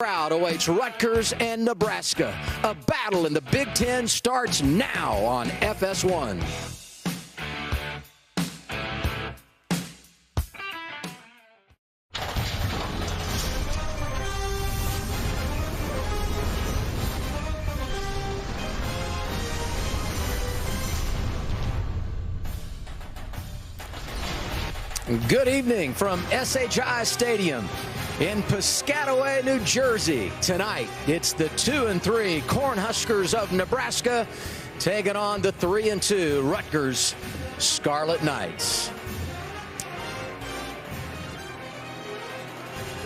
Crowd awaits Rutgers and Nebraska. A battle in the Big Ten starts now on FS1. Good evening from SHI Stadium in Piscataway, New Jersey. Tonight, it's the 2-3 Cornhuskers of Nebraska taking on the 3-2 Rutgers Scarlet Knights.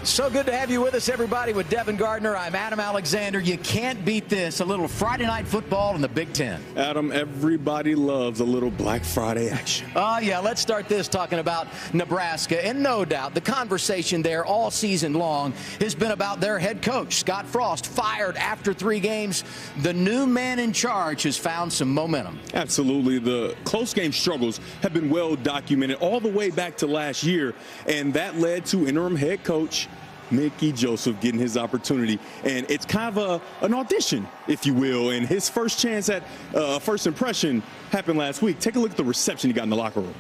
So good to have you with us, everybody. With Devin Gardner, I'm Adam Alexander. You can't beat this. A little Friday night football in the Big Ten. Adam, everybody loves a little Black Friday action. Yeah, let's start this talking about Nebraska. And no doubt, the conversation there all season long has been about their head coach, Scott Frost, fired after 3 games. The new man in charge has found some momentum. Absolutely. The close game struggles have been well documented all the way back to last year, and that led to interim head coach Mickey Joseph getting his opportunity, and it's kind of an audition, if you will, and his first chance at first impression happened last week. Take a look at the reception he got in the locker room.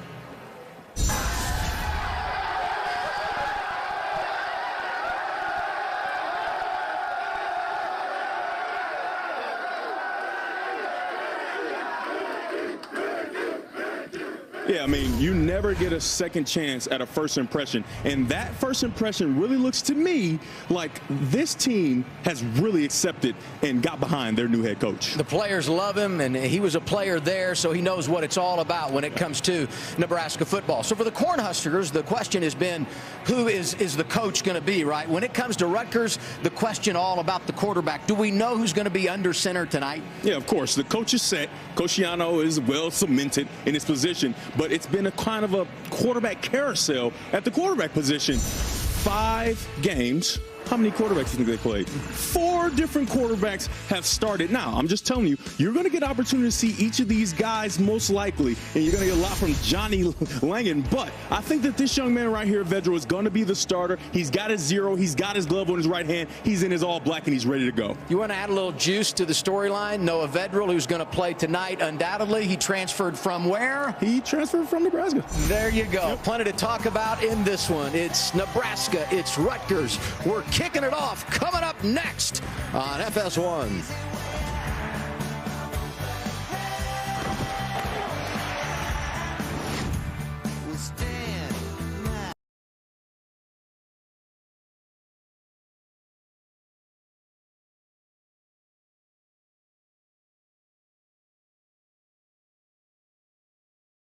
Yeah, I mean, you never get a second chance at a first impression. And that first impression really looks to me like this team has really accepted and got behind their new head coach. The players love him, and he was a player there, so he knows what it's all about when it comes to Nebraska football. So for the Cornhuskers, the question has been, who is the coach going to be, right? When it comes to Rutgers, the question all about the quarterback. Do we know who's going to be under center tonight? Yeah, of course. The coach is set. Coach Yano is well cemented in his position. But it's been a kind of a quarterback carousel at the quarterback position. 5 games. How many quarterbacks do you think they played? 4 different quarterbacks have started. Now, I'm just telling you, you're going to get opportunity to see each of these guys most likely, and you're going to get a lot from Johnny Langan. But I think that this young man right here, Vedral, is going to be the starter. He's got his 0. He's got his glove on his right hand. He's in his all black, and he's ready to go. You want to add a little juice to the storyline? Noah Vedral, who's going to play tonight, undoubtedly. He transferred from where? He transferred from Nebraska. There you go. Yep. Plenty to talk about in this one. It's Nebraska. It's Rutgers. We're kicking it off coming up next on FS1.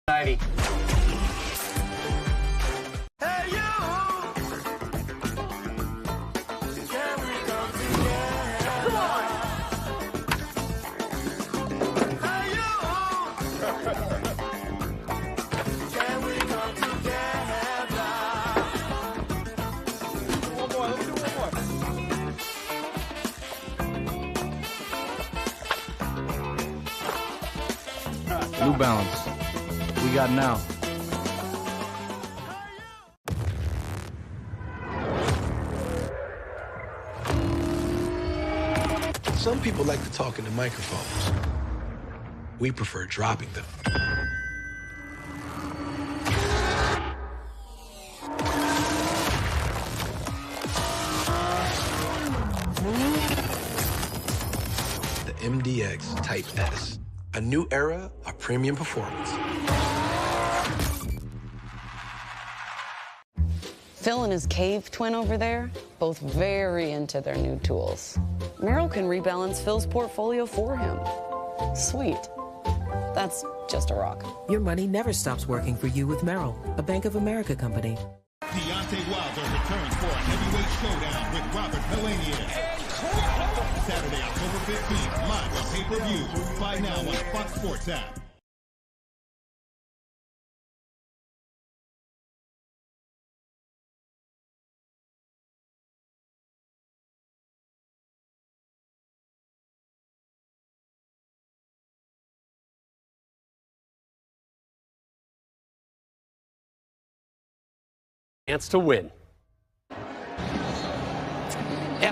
Ivy. New Balance. We got now. Some people like to talk into microphones. We prefer dropping them. The MDX Type S. A new era of premium performance. Phil and his cave twin over there, both very into their new tools. Merrill can rebalance Phil's portfolio for him. Sweet. That's just a rock. Your money never stops working for you with Merrill, a Bank of America company. Deontay Wilder returns for a heavyweight showdown with Robert Melania. Saturday, October 15th, live on pay-per-view. Find now on Fox Sports app. Chance to win.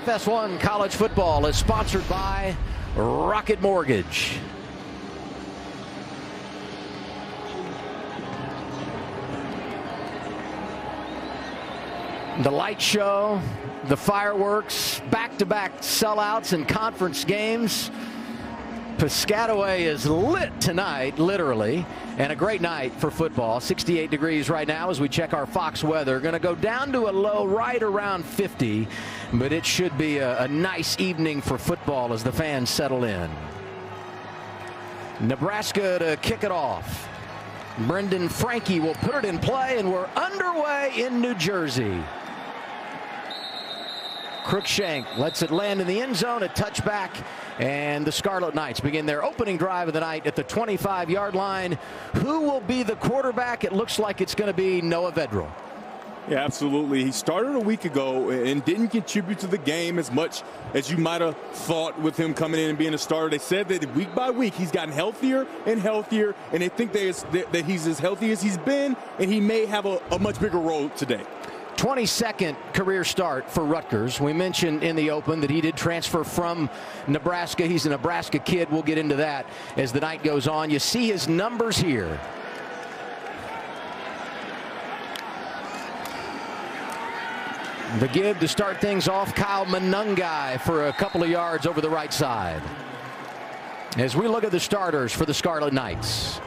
FS1 College Football is sponsored by Rocket Mortgage. The light show, the fireworks, back-to-back sellouts in conference games. Piscataway is lit tonight, literally, and a great night for football. 68 degrees right now as we check our Fox weather. Going to go down to a low right around 50, but it should be a nice evening for football as the fans settle in. Nebraska to kick it off. Brendan Frankie will put it in play, and we're underway in New Jersey. Cruikshank lets it land in the end zone, a touchback, and the Scarlet Knights begin their opening drive of the night at the 25-yard line. Who will be the quarterback? It looks like it's going to be Noah Vedral. Yeah, absolutely. He started a week ago and didn't contribute to the game as much as you might have thought with him coming in and being a starter. They said that week by week he's gotten healthier and healthier, and they think that he's as healthy as he's been, and he may have a much bigger role today. 22nd career start for Rutgers. We mentioned in the open that he did transfer from Nebraska. He's a Nebraska kid. We'll get into that as the night goes on. You see his numbers here. The give to start things off, Kyle Monungai for a couple of yards over the right side. As we look at the starters for the Scarlet Knights.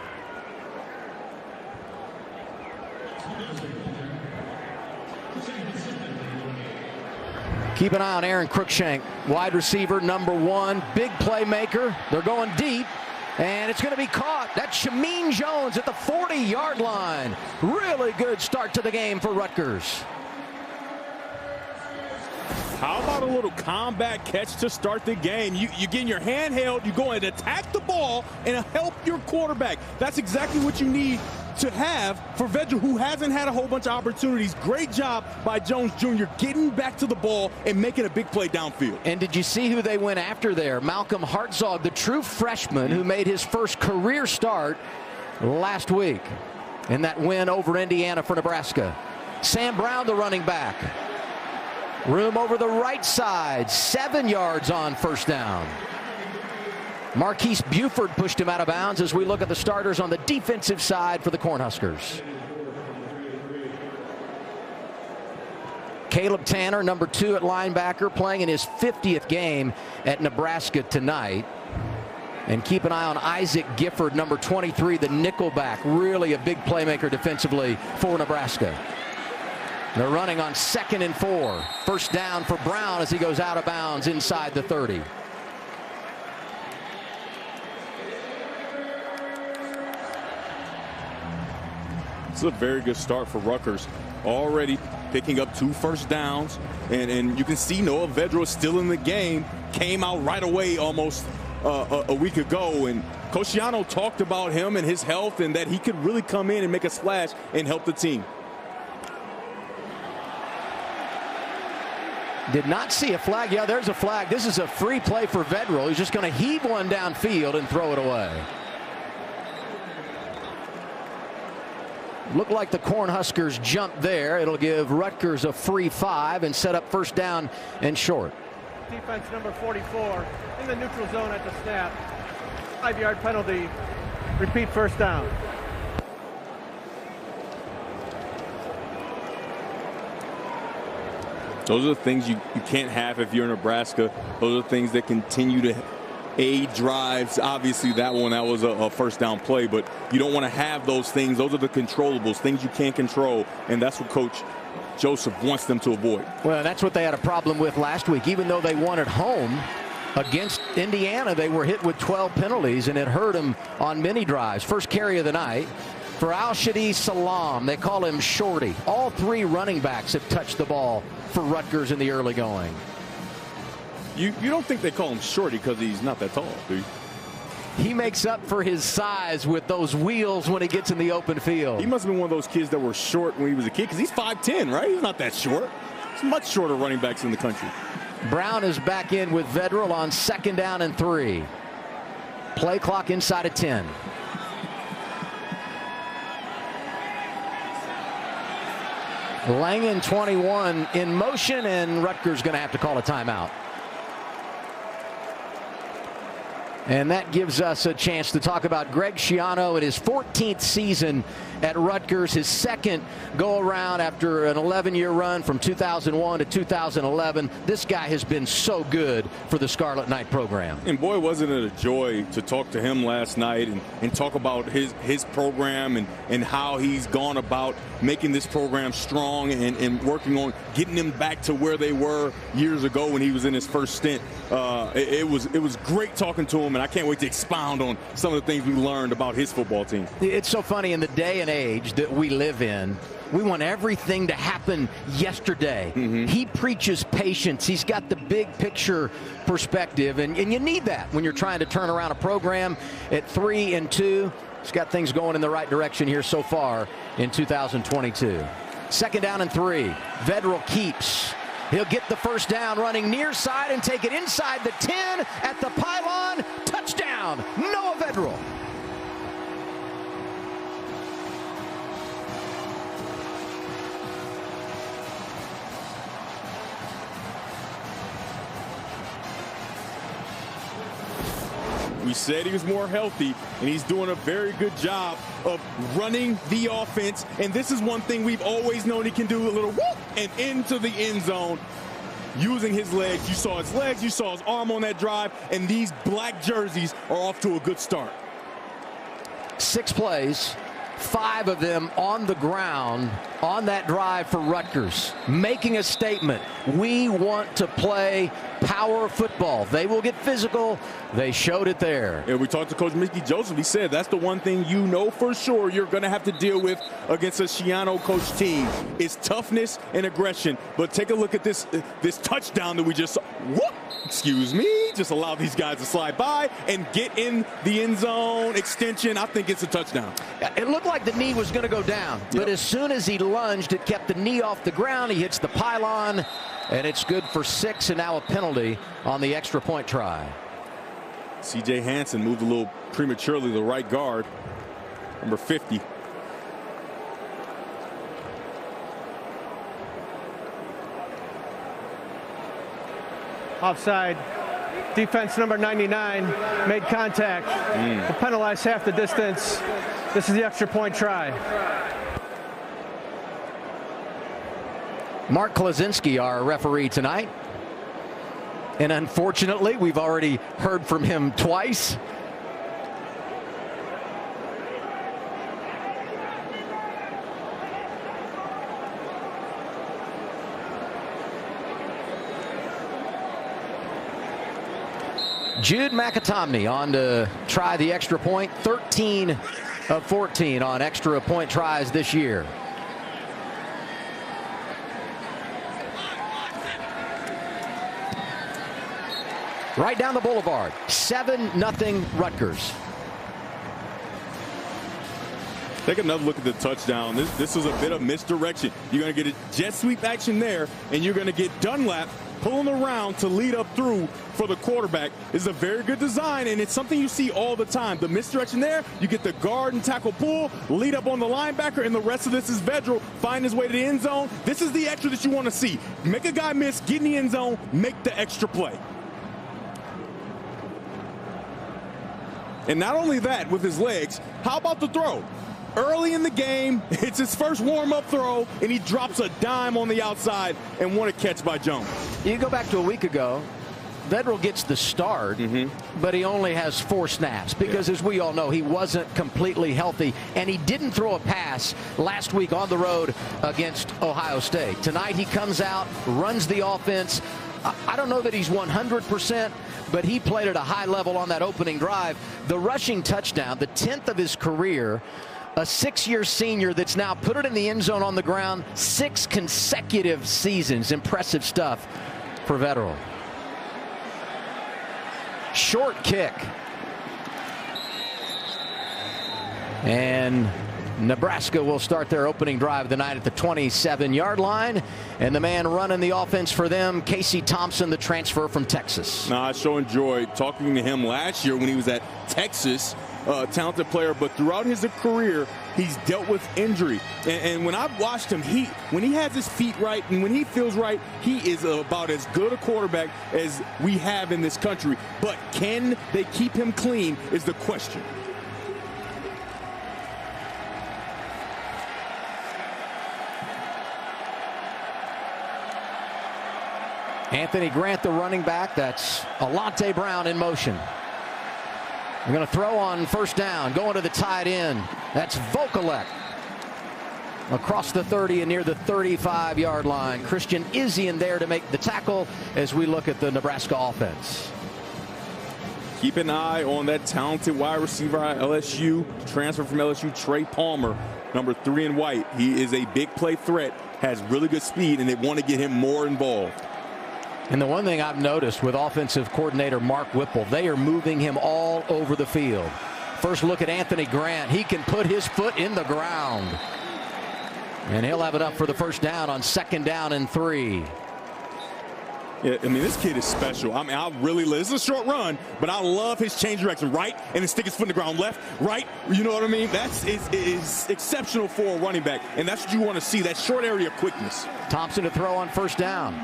Keep an eye on Aaron Cruikshank, wide receiver #1, big playmaker. They're going deep, and it's going to be caught. That's Shameen Jones at the 40-yard line. Really good start to the game for Rutgers. How about a little combat catch to start the game? You get your hand held, you go and attack the ball and help your quarterback. That's exactly what you need to have for Vedral, who hasn't had a whole bunch of opportunities. Great job by Jones Jr. getting back to the ball and making a big play downfield. And did you see who they went after there? Malcolm Hartzog, the true freshman who made his first career start last week in that win over Indiana for Nebraska. Sam Brown, the running back. Room over the right side, 7 yards on first down. Marquise Buford pushed him out of bounds as we look at the starters on the defensive side for the Cornhuskers. Caleb Tanner, #2 at linebacker, playing in his 50th game at Nebraska tonight. And keep an eye on Isaac Gifford, #23, the nickelback. Really a big playmaker defensively for Nebraska. They're running on 2nd and 4. First down for Brown as he goes out of bounds inside the 30. It's a very good start for Rutgers. Already picking up 2 first downs. And you can see Noah Vedral is still in the game. Came out right away almost a week ago. And Cosciano talked about him and his health and that he could really come in and make a splash and help the team. Did not see a flag. Yeah, there's a flag. This is a free play for Vedral. He's just going to heave one downfield and throw it away. Looked like the Cornhuskers jumped there. It'll give Rutgers a free 5 and set up first down and short. Defense number 44 in the neutral zone at the snap. 5-yard penalty. Repeat first down. Those are the things you can't have if you're in Nebraska. Those are the things that continue to aid drives. Obviously, that was a first down play, but you don't want to have those things. Those are the controllables, things you can't control, and that's what Coach Joseph wants them to avoid. Well, that's what they had a problem with last week. Even though they won at home against Indiana, they were hit with 12 penalties, and it hurt them on many drives. First carry of the night for Al-Shadi Salam. They call him Shorty. All 3 running backs have touched the ball for Rutgers in the early going. You don't think they call him Shorty because he's not that tall, do you? He makes up for his size with those wheels when he gets in the open field. He must have been one of those kids that were short when he was a kid because he's 5'10", right? He's not that short. There's much shorter running backs in the country. Brown is back in with Vedral on 2nd down and 3. Play clock inside of 10. Langen 21 in motion, and Rutgers going to have to call a timeout. And that gives us a chance to talk about Greg Schiano in his 14th season at Rutgers, his second go-around after an 11-year run from 2001 to 2011. This guy has been so good for the Scarlet Knight program. And boy, wasn't it a joy to talk to him last night and talk about his program and how he's gone about making this program strong and working on getting them back to where they were years ago when he was in his first stint. It was great talking to him, and I can't wait to expound on some of the things we learned about his football team. It's so funny in the day and age that we live in. We want everything to happen yesterday. He preaches patience. He's got the big picture perspective, and you need that when you're trying to turn around a program at 3-2. He's got things going in the right direction here so far in 2022. Second down and 3. Vedral keeps. He'll get the first down running near side and take it inside the 10 at the pylon. Touchdown, Noah Vedral. We said he was more healthy, and he's doing a very good job of running the offense. And this is one thing we've always known he can do, a little whoop and into the end zone using his legs. You saw his legs, you saw his arm on that drive, and these black jerseys are off to a good start. 6 plays, 5 of them on the ground on that drive for Rutgers, making a statement. We want to play power football. They will get physical. They showed it there. Yeah, we talked to Coach Mickey Joseph. He said that's the one thing you know for sure you're going to have to deal with against a Schiano coach team is toughness and aggression. But take a look at this touchdown that we just just allow these guys to slide by and get in the end zone extension. I think it's a touchdown. It looked like the knee was going to go down, but as soon as he lunged, it kept the knee off the ground. He hits the pylon, and it's good for 6, and now a penalty on the extra point try. C.J. Hansen moved a little prematurely to the right guard, number 50. Offside. Defense number 99 made contact. Will penalize half the distance. This is the extra point try. Mark Klaczynski, our referee tonight. And unfortunately, we've already heard from him twice. Jude McAtomney on to try the extra point. 13 of 14 on extra point tries this year. Right down the boulevard. 7-0 Rutgers. Take another look at the touchdown. This was a bit of misdirection. You're going to get a jet sweep action there, and you're going to get Dunlap pulling around to lead up through for the quarterback. Is a very good design, and it's something you see all the time. The misdirection there, you get the guard and tackle pull, lead up on the linebacker, and the rest of this is Vedral find his way to the end zone. This is the extra that you want to see. Make a guy miss, get in the end zone, make the extra play. And not only that, with his legs, how about the throw? Early in the game, it's his first warm-up throw, and he drops a dime on the outside, and what a catch by Jones. You go back to a week ago, Vedral gets the start, but he only has 4 snaps because, as we all know, he wasn't completely healthy, and he didn't throw a pass last week on the road against Ohio State. Tonight he comes out, runs the offense. I don't know that he's 100%, but he played at a high level on that opening drive. The rushing touchdown, the 10th of his career, a 6-year senior that's now put it in the end zone on the ground 6 consecutive seasons. Impressive stuff for Vedral. Short kick. And Nebraska will start their opening drive of the night at the 27-yard line. And the man running the offense for them, Casey Thompson, the transfer from Texas. I so enjoyed talking to him last year when he was at Texas. talented player, but throughout his career, he's dealt with injury. And when I've watched him, when he has his feet right and when he feels right, he is about as good a quarterback as we have in this country. But can they keep him clean is the question. Anthony Grant, the running back. That's Alante Brown in motion. We're going to throw on first down. Going to the tight end. That's Vokalek. Across the 30 and near the 35-yard line. Christian Izien there to make the tackle as we look at the Nebraska offense. Keep an eye on that talented wide receiver at LSU. Transfer from LSU, Trey Palmer, number 3 in white. He is a big play threat, has really good speed, and they want to get him more involved. And the one thing I've noticed with offensive coordinator Mark Whipple, they are moving him all over the field. First look at Anthony Grant. He can put his foot in the ground. And he'll have it up for the first down on 2nd down and 3. Yeah, I mean, this kid is special. I mean, this is a short run, but I love his change direction. Right, and then stick his foot in the ground. Left, right, you know what I mean? That is exceptional for a running back, and that's what you want to see, that short area quickness. Thompson to throw on first down.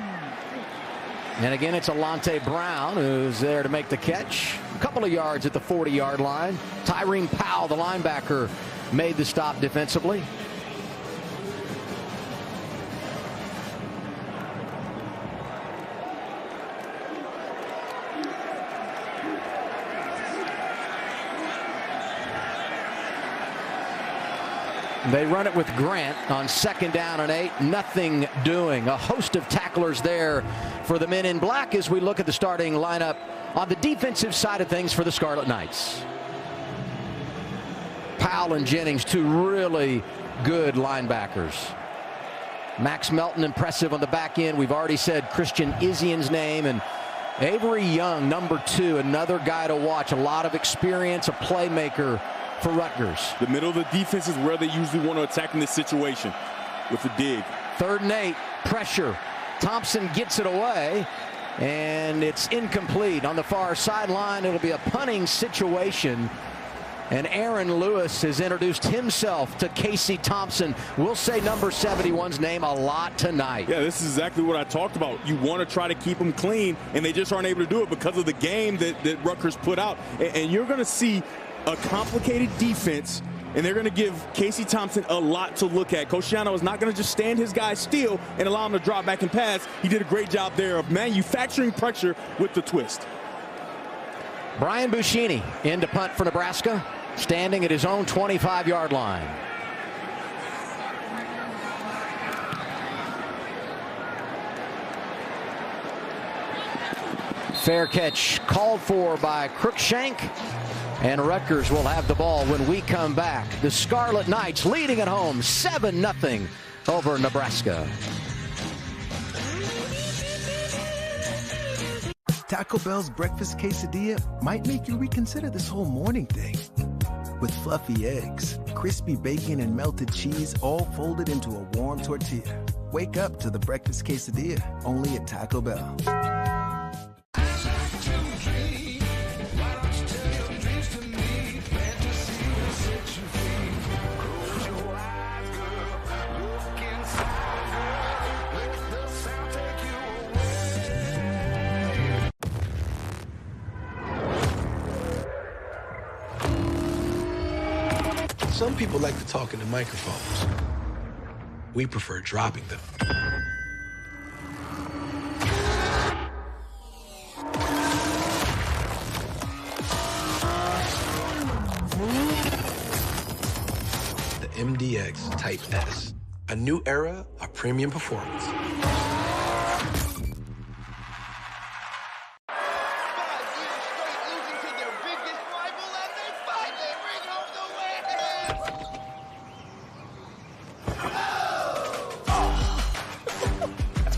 And again, it's Alante Brown who's there to make the catch. A couple of yards at the 40-yard line. Tyreen Powell, the linebacker, made the stop defensively. They run it with Grant on 2nd down and 8. Nothing doing. A host of tacklers there for the men in black as we look at the starting lineup on the defensive side of things for the Scarlet Knights. Powell and Jennings, 2 really good linebackers. Max Melton impressive on the back end. We've already said Christian Izien's name, and Avery Young, number 2, another guy to watch. A lot of experience, a playmaker for Rutgers. The middle of the defense is where they usually want to attack in this situation with the dig. 3rd and 8, pressure. Thompson gets it away, and it's incomplete. On the far sideline, it'll be a punting situation. And Aaron Lewis has introduced himself to Casey Thompson. We'll say number 71's name a lot tonight. Yeah, this is exactly what I talked about. You want to try to keep them clean, and they just aren't able to do it because of the game that Rutgers put out. And you're going to see a complicated defense, and they're going to give Casey Thompson a lot to look at. Koscielny is not going to just stand his guy still and allow him to drop back and pass. He did a great job there of manufacturing pressure with the twist. Brian Buschini in to punt for Nebraska, standing at his own 25-yard line. Fair catch called for by Cruikshank. And Rutgers will have the ball when we come back. The Scarlet Knights leading at home 7-0 over Nebraska. Taco Bell's breakfast quesadilla might make you reconsider this whole morning thing. With fluffy eggs, crispy bacon, and melted cheese all folded into a warm tortilla. Wake up to the breakfast quesadilla, only at Taco Bell. Some people like to talk into microphones. We prefer dropping them. The MDX Type S, a new era of premium performance.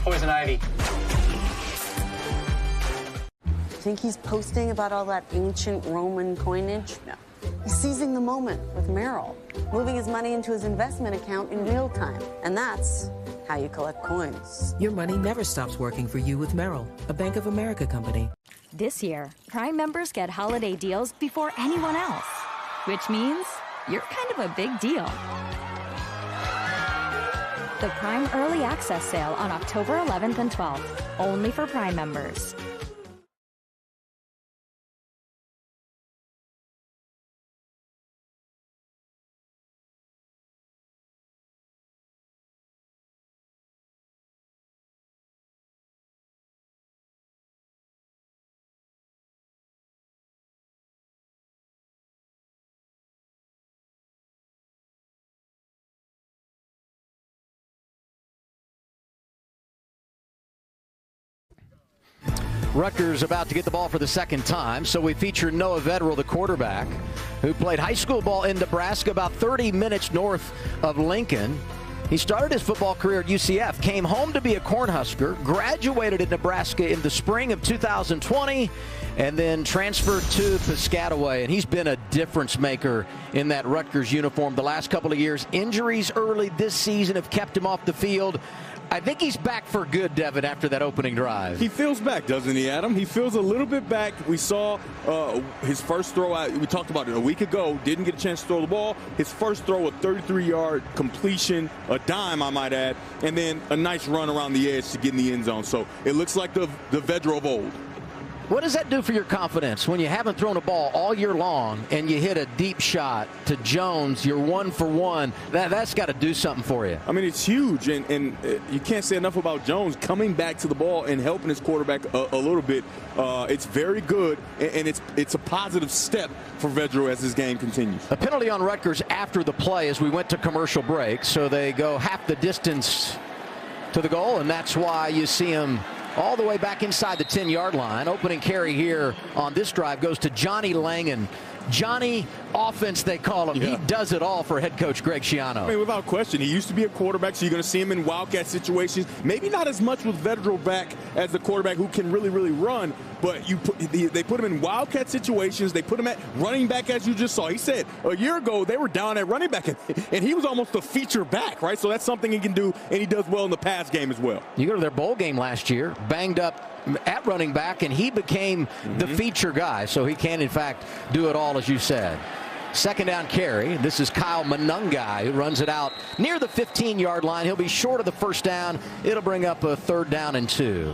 Poison ivy. Think he's posting about all that ancient Roman coinage? No. He's seizing the moment with Merrill, moving his money into his investment account in real time. And that's how you collect coins. Your money never stops working for you with Merrill, a Bank of America company. This year, Prime members get holiday deals before anyone else. which means you're kind of a big deal. The Prime Early Access Sale on October 11th and 12th, only for Prime members. Rutgers about to get the ball for the second time, so we feature Noah Vedral, the quarterback, who played high school ball in Nebraska, about 30 minutes north of Lincoln. He started his football career at UCF, came home to be a Cornhusker, graduated at Nebraska in the spring of 2020, and then transferred to Piscataway. And he's been a difference maker in that Rutgers uniform the last couple of years. Injuries early this season have kept him off the field. I think he's back for good, Devin, after that opening drive. He feels back, doesn't he, Adam? He feels a little bit back. We saw his first throw out. We talked about it a week ago. Didn't get a chance to throw the ball. His first throw, a 33-yard completion, a dime, I might add, and then a nice run around the edge to get in the end zone. So it looks like the Vedral of old. What does that do for your confidence when you haven't thrown a ball all year long and you hit a deep shot to Jones, you're 1 for 1? That's got to do something for you. I mean, it's huge, and you can't say enough about Jones coming back to the ball and helping his quarterback a little bit. It's very good, and it's a positive step for Vedral as his game continues. A penalty on Rutgers after the play as we went to commercial break, so they go half the distance to the goal, and that's why you see him all the way back inside the 10-yard line. Opening carry here on this drive goes to Johnny Langan. Johnny offense, they call him. Yeah. He does it all for head coach Greg Schiano. I mean, without question, he used to be a quarterback, so you're going to see him in wildcat situations. Maybe not as much with Vedral back as the quarterback who can really, really run, but they put him in wildcat situations. They put him at running back, as you just saw. He said a year ago they were down at running back, and he was almost a feature back, right? So that's something he can do, and he does well in the pass game as well. You go to their bowl game last year, banged up at running back, and he became the feature guy. So he can, in fact, do it all, as you said. Second down carry. This is Kyle Monungai, who runs it out near the 15-yard line. He'll be short of the first down. It'll bring up a 3rd down and 2.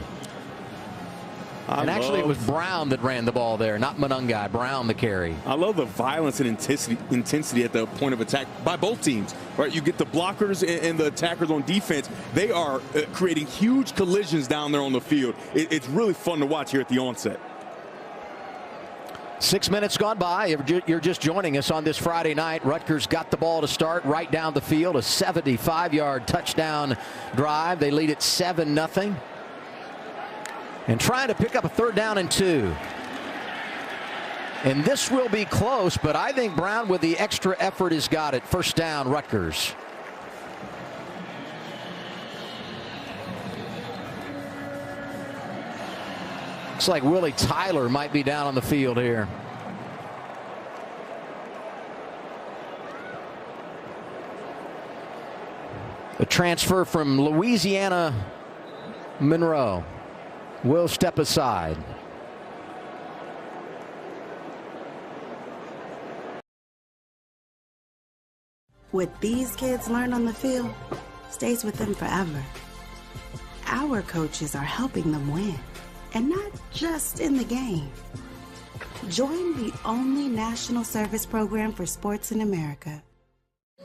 And actually, it was Brown that ran the ball there, not Monungai. Brown the carry. I love the violence and intensity at the point of attack by both teams. Right, you get the blockers and the attackers on defense. They are creating huge collisions down there on the field. It's really fun to watch here at the onset. 6 minutes gone by. You're just joining us on this Friday night. Rutgers got the ball to start right down the field. A 75-yard touchdown drive. They lead it 7-0. And trying to pick up a 3rd down and 2. And this will be close, but I think Brown with the extra effort has got it. First down, Rutgers. Looks like Willie Tyler might be down on the field here. A transfer from Louisiana Monroe will step aside. What these kids learn on the field stays with them forever. Our coaches are helping them win, and not just in the game. Join the only national service program for sports in America.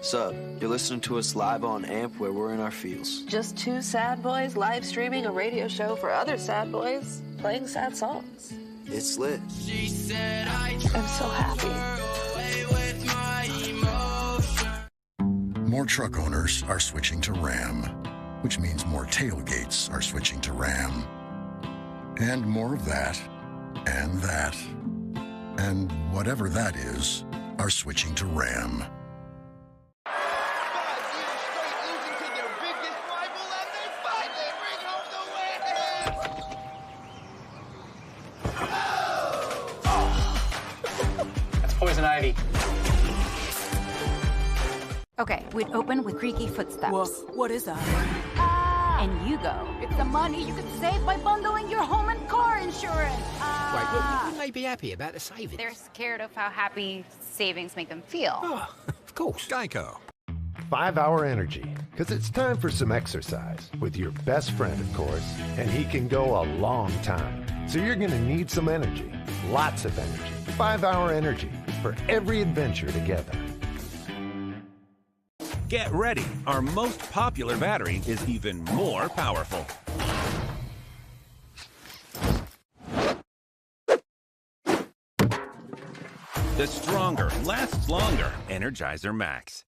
Sup, you're listening to us live on AMP where we're in our fields. Just 2 sad boys live streaming a radio show for other sad boys playing sad songs. It's lit. She said I'm so happy. More truck owners are switching to Ram, which means more tailgates are switching to Ram. And more of that, and that, and whatever that is, are switching to Ram. Poison ivy. Okay, we'd open with creaky footsteps. Well, what is that? And you go, it's the money you can save by bundling your home and car insurance. Wait, but wouldn't they be happy about the savings? They're scared of how happy savings make them feel. Oh, of course. Geico. 5 Hour Energy, because it's time for some exercise with your best friend, of course, and he can go a long time. So you're going to need some energy, lots of energy. 5 Hour Energy for every adventure together. Get ready. Our most popular battery is even more powerful. The stronger, lasts longer Energizer Max.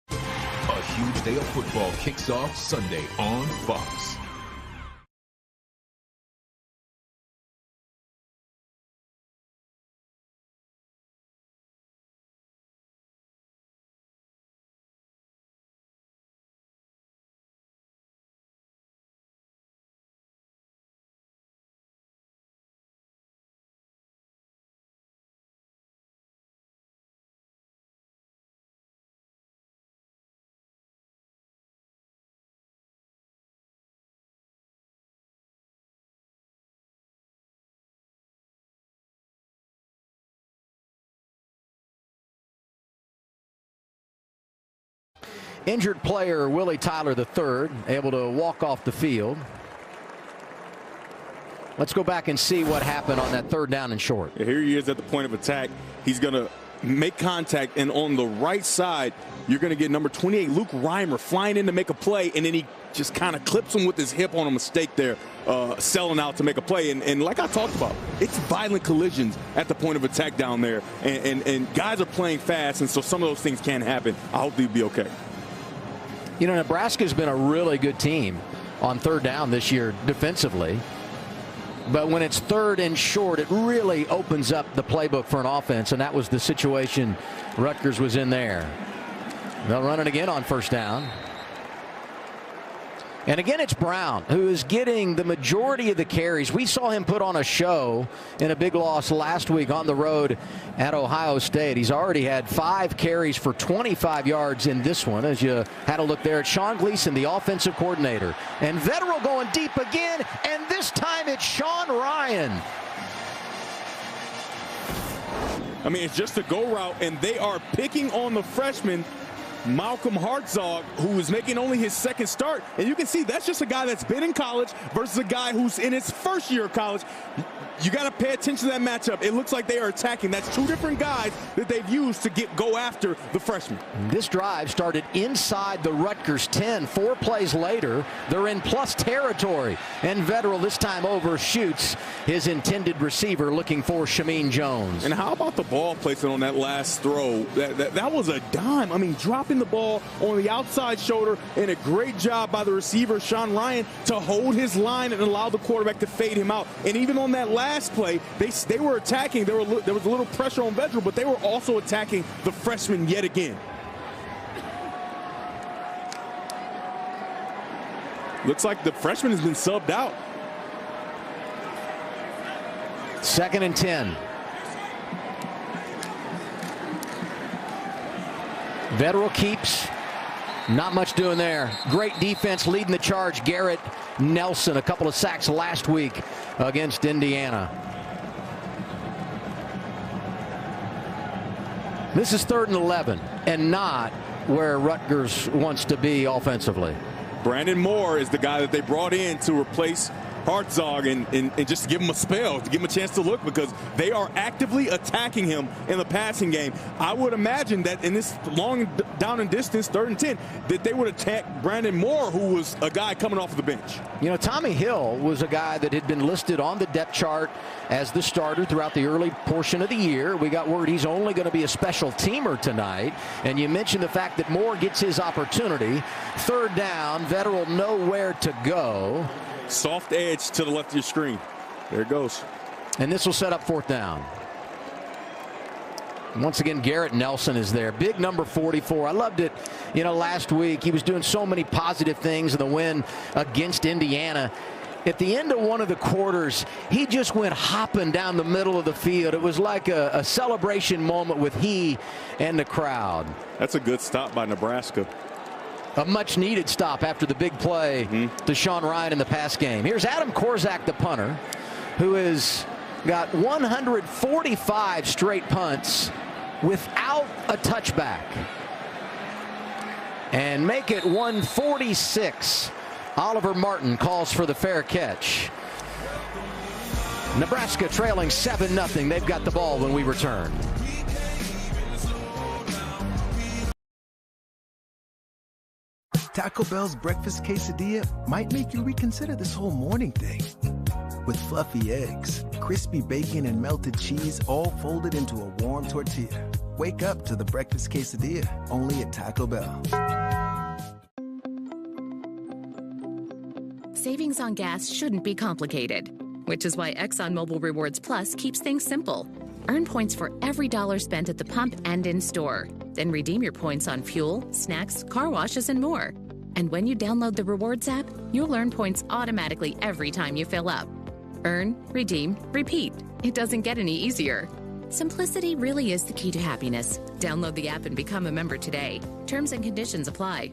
A huge day of football kicks off Sunday on Fox. Injured player Willie Tyler III able to walk off the field. Let's go back and see what happened on that third down and short. Here he is at the point of attack. He's going to make contact, and on the right side, you're going to get number 28, Luke Reimer, flying in to make a play, and then he just kind of clips him with his hip on a mistake there, selling out to make a play. And like I talked about, it's violent collisions at the point of attack down there, and guys are playing fast, and so some of those things can happen. I hope they'll be okay. You know, Nebraska's been a really good team on third down this year defensively. But when it's third and short, it really opens up the playbook for an offense, and that was the situation Rutgers was in there. They'll run it again on first down. And again, it's Brown who is getting the majority of the carries. We saw him put on a show in a big loss last week on the road at Ohio State. He's already had 5 carries for 25 yards in this one, as you had a look there at Sean Gleason, the offensive coordinator. And Vetterell going deep again, and this time it's Sean Ryan. I mean, it's just a go route, and they are picking on the freshman, Malcolm Hartzog, who is making only his second start. And you can see that's just a guy that's been in college versus a guy who's in his first year of college. You got to pay attention to that matchup. It looks like they are attacking. That's 2 different guys that they've used to go after the freshman. This drive started inside the Rutgers 10. 4 plays later, they're in plus territory. And Vetterell this time overshoots his intended receiver, looking for Shameen Jones. And how about the ball placement on that last throw? That was a dime. I mean, dropping the ball on the outside shoulder, and a great job by the receiver, Sean Ryan, to hold his line and allow the quarterback to fade him out. And even on that last play, they were attacking. There was a little pressure on Vetterell, but they were also attacking the freshman yet again. Looks like the freshman has been subbed out. 2nd and 10. Vetterell keeps. Not much doing there. Great defense leading the charge. Garrett Nelson, a couple of sacks last week against Indiana. This is 3rd and 11, and not where Rutgers wants to be offensively. Brandon Moore is the guy that they brought in to replace Hartzog and just to give him a spell, to give him a chance to look, because they are actively attacking him in the passing game. I would imagine that in this long down and distance, 3rd and 10, that they would attack Brandon Moore, who was a guy coming off the bench. You know, Tommy Hill was a guy that had been listed on the depth chart as the starter throughout the early portion of the year. We got word he's only going to be a special teamer tonight. And you mentioned the fact that Moore gets his opportunity. 3rd down, Vetterell nowhere to go. Soft edge to the left of your screen. There it goes. And this will set up 4th down. Once again, Garrett Nelson is there. Big number 44. I loved it. You know, last week he was doing so many positive things in the win against Indiana. At the end of one of the quarters, he just went hopping down the middle of the field. It was like a celebration moment with he and the crowd. That's a good stop by Nebraska. A much-needed stop after the big play to Sean Ryan in the pass game. Here's Adam Korzak, the punter, who has got 145 straight punts without a touchback. And make it 146. Oliver Martin calls for the fair catch. Nebraska trailing 7-0. They've got the ball when we return. Taco Bell's breakfast quesadilla might make you reconsider this whole morning thing. With fluffy eggs, crispy bacon, and melted cheese all folded into a warm tortilla. Wake up to the breakfast quesadilla, only at Taco Bell. Savings on gas shouldn't be complicated, which is why ExxonMobil Rewards Plus keeps things simple. Earn points for every dollar spent at the pump and in store. Then redeem your points on fuel, snacks, car washes, and more. And when you download the Rewards app, you'll earn points automatically every time you fill up. Earn, redeem, repeat. It doesn't get any easier. Simplicity really is the key to happiness. Download the app and become a member today. Terms and conditions apply.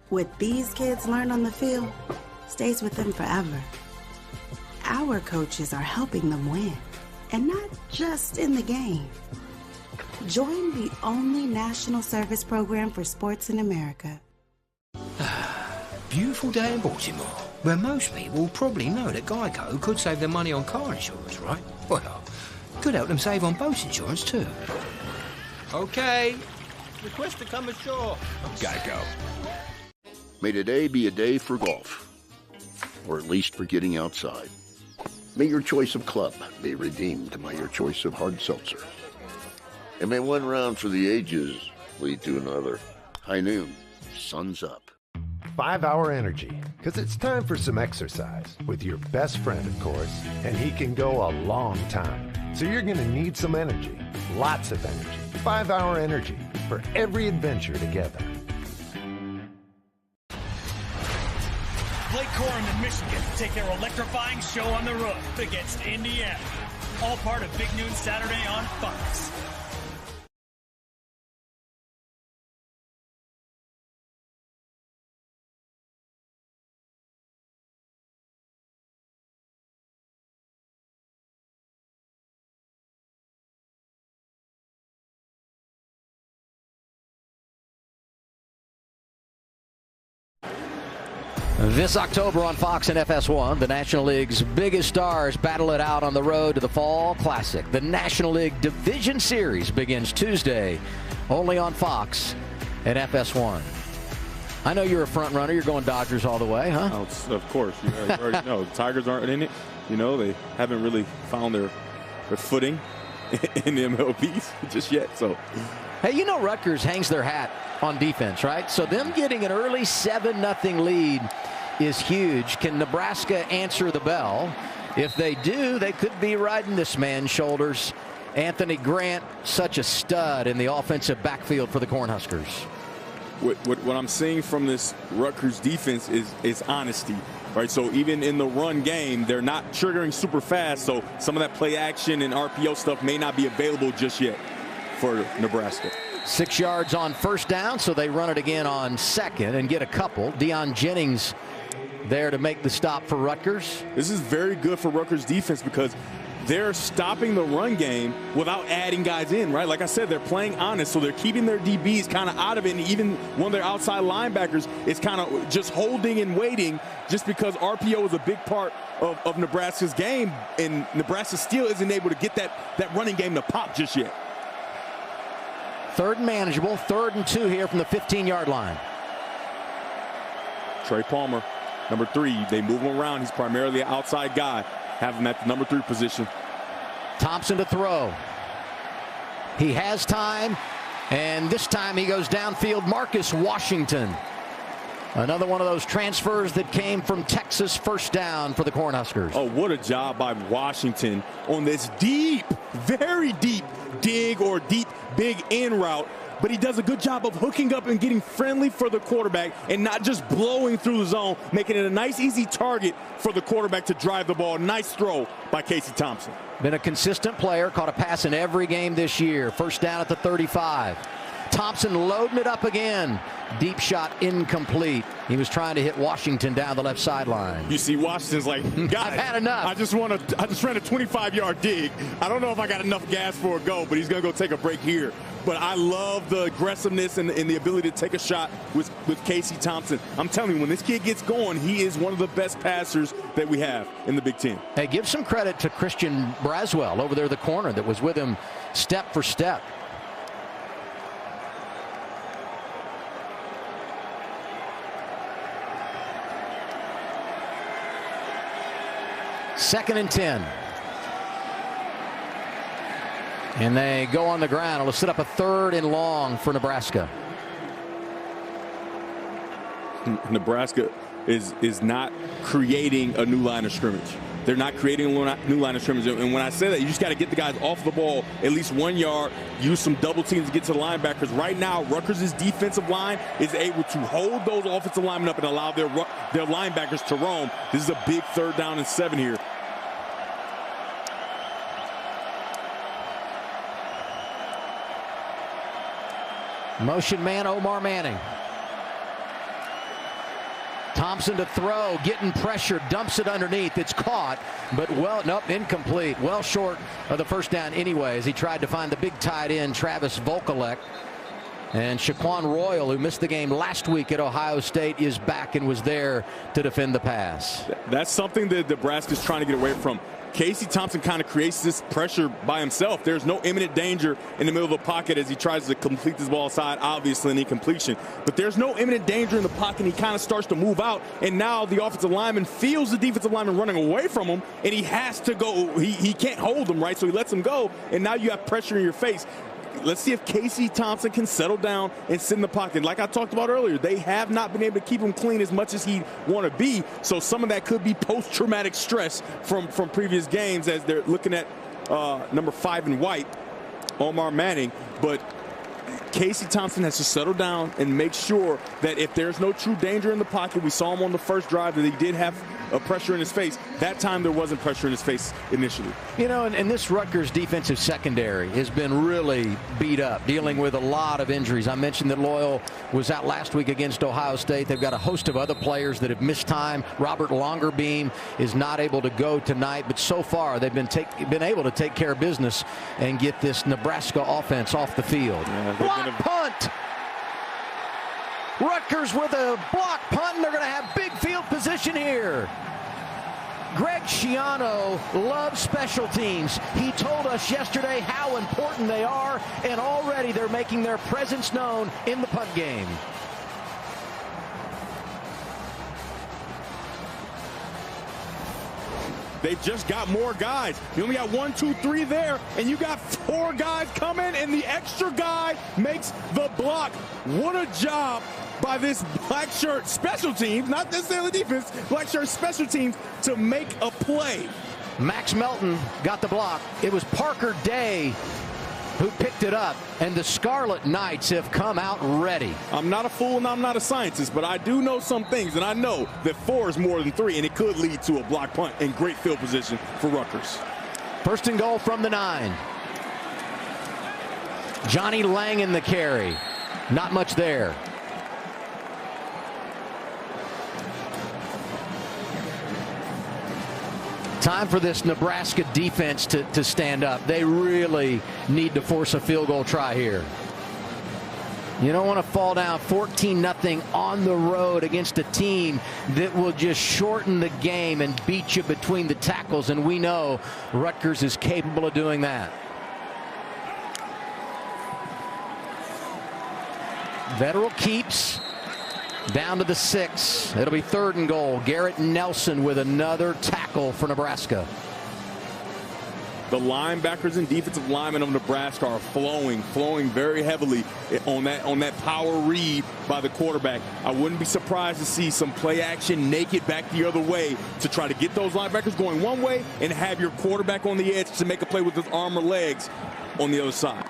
What these kids learn on the field stays with them forever. Our coaches are helping them win, and not just in the game. Join the only national service program for sports in America. Beautiful day in Baltimore, where most people probably know that Geico could save them money on car insurance, right? Well, could help them save on boat insurance too. Okay. Request to come ashore. Geico. May today be a day for golf, or at least for getting outside. May your choice of club be redeemed by your choice of hard seltzer. And may one round for the ages lead to another. High noon, sun's up. 5 Hour Energy, because it's time for some exercise with your best friend, of course, and he can go a long time. So you're going to need some energy, lots of energy. 5 Hour Energy for every adventure together. Blake Corum and Michigan take their electrifying show on the road against Indiana. All part of Big Noon Saturday on Fox. This October on Fox and FS1, the National League's biggest stars battle it out on the road to the Fall Classic. The National League Division Series begins Tuesday, only on Fox and FS1. I know you're a front runner. You're going Dodgers all the way, huh? Oh, of course. You already know. The Tigers aren't in it. You know, they haven't really found their footing in the MLB just yet. So, hey, you know Rutgers hangs their hat on defense, right? So them getting an early 7-0 lead is huge. Can Nebraska answer the bell? If they do, they could be riding this man's shoulders. Anthony Grant, such a stud in the offensive backfield for the Cornhuskers. What I'm seeing from this Rutgers defense is honesty, right? So even in the run game, they're not triggering super fast. So some of that play action and RPO stuff may not be available just yet for Nebraska. 6 yards on first down, so they run it again on second and get a couple. Deion Jennings there to make the stop for Rutgers. This is very good for Rutgers defense because they're stopping the run game without adding guys in, right? Like I said, they're playing honest, so they're keeping their DBs kind of out of it, and even one of their outside linebackers is kind of just holding and waiting just because RPO is a big part of Nebraska's game, and Nebraska still isn't able to get that running game to pop just yet. Third and manageable, 3rd and 2 here from the 15-yard line. Trey Palmer, number 3. They move him around. He's primarily an outside guy. Have him at the number 3 position. Thompson to throw. He has time, and this time he goes downfield. Marcus Washington. Another one of those transfers that came from Texas. First down for the Cornhuskers. Oh, what a job by Washington on this deep, very deep dig or deep big in route. But he does a good job of hooking up and getting friendly for the quarterback and not just blowing through the zone, making it a nice, easy target for the quarterback to drive the ball. Nice throw by Casey Thompson. Been a consistent player, caught a pass in every game this year. First down at the 35. Thompson loading it up again. Deep shot incomplete. He was trying to hit Washington down the left sideline. You see Washington's like, guys, I've had enough. I just ran a 25-yard dig. I don't know if I got enough gas for a go, but he's going to go take a break here. But I love the aggressiveness and the ability to take a shot with Casey Thompson. I'm telling you, when this kid gets going, he is one of the best passers that we have in the Big Ten. Hey, give some credit to Christian Braswell over there, the corner that was with him step for step. Second and 10. And they go on the ground. It'll set up a 3rd and long for Nebraska. Nebraska is not creating a new line of scrimmage. They're not creating a new line of scrimmage. And when I say that, you just got to get the guys off the ball at least 1 yard, use some double teams to get to the linebackers. Right now, Rutgers' defensive line is able to hold those offensive linemen up and allow their linebackers to roam. This is a big 3rd down and 7 here. Motion man Omar Manning. Thompson to throw, getting pressure, dumps it underneath. It's caught, but incomplete. Well short of the first down anyway, as he tried to find the big tight end, Travis Vokalek. And Shaquan Royal, who missed the game last week at Ohio State, is back and was there to defend the pass. That's something that Nebraska's trying to get away from. Casey Thompson kind of creates this pressure by himself. There's no imminent danger in the middle of the pocket as he tries to complete this ball side, obviously an incompletion. But there's no imminent danger in the pocket, and he kind of starts to move out. And now the offensive lineman feels the defensive lineman running away from him, and he has to go. He can't hold him, right? So he lets him go, and now you have pressure in your face. Let's see if Casey Thompson can settle down and sit in the pocket. Like I talked about earlier, they have not been able to keep him clean as much as he'd want to be. So some of that could be post-traumatic stress from previous games as they're looking at number 5 in white, Omar Manning. But Casey Thompson has to settle down and make sure that if there's no true danger in the pocket, we saw him on the first drive that he did have a pressure in his face. That time there wasn't pressure in his face initially. You know, and this Rutgers defensive secondary has been really beat up, dealing with a lot of injuries. I mentioned that Loyal was out last week against Ohio State. They've got a host of other players that have missed time. Robert Longerbeam is not able to go tonight, but so far they've been able to take care of business and get this Nebraska offense off the field. Block punt! Rutgers with a block punt, and they're going to have big field position here. Greg Schiano loves special teams. He told us yesterday how important they are, and already they're making their presence known in the punt game. They just got more guys. You only got 1, 2, 3 there, and you got 4 guys coming, and the extra guy makes the block. What a job by this black shirt special teams, not necessarily defense, black shirt special teams to make a play. Max Melton got the block. It was Parker Day who picked it up, and the Scarlet Knights have come out ready. I'm not a fool and I'm not a scientist, but I do know some things, and I know that 4 is more than 3, and it could lead to a block punt and great field position for Rutgers. First and goal from the 9. Johnny Lang in the carry. Not much there. Time for this Nebraska defense to stand up. They really need to force a field goal try here. You don't want to fall down 14-0 on the road against a team that will just shorten the game and beat you between the tackles, and we know Rutgers is capable of doing that. Vettel keeps. Down to the 6. It'll be 3rd and goal. Garrett Nelson with another tackle for Nebraska. The linebackers and defensive linemen of Nebraska are flowing very heavily on that power read by the quarterback. I wouldn't be surprised to see some play action naked back the other way to try to get those linebackers going one way and have your quarterback on the edge to make a play with his arm or legs on the other side.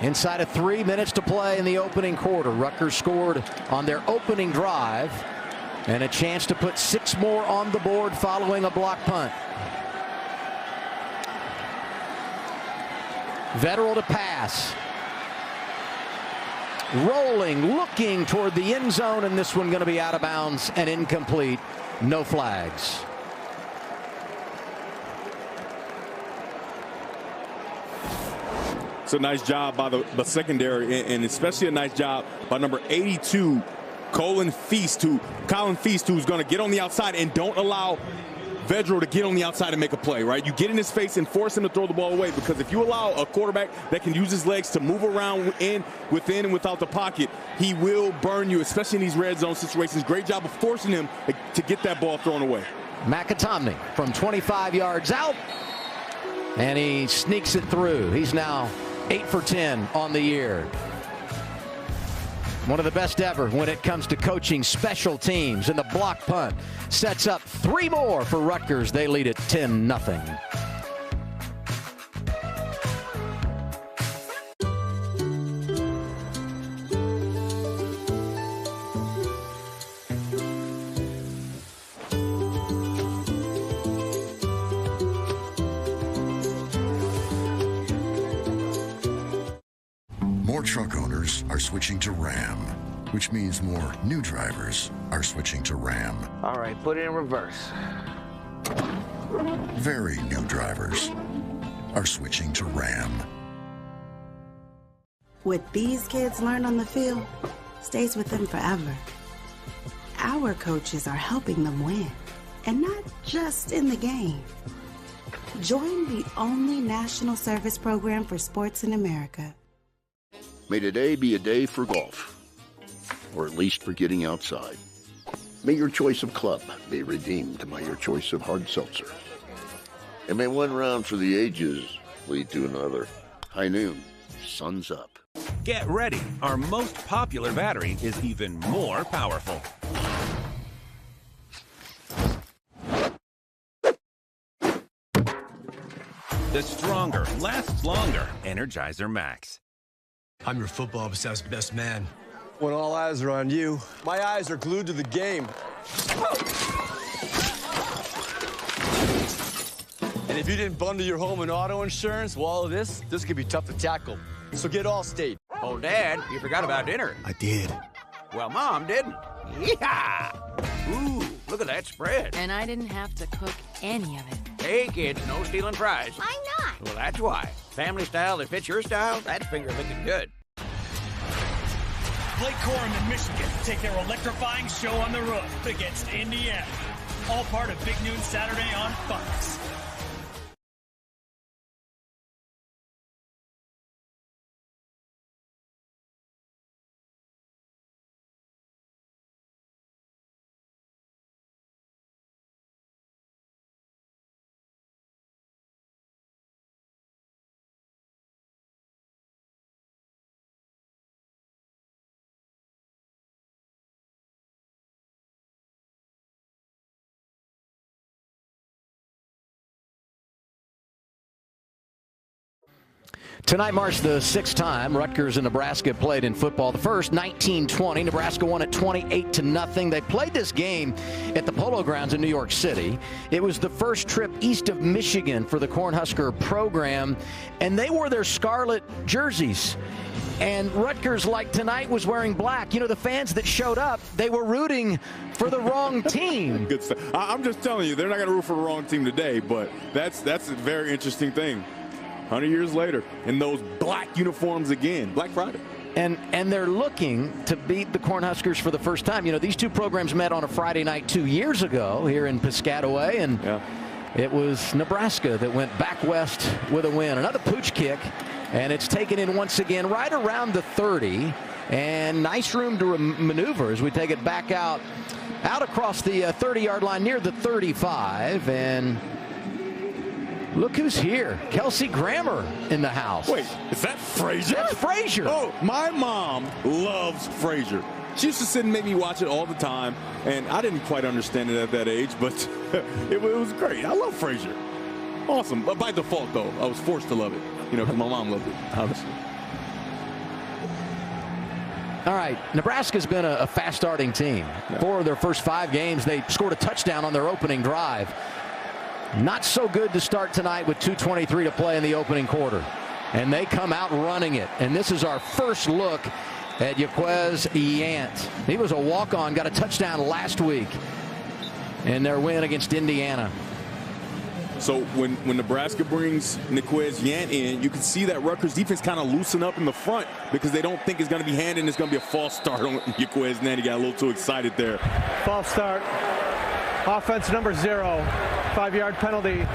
Inside of 3 minutes to play in the opening quarter. Rutgers scored on their opening drive, and a chance to put 6 more on the board following a block punt. Vettel to pass. rolling, looking toward the end zone, and this one going to be out of bounds and incomplete. No flags. It's a nice job by the secondary, and especially a nice job by number 82, Colin Feast, who's going to get on the outside and don't allow Vedro to get on the outside and make a play, right? You get in his face and force him to throw the ball away, because if you allow a quarterback that can use his legs to move around within and without the pocket, he will burn you, especially in these red zone situations. Great job of forcing him to get that ball thrown away. McAtomney from 25 yards out, and he sneaks it through. He's now 8 for 10 on the year. One of the best ever when it comes to coaching special teams, and the block punt sets up 3 more for Rutgers. They lead it 10-0. More truck owners are switching to Ram, which means more new drivers are switching to Ram. All right, put it in reverse. Very new drivers are switching to Ram. What these kids learn on the field stays with them forever. Our coaches are helping them win, and not just in the game. Join the only national service program for sports in America. May today be a day for golf, or at least for getting outside. May your choice of club be redeemed by your choice of hard seltzer. And may one round for the ages lead to another. High noon, sun's up. Get ready. Our most popular battery is even more powerful. The stronger, lasts longer Energizer Max. I'm your football-obsessed best man. When all eyes are on you, my eyes are glued to the game. And if you didn't bundle your home and auto insurance, well, all of this could be tough to tackle. So get Allstate. Oh, Dad, you forgot about dinner. I did. Well, Mom didn't. Yeah! Ooh, look at that spread. And I didn't have to cook any of it. Hey, kids, no stealing fries. Why not? Well, that's why. Family style that fits your style, that's finger looking good. Blake Corum and Michigan take their electrifying show on the roof against Indiana. All part of Big Noon Saturday on Fox. Tonight marks the 6th time Rutgers and Nebraska played in football. The first, 1920. Nebraska won it 28-0. They played this game at the Polo Grounds in New York City. It was the first trip east of Michigan for the Cornhusker program, and they wore their scarlet jerseys. And Rutgers, like tonight, was wearing black. You know, the fans that showed up, they were rooting for the wrong team. Good stuff. I'm just telling you, they're not going to root for the wrong team today, but that's a very interesting thing. 100 years later, in those black uniforms again, Black Friday. And they're looking to beat the Cornhuskers for the first time. You know, these two programs met on a Friday night 2 years ago here in Piscataway, and it was Nebraska that went back west with a win. Another pooch kick, and it's taken in once again right around the 30, and nice room to maneuver as we take it back out across the 30-yard line near the 35, and look who's here. Kelsey Grammer in the house. Wait, is that Frazier? That's Frazier. Oh, my mom loves Frazier. She used to sit and make me watch it all the time, and I didn't quite understand it at that age, but it was great. I love Frazier. Awesome. But by default, though, I was forced to love it, you know, because my mom loved it, obviously. All right, Nebraska's been a fast-starting team. 4 of their first 5 games, they scored a touchdown on their opening drive. Not so good to start tonight with 2:23 to play in the opening quarter. And they come out running it. And this is our first look at Jaquez Yant. He was a walk-on, got a touchdown last week in their win against Indiana. So when Nebraska brings Jaquez Yant in, you can see that Rutgers defense kind of loosen up in the front because they don't think it's going to be handed and it's going to be a false start on Jaquez Yant. He got a little too excited there. False start. Offense number 0. 5-yard penalty.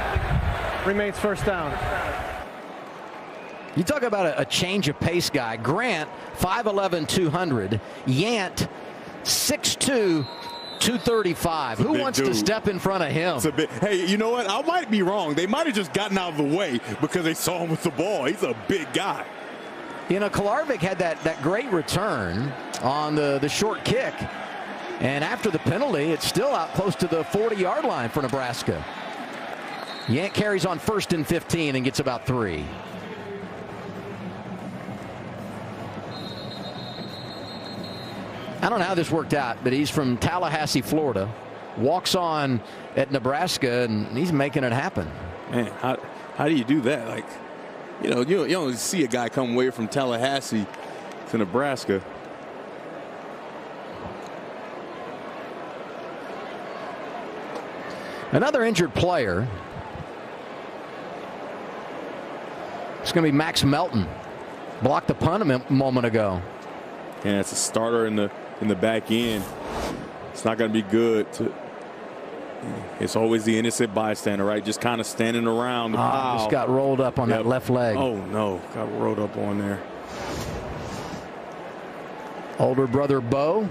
Remains first down. You talk about a change of pace guy. Grant, 5'11", 200. Yant, 6'2", 235. Who wants to step in front of him? It's a bit. Hey, you know what? I might be wrong. They might have just gotten out of the way because they saw him with the ball. He's a big guy. You know, Kolarvik had that great return on the short kick. And after the penalty, it's still out close to the 40-yard line for Nebraska. Yant carries on 1st and 15 and gets about 3. I don't know how this worked out, but he's from Tallahassee, Florida, walks on at Nebraska, and he's making it happen. Man, how do you do that? Like, you don't see a guy come away from Tallahassee to Nebraska. Another injured player. It's going to be Max Melton. Blocked the punt a moment ago. And it's a starter in the back end. It's not going to be good. It's always the innocent bystander, right? Just kind of standing around the pile. Just got rolled up on that left leg. Oh no, got rolled up on there. Older brother Bo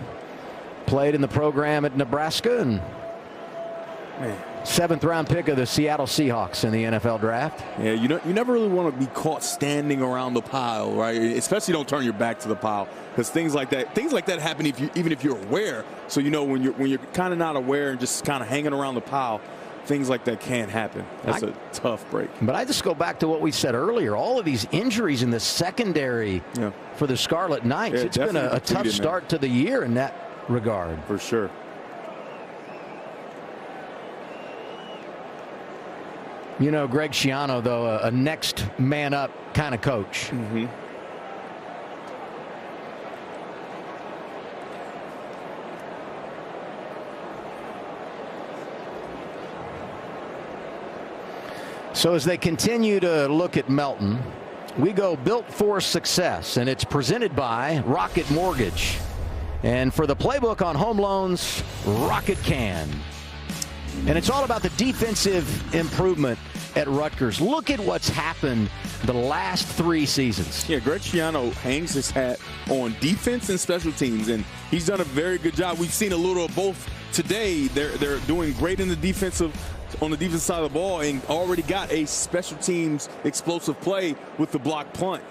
played in the program at Nebraska and 7th round pick of the Seattle Seahawks in the NFL draft. Yeah, you never really want to be caught standing around the pile, right? Especially don't turn your back to the pile, because things like that happen even if you're aware. So when you're kind of not aware and just kind of hanging around the pile, things like that can happen. That's a tough break. But I just go back to what we said earlier. All of these injuries in the secondary for the Scarlet Knights. It's been a tough start to the year in that regard. For sure. You know, Greg Schiano, though, a next man up kind of coach. Mm-hmm. So as they continue to look at Melton, we go built for success, and it's presented by Rocket Mortgage. And for the playbook on home loans, Rocket can. And it's all about the defensive improvement at Rutgers. Look at what's happened the last 3 seasons. Yeah, Greg Schiano hangs his hat on defense and special teams, and he's done a very good job. We've seen a little of both today. They're doing great on the defensive side of the ball, and already got a special teams explosive play with the block punt.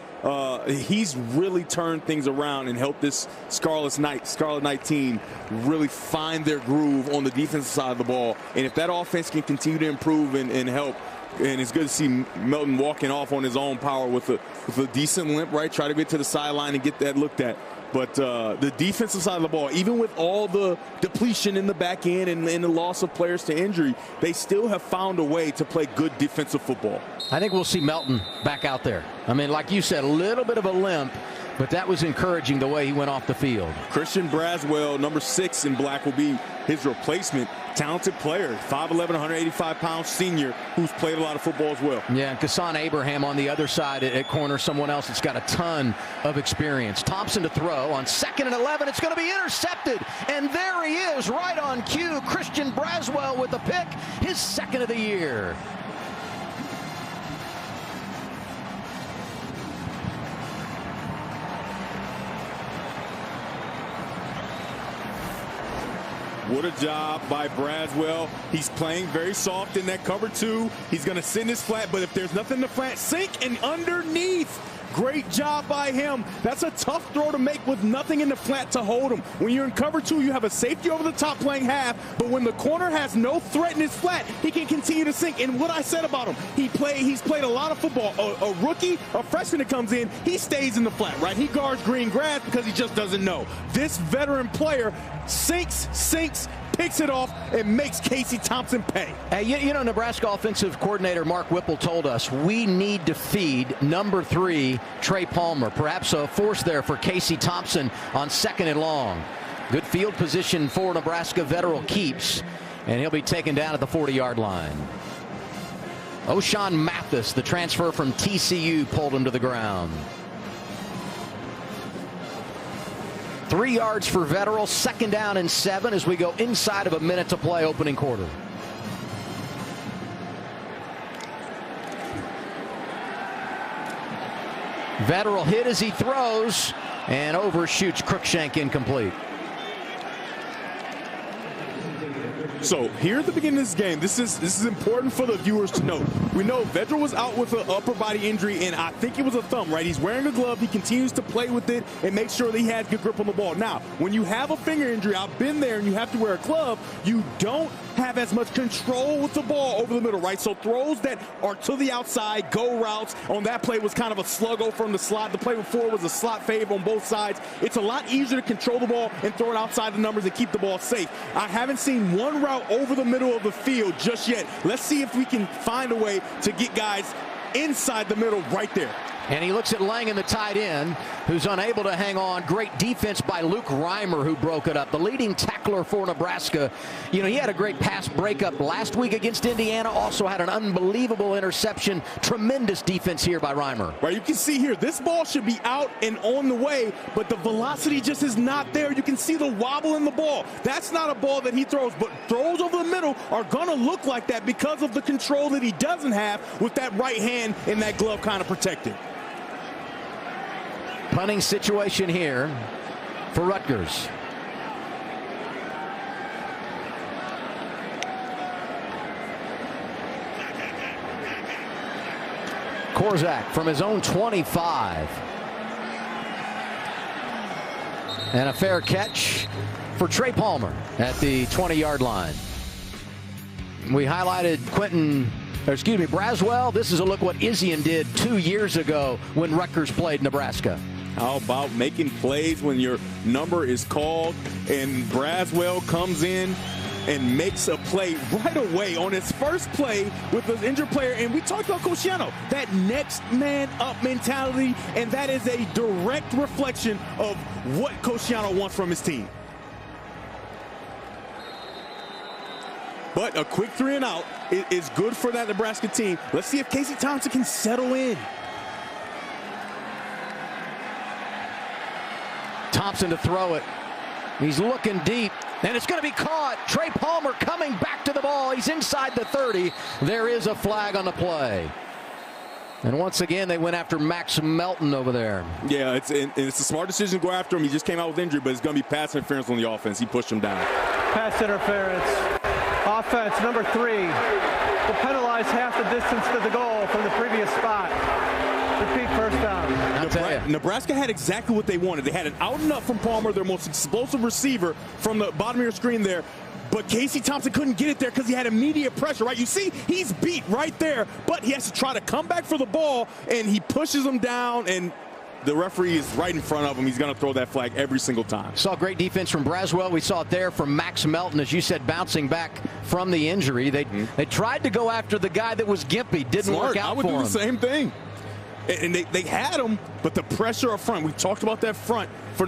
He's really turned things around and helped this Scarlet Knight team really find their groove on the defensive side of the ball. And if that offense can continue to improve and help, and it's good to see Melton walking off on his own power with a decent limp, right? Try to get to the sideline and get that looked at. But the defensive side of the ball, even with all the depletion in the back end and the loss of players to injury, they still have found a way to play good defensive football. I think we'll see Melton back out there. I mean, like you said, a little bit of a limp, but that was encouraging the way he went off the field. Christian Braswell, number 6 in black, will be his replacement. Talented player, 5'11", 185-pound senior who's played a lot of football as well. Yeah, and Kassan Abraham on the other side at corner, someone else that's got a ton of experience. Thompson to throw on 2nd and 11. It's going to be intercepted, and there he is, right on cue. Christian Braswell with the pick, his 2nd of the year. What a job by Braswell. He's playing very soft in that cover 2. He's going to send his flat, but if there's nothing in the flat, sink and underneath. Great job by him. That's a tough throw to make with nothing in the flat to hold him. When you're in cover 2, you have a safety over the top playing half, but when the corner has no threat in his flat, he can continue to sink. And what I said about him, he's played a lot of football. A rookie, a freshman that comes in, he stays in the flat, right? He guards green grass because he just doesn't know. This veteran player sinks, picks it off, and makes Casey Thompson pay. Hey, you know, Nebraska offensive coordinator Mark Whipple told us we need to feed number 3, Trey Palmer. Perhaps a force there for Casey Thompson on 2nd and long. Good field position for Nebraska. Vetterell keeps, and he'll be taken down at the 40-yard line. O'Shawn Mathis, the transfer from TCU, pulled him to the ground. 3 yards for Vetterell. 2nd down and 7 as we go inside of a minute to play opening quarter. Vetterell hit as he throws and overshoots Cruikshank, incomplete. So here at the beginning of this game, this is important for the viewers to know. We know Vetterell was out with an upper body injury, and I think it was a thumb, right? He's wearing a glove. He continues to play with it and make sure that he has good grip on the ball. Now, when you have a finger injury, I've been there, and you have to wear a glove, you don't have as much control with the ball over the middle, right? So throws that are to the outside, go routes. On that play was kind of a sluggo from the slot. The play before was a slot fave on both sides. It's a lot easier to control the ball and throw it outside the numbers and keep the ball safe. I haven't seen one route over the middle of the field just yet. Let's see if we can find a way to get guys inside the middle right there. And he looks at Langen, the tight end, who's unable to hang on. Great defense by Luke Reimer, who broke it up. The leading tackler for Nebraska. You know, he had a great pass breakup last week against Indiana. Also had an unbelievable interception. Tremendous defense here by Reimer. Right, you can see here, this ball should be out and on the way, but the velocity just is not there. You can see the wobble in the ball. That's not a ball that he throws, but throws over the middle are going to look like that because of the control that he doesn't have with that right hand and that glove kind of protected. Punting situation here for Rutgers. Korzak from his own 25. And a fair catch for Trey Palmer at the 20-yard line. We highlighted Braswell. This is a look what Izzian did 2 years ago when Rutgers played Nebraska. How about making plays when your number is called and Braswell comes in and makes a play right away on his first play with the injured player. And we talked about Cosciano, that next man up mentality, and that is a direct reflection of what Cosciano wants from his team. But a quick 3 and out is good for that Nebraska team. Let's see if Casey Thompson can settle in. Thompson to throw it. He's looking deep, and it's going to be caught. Trey Palmer coming back to the ball. He's inside the 30. There is a flag on the play. And once again, they went after Max Melton over there. Yeah, it's a smart decision to go after him. He just came out with injury, but it's going to be pass interference on the offense. He pushed him down. Pass interference. Offense, number 3. Will penalize half the distance to the goal from the previous spot. Repeat, first down. Nebraska had exactly what they wanted. They had an out and up from Palmer, their most explosive receiver, from the bottom of your screen there. But Casey Thompson couldn't get it there because he had immediate pressure, right? You see, he's beat right there, but he has to try to come back for the ball, and he pushes him down, and the referee is right in front of him. He's going to throw that flag every single time. Saw great defense from Braswell. We saw it there from Max Melton, as you said, bouncing back from the injury. They tried to go after the guy that was gimpy. Didn't work out for him. I would do the same thing. And they had him, but the pressure up front, we talked about that front for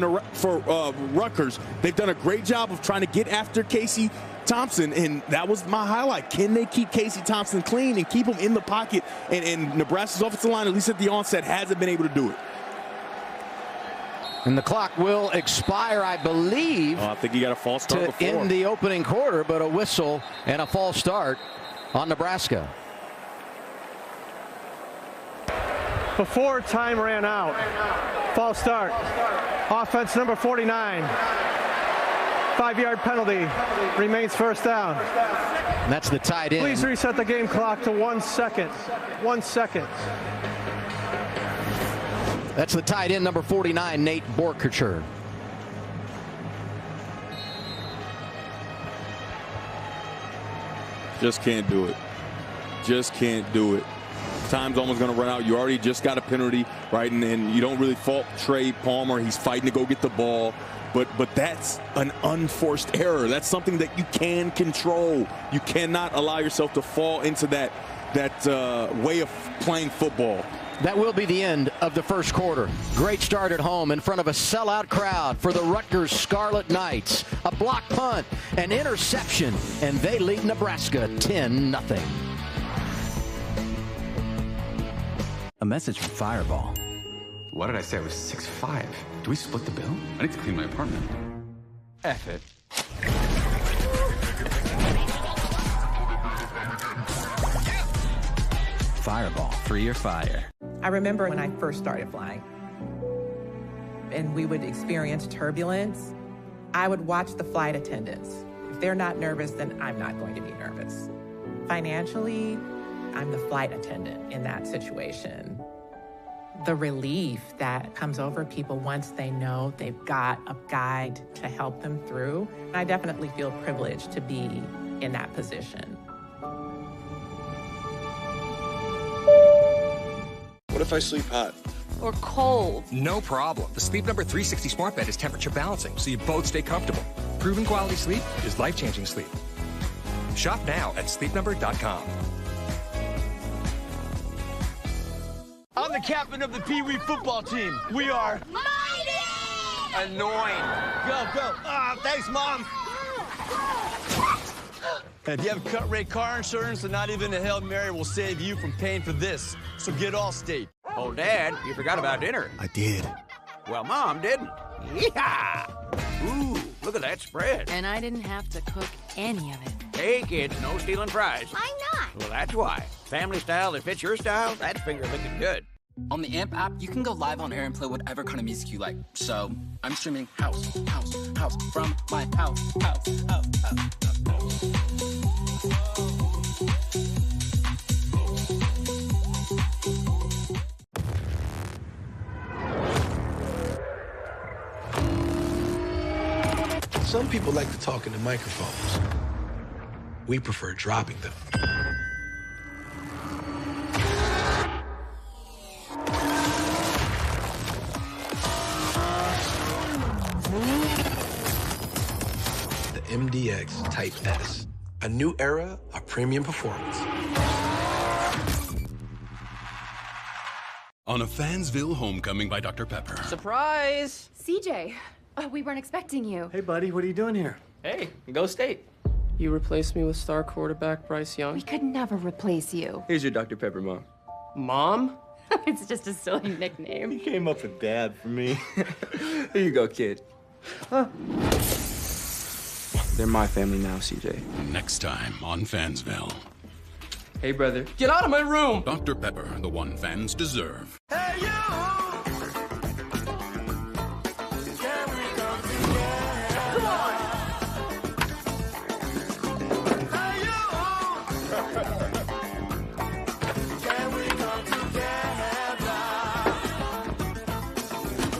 Rutgers. They've done a great job of trying to get after Casey Thompson, and that was my highlight. Can they keep Casey Thompson clean and keep him in the pocket? And Nebraska's offensive line, at least at the onset, hasn't been able to do it. And the clock will expire, I believe. I think he got a false start before. In the opening quarter, but a whistle and a false start on Nebraska. Before time ran out. False start. Offense number 49. 5-yard penalty. Remains first down. And that's the tight end. Please reset the game clock to 1 second. 1 second. That's the tight end, number 49, Nate Borkercher. Just can't do it. Just can't do it. Time's almost going to run out. You already just got a penalty, right? And you don't really fault Trey Palmer. He's fighting to go get the ball. but that's an unforced error. That's something that you can control. You cannot allow yourself to fall into that way of playing football. That will be the end of the first quarter. Great start at home in front of a sellout crowd for the Rutgers Scarlet Knights. A block punt, an interception, and they lead Nebraska 10-0. A message from Fireball. What did I say? I was 6'5". Do we split the bill? I need to clean my apartment. F it. Fireball, free your fire. I remember when I first started flying, and we would experience turbulence. I would watch the flight attendants. If they're not nervous, then I'm not going to be nervous. Financially, I'm the flight attendant in that situation. The relief that comes over people once they know they've got a guide to help them through, I definitely feel privileged to be in that position. What if I sleep hot? Or cold? No problem. The Sleep Number 360 smart bed is temperature balancing, so you both stay comfortable. Proven quality sleep is life-changing sleep. Shop now at sleepnumber.com. I'm the captain of the Pee Wee football team. We are mighty! Annoying. Go, go. Ah, thanks, Mom. And if you have cut rate car insurance, then not even a Hail Mary will save you from paying for this. So get Allstate. Oh, Dad, you forgot about dinner. I did. Well, Mom didn't. Yeah! Ooh, look at that spread. And I didn't have to cook any of it. Hey, kids, no stealing fries. Why not? Well, that's why. Family style that fits your style, that's finger licking good. On the AMP app, you can go live on air and play whatever kind of music you like. So, I'm streaming house from my house. Some people like to talk into microphones. We prefer dropping them. The MDX Type S, a new era of premium performance. On a Fansville homecoming by Dr. Pepper. Surprise! CJ, we weren't expecting you. Hey, buddy, what are you doing here? Hey, go State. You replaced me with star quarterback Bryce Young. We could never replace you. Here's your Dr. Pepper mom. Mom? It's just a silly nickname. You came up with Dad for me. Here you go, kid. Huh. They're my family now, CJ. Next time on Fansville. Hey, brother. Get out of my room! Dr. Pepper, the one fans deserve. Hey, you! Come on! Hey, you! Can we come together?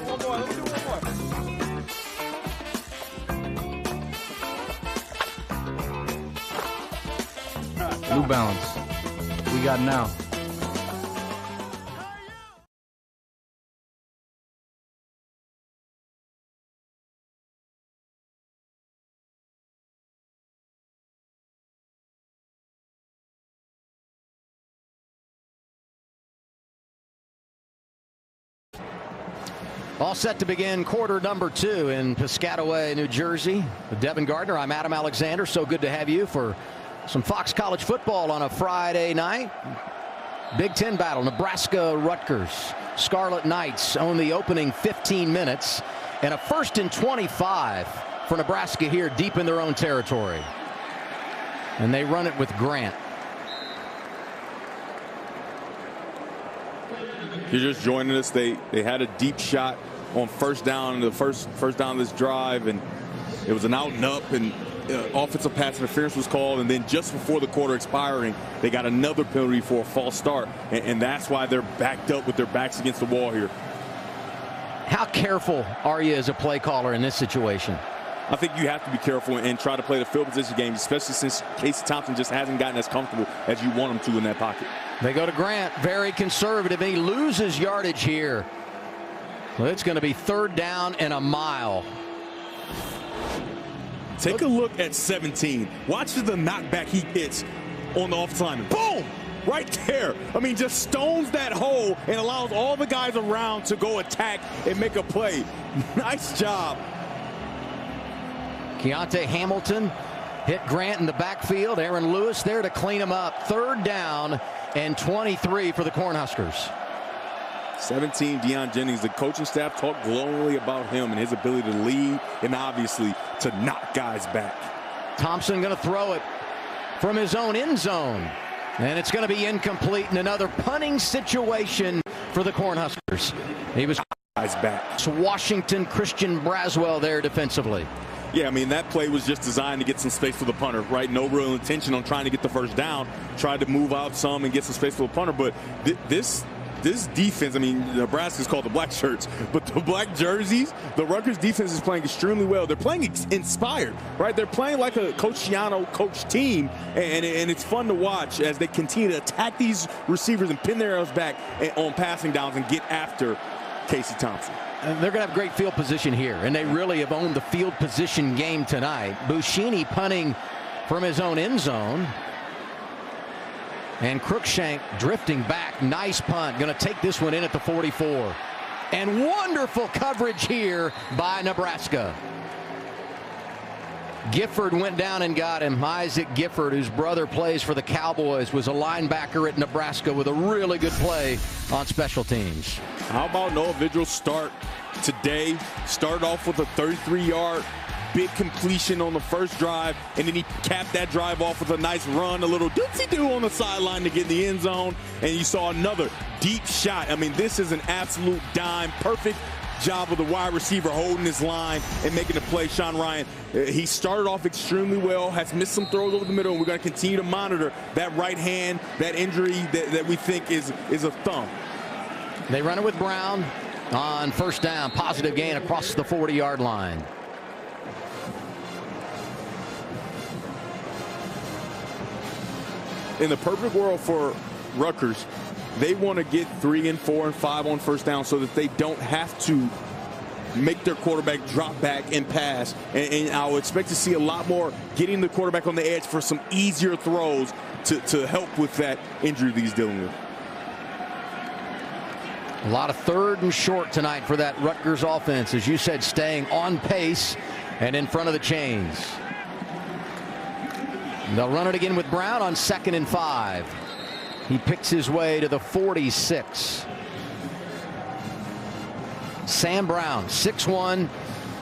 One more, let's do one more. New Balance. We got now. All set to begin quarter number 2 in Piscataway, New Jersey. With Devin Gardner, I'm Adam Alexander. So good to have you for some Fox College football on a Friday night. Big Ten battle, Nebraska Rutgers. Scarlet Knights own the opening 15 minutes. And a 1st and 25 for Nebraska here deep in their own territory. And they run it with Grant. You're just joining us. They had a deep shot on first down, the first down of this drive, and it was an out and up, and offensive pass interference was called, and then just before the quarter expiring, they got another penalty for a false start, and that's why they're backed up with their backs against the wall here. How careful are you as a play caller in this situation? I think you have to be careful and try to play the field position game, especially since Casey Thompson just hasn't gotten as comfortable as you want him to in that pocket. They go to Grant, very conservative, and he loses yardage here. Well, it's going to be 3rd down and a mile Take a look at 17. Watch the knockback he hits on the offensive lineman. Boom! Right there. I mean, just stones that hole and allows all the guys around to go attack and make a play. Nice job. Keontae Hamilton hit Grant in the backfield. Aaron Lewis there to clean him up. 3rd down and 23 for the Cornhuskers. 17, Deion Jennings. The coaching staff talked glowingly about him and his ability to lead and obviously to knock guys back. Thompson going to throw it from his own end zone. And it's going to be incomplete in another punting situation for the Cornhuskers. He was guys back. Washington Christian Braswell there defensively. Yeah, I mean, that play was just designed to get some space for the punter, right? No real intention on trying to get the first down. Tried to move out some and get some space for the punter. But this defense, I mean, Nebraska's called the black shirts, but the black jerseys, the Rutgers defense is playing extremely well. They're playing inspired, right? They're playing like a Coach Shiano coach team, and it's fun to watch as they continue to attack these receivers and pin their arrows back on passing downs and get after Casey Thompson. They're going to have great field position here, and they really have owned the field position game tonight. Buschini punting from his own end zone. And Cruikshank drifting back. Nice punt. Going to take this one in at the 44. And wonderful coverage here by Nebraska. Gifford went down and got him. Isaac Gifford, whose brother plays for the Cowboys, was a linebacker at Nebraska with a really good play on special teams. How about Noah Vigil's start today? Started off with a 33-yard big completion on the first drive, and then he capped that drive off with a nice run, a little doopsie-doo on the sideline to get in the end zone, and you saw another deep shot. I mean, this is an absolute dime. Perfect job of the wide receiver holding his line and making the play. Sean Ryan, he started off extremely well, has missed some throws over the middle, and we're going to continue to monitor that right hand, that injury that we think is a thumb. They run it with Brown on first down. Positive gain across the 40-yard line. In the perfect world for Rutgers, they want to get 3 and 4 and 5 on first down so that they don't have to make their quarterback drop back and pass. And I would expect to see a lot more getting the quarterback on the edge for some easier throws to help with that injury that he's dealing with. A lot of 3rd and short tonight for that Rutgers offense, as you said, staying on pace and in front of the chains. They'll run it again with Brown on 2nd and 5. He picks his way to the 46. Sam Brown, 6'1",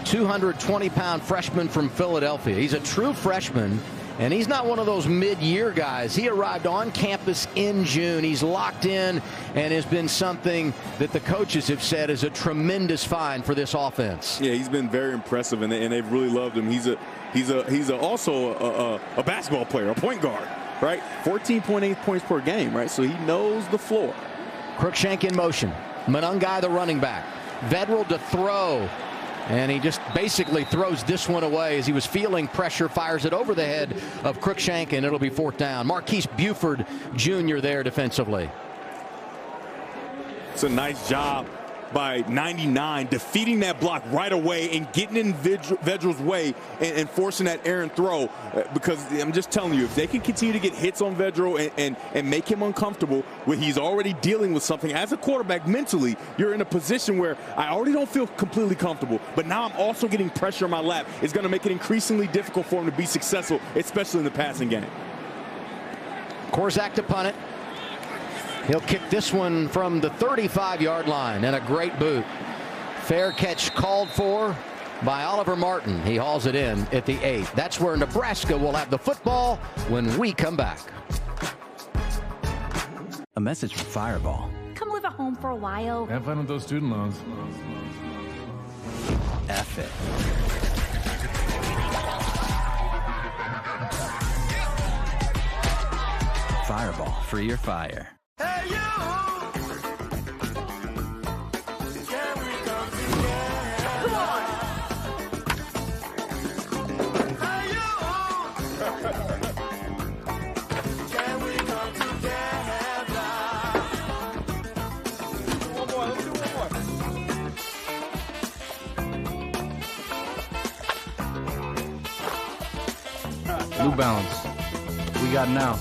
220-pound freshman from Philadelphia. He's a true freshman, and he's not one of those mid-year guys. He arrived on campus in June. He's locked in and has been something that the coaches have said is a tremendous find for this offense. Yeah, he's been very impressive, and they've really loved him. He's also a basketball player, a point guard, right? 14.8 points per game, right? So he knows the floor. Cruikshank in motion. Monungai, the running back. Vedral to throw. And he just basically throws this one away as he was feeling pressure, fires it over the head of Cruikshank, and it'll be 4th down. Marquise Buford Jr. there defensively. It's a nice job by 99, defeating that block right away and getting in Vedral's way and forcing that errant throw. Because I'm just telling you, if they can continue to get hits on Vedral and make him uncomfortable when he's already dealing with something as a quarterback mentally, you're in a position where I already don't feel completely comfortable, but now I'm also getting pressure on my lap. It's going to make it increasingly difficult for him to be successful, especially in the passing game. Korzak to punt it. He'll kick this one from the 35-yard line, and a great boot. Fair catch called for by Oliver Martin. He hauls it in at the 8. That's where Nebraska will have the football when we come back. A message from Fireball. Come live at home for a while. Have fun with those student loans. F it. Fireball, free your fire. Hey, you! Can we come together? Come on! Hey, you! Can we come together? One more, let's do one more. New Balance. We got now.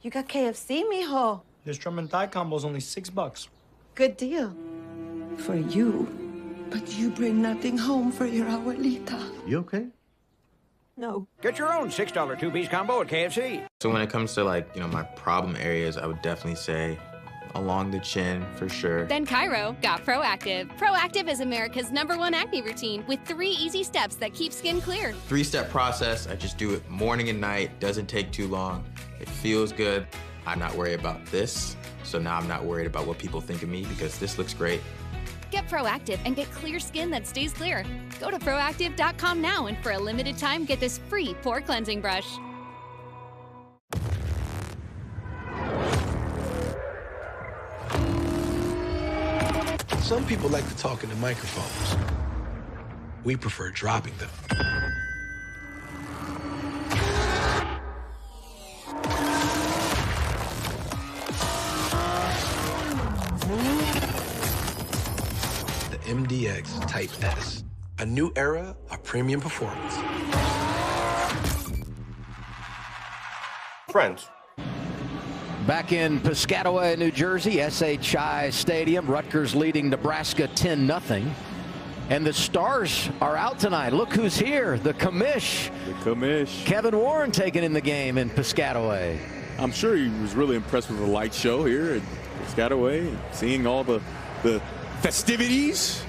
You got KFC, mijo. This drum and thigh combo's only $6. Good deal. For you. But you bring nothing home for your abuelita. You okay? No. Get your own $6 two-piece combo at KFC. So when it comes to my problem areas, I would definitely say along the chin for sure. Then Cairo got Proactive. Proactive is America's #1 acne routine with 3 easy steps that keep skin clear. 3-step process. I just do it morning and night. Doesn't take too long. It feels good. I'm not worried about this. So now I'm not worried about what people think of me because this looks great. Get Proactive and get clear skin that stays clear. Go to Proactive.com now and for a limited time, get this free pore cleansing brush. Some people like to talk into microphones. We prefer dropping them. The MDX Type S. A new era of premium performance. Friends. Back in Piscataway, New Jersey, SHI Stadium, Rutgers leading Nebraska 10-0. And the Stars are out tonight. Look who's here, the commish. The commish. Kevin Warren taking in the game in Piscataway. I'm sure he was really impressed with the light show here at Piscataway, seeing all the festivities.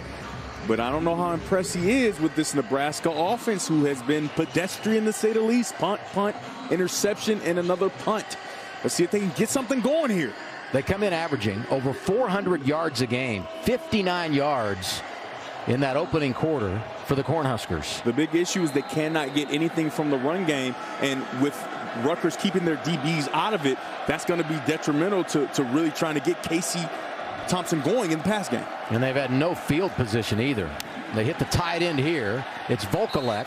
But I don't know how impressed he is with this Nebraska offense, who has been pedestrian to say the least. Punt, interception, and another punt. Let's see if they can get something going here. They come in averaging over 400 yards a game, 59 yards in that opening quarter for the Cornhuskers. The big issue is they cannot get anything from the run game, and with Rutgers keeping their DBs out of it, that's going to be detrimental to really trying to get Casey Thompson going in the pass game. And they've had no field position either. They hit the tight end here. It's Vokalek,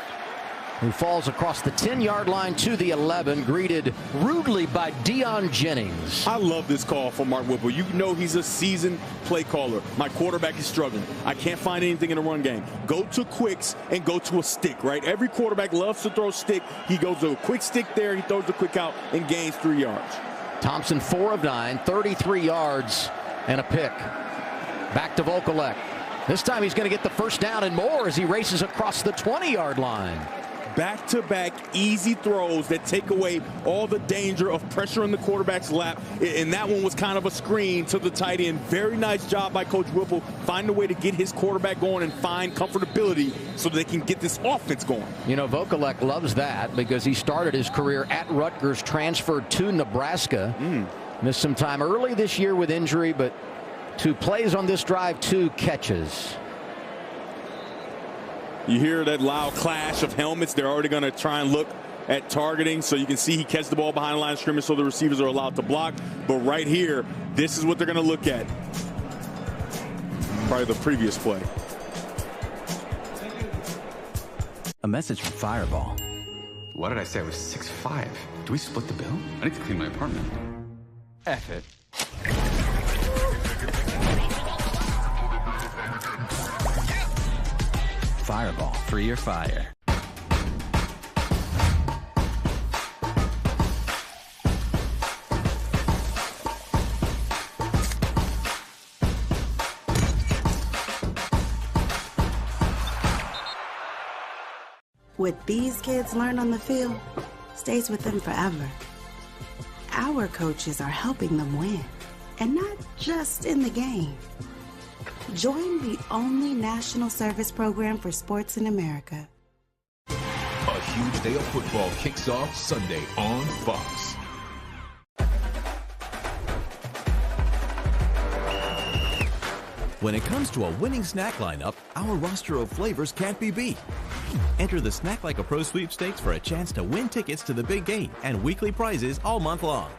who falls across the 10-yard line to the 11, greeted rudely by Deion Jennings. I love this call from Mark Whipple. You know he's a seasoned play caller. My quarterback is struggling. I can't find anything in the run game. Go to quicks and go to a stick, right? Every quarterback loves to throw a stick. He goes to a quick stick there. He throws the quick out and gains 3 yards. Thompson 4 of 9, 33 yards and a pick. Back to Vokalek. This time he's going to get the first down and more as he races across the 20-yard line. Back-to-back easy throws that take away all the danger of pressure in the quarterback's lap. And that one was kind of a screen to the tight end. Very nice job by Coach Whipple, finding a way to get his quarterback going and find comfortability so they can get this offense going. You know, Vokalek loves that because he started his career at Rutgers, transferred to Nebraska. Missed some time early this year with injury, but 2 plays on this drive, 2 catches. You hear that loud clash of helmets. They're already going to try and look at targeting. So you can see he catches the ball behind the line of scrimmage so the receivers are allowed to block. But right here, this is what they're going to look at. Probably the previous play. A message from Fireball. What did I say? I was 6'5". Do we split the bill? I need to clean my apartment. F it. Fireball for your fire. What these kids learn on the field stays with them forever. Our coaches are helping them win, and not just in the game. Join the only national service program for sports in America. A huge day of football kicks off Sunday on Fox. When it comes to a winning snack lineup, our roster of flavors can't be beat. Enter the Snack Like a Pro sweepstakes for a chance to win tickets to the big game and weekly prizes all month long.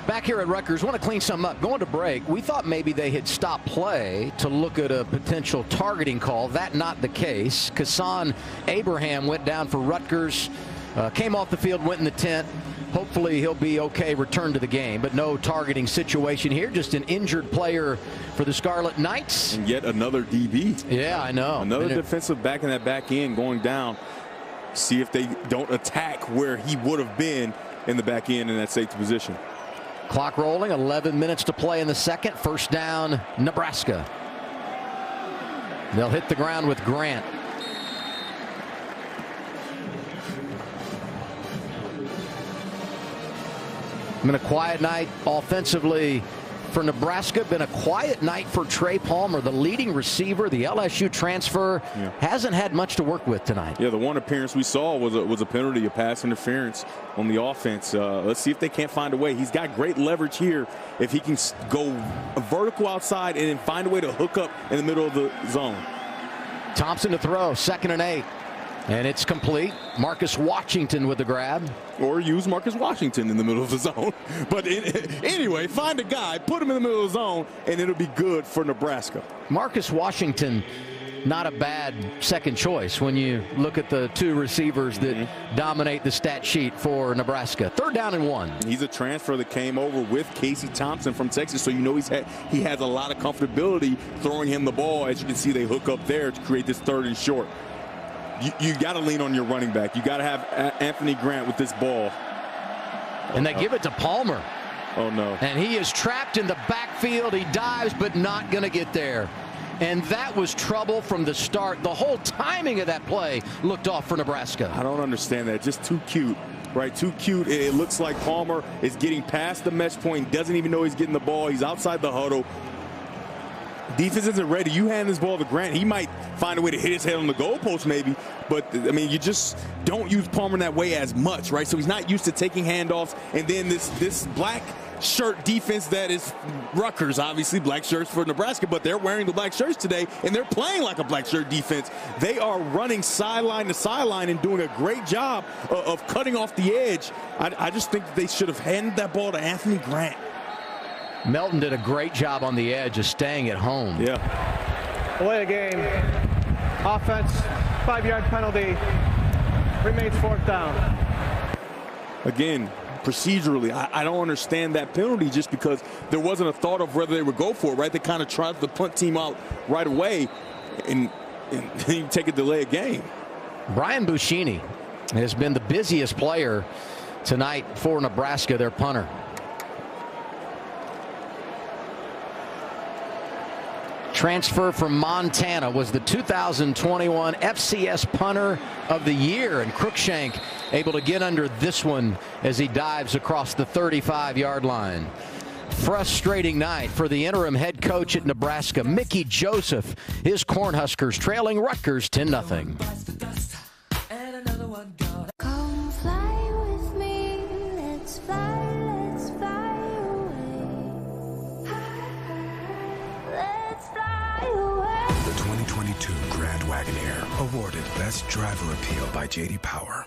Back here at Rutgers, want to clean something up. Going to break, we thought maybe they had stopped play to look at a potential targeting call. That not the case. Kassan Abraham went down for Rutgers, came off the field, went in the tent. Hopefully he'll be okay, return to the game, but no targeting situation here. Just an injured player for the Scarlet Knights. And yet another DB. Yeah, I know. Another defensive back in that back end going down. See if they don't attack where he would have been in the back end in that safety position. Clock rolling, 11 minutes to play in the second. First down, Nebraska. They'll hit the ground with Grant. Been a quiet night offensively for Nebraska. Been a quiet night for Trey Palmer, the leading receiver, the LSU transfer. Hasn't had much to work with tonight. Yeah, the one appearance we saw was a penalty, a pass interference on the offense. Let's see if they can't find a way. He's got great leverage here. If he can go vertical outside and then find a way to hook up in the middle of the zone. Thompson to throw, 2nd and 8. And it's complete. Marcus Washington with the grab. Or use Marcus Washington in the middle of the zone. But anyway, find a guy, put him in the middle of the zone, and it'll be good for Nebraska. Marcus Washington, not a bad second choice when you look at the two receivers that dominate the stat sheet for Nebraska. 3rd down and 1. He's a transfer that came over with Casey Thompson from Texas, so you know he has a lot of comfortability throwing him the ball. As you can see, they hook up there to create this 3rd and short. You got to lean on your running back. You got to have Anthony Grant with this ball. And they give it to Palmer. Oh, no. And he is trapped in the backfield. He dives, but not going to get there. And that was trouble from the start. The whole timing of that play looked off for Nebraska. I don't understand that. Just too cute, right? Too cute. It looks like Palmer is getting past the mesh point, doesn't even know he's getting the ball. He's outside the huddle. Defense isn't ready. You hand this ball to Grant, he might find a way to hit his head on the goalpost maybe. But, I mean, you just don't use Palmer in that way as much, right? So he's not used to taking handoffs. And then this black shirt defense that is Rutgers, obviously black shirts for Nebraska, but they're wearing the black shirts today, and they're playing like a black shirt defense. They are running sideline to sideline and doing a great job of cutting off the edge. I just think they should have handed that ball to Anthony Grant. Melton did a great job on the edge of staying at home. Yeah. Play a game. Offense, 5-yard penalty. Remains 4th down. Again, procedurally, I don't understand that penalty just because there wasn't a thought of whether they would go for it, right? They kind of tried the punt team out right away and you take a delay game. Brian Buschini has been the busiest player tonight for Nebraska, their punter. Transfer from Montana, was the 2021 FCS Punter of the Year, and Cruikshank able to get under this one as he dives across the 35-yard line. Frustrating night for the interim head coach at Nebraska, Mickey Joseph. His Cornhuskers trailing Rutgers 10-0. Come fly with me, 2022 Grand Wagoneer, awarded Best Driver Appeal by J.D. Power.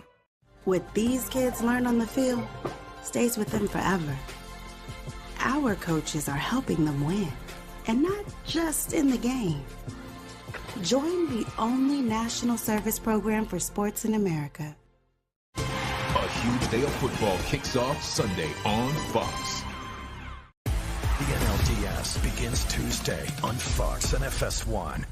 What these kids learn on the field stays with them forever. Our coaches are helping them win, and not just in the game. Join the only national service program for sports in America. A huge day of football kicks off Sunday on Fox. The NLDS begins Tuesday on Fox and FS1.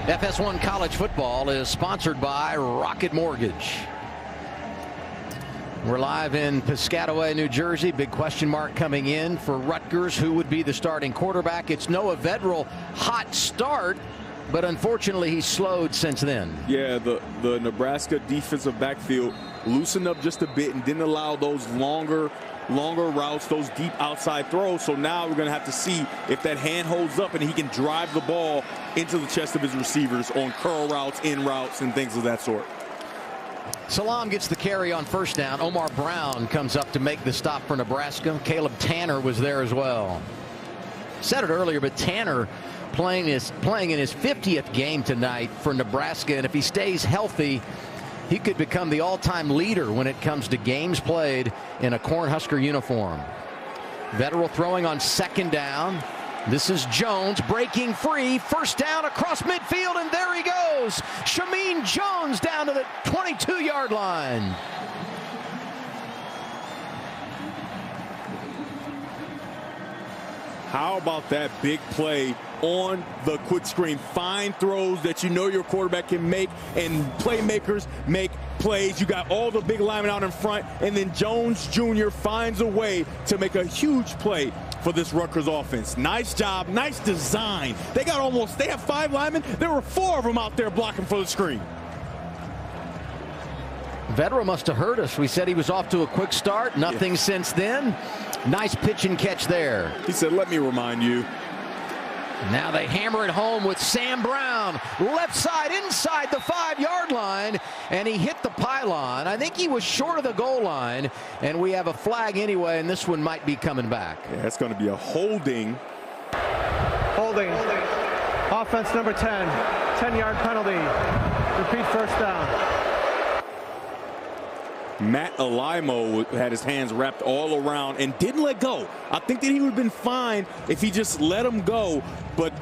FS1 College Football is sponsored by Rocket Mortgage. We're live in Piscataway, New Jersey. Big question mark coming in for Rutgers. Who would be the starting quarterback? It's Noah Vedral. Hot start, but unfortunately he's slowed since then. Yeah, the Nebraska defensive backfield loosened up just a bit and didn't allow those longer routes, those deep outside throws. So now we're going to have to see if that hand holds up and he can drive the ball into the chest of his receivers on curl routes, in routes, and things of that sort. Salam gets the carry on first down. Omar Brown comes up to make the stop for Nebraska. Caleb Tanner was there as well. Said it earlier, but Tanner playing in his 50th game tonight for Nebraska, and if he stays healthy, he could become the all-time leader when it comes to games played in a Cornhusker uniform. Vedral throwing on second down. This is Jones breaking free. First down across midfield, and there he goes. Shameen Jones down to the 22-yard line. How about that big play on the quick screen? Fine throws that you know your quarterback can make, and playmakers make plays. You got all the big linemen out in front, and then Jones Jr. finds a way to make a huge play for this Rutgers offense. Nice job, nice design. They have 5 linemen. There were 4 of them out there blocking for the screen. Vedral must have heard us. We said he was off to a quick start. Nothing since then. Nice pitch and catch there. He said, let me remind you. Now they hammer it home with Sam Brown. Left side inside the 5-yard line, and he hit the pylon. I think he was short of the goal line, and we have a flag anyway, and this one might be coming back. Yeah, it's going to be a holding. Holding. Offense number 10. 10-yard penalty. Repeat first down. Matt Alaimo had his hands wrapped all around and didn't let go. I think that he would have been fine if he just let him go, but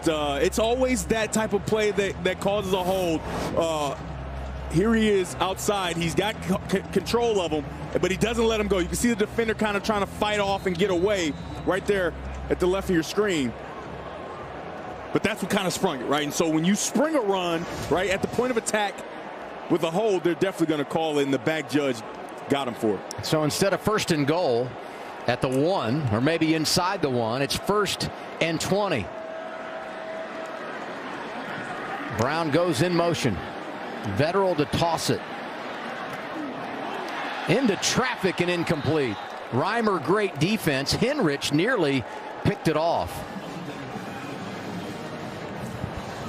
it's always that type of play that causes a hold. here he is outside. He's got control of him, but he doesn't let him go. You can see the defender kind of trying to fight off and get away right there at the left of your screen. But that's what kind of sprung it, right? And so when you spring a run, right, at the point of attack with a hold, they're definitely going to call it, and the back judge got him for it. So instead of 1st and goal at the 1, or maybe inside the 1, it's 1st and 20. Brown goes in motion. Vetterl to toss it. Into traffic and incomplete. Reimer, great defense. Henrich nearly picked it off.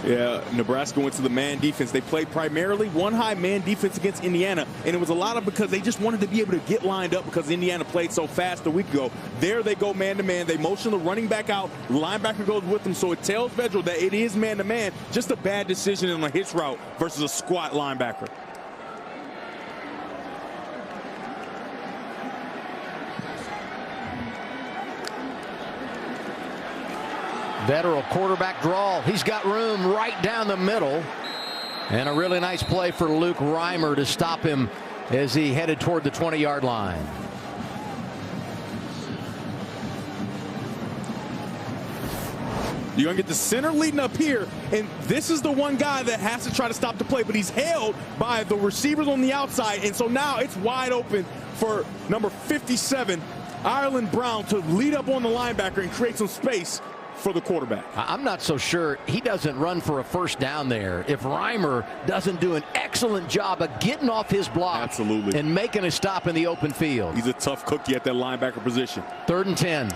Yeah, Nebraska went to the man defense. They played primarily one-high man defense against Indiana, and it was a lot of because they just wanted to be able to get lined up because Indiana played so fast a week ago. There they go man-to-man. They motion the running back out. The linebacker goes with them, so it tells Vedral that it is man-to-man. Just a bad decision in a hitch route versus a squat linebacker. Vetterl quarterback draw. He's got room right down the middle. And a really nice play for Luke Reimer to stop him as he headed toward the 20-yard line. You're going to get the center leading up here, and this is the one guy that has to try to stop the play, but he's held by the receivers on the outside, and so now it's wide open for number 57, Ireland Brown, to lead up on the linebacker and create some space for the quarterback. I'm not so sure he doesn't run for a 1st down there if Reimer doesn't do an excellent job of getting off his block. Absolutely. And making a stop in the open field. He's a tough cookie at that linebacker position. 3rd and 10.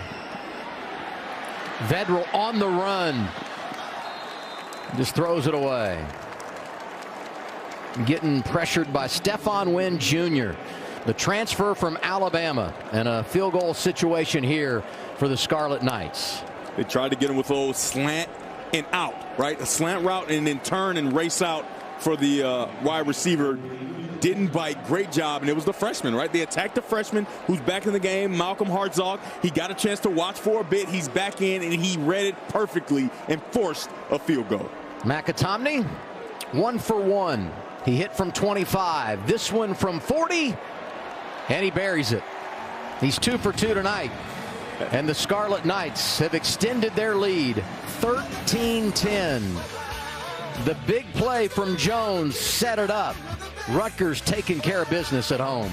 Vedral on the run. Just throws it away. Getting pressured by Stephon Wynn Jr., the transfer from Alabama, and a field goal situation here for the Scarlet Knights. They tried to get him with a little slant and out, right? A slant route and then turn and race out for the wide receiver. Didn't bite. Great job. And it was the freshman, right? They attacked the freshman who's back in the game, Malcolm Hartzog. He got a chance to watch for a bit. He's back in, and he read it perfectly and forced a field goal. McAtomney, 1 for 1. He hit from 25. This one from 40, and he buries it. He's 2 for 2 tonight. And the Scarlet Knights have extended their lead, 13-10. The big play from Jones set it up. Rutgers taking care of business at home.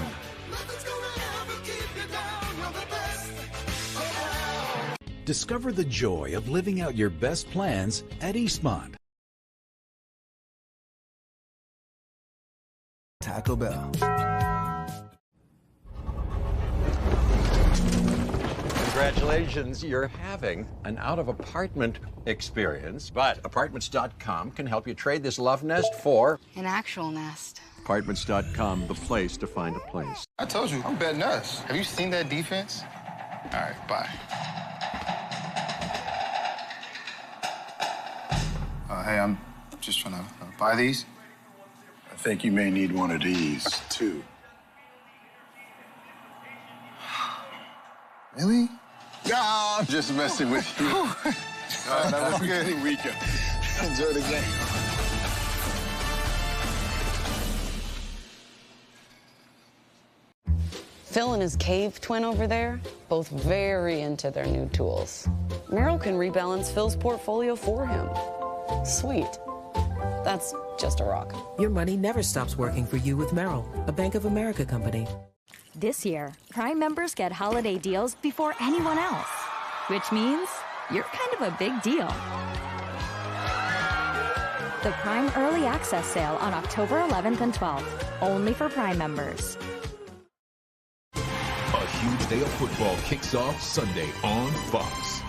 Discover the joy of living out your best plans at Eastmont. Taco Bell. Congratulations, you're having an out-of-apartment experience, but Apartments.com can help you trade this love nest for an actual nest. Apartments.com, the place to find a place. I told you, I'm betting us. Have you seen that defense? All right, bye. Hey, I'm just trying to buy these. I think you may need one of these, too. Really? No, I'm just messing with you. That was good. Enjoy the game. Phil and his cave twin over there, both very into their new tools. Merrill can rebalance Phil's portfolio for him. Sweet. That's just a rock. Your money never stops working for you with Merrill, a Bank of America company. This year, Prime members get holiday deals before anyone else, which means you're kind of a big deal. The Prime Early Access Sale on October 11th and 12th, only for Prime members. A huge day of football kicks off Sunday on Fox.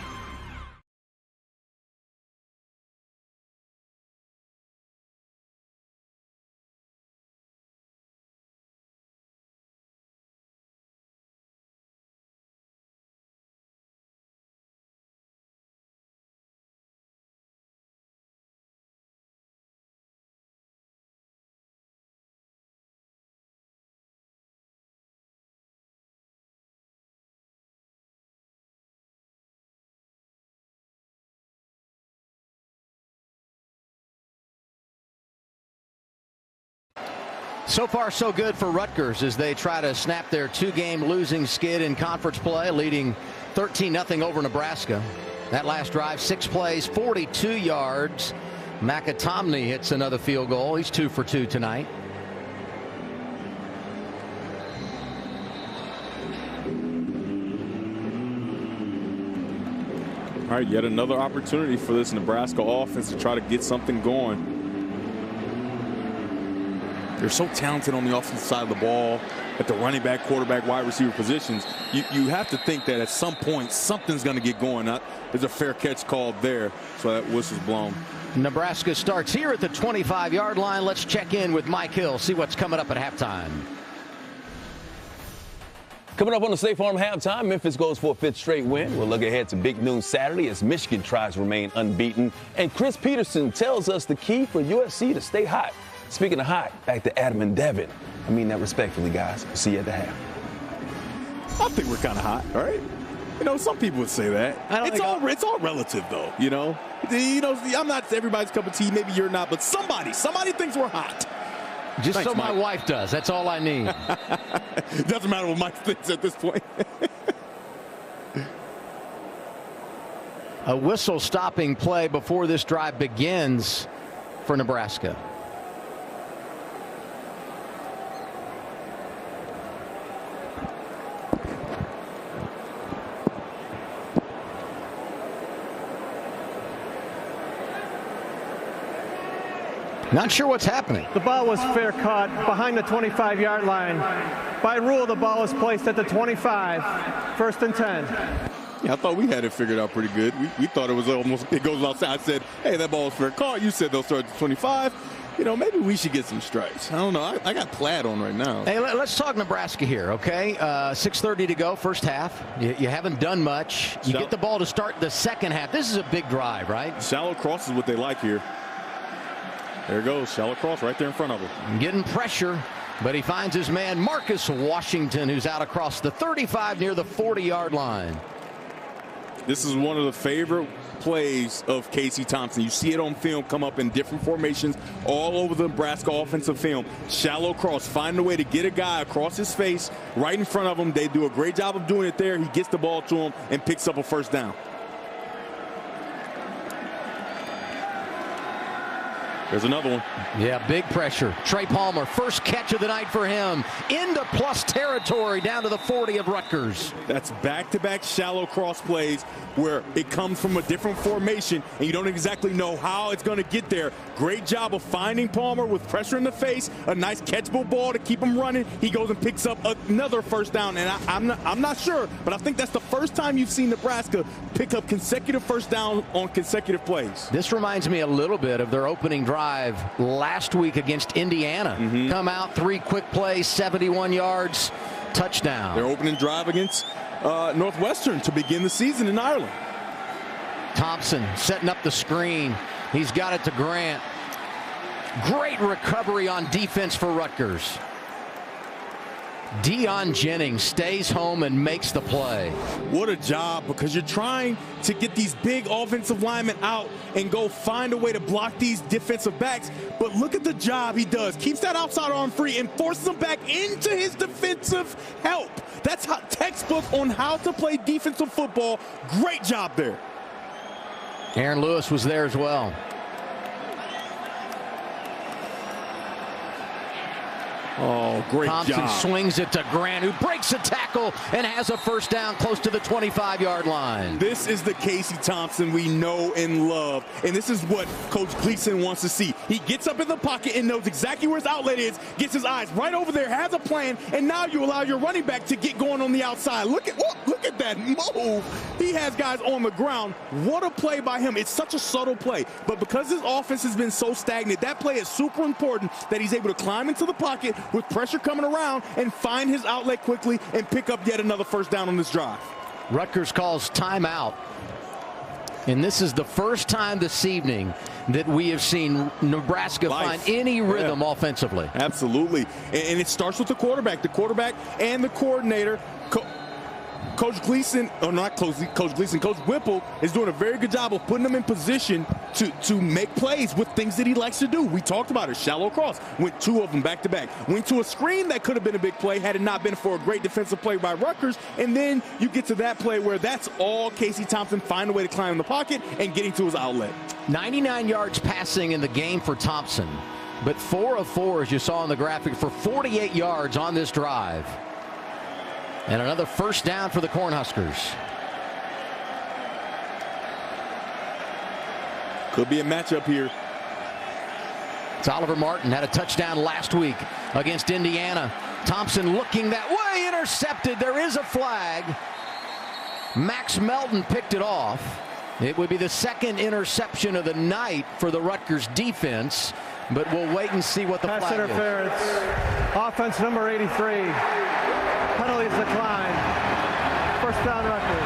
So far, so good for Rutgers as they try to snap their 2-game losing skid in conference play, leading 13-0 over Nebraska. That last drive, 6 plays, 42 yards. McAtomney hits another field goal. He's 2 for 2 tonight. All right, yet another opportunity for this Nebraska offense to try to get something going. They're so talented on the offensive side of the ball at the running back, quarterback, wide receiver positions. You have to think that at some point something's going to get going. There's a fair catch called there, so that whistle's blown. Nebraska starts here at the 25-yard line. Let's check in with Mike Hill, see what's coming up at halftime. Coming up on the State Farm halftime, Memphis goes for a 5th straight win. We'll look ahead to Big Noon Saturday as Michigan tries to remain unbeaten. And Chris Peterson tells us the key for USC to stay hot. Speaking of hot, back to Adam and Devin. I mean that respectfully, guys. We'll see you at the half. I think we're kind of hot, all right? You know, some people would say that. It's all relative, though, you know? I'm not everybody's cup of tea. Maybe you're not, but somebody thinks we're hot. Just Thanks, so my Mike. wife does. That's all I need. Doesn't matter what Mike thinks at this point. A whistle-stopping play before this drive begins for Nebraska. Not sure what's happening. The ball was fair caught behind the 25-yard line. By rule, the ball is placed at the 25, 1st and 10. Yeah, I thought we had it figured out pretty good. We thought it was almost, it goes outside. I said, hey, that ball was fair caught. You said they'll start at the 25. You know, maybe we should get some stripes. I don't know. I got plaid on right now. Hey, let's talk Nebraska here, okay? 6:30 to go, first half. You haven't done much. You get the ball to start the second half. This is a big drive, right? Shallow cross is what they like here. There it goes, shallow cross right there in front of him. Getting pressure, but he finds his man Marcus Washington, who's out across the 35 near the 40-yard line. This is one of the favorite plays of Casey Thompson. You see it on film come up in different formations all over the Nebraska offensive film. Shallow cross, find a way to get a guy across his face right in front of him. They do a great job of doing it there. He gets the ball to him and picks up a first down. There's another one. Yeah, big pressure. Trey Palmer, first catch of the night for him. Into plus territory down to the 40 of Rutgers. That's back-to-back shallow cross plays where it comes from a different formation and you don't exactly know how it's going to get there. Great job of finding Palmer with pressure in the face. A nice catchable ball to keep him running. He goes and picks up another first down. And I'm not sure, but I think that's the first time you've seen Nebraska pick up consecutive first down on consecutive plays. This reminds me a little bit of their opening drive last week against Indiana. Come out, 3 quick plays, 71 yards, touchdown. Their opening drive against Northwestern to begin the season in Ireland. Thompson setting up the screen. He's got it to Grant. Great recovery on defense for Rutgers. Deion Jennings stays home and makes the play. What a job, because you're trying to get these big offensive linemen out and go find a way to block these defensive backs. But look at the job he does. Keeps that outside arm free and forces them back into his defensive help. That's how textbook on how to play defensive football. Great job there. Aaron Lewis was there as well. Oh, great Thompson job. Swings it to Grant, who breaks a tackle and has a first down close to the 25-yard line. This is the Casey Thompson we know and love, and this is what Coach Gleason wants to see. He gets up in the pocket and knows exactly where his outlet is, gets his eyes right over there, has a plan, and now you allow your running back to get going on the outside. Look at that move. He has guys on the ground. What a play by him. It's such a subtle play, but because his offense has been so stagnant, that play is super important that he's able to climb into the pocket with pressure coming around and find his outlet quickly and pick up yet another first down on this drive. Rutgers calls timeout. And this is the first time this evening that we have seen Nebraska find any rhythm offensively. Absolutely. And it starts with the quarterback. The quarterback and the coordinator. Coach Gleason, or not Coach Gleason, Coach Whipple is doing a very good job of putting them in position to make plays with things that he likes to do. We talked about it. Shallow cross. Went 2 of them back to back. Went to a screen that could have been a big play had it not been for a great defensive play by Rutgers. And then you get to that play where that's all Casey Thompson find a way to climb in the pocket and getting to his outlet. 99 yards passing in the game for Thompson, but 4 of 4, as you saw in the graphic, for 48 yards on this drive. And another first down for the Cornhuskers. Could be a matchup here. It's Oliver Martin, had a touchdown last week against Indiana. Thompson looking that way, intercepted. There is a flag. Max Melton picked it off. It would be the second interception of the night for the Rutgers defense, but we'll wait and see what the pass flag interference. Is. Offense number 83. Penalties decline. First down, Rutgers.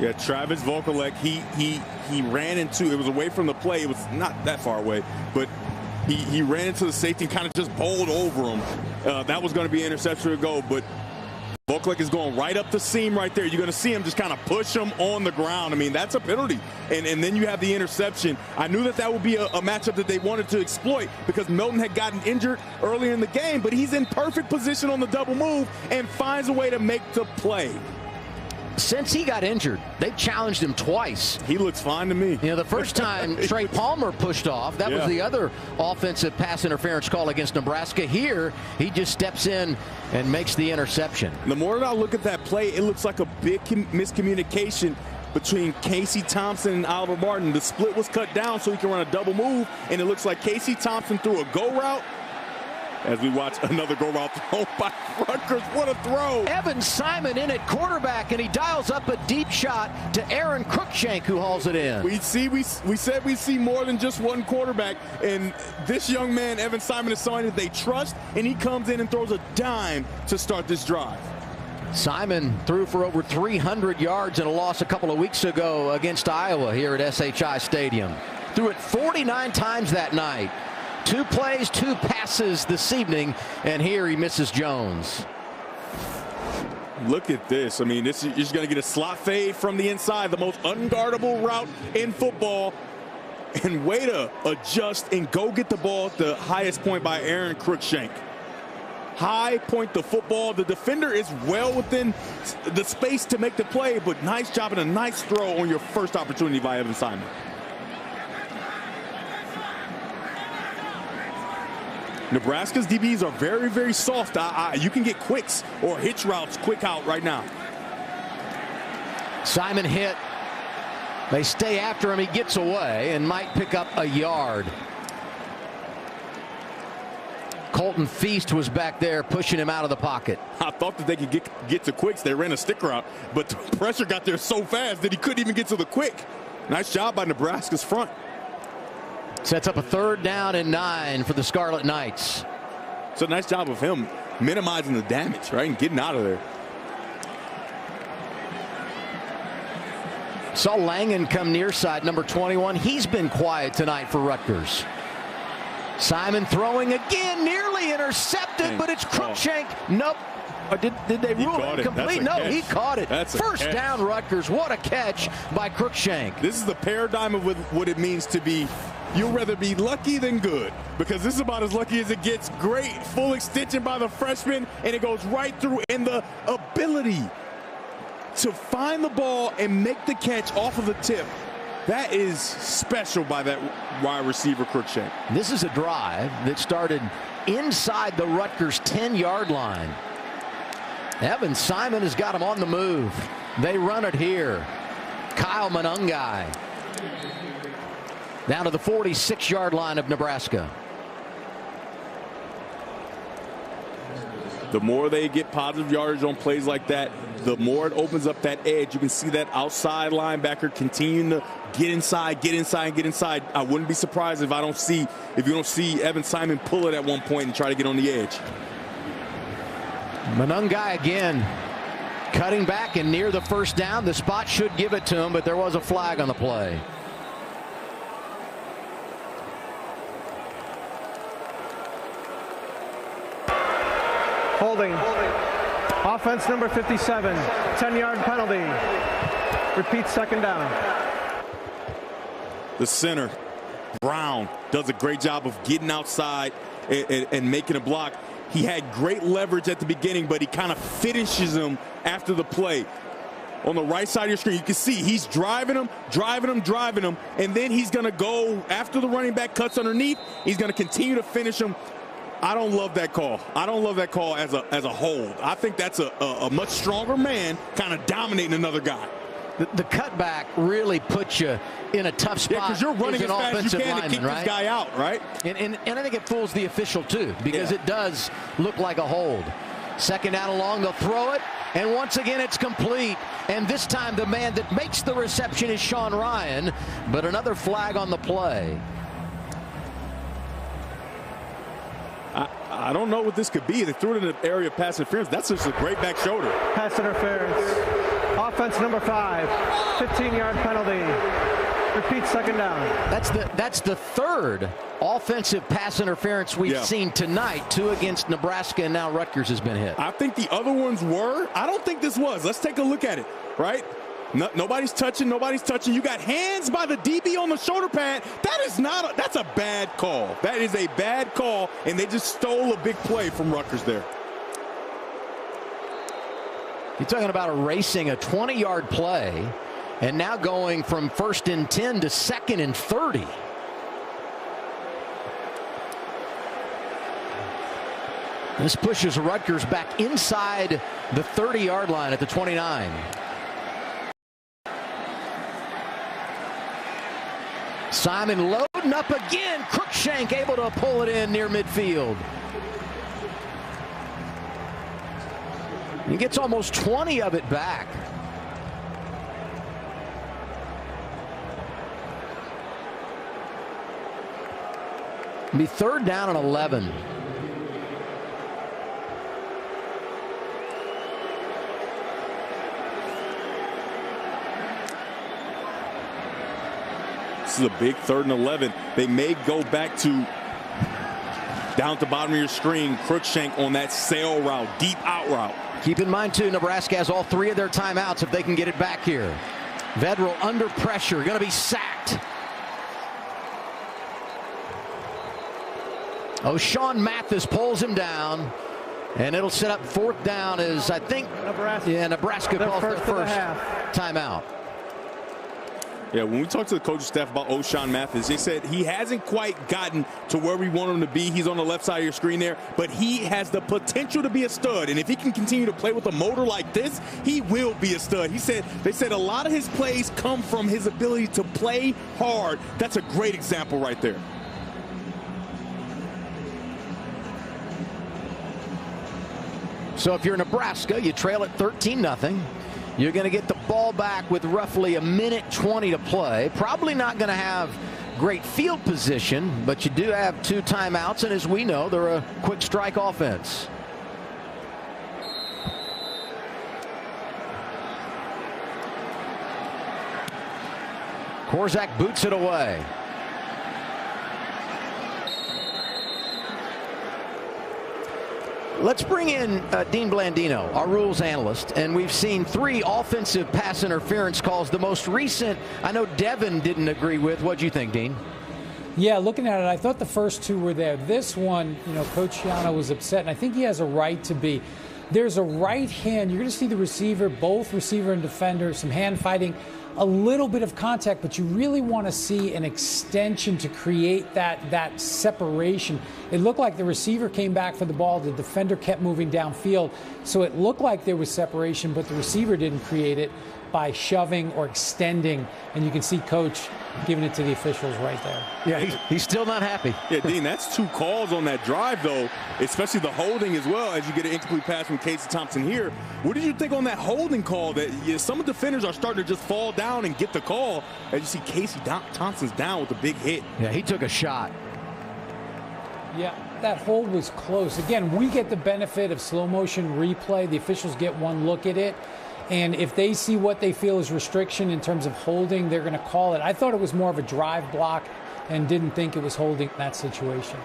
Yeah, Travis Vokalek, he ran into, it was away from the play. It was not that far away, but he ran into the safety and kind of just bowled over him. That was going to be an interception to go, but Vokalek is going right up the seam right there. You're going to see him just kind of push him on the ground. I mean, that's a penalty. And then you have the interception. I knew that would be a matchup that they wanted to exploit because Melton had gotten injured earlier in the game, but he's in perfect position on the double move and finds a way to make the play. Since he got injured, they've challenged him twice. He looks fine to me. You know, the first time Trey Palmer pushed off, that was the other offensive pass interference call against Nebraska. Here, he just steps in and makes the interception. The more that I look at that play, it looks like a big miscommunication between Casey Thompson and Oliver Martin. The split was cut down so he can run a double move, and it looks like Casey Thompson threw a go route. As we watch another go route thrown by Rutgers. What a throw. Evan Simon in at quarterback, and he dials up a deep shot to Aaron Cruikshank, who hauls it in. We said we see more than just one quarterback, and this young man, Evan Simon, is somebody that they trust, and he comes in and throws a dime to start this drive. Simon threw for over 300 yards in a loss a couple of weeks ago against Iowa here at SHI Stadium. Threw it 49 times that night. 2 plays, 2 passes this evening, and here he misses Jones. Look at this. I mean, you're just going to get a slot fade from the inside, the most unguardable route in football. And way to adjust and go get the ball at the highest point by Aaron Cruikshank. High point the football. The defender is well within the space to make the play, but nice job and a nice throw on your first opportunity by Evan Simon. Nebraska's DBs are very, very soft. You can get quicks or hitch routes quick out right now. Simon hit. They stay after him. He gets away and might pick up a yard. Colton Feast was back there pushing him out of the pocket. I thought that they could get to quicks. They ran a stick route, but the pressure got there so fast that he couldn't even get to the quick. Nice job by Nebraska's front. Sets up a 3rd down and 9 for the Scarlet Knights. So nice job of him minimizing the damage, right, and getting out of there. Saw Langen come near side, number 21. He's been quiet tonight for Rutgers. Simon throwing again, nearly intercepted, but it's Cruikshank. Nope. Did they rule it complete? No, he caught it. First down, Rutgers. What a catch by Cruikshank. This is the paradigm of what it means to be, you'll rather be lucky than good, because this is about as lucky as it gets. Great full extension by the freshman, and it goes right through. And the ability to find the ball and make the catch off of the tip, that is special by that wide receiver Cruikshank. This is a drive that started inside the Rutgers 10-yard line. Evan Simon has got him on the move. They run it here. Kyle Manungai down to the 46-yard line of Nebraska. The more they get positive yardage on plays like that, the more it opens up that edge. You can see that outside linebacker continuing to get inside, get inside, get inside. I wouldn't be surprised if you don't see Evan Simon pull it at one point and try to get on the edge. Manungai again cutting back and near the first down. The spot should give it to him, but there was a flag on the play. Holding. Offense number 57, 10-yard penalty. Repeat second down. The center, Brown, does a great job of getting outside and making a block. He had great leverage at the beginning, but he kind of finishes him after the play. On the right side of your screen, you can see he's driving him, and then he's going to go after the running back cuts underneath. He's going to continue to finish him. I don't love that call. I don't love that call as a hold. I think that's a much stronger man kind of dominating another guy. The cutback really puts you in a tough spot. Yeah, because you're running as fast as you can to keep this guy out, right? And I think it fools the official, too, because it does look like a hold. Second down along, they'll throw it, and once again it's complete. And this time the man that makes the reception is Sean Ryan, but another flag on the play. I don't know what this could be. They threw it in the area of pass interference. That's just a great back shoulder. Pass interference. Offense number 5, 15-yard penalty. Repeat second down. That's the third offensive pass interference we've seen tonight. 2 against Nebraska, and now Rutgers has been hit. I think the other ones were. I don't think this was. Let's take a look at it, right? Nobody's touching. You got hands by the DB on the shoulder pad. That's a bad call. That is a bad call, and they just stole a big play from Rutgers there. You're talking about erasing a 20-yard play and now going from 1st and 10 to 2nd and 30. This pushes Rutgers back inside the 30-yard line at the 29. Simon loading up again. Crookshank able to pull it in near midfield. He gets almost 20 of it back. It'll be 3rd down and 11. This is a big 3rd and 11. They may go back to down at the bottom of your screen, Crookshank on that sail route, deep out route. Keep in mind, too, Nebraska has all 3 of their timeouts if they can get it back here. Vedral under pressure, going to be sacked. O'Shawn Mathis pulls him down, and it'll set up 4th down as I think Nebraska calls their first timeout. Yeah, when we talked to the coaching staff about O'Shawn Mathis, they said he hasn't quite gotten to where we want him to be. He's on the left side of your screen there, but he has the potential to be a stud. And if he can continue to play with a motor like this, he will be a stud. They said a lot of his plays come from his ability to play hard. That's a great example right there. So if you're Nebraska, you trail at 13-0. You're going to get the ball back with roughly 1:20 to play. Probably not going to have great field position, but you do have 2 timeouts, and as we know, they're a quick strike offense. Korzak boots it away. Let's bring in Dean Blandino, our rules analyst, and we've seen 3 offensive pass interference calls. The most recent, I know Devin didn't agree with. What do you think, Dean? Yeah, looking at it, I thought the first 2 were there. This one, Coach Shiano was upset, and I think he has a right to be. There's a right hand. You're going to see the receiver, both receiver and defender, some hand fighting, a little bit of contact, but you really want to see an extension to create that separation. It looked like the receiver came back for the ball. The defender kept moving downfield. So it looked like there was separation, but the receiver didn't create it by shoving or extending. And you can see Coach giving it to the officials right there. Yeah, he's still not happy. Yeah, Dean, that's 2 calls on that drive, though, especially the holding as well as you get an incomplete pass from Casey Thompson here. What did you think on that holding call that some of the defenders are starting to just fall down and get the call as you see Casey Thompson's down with a big hit? Yeah, he took a shot. Yeah, that hold was close. Again, we get the benefit of slow motion replay. The officials get one look at it. And if they see what they feel is restriction in terms of holding, they're going to call it. I thought it was more of a drive block and didn't think it was holding in that situation.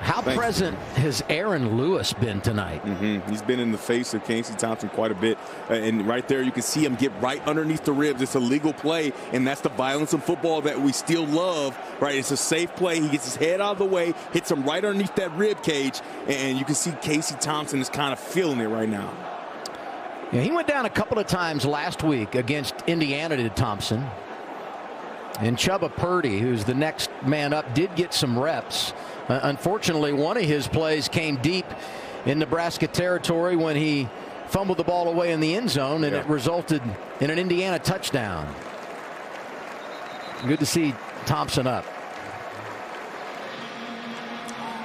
How present has Aaron Lewis been tonight? He's been in the face of Casey Thompson quite a bit. And right there, you can see him get right underneath the ribs. It's a legal play, and that's the violence of football that we still love, right? It's a safe play. He gets his head out of the way, hits him right underneath that rib cage, and you can see Casey Thompson is kind of feeling it right now. Yeah, he went down a couple of times last week against Indiana, did Thompson. And Chubba Purdy, who's the next man up, did get some reps. Unfortunately, one of his plays came deep in Nebraska territory when he fumbled the ball away in the end zone, and it resulted in an Indiana touchdown. Good to see Thompson up.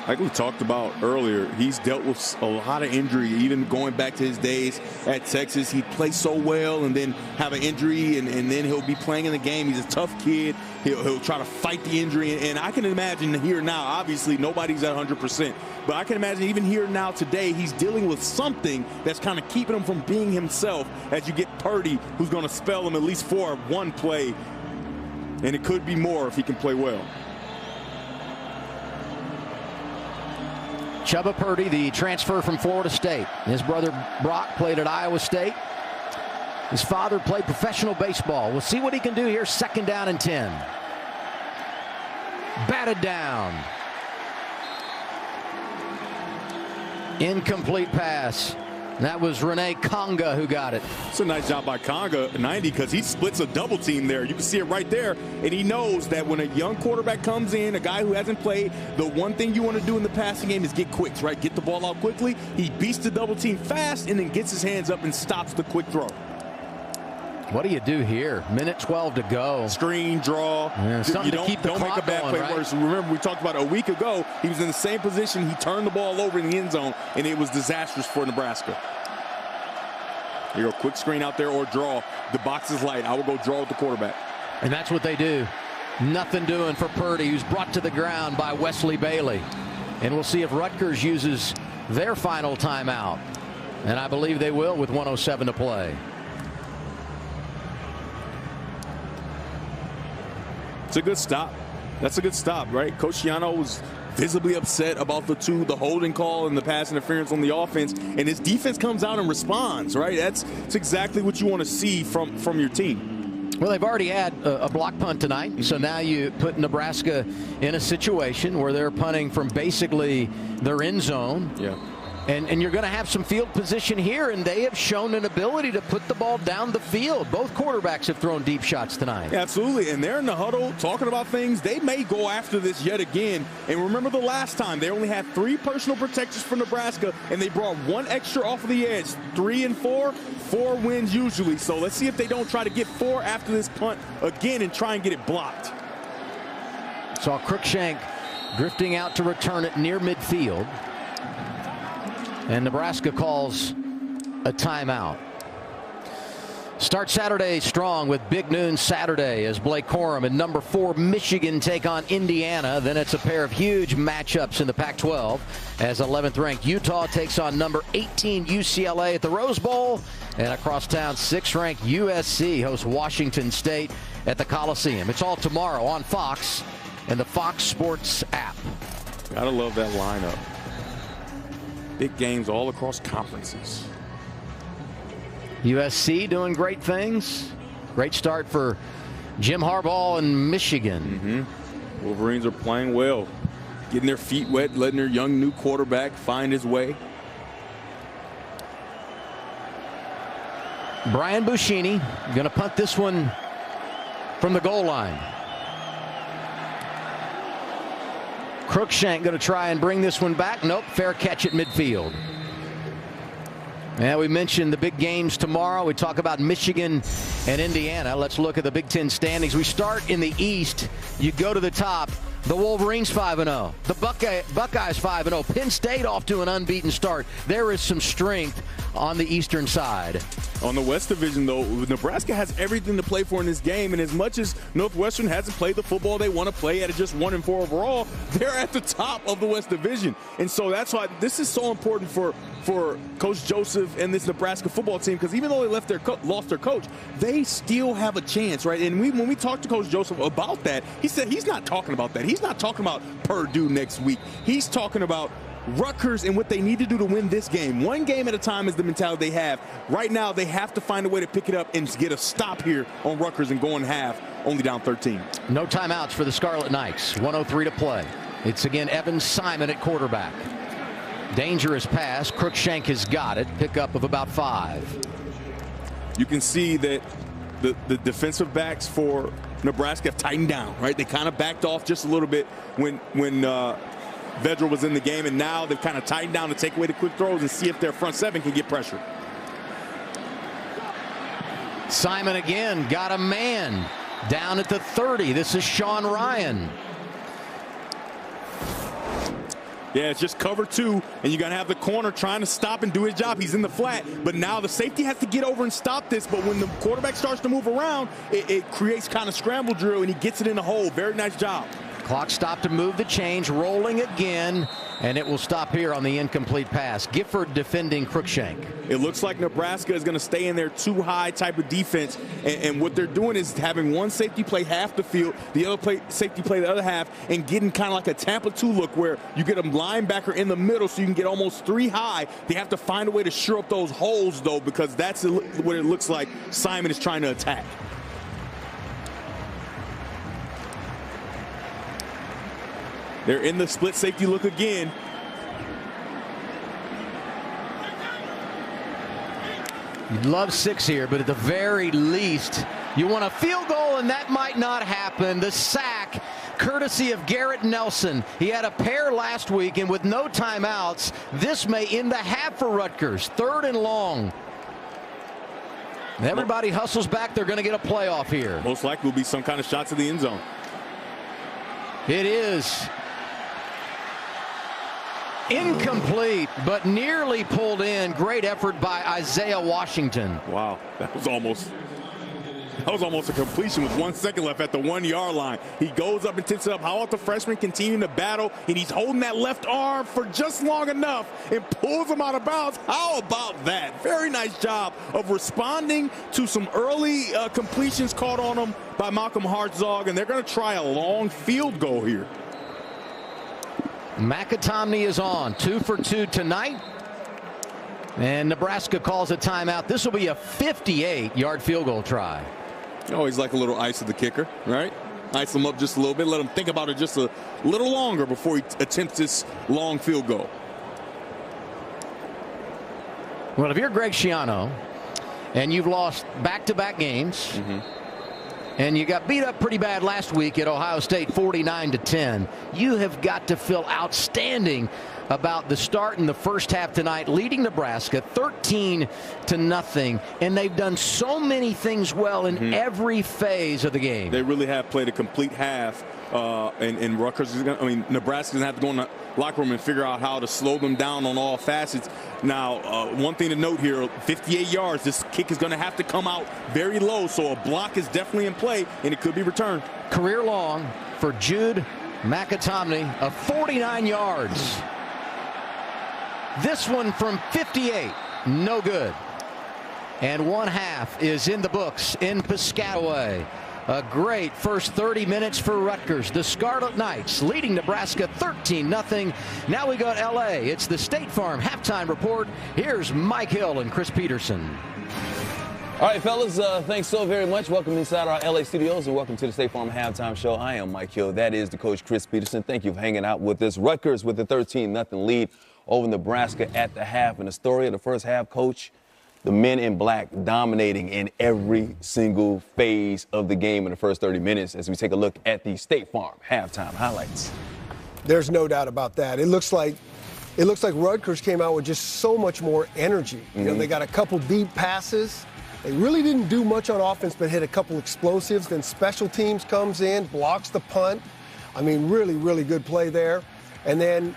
Like we talked about earlier, he's dealt with a lot of injury, even going back to his days at Texas. He plays so well and then have an injury, and then he'll be playing in the game. He's a tough kid. He'll try to fight the injury. And I can imagine here now, obviously, nobody's at 100%. But I can imagine even here now today, he's dealing with something that's kind of keeping him from being himself as you get Purdy, who's going to spell him at least for one play. And it could be more if he can play well. Chubba Purdy, the transfer from Florida State. His brother Brock played at Iowa State. His father played professional baseball. We'll see what he can do here. 2nd down and 10. Batted down. Incomplete pass. That was Rene Conga who got it. It's a nice job by Conga, 90, because he splits a double team there. You can see it right there, and he knows that when a young quarterback comes in, a guy who hasn't played, the one thing you want to do in the passing game is get quicks, right? Get the ball out quickly. He beats the double team fast and then gets his hands up and stops the quick throw. What do you do here? Minute 12 to go. Screen, draw. Yeah, something to keep the don't clock make a bad going, play right? worse. Remember, we talked about a week ago, he was in the same position. He turned the ball over in the end zone, and it was disastrous for Nebraska. Here you go, quick screen out there or draw. The box is light. I will go draw with the quarterback. And that's what they do. Nothing doing for Purdy, who's brought to the ground by Wesley Bailey. And we'll see if Rutgers uses their final timeout. And I believe they will with 1:07 to play. It's a good stop. That's a good stop, right? Coach Schiano was visibly upset about the holding call and the pass interference on the offense, and his defense comes out and responds, right? That's exactly what you want to see from your team. Well, they've already had a block punt tonight, so now you put Nebraska in a situation where they're punting from basically their end zone. Yeah. And you're going to have some field position here, and they have shown an ability to put the ball down the field. Both quarterbacks have thrown deep shots tonight. Absolutely, and they're in the huddle talking about things. They may go after this yet again. And remember the last time, they only had 3 personal protectors for Nebraska, and they brought 1 extra off of the edge. 3 and 4, 4 wins usually. So let's see if they don't try to get 4 after this punt again and try and get it blocked. Saw Cruikshank drifting out to return it near midfield. And Nebraska calls a timeout. Start Saturday strong with Big Noon Saturday as Blake Corum and number 4 Michigan take on Indiana. Then it's a pair of huge matchups in the Pac-12 as 11th ranked Utah takes on number 18 UCLA at the Rose Bowl. And across town, 6th ranked USC hosts Washington State at the Coliseum. It's all tomorrow on Fox and the Fox Sports app. Gotta love that lineup. Big games all across conferences. USC doing great things. Great start for Jim Harbaugh and Michigan. Wolverines are playing well, getting their feet wet, letting their young new quarterback find his way. Brian Buschini going to punt this one from the goal line. Cruikshank going to try and bring this one back. Nope, fair catch at midfield. Yeah, we mentioned the big games tomorrow. We talk about Michigan and Indiana. Let's look at the Big Ten standings. We start in the East. You go to the top. The Wolverines 5-0. The Buckeyes 5-0. Penn State off to an unbeaten start. There is some strength on the eastern side. On the West Division, though, Nebraska has everything to play for in this game, and as much as Northwestern hasn't played the football they want to play at just 1-4 overall, they're at the top of the West Division. And so that's why this is so important for Coach Joseph and this Nebraska football team, because even though they lost their coach, they still have a chance, right? And when we talked to Coach Joseph about that, he said he's not talking about that. He's not talking about Purdue next week. He's talking about Rutgers and what they need to do to win this game. One game at a time is the mentality they have. Right now, they have to find a way to pick it up and get a stop here on Rutgers and go in half, only down 13. No timeouts for the Scarlet Knights. 1:03 to play. It's again Evan Simon at quarterback. Dangerous pass. Cruikshank has got it. Pickup of about 5. You can see that the defensive backs for Nebraska have tightened down, right? They kind of backed off just a little bit when Vedra was in the game, and now they've kind of tightened down to take away the quick throws and see if their front seven can get pressure. Simon again got a man down at the 30. This is Sean Ryan. Yeah, it's just cover 2, and you're going to have the corner trying to stop and do his job. He's in the flat, but now the safety has to get over and stop this. But when the quarterback starts to move around, it creates kind of scramble drill, and he gets it in the hole. Very nice job. Clock stopped to move the change, rolling again, and it will stop here on the incomplete pass. Gifford defending Cruikshank. It looks like Nebraska is going to stay in their too high type of defense, and what they're doing is having one safety play half the field, the other safety play the other half, and getting kind of like a Tampa 2 look where you get a linebacker in the middle so you can get almost 3 high. They have to find a way to shore up those holes, though, because that's what it looks like Simon is trying to attack. They're in the split safety look again. You'd love 6 here, but at the very least, you want a field goal, and that might not happen. The sack, courtesy of Garrett Nelson. He had a pair last week, and with no timeouts, this may end the half for Rutgers. 3rd and long. Everybody hustles back. They're going to get a playoff here. Most likely will be some kind of shots in the end zone. It is. Incomplete, but nearly pulled in. Great effort by Isaiah Washington. Wow, that was almost a completion with 1 second left at the 1-yard line. He goes up and tips it up. How about the freshman continuing to battle, and he's holding that left arm for just long enough and pulls him out of bounds. How about that? Very nice job of responding to some early completions caught on him by Malcolm Hartzog, and they're going to try a long field goal here. McAtomney is on. 2 for 2 tonight. And Nebraska calls a timeout. This will be a 58-yard field goal try. You always like a little ice of the kicker, right? Ice him up just a little bit. Let him think about it just a little longer before he attempts this long field goal. Well, if you're Greg Schiano and you've lost back-to-back games, and you got beat up pretty bad last week at Ohio State 49-10, you have got to feel outstanding about the start in the first half tonight, leading Nebraska 13-0, and they've done so many things well in every phase of the game. They really have played a complete half, and Rutgers is Nebraska's gonna have to go in the locker room and figure out how to slow them down on all facets. Now, one thing to note here, 58 yards, this kick is gonna have to come out very low, so a block is definitely in play, and it could be returned. Career long for Jude McAtomney of 49 yards. This one from 58, no good. And 1 half is in the books in Piscataway. A great first 30 minutes for Rutgers. The Scarlet Knights leading Nebraska 13-0. Now we go to L.A. It's the State Farm halftime report. Here's Mike Hill and Chris Peterson. All right, fellas, thanks so very much. Welcome inside our L.A. studios and welcome to the State Farm halftime show. I am Mike Hill. That is the coach, Chris Peterson. Thank you for hanging out with us. Rutgers with a 13-0 lead over Nebraska at the half. And the story of the first half, Coach, the men in black dominating in every single phase of the game in the first 30 minutes as we take a look at the State Farm halftime highlights. There's no doubt about that. It looks like Rutgers came out with just so much more energy. You know, they got a couple deep passes. They really didn't do much on offense but hit a couple explosives. Then special teams comes in, blocks the punt. I mean, really, really good play there. And then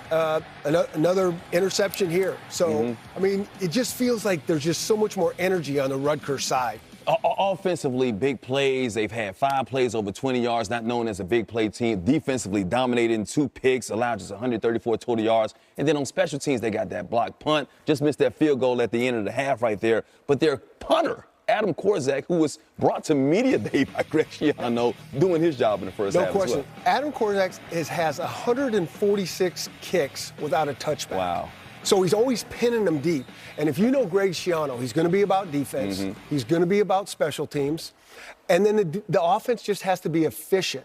another interception here. So, I mean, it just feels like there's just so much more energy on the Rutgers side. Offensively, big plays. They've had 5 plays over 20 yards, not known as a big play team. Defensively, dominating 2 picks, allowed just 134 total yards. And then on special teams, they got that block punt. Just missed that field goal at the end of the half right there. But their punter, Adam Korzak, who was brought to media day by Greg Schiano, doing his job in the first half. No question. As well. Adam Korzak has 146 kicks without a touchback. Wow. So he's always pinning them deep. And if you know Greg Schiano, he's going to be about defense. He's going to be about special teams. And then the offense just has to be efficient.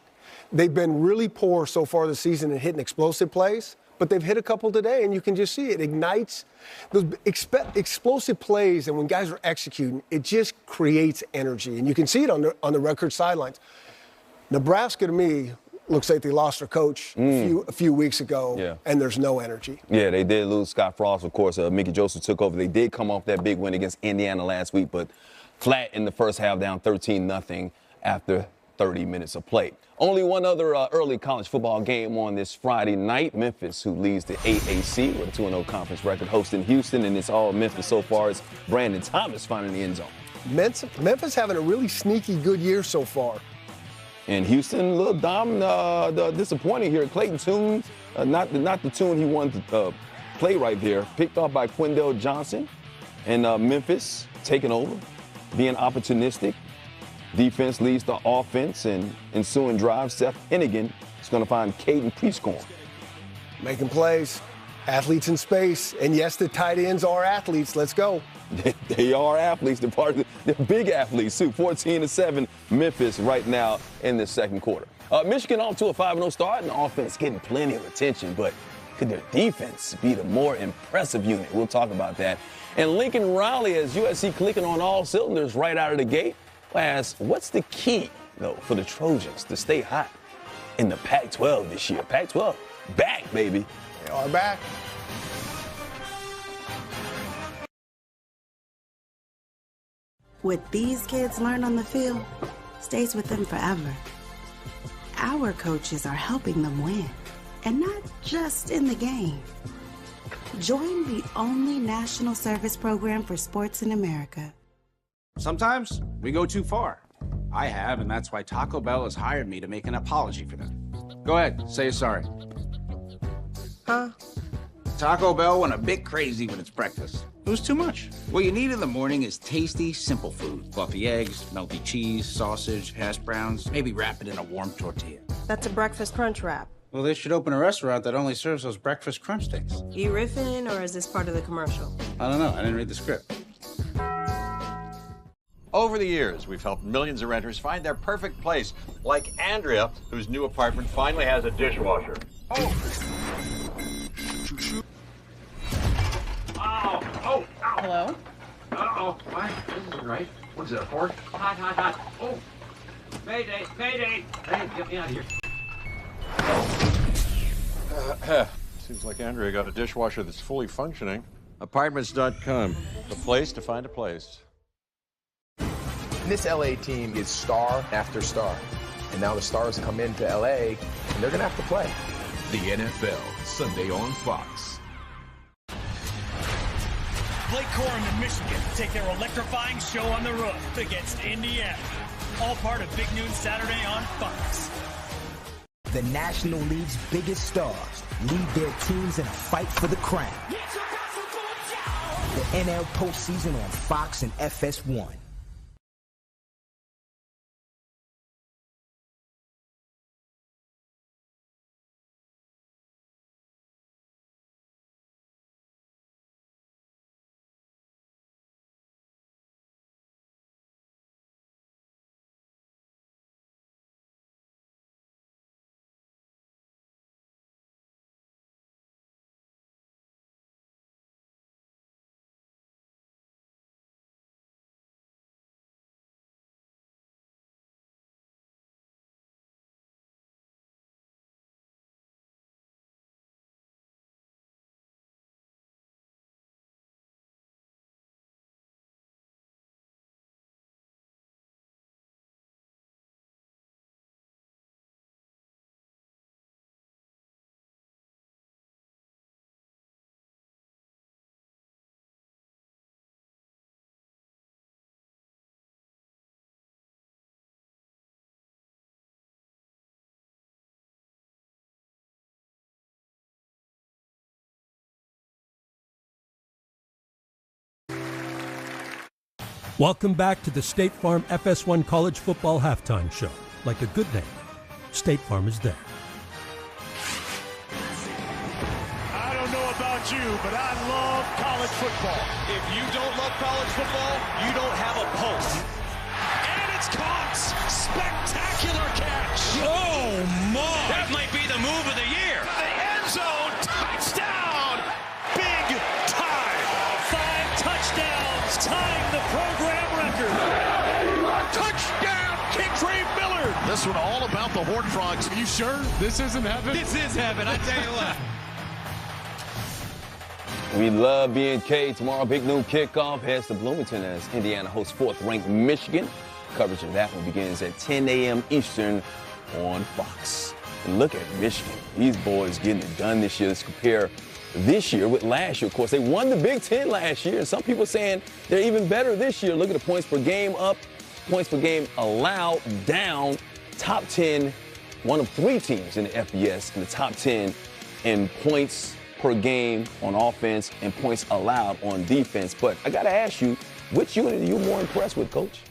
They've been really poor so far this season in hitting explosive plays, but they've hit a couple today, and you can just see it ignites those explosive plays. And when guys are executing, it just creates energy. And you can see it on the Rutgers sidelines. Nebraska, to me, looks like they lost their coach a few weeks ago, and there's no energy. Yeah, they did lose Scott Frost. Of course, Mickey Joseph took over. They did come off that big win against Indiana last week, but flat in the first half, down 13-0 after 30 minutes of play. Only one other early college football game on this Friday night. Memphis, who leads the AAC with a 2-0 conference record, hosting Houston, and it's all Memphis so far as Brandon Thomas finding the end zone. Memphis having a really sneaky good year so far. And Houston, a little disappointing here. Clayton Tune, not the tune he wanted to play right there. Picked off by Quindell Johnson. And Memphis taking over, being opportunistic. Defense leads the offense, and ensuing drive, Seth Hennigan is going to find Caden Prescorn. Making plays, athletes in space. And yes, the tight ends are athletes. Let's go. They are athletes. They're big athletes, too. 14-7 Memphis right now in the second quarter. Michigan off to a 5-0 start, and the offense getting plenty of attention, but could their defense be the more impressive unit? We'll talk about that. And Lincoln Riley has USC clicking on all cylinders right out of the gate. Asks, what's the key, though, for the Trojans to stay hot in the Pac-12 this year? Pac-12 back, baby. They are back. What these kids learn on the field stays with them forever. Our coaches are helping them win, and not just in the game. Join the only national service program for sports in America. Sometimes we go too far. I have, and that's why Taco Bell has hired me to make an apology for them. Go ahead, say sorry. Huh? Taco Bell went a bit crazy with its breakfast. It was too much. What you need in the morning is tasty, simple food. Fluffy eggs, melty cheese, sausage, hash browns, maybe wrap it in a warm tortilla. That's a breakfast crunch wrap. Well, they should open a restaurant that only serves those breakfast crunch things. You riffing, or is this part of the commercial? I don't know. I didn't read the script. Over the years, we've helped millions of renters find their perfect place, like Andrea, whose new apartment finally has a dishwasher. Hello? Uh-oh. What? This isn't right. What is it, a fork? Hot, hot, hot. Oh. Mayday, mayday. Hey, get me out of here. Seems like Andrea got a dishwasher that's fully functioning. Apartments.com, the place to find a place. This LA team is star after star. And now the stars come into LA, and they're going to have to play. The NFL, Sunday on Fox. Blake Corum and Michigan take their electrifying show on the road against Indiana. All part of Big Noon Saturday on Fox. The National League's biggest stars lead their teams in a fight for the crown. The NL postseason on Fox and FS1. Welcome back to the State Farm FS1 College Football Halftime Show. Like a good name, State Farm is there. I don't know about you, but I love college football. If you don't love college football, you don't have a pulse. And it's caught. Spectacular catch. Oh, my. That might be the move of the year. The end zone. Touchdown. Big time. 5 touchdowns, tying the program record. Touchdown, Kingsley Miller. This one all about the Horned Frogs. Are you sure this isn't heaven? This is heaven, I tell you what. We love B&K. Tomorrow, big noon kickoff heads to Bloomington as Indiana hosts 4th-ranked Michigan. Coverage of that one begins at 10 a.m. Eastern on Fox. And look at Michigan. These boys getting it done this year. Let's compare this year with last year. Of course, they won the Big Ten last year, and some people saying they're even better this year. Look at the points per game up, points per game allowed down. Top 10, one of 3 teams in the FBS in the top 10 in points per game on offense and points allowed on defense. But I got to ask you, which unit are you more impressed with, Coach?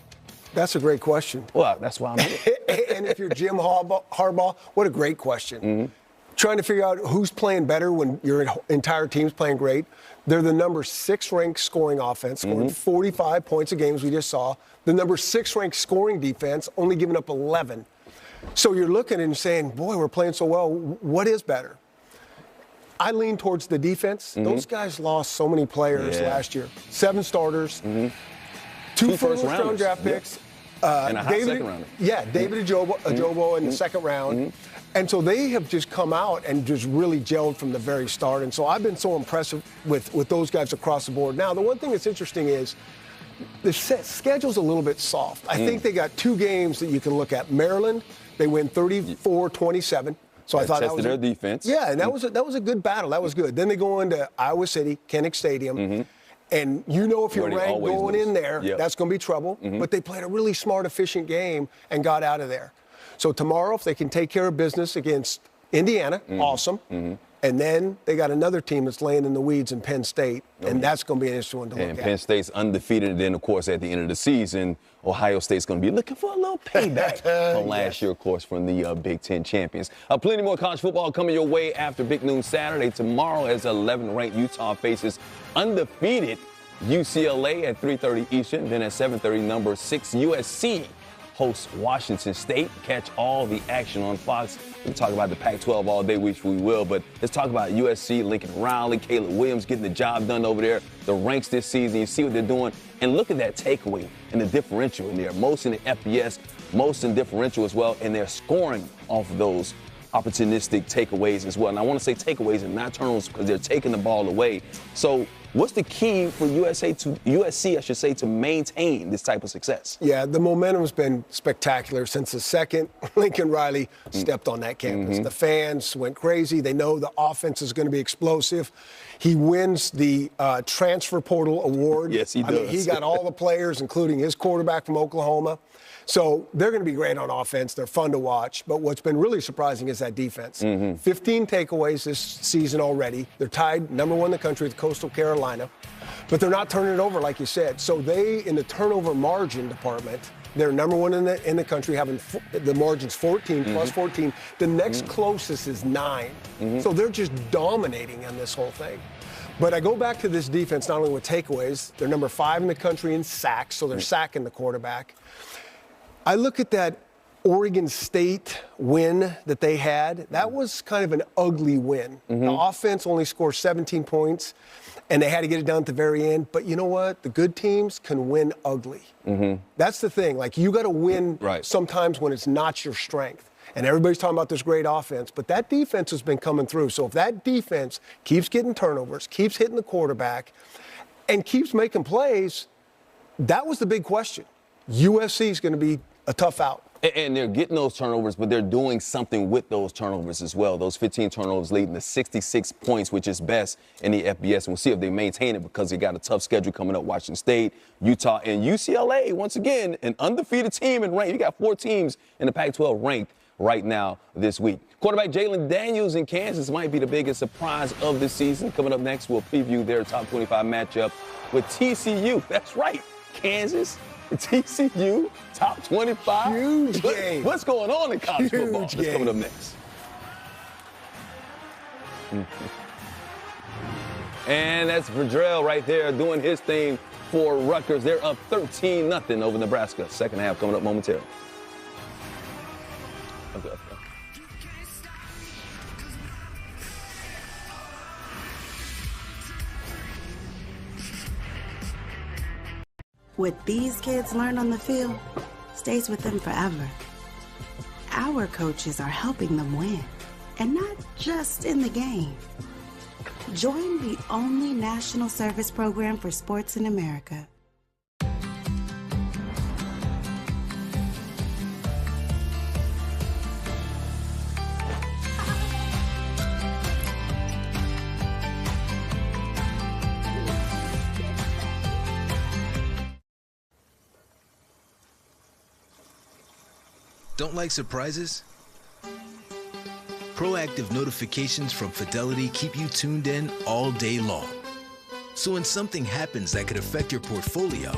That's a great question. Well, that's why I'm here. And if you're Jim Harbaugh, what a great question. Mm-hmm. Trying to figure out who's playing better when your entire team's playing great. They're the number 6 ranked scoring offense, scoring 45 points a game, as we just saw. The number 6 ranked scoring defense, only giving up 11. So you're looking and saying, boy, we're playing so well. What is better? I lean towards the defense. Those guys lost so many players last year. 7 starters, 2 first-round draft picks. And a hot second rounder. Yeah, David Ajobo in the second round. And so they have just come out and just really gelled from the very start. And so I've been so impressed with those guys across the board. Now, the one thing that's interesting is the schedule's a little bit soft. I think they got 2 games that you can look at. Maryland, they win 34-27. So I thought that was their defense. Yeah, and that was a good battle. That was good. Then they go into Iowa City, Kinnick Stadium. And you know if you're ranked going in there, that's going to be trouble. But they played a really smart, efficient game and got out of there. So tomorrow, if they can take care of business against Indiana, awesome. And then they got another team that's laying in the weeds in Penn State, and that's going to be an interesting one to look at. Penn State's undefeated, and then, of course, at the end of the season, Ohio State's going to be looking for a little payback from last year, of course, from the Big Ten champions. Plenty more college football coming your way after Big Noon Saturday. Tomorrow, as 11th-ranked Utah faces undefeated UCLA at 3:30 Eastern. Then at 7:30, number 6 USC hosts Washington State. Catch all the action on Fox. We can talk about the Pac-12 all day, which we will, but let's talk about USC, Lincoln Riley, Caleb Williams getting the job done over there. The ranks this season, you see what they're doing. And look at that takeaway and the differential in there. Most in the FBS, most in differential as well, and they're scoring off of those opportunistic takeaways as well. And I want to say takeaways and not turnovers because they're taking the ball away. So what's the key for USC, to maintain this type of success? Yeah, the momentum's been spectacular since the second Lincoln Riley stepped on that campus. The fans went crazy. They know the offense is going to be explosive. He wins the transfer portal award. Yes, he does. I mean, he got all the players, including his quarterback from Oklahoma. So they're going to be great on offense. They're fun to watch. But what's been really surprising is that defense. 15 takeaways this season already. They're tied number 1 in the country with Coastal Carolina. But they're not turning it over, like you said. So they, in the turnover margin department, they're number 1 in the country, having the margins 14, plus 14. The next closest is 9. So they're just dominating on this whole thing. But I go back to this defense, not only with takeaways, they're number 5 in the country in sacks, so they're sacking the quarterback. I look at that Oregon State win that they had. That was kind of an ugly win. The offense only scored 17 points, and they had to get it down at the very end. But you know what? The good teams can win ugly. That's the thing. Like, you got to win sometimes when it's not your strength. And everybody's talking about this great offense, but that defense has been coming through. So if that defense keeps getting turnovers, keeps hitting the quarterback, and keeps making plays, that was the big question. USC is going to be a tough out. And they're getting those turnovers, but they're doing something with those turnovers as well. Those 15 turnovers leading to 66 points, which is best in the FBS. And we'll see if they maintain it because they got a tough schedule coming up. Washington State, Utah, and UCLA, once again, an undefeated team in rank. You got 4 teams in the Pac-12 ranked right now this week. Quarterback Jalen Daniels in Kansas might be the biggest surprise of the season. Coming up next, we'll preview their top 25 matchup with TCU. That's right. Kansas, TCU, top 25. Huge game. What's going on in college football? Huge That's game. coming up next. And that's Verdrell right there doing his thing for Rutgers. They're up 13-0 over Nebraska. Second half coming up momentarily. Okay. What these kids learn on the field stays with them forever. Our coaches are helping them win, and not just in the game. Join the only national service program for sports in America. Don't like surprises? Proactive notifications from Fidelity keep you tuned in all day long. So when something happens that could affect your portfolio,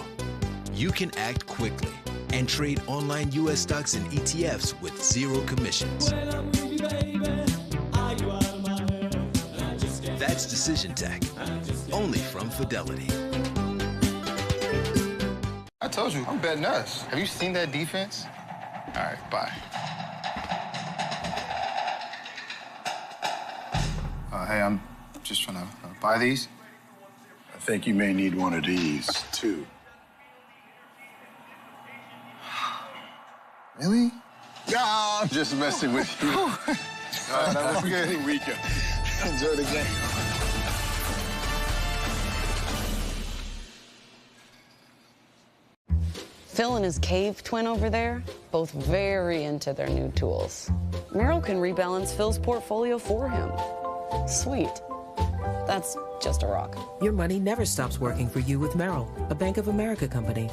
you can act quickly and trade online U.S. stocks and ETFs with zero commissions. That's Decision Tech, only from Fidelity. I told you, I'm betting us. Have you seen that defense? All right, bye. Hey, I'm just trying to buy these. I think you may need one of these, too. Really? No, I'm just messing with you. That was good. Weekend. Enjoy the game. Phil and his cave twin over there, both very into their new tools. Merrill can rebalance Phil's portfolio for him. Sweet. That's just a rock. Your money never stops working for you with Merrill, a Bank of America company.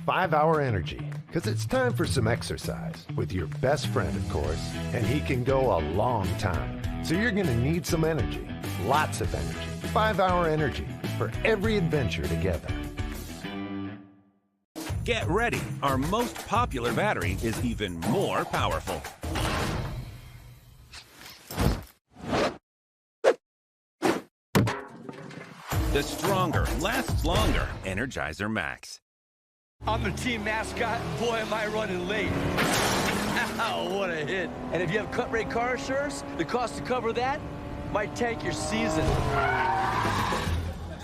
5-Hour Energy, because it's time for some exercise with your best friend, of course, and he can go a long time. So you're going to need some energy, lots of energy. 5-Hour Energy for every adventure together. Get ready. Our most popular battery is even more powerful. The stronger, lasts longer Energizer Max. I'm the team mascot, and boy, am I running late. Ow, what a hit. And if you have cut rate car insurance, the cost to cover that might tank your season.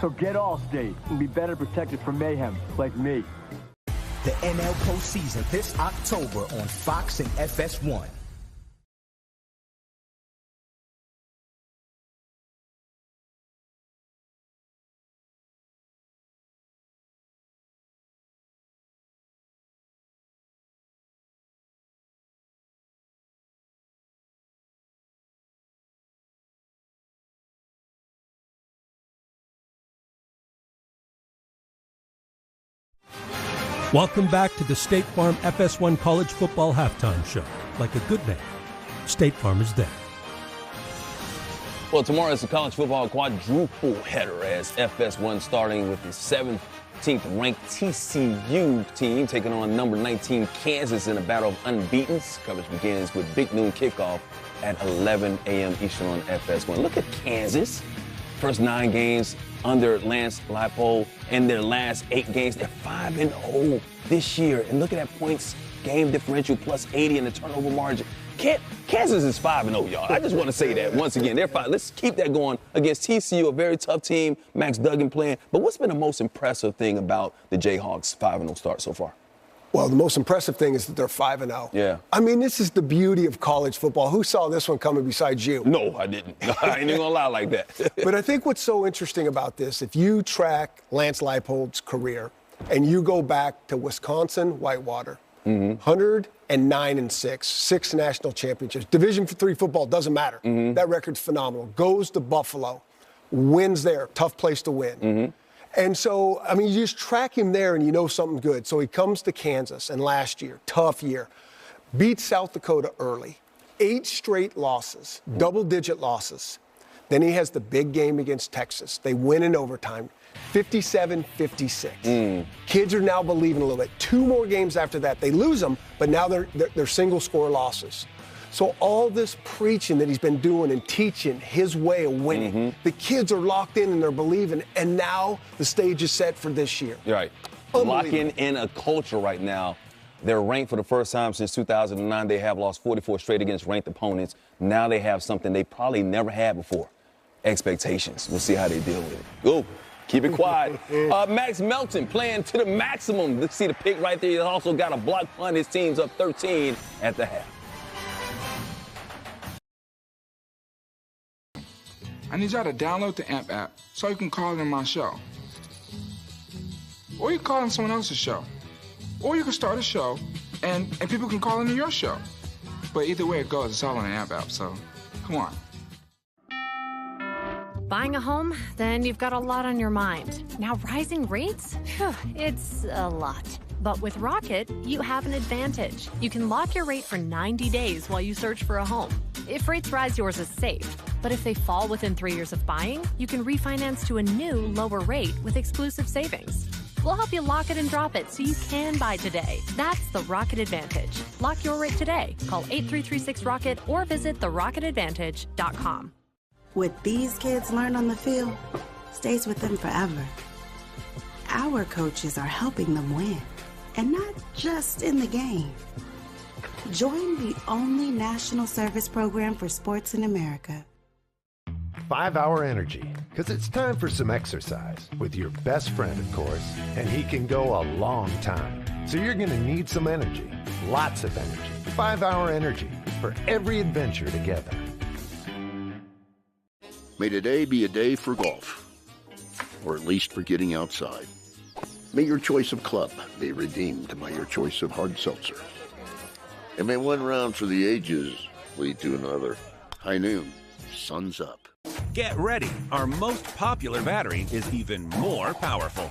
So get Allstate and be better protected from mayhem, like me. The NL postseason this October on Fox and FS1. Welcome back to the State Farm FS1 College Football Halftime Show. Like a good name, State Farm is there. Well, tomorrow is the college football quadruple header as FS1 starting with the 17th ranked TCU team taking on number 19 Kansas in a battle of unbeatens. Coverage begins with big noon kickoff at 11 a.m. Eastern on FS1. Look at Kansas. First 9 games under Lance Leipold. In their last 8 games, they're 5-0 this year. And look at that points game differential plus 80 in the turnover margin. Kansas is 5-0, y'all. I just want to say that once again. They're 5. Let's keep that going against TCU, a very tough team. Max Duggan playing. But what's been the most impressive thing about the Jayhawks' 5-0 start so far? Well, the most impressive thing is that they're 5-0. Yeah. I mean, this is the beauty of college football. Who saw this one coming besides you? No, I didn't. I ain't even gonna lie like that. But I think what's so interesting about this, if you track Lance Leipold's career and you go back to Wisconsin, Whitewater, 109-6, 6 national championships. Division III football doesn't matter. That record's phenomenal. Goes to Buffalo, wins there, tough place to win. And so, I mean, you just track him there and you know something good. So he comes to Kansas, and last year, tough year, beats South Dakota early, 8 straight losses, double-digit losses. Then he has the big game against Texas. They win in overtime, 57-56. Kids are now believing a little bit. 2 more games after that. They lose them, but now they're single-score losses. So all this preaching that he's been doing and teaching his way of winning, the kids are locked in and they're believing, and now the stage is set for this year. Right. Locking in a culture right now. They're ranked for the first time since 2009. They have lost 44 straight against ranked opponents. Now they have something they probably never had before. Expectations. We'll see how they deal with it. Go. Keep it quiet. Max Melton playing to the maximum. Let's see the pick right there. He also got a block punt. His team's up 13 at the half. I need y'all to download the AMP app so you can call in my show. Or you can call in someone else's show. Or you can start a show and people can call into your show. But either way it goes, it's all on the AMP app, so come on. Buying a home? Then you've got a lot on your mind. Now rising rates? Phew, it's a lot. But with Rocket, you have an advantage. You can lock your rate for 90 days while you search for a home. If rates rise, yours is safe. But if they fall within 3 years of buying, you can refinance to a new, lower rate with exclusive savings. We'll help you lock it and drop it so you can buy today. That's the Rocket Advantage. Lock your rate today. Call 8336-ROCKET or visit therocketadvantage.com. What these kids learn on the field stays with them forever. Our coaches are helping them win, and not just in the game. Join the only national service program for sports in America. 5 Hour Energy, because it's time for some exercise with your best friend, of course, and he can go a long time. So you're going to need some energy, lots of energy. 5 Hour Energy for every adventure together. May today be a day for golf, or at least for getting outside. May your choice of club be redeemed by your choice of hard seltzer. And may one round for the ages lead to another. High noon, sun's up. Get ready. Our most popular battery is even more powerful.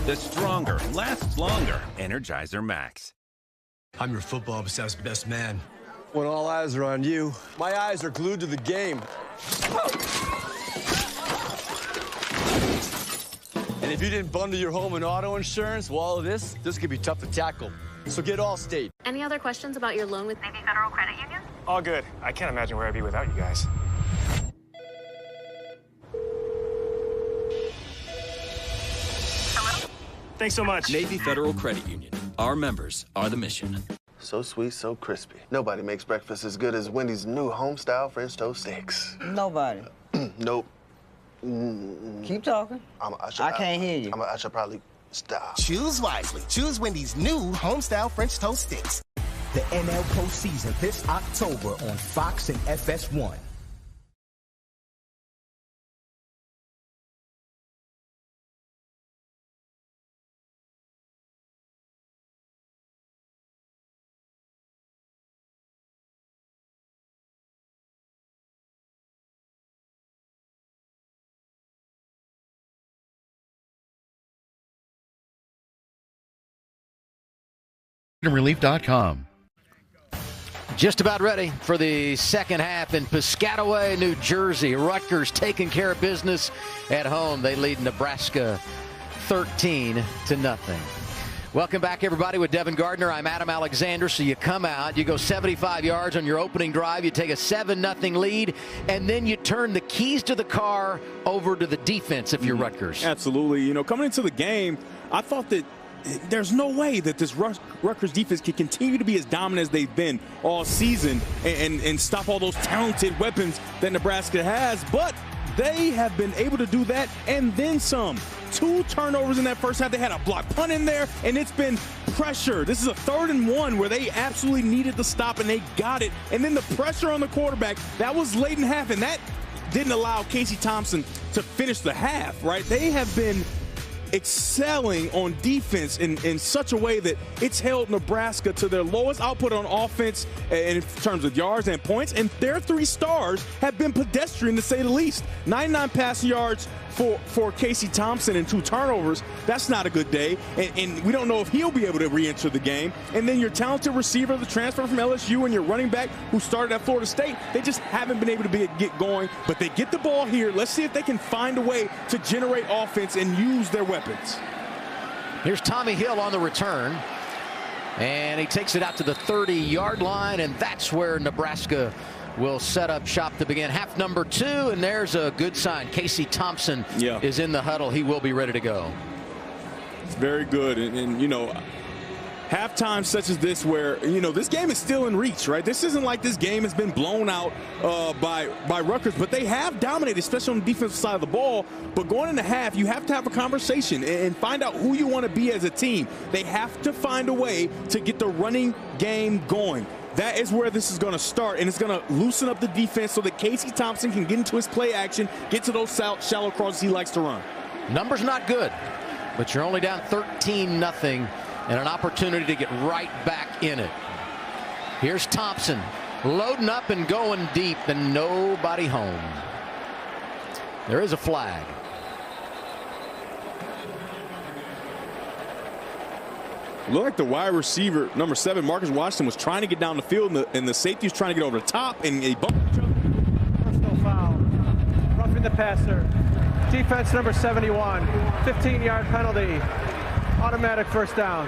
The stronger, lasts longer Energizer Max. I'm your football-obsessed best man. When all eyes are on you, my eyes are glued to the game. And if you didn't bundle your home and auto insurance, well, all of this could be tough to tackle. So get Allstate. Any other questions about your loan with Navy Federal Credit Union? All good. I can't imagine where I'd be without you guys. Hello? Thanks so much. Navy Federal Credit Union. Our members are the mission. So sweet, so crispy. Nobody makes breakfast as good as Wendy's new home-style French toast sticks. Nobody. Nope. Keep talking. I can't hear you. I should probably stop. Choose wisely. Choose Wendy's new home-style French toast sticks. The NL postseason this October on Fox and FS1. Relief.com. Just about ready for the second half in Piscataway, New Jersey. Rutgers taking care of business at home. They lead Nebraska 13-0. Welcome back, everybody, with Devin Gardner. I'm Adam Alexander. So you come out, you go 75 yards on your opening drive, you take a 7-0 lead, and then you turn the keys to the car over to the defense if you're Rutgers. Absolutely. You know, coming into the game, I thought that there's no way that this Rutgers defense can continue to be as dominant as they've been all season and stop all those talented weapons that Nebraska has. But they have been able to do that and then some. 2 turnovers in that first half. They had a block punt in there, and it's been pressure. This is a 3rd and 1 where they absolutely needed to stop, and they got it. And then the pressure on the quarterback, that was late in half, and that didn't allow Casey Thompson to finish the half, right? They have been excelling on defense in such a way that it's held Nebraska to their lowest output on offense in terms of yards and points, and their 3 stars have been pedestrian, to say the least. 99 passing yards, for Casey Thompson and 2 turnovers, that's not a good day. And we don't know if he'll be able to re-enter the game. And then your talented receiver, the transfer from LSU, and your running back who started at Florida State, they just haven't been able to get going. But they get the ball here. Let's see if they can find a way to generate offense and use their weapons. Here's Tommy Hill on the return. And he takes it out to the 30-yard line, and that's where Nebraska will set up shop to begin half number 2, and there's a good sign. Casey Thompson is in the huddle. He will be ready to go. It's very good, and you know, halftime such as this where, you know, this game is still in reach, right? This isn't like this game has been blown out by Rutgers, but they have dominated, especially on the defensive side of the ball. But going into half, you have to have a conversation and find out who you want to be as a team. They have to find a way to get the running game going. That is where this is going to start, and it's going to loosen up the defense so that Casey Thompson can get into his play action, get to those shallow crosses he likes to run. Numbers not good, but you're only down 13-0. And an opportunity to get right back in it. Here's Thompson loading up and going deep, and nobody home. There is a flag. Looked like the wide receiver, number 7, Marcus Washington, was trying to get down the field, and the safety was trying to get over the top, and he bumped each other. Personal foul. Roughing the passer. Defense number 71. 15-yard penalty. Automatic first down.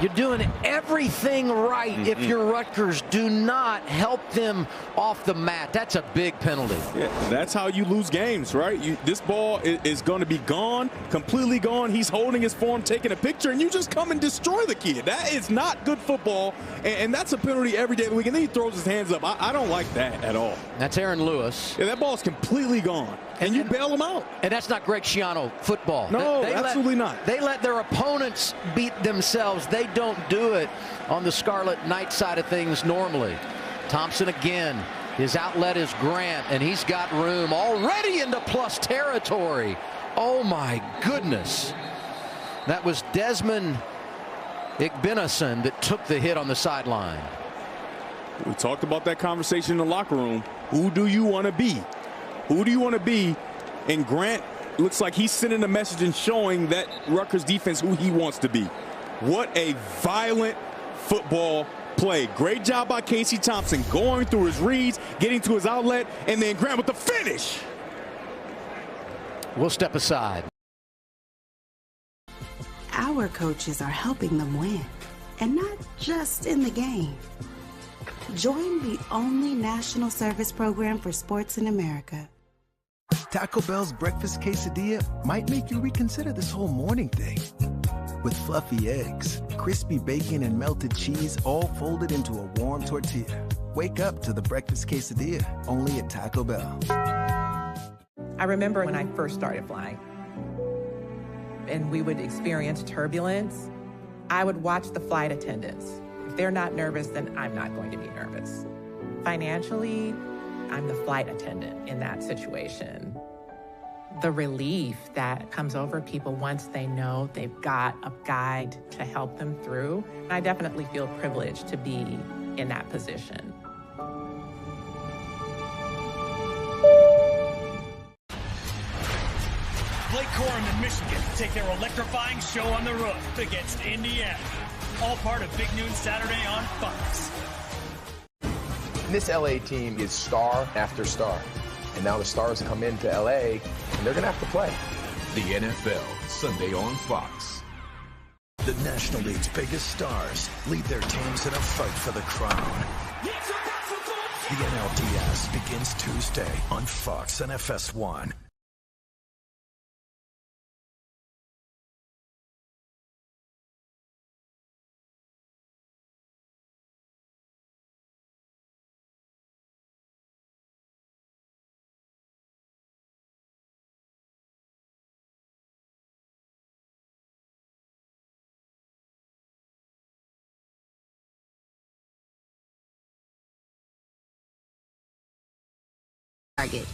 You're doing everything right if you're Rutgers. Do not help them off the mat. That's a big penalty. Yeah, that's how you lose games, right? This ball is going to be gone, completely gone. He's holding his form, taking a picture, and you just come and destroy the kid. That is not good football, and that's a penalty every day of the week. And then he throws his hands up. I don't like that at all. That's Aaron Lewis. Yeah, that ball is completely gone. And you bail him out. And that's not Greg Schiano football. No, absolutely not. They let their opponents beat themselves. They don't do it on the Scarlet Knight side of things normally. Thompson again. His outlet is Grant, and he's got room already into plus territory. Oh, my goodness. That was Desmond Igbenison that took the hit on the sideline. We talked about that conversation in the locker room. Who do you want to be? Who do you want to be? And Grant looks like he's sending a message and showing that Rutgers defense who he wants to be. What a violent football play. Great job by Casey Thompson going through his reads, getting to his outlet, and then Grant with the finish. We'll step aside. Our coaches are helping them win, and not just in the game. Join the only national service program for sports in America. Taco Bell's breakfast quesadilla might make you reconsider this whole morning thing. With fluffy eggs, crispy bacon, and melted cheese all folded into a warm tortilla. Wake up to the breakfast quesadilla, only at Taco Bell. I remember when I first started flying, and we would experience turbulence, I would watch the flight attendants. If they're not nervous, then I'm not going to be nervous. Financially, I'm the flight attendant in that situation. The relief that comes over people once they know they've got a guide to help them through, I definitely feel privileged to be in that position. Blake Corum and Michigan take their electrifying show on the road against Indiana. All part of Big Noon Saturday on Fox. This LA team is star after star. And now the stars come into LA, and they're going to have to play. The NFL, Sunday on Fox. The National League's biggest stars lead their teams in a fight for the crown. The NLDS begins Tuesday on Fox and FS1. Target.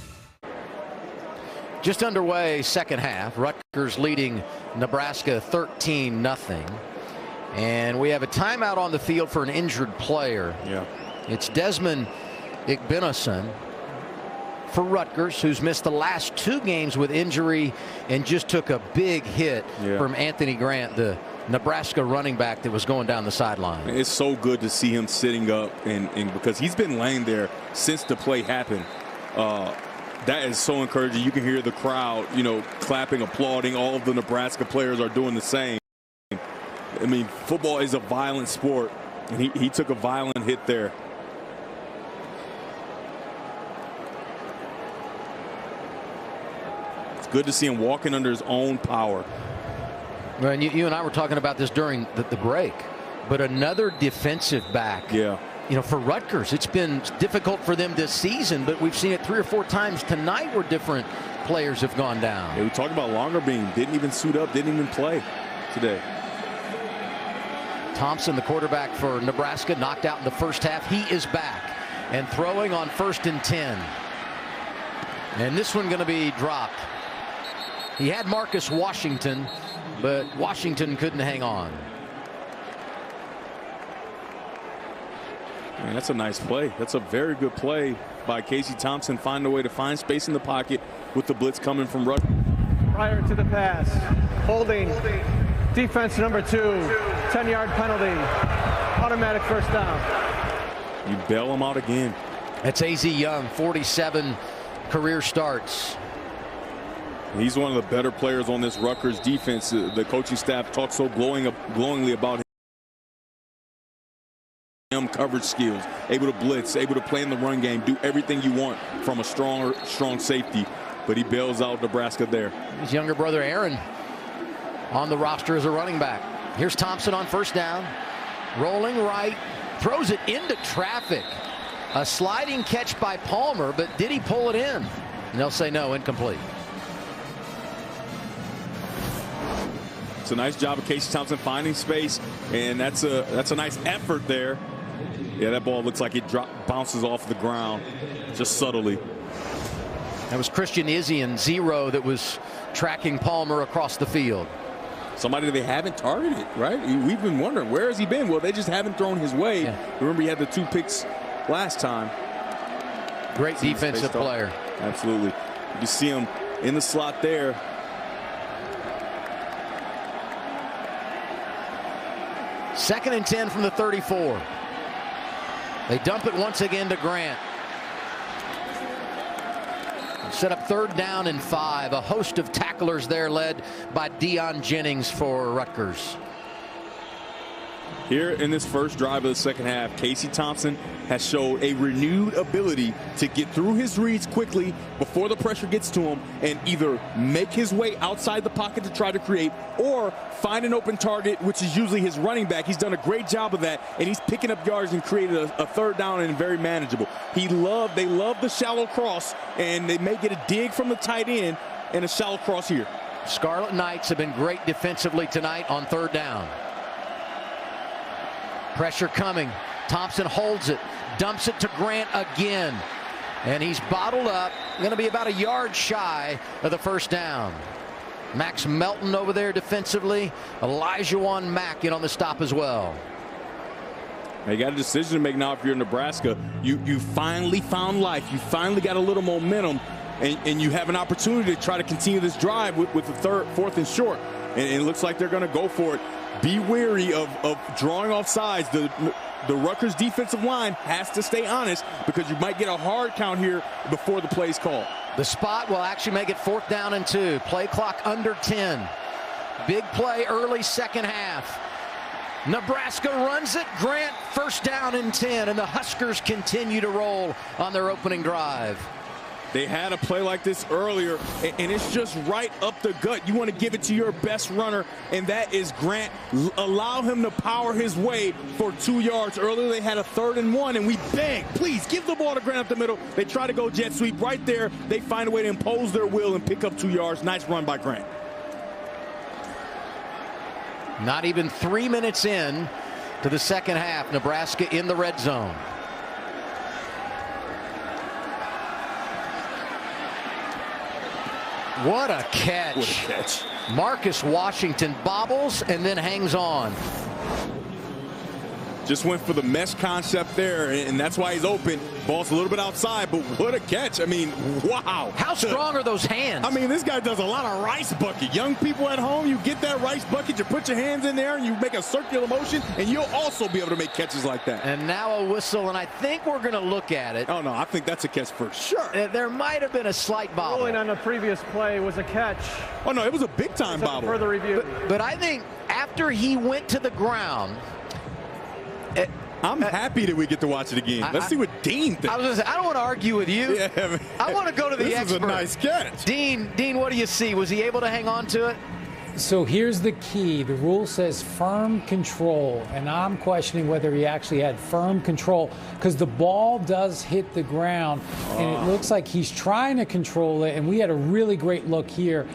Just underway, second half. Rutgers leading Nebraska 13-0. And we have a timeout on the field for an injured player. Yeah. It's Desmond Igbenison for Rutgers, who's missed the last 2 games with injury and just took a big hit from Anthony Grant, the Nebraska running back that was going down the sideline. It's so good to see him sitting up, and because he's been laying there since the play happened. That is so encouraging. You can hear the crowd, clapping, applauding. All of the Nebraska players are doing the same. I mean, football is a violent sport, and he took a violent hit there. It's good to see him walking under his own power. Well, and you and I were talking about this during the break, but another defensive back. Yeah. For Rutgers, it's been difficult for them this season, but we've seen it 3 or 4 times tonight where different players have gone down. Yeah, we talked about Longerbeam. Didn't even suit up, didn't even play today. Thompson, the quarterback for Nebraska, knocked out in the first half. He is back and throwing on 1st and 10. And this one going to be dropped. He had Marcus Washington, but Washington couldn't hang on. Man, that's a nice play. That's a very good play by Casey Thompson. Find a way to find space in the pocket with the blitz coming from Rutgers. Prior to the pass, holding, defense number 2, 10-yard penalty, automatic first down. You bail him out again. That's A.Z. Young, 47 career starts. He's one of the better players on this Rutgers defense. The coaching staff talks so glowingly about him. Coverage skills, able to blitz, able to play in the run game, do everything you want from a strong safety, but he bails out Nebraska there. His younger brother Aaron on the roster as a running back. Here's Thompson on first down, rolling right, throws it into traffic. A sliding catch by Palmer, but did he pull it in? And they'll say no, incomplete. It's a nice job of Casey Thompson finding space, and that's a nice effort there. Yeah, that ball looks like it bounces off the ground just subtly. That was Christian Izzian, 0, that was tracking Palmer across the field. Somebody they haven't targeted, right? We've been wondering, where has he been? Well, they just haven't thrown his way. Yeah. Remember, he had the 2 picks last time. Great defensive player. Absolutely. You see him in the slot there. Second and 10 from the 34. They dump it once again to Grant. Set up 3rd down and 5. A host of tacklers there led by Deion Jennings for Rutgers. Here in this first drive of the second half, Casey Thompson has showed a renewed ability to get through his reads quickly before the pressure gets to him and either make his way outside the pocket to try to create or find an open target, which is usually his running back. He's done a great job of that, and he's picking up yards and created a 3rd down and very manageable. They love the shallow cross, and they may get a dig from the tight end and a shallow cross here. Scarlet Knights have been great defensively tonight on 3rd down. Pressure coming. Thompson holds it, dumps it to Grant again, and he's bottled up. Going to be about a yard shy of the first down. Max Melton over there defensively. Elijah Mack in on the stop as well. You got a decision to make now if you're Nebraska. You finally found life. You finally got a little momentum, and you have an opportunity to try to continue this drive with the 4th and short. And it looks like they're going to go for it. Be wary of drawing off sides. The Rutgers defensive line has to stay honest because you might get a hard count here before the play's called. The spot will actually make it 4th down and 2. Play clock under 10. Big play early second half. Nebraska runs it. Grant 1st down and 10, and the Huskers continue to roll on their opening drive. They had a play like this earlier, and it's just right up the gut. You want to give it to your best runner, and that is Grant. Allow him to power his way for 2 yards. Earlier they had a 3rd and 1, and we beg, please, give the ball to Grant up the middle. They try to go jet sweep right there. They find a way to impose their will and pick up 2 yards. Nice run by Grant. Not even 3 minutes in to the second half. Nebraska in the red zone. What a catch. What a catch. Marcus Washington bobbles and then hangs on. Just went for the mesh concept there, and that's why he's open. Ball's a little bit outside, but what a catch. I mean, wow. How strong are those hands? I mean, this guy does a lot of rice bucket. Young people at home, you get that rice bucket, you put your hands in there, and you make a circular motion, and you'll also be able to make catches like that. And now a whistle, and I think we're going to look at it. Oh, no, I think that's a catch for sure. There might have been a slight bobble. Ruling on the previous play was a catch. Oh, no, it was a big-time bobble. Further review. But I think after he went to the ground, I'm happy that we get to watch it again. Let's see what Dean thinks. I was gonna say, I don't want to argue with you. Yeah, man. I want to go to the expert. This is a nice catch. Dean, what do you see? Was he able to hang on to it? So here's the key. The rule says firm control, and I'm questioning whether he actually had firm control because the ball does hit the ground, and it looks like he's trying to control it, and we had a really great look here.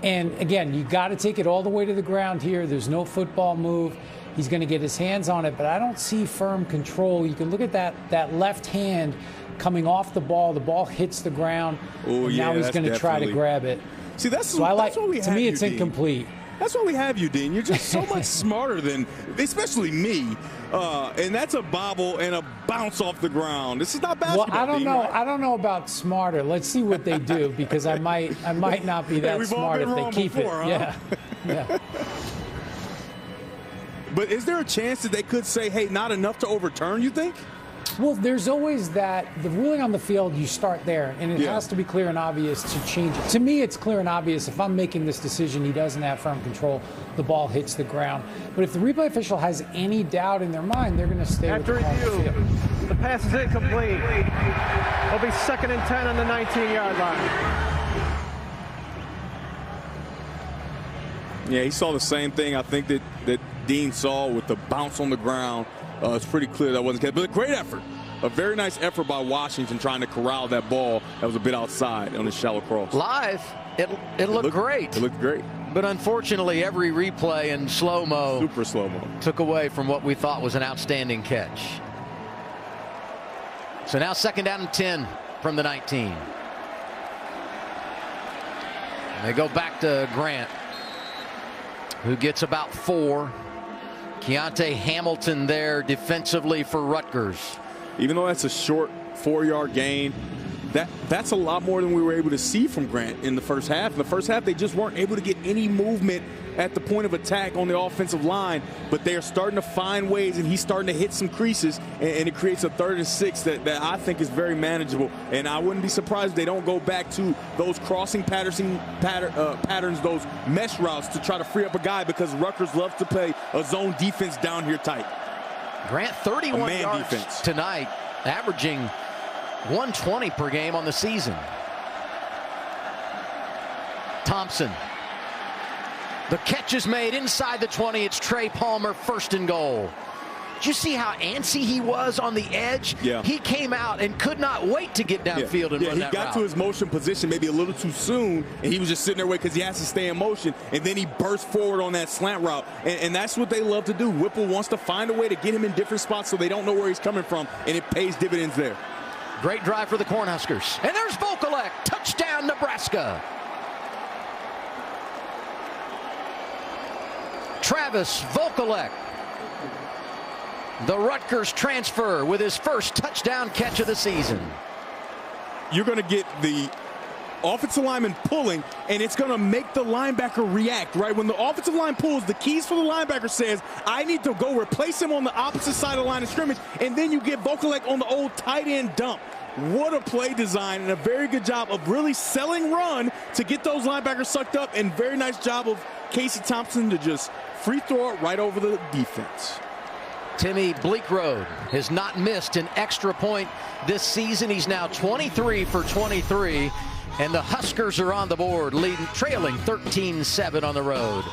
And, again, you got to take it all the way to the ground here. There's no football move. He's going to get his hands on it, but I don't see firm control. You can look at that left hand coming off the ball. The ball hits the ground, and now he's going to try to grab it. See, that's what we have. To me, you, it's Dean. incomplete. That's why we have you, Dean. You're just so much smarter than, especially me. And that's a bobble and a bounce off the ground. This is not basketball. Well, I don't Dean, know. right? I don't know about smarter. Let's see what they do because I might not be that smart if they keep before, it. Huh? Yeah. But is there a chance that they could say, hey, not enough to overturn, you think? Well, there's always that. The ruling on the field, you start there, and it has to be clear and obvious to change it. To me, it's clear and obvious. If I'm making this decision, he doesn't have firm control, the ball hits the ground. But if the replay official has any doubt in their mind, they're going to stay with the call on the field. The pass is incomplete. It'll be 2nd and 10 on the 19-yard line. Yeah, he saw the same thing I think that Dean saw with the bounce on the ground. It's pretty clear that wasn't catch, but a great effort. A very nice effort by Washington trying to corral that ball that was a bit outside on the shallow cross. Live, it looked great. It looked great. But unfortunately, every replay in slow-mo, super slow-mo, took away from what we thought was an outstanding catch. So now 2nd down and 10 from the 19. And they go back to Grant, who gets about 4. Keontae Hamilton there defensively for Rutgers. Even though that's a short 4-yard gain, that's a lot more than we were able to see from Grant in the first half. In the first half, they just weren't able to get any movement at the point of attack on the offensive line, but they are starting to find ways, and he's starting to hit some creases, and it creates a 3rd and 6 that I think is very manageable. And I wouldn't be surprised if they don't go back to those crossing patterns, those mesh routes to try to free up a guy, because Rutgers loves to play a zone defense down here tight. Grant 31 yards defense tonight, averaging 120 per game on the season. Thompson. The catch is made inside the 20. It's Trey Palmer, 1st and goal. Did you see how antsy he was on the edge? Yeah. He came out and could not wait to get downfield and run that route. He got to his motion position maybe a little too soon, and he was just sitting there waiting because he has to stay in motion, and then he burst forward on that slant route. And that's what they love to do. Whipple wants to find a way to get him in different spots so they don't know where he's coming from, and it pays dividends there. Great drive for the Cornhuskers. And there's Vokalek. Touchdown, Nebraska. Travis Vokalek, the Rutgers transfer, with his first touchdown catch of the season. You're going to get the offensive lineman pulling, and it's going to make the linebacker react, right? When the offensive line pulls, the keys for the linebacker says, I need to go replace him on the opposite side of the line of scrimmage, and then you get Vokalek on the old tight end dump. What a play design, and a very good job of really selling run to get those linebackers sucked up, and very nice job of Casey Thompson to just free throw it right over the defense. Timmy Bleekrode has not missed an extra point this season. He's now 23 for 23, and the Huskers are on the board, trailing 13-7 on the road.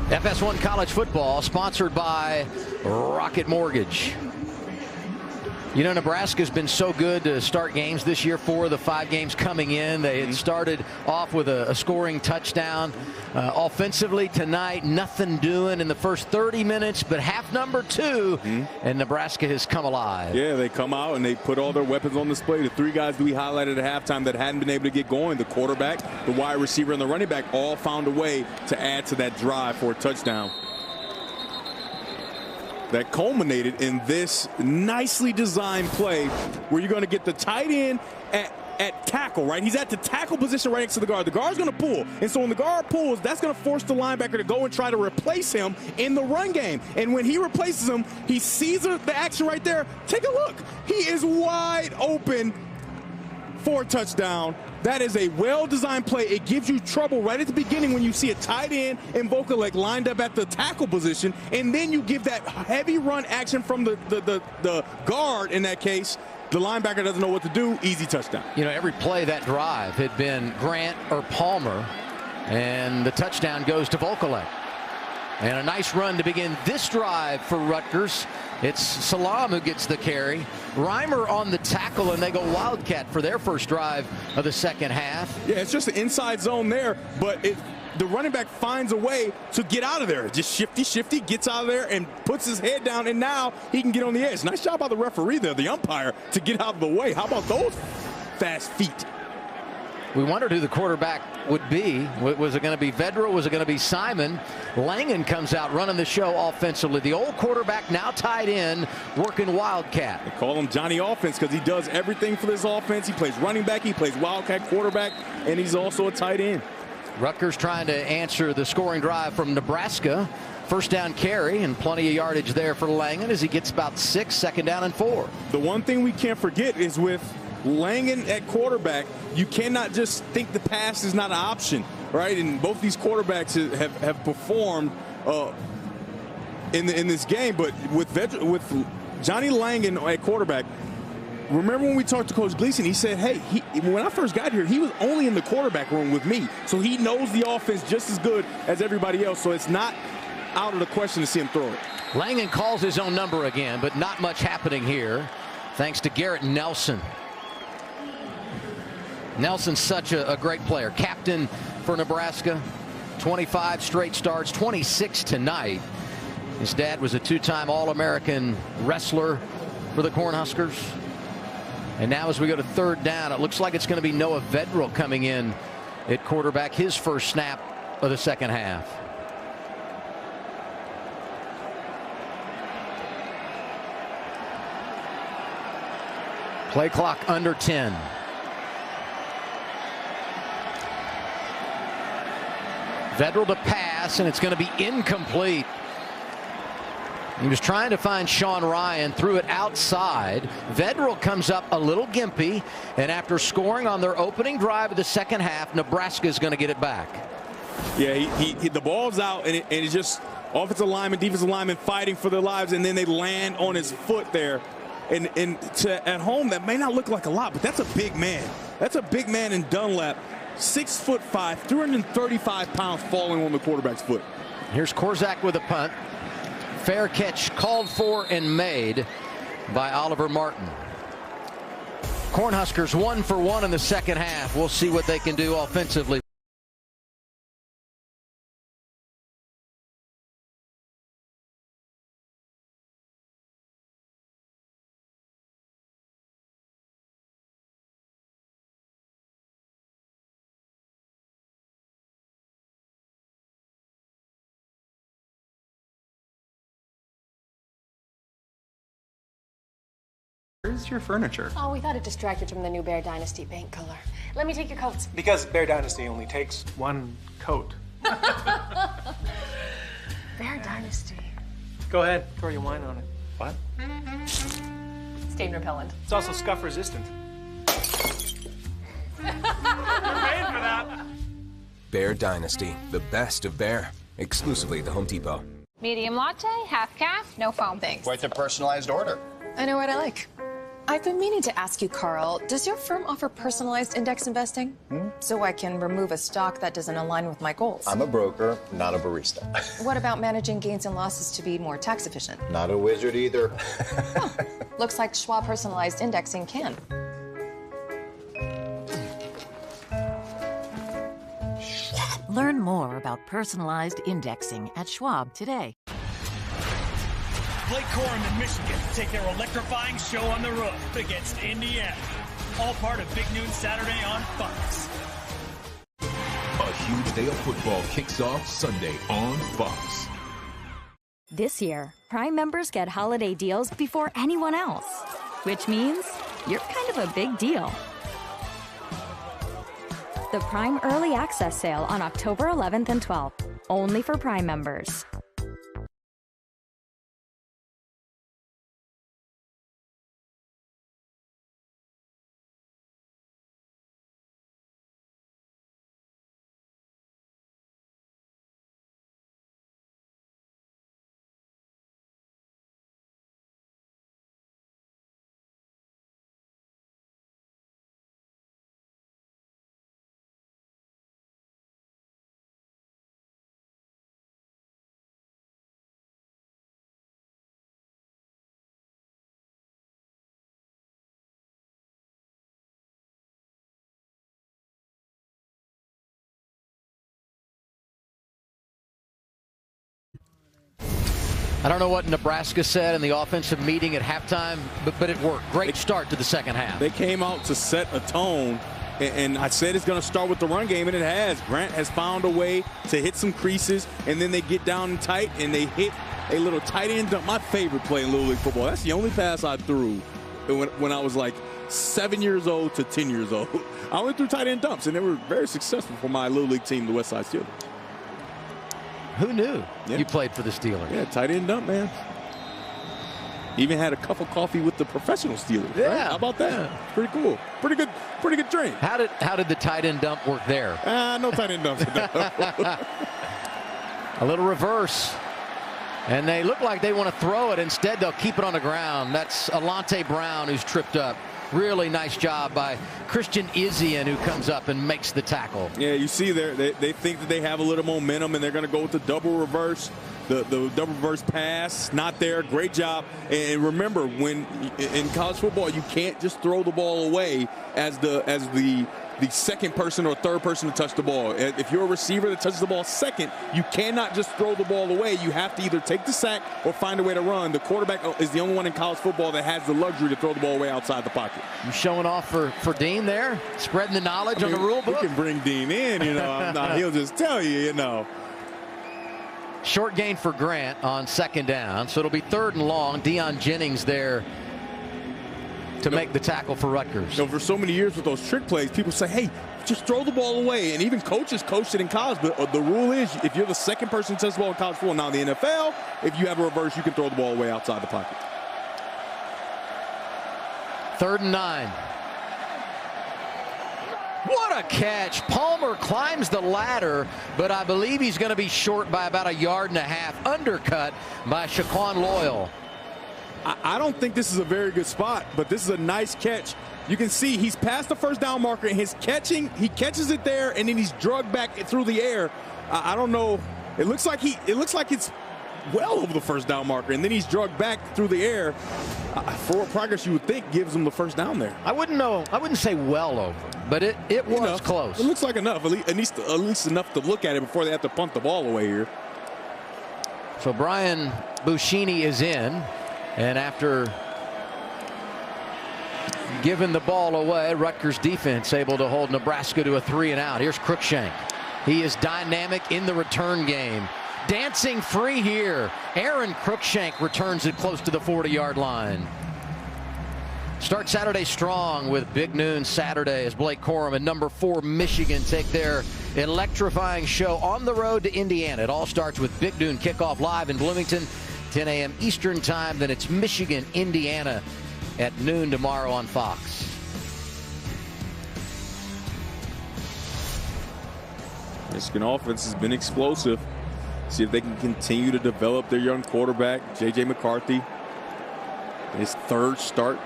FS1 College Football, sponsored by Rocket Mortgage. You know, Nebraska's been so good to start games this year. 4 of the 5 games coming in, they had started off with a scoring touchdown. Offensively tonight, nothing doing in the first 30 minutes, but half number 2, and Nebraska has come alive. Yeah, they come out and they put all their weapons on display. The 3 guys that we highlighted at halftime that hadn't been able to get going, the quarterback, the wide receiver, and the running back, all found a way to add to that drive for a touchdown that culminated in this nicely designed play where you're going to get the tight end at tackle, right? He's at the tackle position right next to the guard. The guard's going to pull. And so when the guard pulls, that's going to force the linebacker to go and try to replace him in the run game. And when he replaces him, he sees the action right there. Take a look. He is wide open for a touchdown. That is a well-designed play. It gives you trouble right at the beginning when you see a tight end and Vokalek lined up at the tackle position, and then you give that heavy run action from the guard in that case. The linebacker doesn't know what to do. Easy touchdown. You know, every play that drive had been Grant or Palmer, and the touchdown goes to Vokalek. And a nice run to begin this drive for Rutgers. It's Salam who gets the carry. Reimer on the tackle, and they go Wildcat for their first drive of the second half. Yeah, it's just an inside zone there, but the running back finds a way to get out of there. Just shifty, gets out of there and puts his head down, and now he can get on the edge. Nice job by the referee there, the umpire, to get out of the way. How about those fast feet? We wondered who the quarterback would be. Was it going to be Vedra? Was it going to be Simon? Langen comes out running the show offensively. The old quarterback now tied in, working Wildcat. They call him Johnny Offense because he does everything for this offense. He plays running back, he plays Wildcat quarterback, and he's also a tight end. Rutgers trying to answer the scoring drive from Nebraska. First down carry and plenty of yardage there for Langen as he gets about 6, second down and 4. The one thing we can't forget is with Langen at quarterback, you cannot just think the pass is not an option, right? And both these quarterbacks have performed in this game, but with Johnny Langen at quarterback, remember when we talked to Coach Gleason, he said, hey, when I first got here, he was only in the quarterback room with me, so he knows the offense just as good as everybody else, so it's not out of the question to see him throw it. Langen calls his own number again, but not much happening here, thanks to Garrett Nelson. Nelson's such a great player. Captain for Nebraska. 25 straight starts, 26 tonight. His dad was a 2-time All-American wrestler for the Cornhuskers. And now as we go to third down, it looks like it's going to be Noah Vedral coming in at quarterback, his first snap of the second half. Play clock under 10. Vedral to pass, and it's going to be incomplete. He was trying to find Sean Ryan, threw it outside. Vedral comes up a little gimpy, and after scoring on their opening drive of the second half, Nebraska is going to get it back. Yeah, the ball's out, and it's just offensive lineman, defensive lineman fighting for their lives, and then they land on his foot there. And at home, that may not look like a lot, but that's a big man. That's a big man in Dunlap. 6'5", 335 pounds falling on the quarterback's foot. Here's Korzak with a punt. Fair catch called for and made by Oliver Martin. Cornhuskers 1 for 1 in the second half. We'll see what they can do offensively. Where's your furniture? Oh, we thought it distracted from the new Bear Dynasty paint color. Let me take your coats. Because Bear Dynasty only takes one coat. Bear Dynasty. Go ahead, throw your wine on it. What? Stain repellent. It's also scuff resistant. You're paying for that. Bear Dynasty, the best of Bear. Exclusively at the Home Depot. Medium latte, half calf, no foam. Thanks. Quite a personalized order. I know what I like. I've been meaning to ask you, Carl, does your firm offer personalized index investing? So I can remove a stock that doesn't align with my goals. I'm a broker, not a barista. What about managing gains and losses to be more tax efficient? Not a wizard either. Looks like Schwab personalized indexing can. Learn more about personalized indexing at Schwab today. Blake Corum and Michigan take their electrifying show on the roof against Indiana. All part of Big Noon Saturday on Fox. A huge day of football kicks off Sunday on Fox. This year, Prime members get holiday deals before anyone else, which means you're kind of a big deal. The Prime Early Access Sale on October 11th and 12th, only for Prime members. I don't know what Nebraska said in the offensive meeting at halftime, but it worked. Great start to the second half. They came out to set a tone, and I said it's going to start with the run game, and it has. Grant has found a way to hit some creases, and then they get down and tight, and they hit a little tight end dump. My favorite play in Little League football. That's the only pass I threw when I was like 7 years old to 10 years old. I went through tight end dumps, and they were very successful for my Little League team, the West Side Steelers. Who knew you played for the Steelers? Yeah, tight end dump, man. Even had a cup of coffee with the professional Steelers. Yeah. Right? How about that? Yeah. Pretty cool. Pretty good drink. How did the tight end dump work there? No tight end dumps. A little reverse. And they look like they want to throw it. Instead, they'll keep it on the ground. That's Alante Brown who's tripped up. Really nice job by Christian Izian, who comes up and makes the tackle. Yeah, you see there, they think that they have a little momentum, and they're going to go with the double reverse. The double reverse pass, not there. Great job. And remember, when in college football, you can't just throw the ball away as the second person or third person to touch the ball. If you're a receiver that touches the ball second, you cannot just throw the ball away. You have to either take the sack or find a way to run. The quarterback is the only one in college football that has the luxury to throw the ball away outside the pocket. You showing off for Dean there? Spreading the knowledge on the rule book? We can bring Dean in, he'll just tell you, Short gain for Grant on second down, so it'll be 3rd and long. Deion Jennings there to make the tackle for Rutgers. For so many years with those trick plays, people say, hey, just throw the ball away. And even coaches coached it in college. But the rule is, if you're the second person to touch the ball in college football, now in the NFL, if you have a reverse, you can throw the ball away outside the pocket. 3rd and 9. What a catch. Palmer climbs the ladder, but I believe he's going to be short by about 1.5 yards. Undercut by Shaquan Loyal. I don't think this is a very good spot, but this is a nice catch. You can see he's past the first down marker, and he catches it there, and then he's drugged back through the air. I don't know. It looks like it's well over the first down marker, and then he's drugged back through the air. Forward progress, you would think, gives him the first down there. I wouldn't say well over, but it was close. It looks like enough, at least enough to look at it before they have to punt the ball away here. So Brian Buschini is in, and after giving the ball away, Rutgers defense able to hold Nebraska to a 3-and-out. Here's Cruikshank. He is dynamic in the return game. Dancing free here. Aaron Cruikshank returns it close to the 40-yard line. Start Saturday strong with Big Noon Saturday as Blake Corum and number 4 Michigan take their electrifying show on the road to Indiana. It all starts with Big Noon kickoff live in Bloomington, 10 a.m. Eastern time. Then it's Michigan, Indiana at noon tomorrow on Fox. Michigan offense has been explosive. See if they can continue to develop their young quarterback, J.J. McCarthy. His 3rd start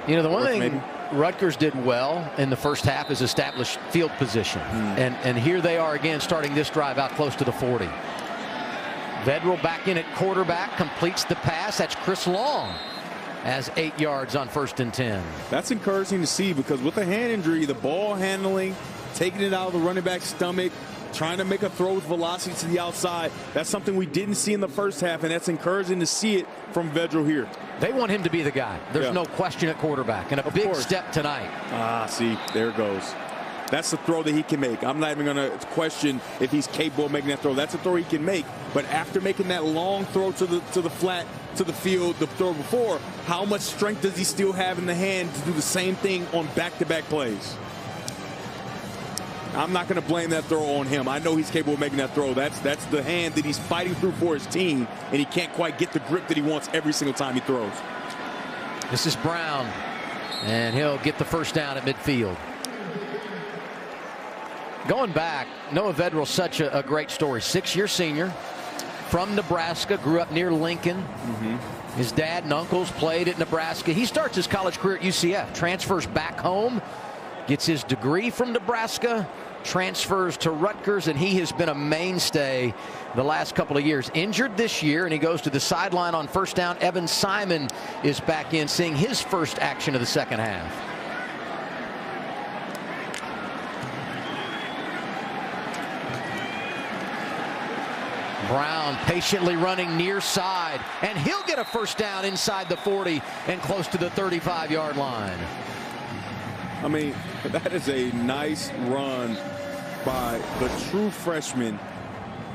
You know, the one thing Rutgers did well in the first half is establish field position. And here they are again starting this drive out close to the 40. Vedral back in at quarterback, completes the pass. That's Chris Long. Has 8 yards on 1st and 10. That's encouraging to see because with a hand injury, the ball handling, taking it out of the running back's stomach, trying to make a throw with velocity to the outside, that's something we didn't see in the first half, and that's encouraging to see it from Vedral here. They want him to be the guy. There's no question at quarterback, and a big step tonight. See, there it goes. That's the throw that he can make. I'm not even going to question if he's capable of making that throw. That's a throw he can make. But after making that long throw to the flat, to the field, the throw before, how much strength does he still have in the hand to do the same thing on back-to-back plays? I'm not going to blame that throw on him. I know he's capable of making that throw. That's the hand that he's fighting through for his team, and he can't quite get the grip that he wants every single time he throws. This is Brown, and he'll get the first down at midfield. Going back, Noah Vedral's such a great story. 6-year senior from Nebraska, grew up near Lincoln. His dad and uncles played at Nebraska. He starts his college career at UCF, transfers back home, gets his degree from Nebraska, transfers to Rutgers, and he has been a mainstay the last couple of years. Injured this year, and he goes to the sideline on first down. Evan Simon is back in, seeing his first action of the second half. Brown patiently running near side, and he'll get a first down inside the 40 and close to the 35-yard line. I mean, that is a nice run by the true freshman.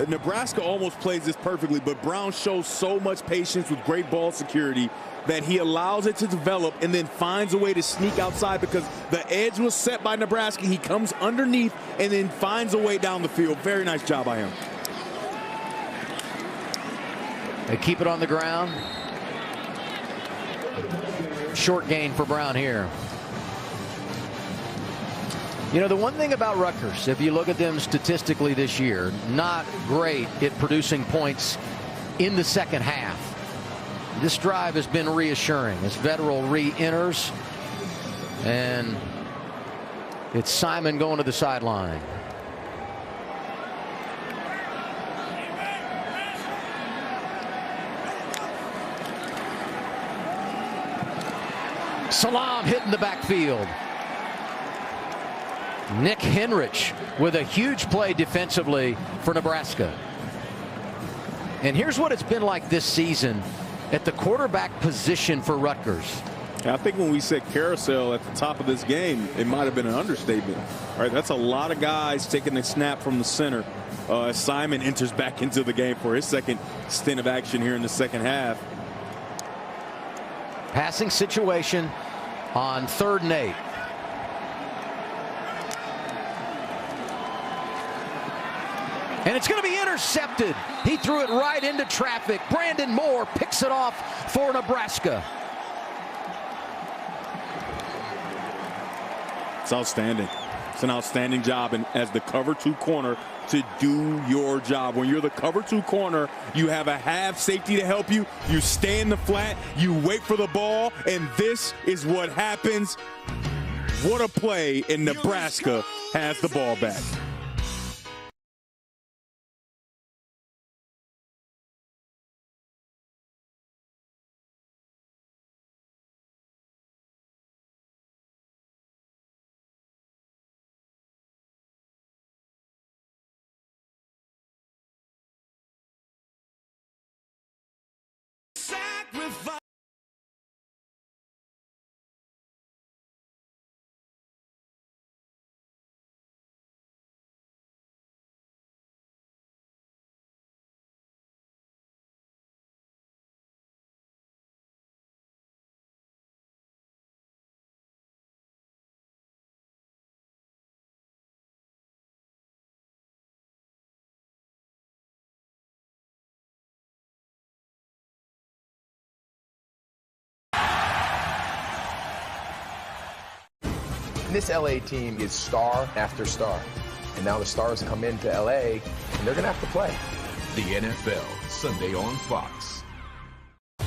Nebraska almost plays this perfectly, but Brown shows so much patience with great ball security that he allows it to develop and then finds a way to sneak outside because the edge was set by Nebraska. He comes underneath and then finds a way down the field. Very nice job by him. They keep it on the ground. Short gain for Brown here. You know, the one thing about Rutgers, if you look at them statistically this year, not great at producing points in the second half. This drive has been reassuring as Vedral re-enters, and it's Simon going to the sideline. Salam hitting the backfield. Nick Henrich with a huge play defensively for Nebraska. And here's what it's been like this season at the quarterback position for Rutgers. I think when we said carousel at the top of this game, it might have been an understatement. All right, that's a lot of guys taking a snap from the center. Simon enters back into the game for his second stint of action here in the second half. Passing situation on 3rd and 8. And it's going to be intercepted. He threw it right into traffic. Brandon Moore picks it off for Nebraska. It's outstanding. It's an outstanding job and as the cover 2 corner to do your job. When you're the cover 2 corner, you have a half safety to help you. You stay in the flat, you wait for the ball, and this is what happens. What a play, and Nebraska has the ball back. This LA team is star after star. And now the stars come into LA, and they're going to have to play. The NFL, Sunday on Fox.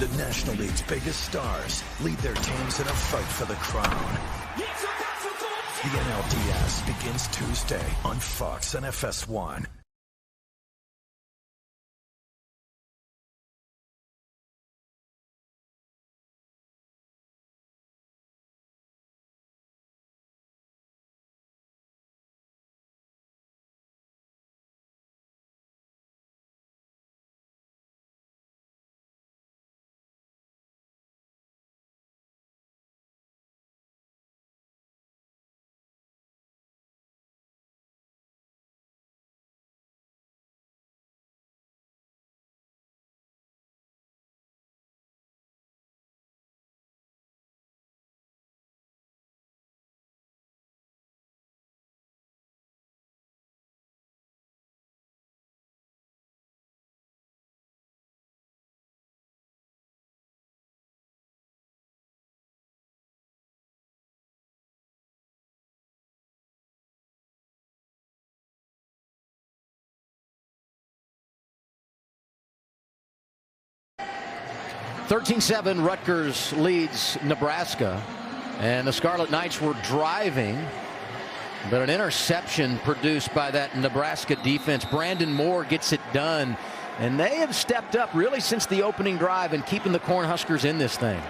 The National League's biggest stars lead their teams in a fight for the crown. The NLDS begins Tuesday on Fox and FS1. (13-7) Rutgers leads Nebraska, and the Scarlet Knights were driving, but an interception produced by that Nebraska defense. Brandon Moore gets it done, and they have stepped up really since the opening drive and keeping the Cornhuskers in this thing.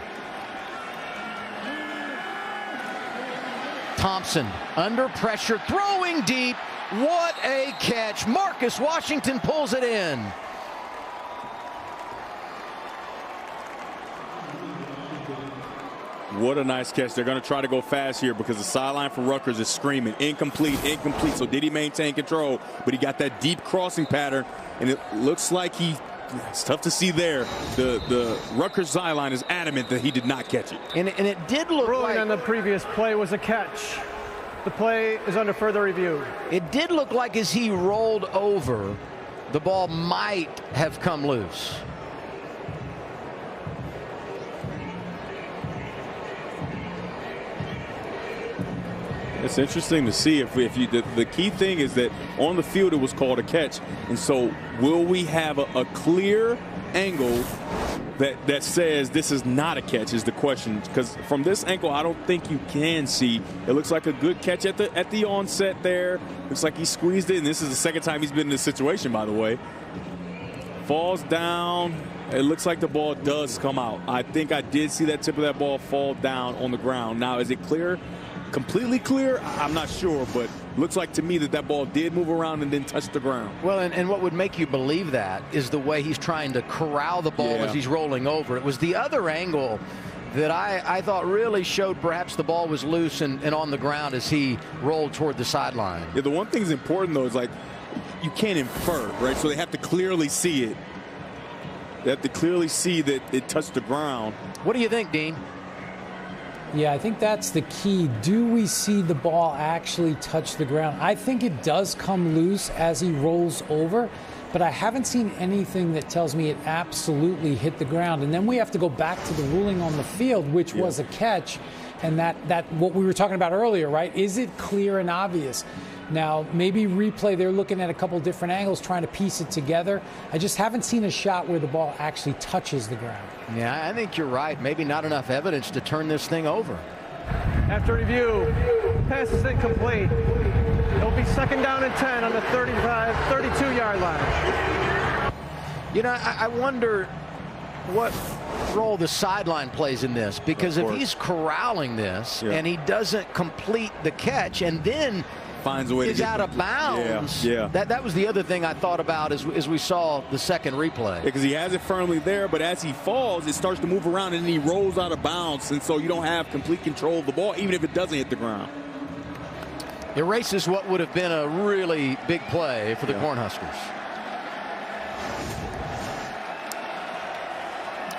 Thompson under pressure, throwing deep. What a catch. Marcus Washington pulls it in. What a nice catch. They're going to try to go fast here because the sideline for Rutgers is screaming incomplete, incomplete. So did he maintain control? But he got that deep crossing pattern, and it looks like it's tough to see there. The Rutgers sideline is adamant that he did not catch it. And it did look ruling like on the previous play was a catch. The play is under further review. It did look like as he rolled over, the ball might have come loose. It's interesting to see if you the key thing is that on the field it was called a catch, and so will we have a clear angle that says this is not a catch is the question, because from this angle I don't think you can see. It looks like a good catch at the onset there. Looks like he squeezed it, and this is the second time he's been in this situation, by the way. Falls down. It looks like the ball does come out. I think I did see that tip of that ball fall down on the ground. Now, is it clear? Completely clear? I'm not sure, but looks like to me that ball did move around and then touch the ground. Well, and what would make you believe that is the way he's trying to corral the ball as he's rolling over. It was the other angle that I thought really showed perhaps the ball was loose and on the ground as he rolled toward the sideline. Yeah, the one thing that's important, though, is like you can't infer, right? So they have to clearly see it. They have to clearly see that it touched the ground. What do you think, Dean? Yeah, I think that's the key. Do we see the ball actually touch the ground? I think it does come loose as he rolls over, but I haven't seen anything that tells me it absolutely hit the ground. And then we have to go back to the ruling on the field, which was a catch, and that what we were talking about earlier, right? Is it clear and obvious? Now, maybe replay, they're looking at a couple different angles, trying to piece it together. I just haven't seen a shot where the ball actually touches the ground. Yeah, I think you're right. Maybe not enough evidence to turn this thing over. After review, pass is incomplete. It'll be second down and 10 on the 32-yard line. You know, I wonder what role the sideline plays in this, because if he's corralling this and he doesn't complete the catch and then finds a way to get out of bounds. That was the other thing I thought about as we saw the second replay. Because he has it firmly there, but as he falls, it starts to move around and then he rolls out of bounds, and so you don't have complete control of the ball, even if it doesn't hit the ground. Erases what would have been a really big play for the Cornhuskers.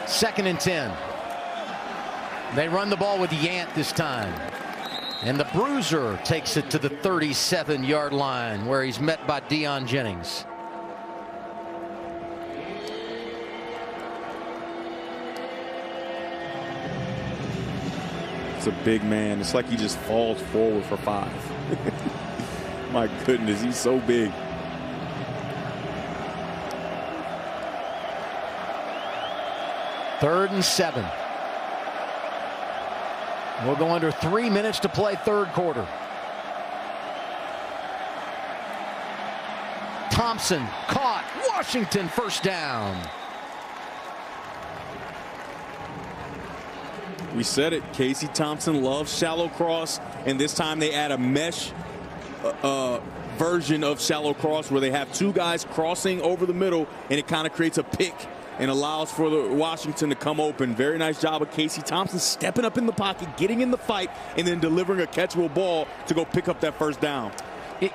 Second and 10. They run the ball with Yant this time. And the Bruiser takes it to the 37-yard line, where he's met by Deion Jennings. It's a big man. It's like he just falls forward for 5. My goodness, he's so big. 3rd and 7. We'll go under 3 minutes to play third quarter. Thompson caught. Washington first down. We said it. Casey Thompson loves shallow cross, and this time they add a mesh version of shallow cross where they have two guys crossing over the middle, and it kind of creates a pick and allows for the Washington to come open. Very nice job of Casey Thompson stepping up in the pocket, getting in the fight, and then delivering a catchable ball to go pick up that first down.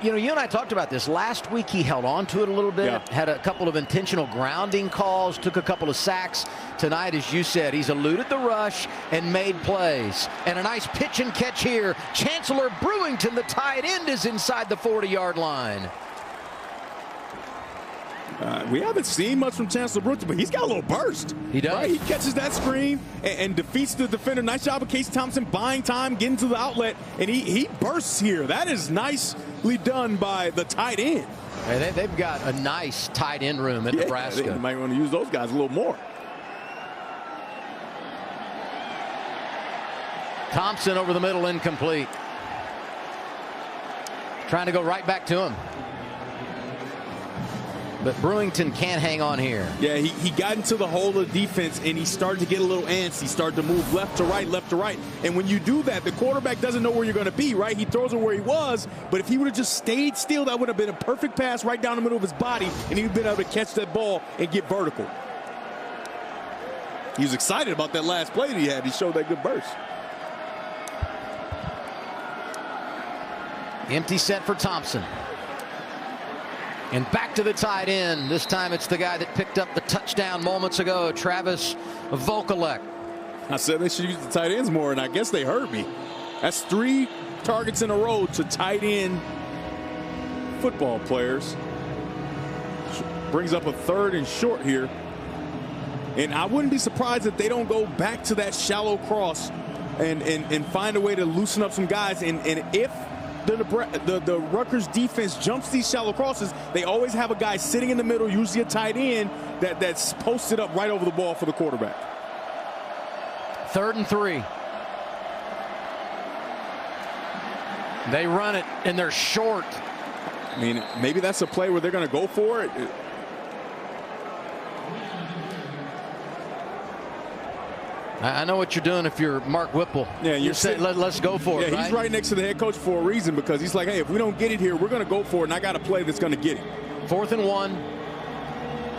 You know, you and I talked about this. Last week he held on to it a little bit, had a couple of intentional grounding calls, took a couple of sacks. Tonight, as you said, he's eluded the rush and made plays. And a nice pitch and catch here. Chancellor Brewington, the tight end, is inside the 40-yard line. We haven't seen much from Chancellor Brewington, but he's got a little burst. He does. Right? He catches that screen and defeats the defender. Nice job of Casey Thompson buying time, getting to the outlet, and he bursts here. That is nicely done by the tight end. Hey, they've got a nice tight end room at Nebraska. They might want to use those guys a little more. Thompson over the middle, incomplete. Trying to go right back to him. But Brewington can't hang on here. Yeah, he got into the hole of defense, and he started to get a little antsy. He started to move left to right. And when you do that, the quarterback doesn't know where you're going to be, right? He throws it where he was, but if he would have just stayed still, that would have been a perfect pass right down the middle of his body, and he would have been able to catch that ball and get vertical. He was excited about that last play that he had. He showed that good burst. Empty set for Thompson. And back to the tight end. This time it's the guy that picked up the touchdown moments ago, Travis Vokalek. I said they should use the tight ends more, and I guess they heard me. That's 3 targets in a row to tight end football players. Brings up a 3rd and short here. And I wouldn't be surprised if they don't go back to that shallow cross and find a way to loosen up some guys. And if the Rutgers defense jumps these shallow crosses, they always have a guy sitting in the middle, usually a tight end, that's posted up right over the ball for the quarterback. 3rd and 3. They run it, and they're short. I mean, maybe that's a play where they're going to go for it. I know what you're doing if you're Mark Whipple. Yeah, you say, let's go for it. Yeah, he's right next to the head coach for a reason, because he's like, hey, if we don't get it here, we're going to go for it, and I got a play that's going to get it. 4th and 1.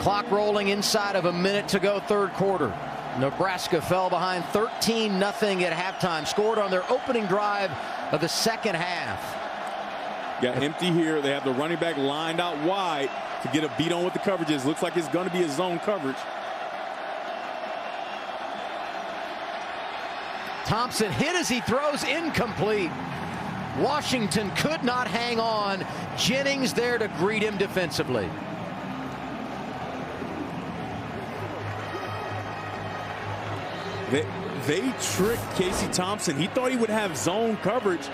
Clock rolling inside of a minute to go, third quarter. Nebraska fell behind 13-0 at halftime. Scored on their opening drive of the second half. Got empty here. They have the running back lined out wide to get a beat on with the coverages. Looks like it's going to be a zone coverage. Thompson hit as he throws, incomplete. Washington could not hang on. Jennings there to greet him defensively. They tricked Casey Thompson. He thought he would have zone coverage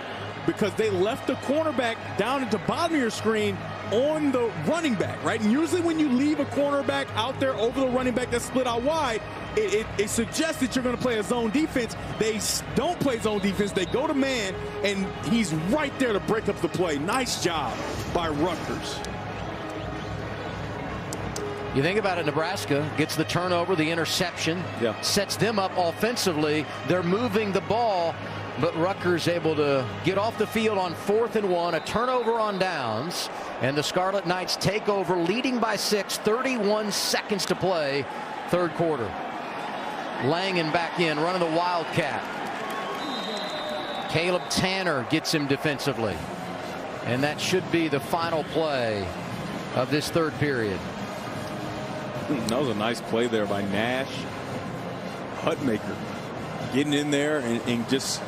because they left the cornerback down at the bottom of your screen on the running back, right? And usually when you leave a cornerback out there over the running back that's split out wide, it suggests that you're going to play a zone defense. They don't play zone defense. They go to man, and he's right there to break up the play. Nice job by Rutgers. You think about it, Nebraska gets the turnover, the interception, sets them up offensively. They're moving the ball, but Rutgers able to get off the field on 4th and 1, a turnover on downs, and the Scarlet Knights take over, leading by 6, 31 seconds to play, third quarter. Langen back in, running the Wildcat. Caleb Tanner gets him defensively. And that should be the final play of this third period. That was a nice play there by Nash. Hutmaker getting in there and just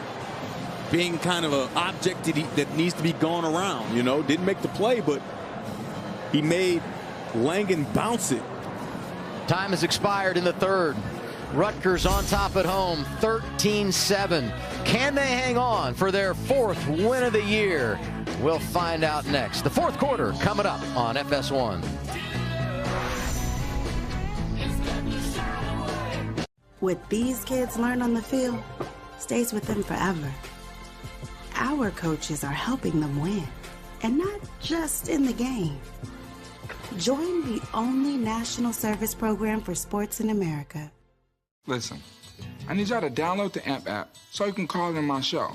being kind of an object that needs to be gone around. You know, didn't make the play, but he made Langen bounce it. Time has expired in the third. Rutgers on top at home, 13-7. Can they hang on for their 4th win of the year? We'll find out next. The fourth quarter coming up on FS1. What these kids learn on the field stays with them forever. Our coaches are helping them win, and not just in the game. Join the only national service program for sports in America. Listen, I need y'all to download the AMP app so you can call in my show.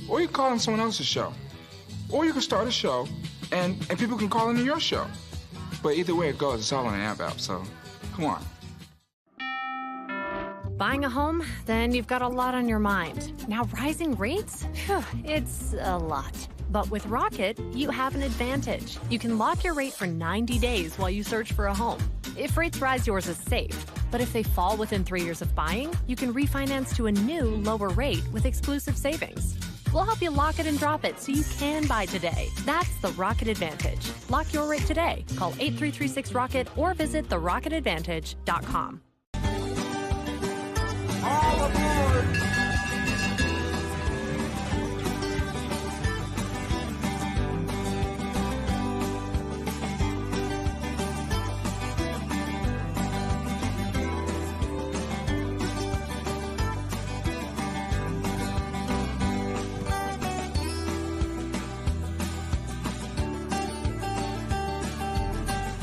Or you can call in someone else's show. Or you can start a show and people can call into your show. But either way it goes, it's all on the AMP app, so come on. Buying a home? Then you've got a lot on your mind. Now rising rates? Phew, it's a lot. But with Rocket, you have an advantage. You can lock your rate for 90 days while you search for a home. If rates rise, yours is safe. But if they fall within 3 years of buying, you can refinance to a new, lower rate with exclusive savings. We'll help you lock it and drop it so you can buy today. That's the Rocket Advantage. Lock your rate today. Call 8336-ROCKET or visit therocketadvantage.com. All aboard!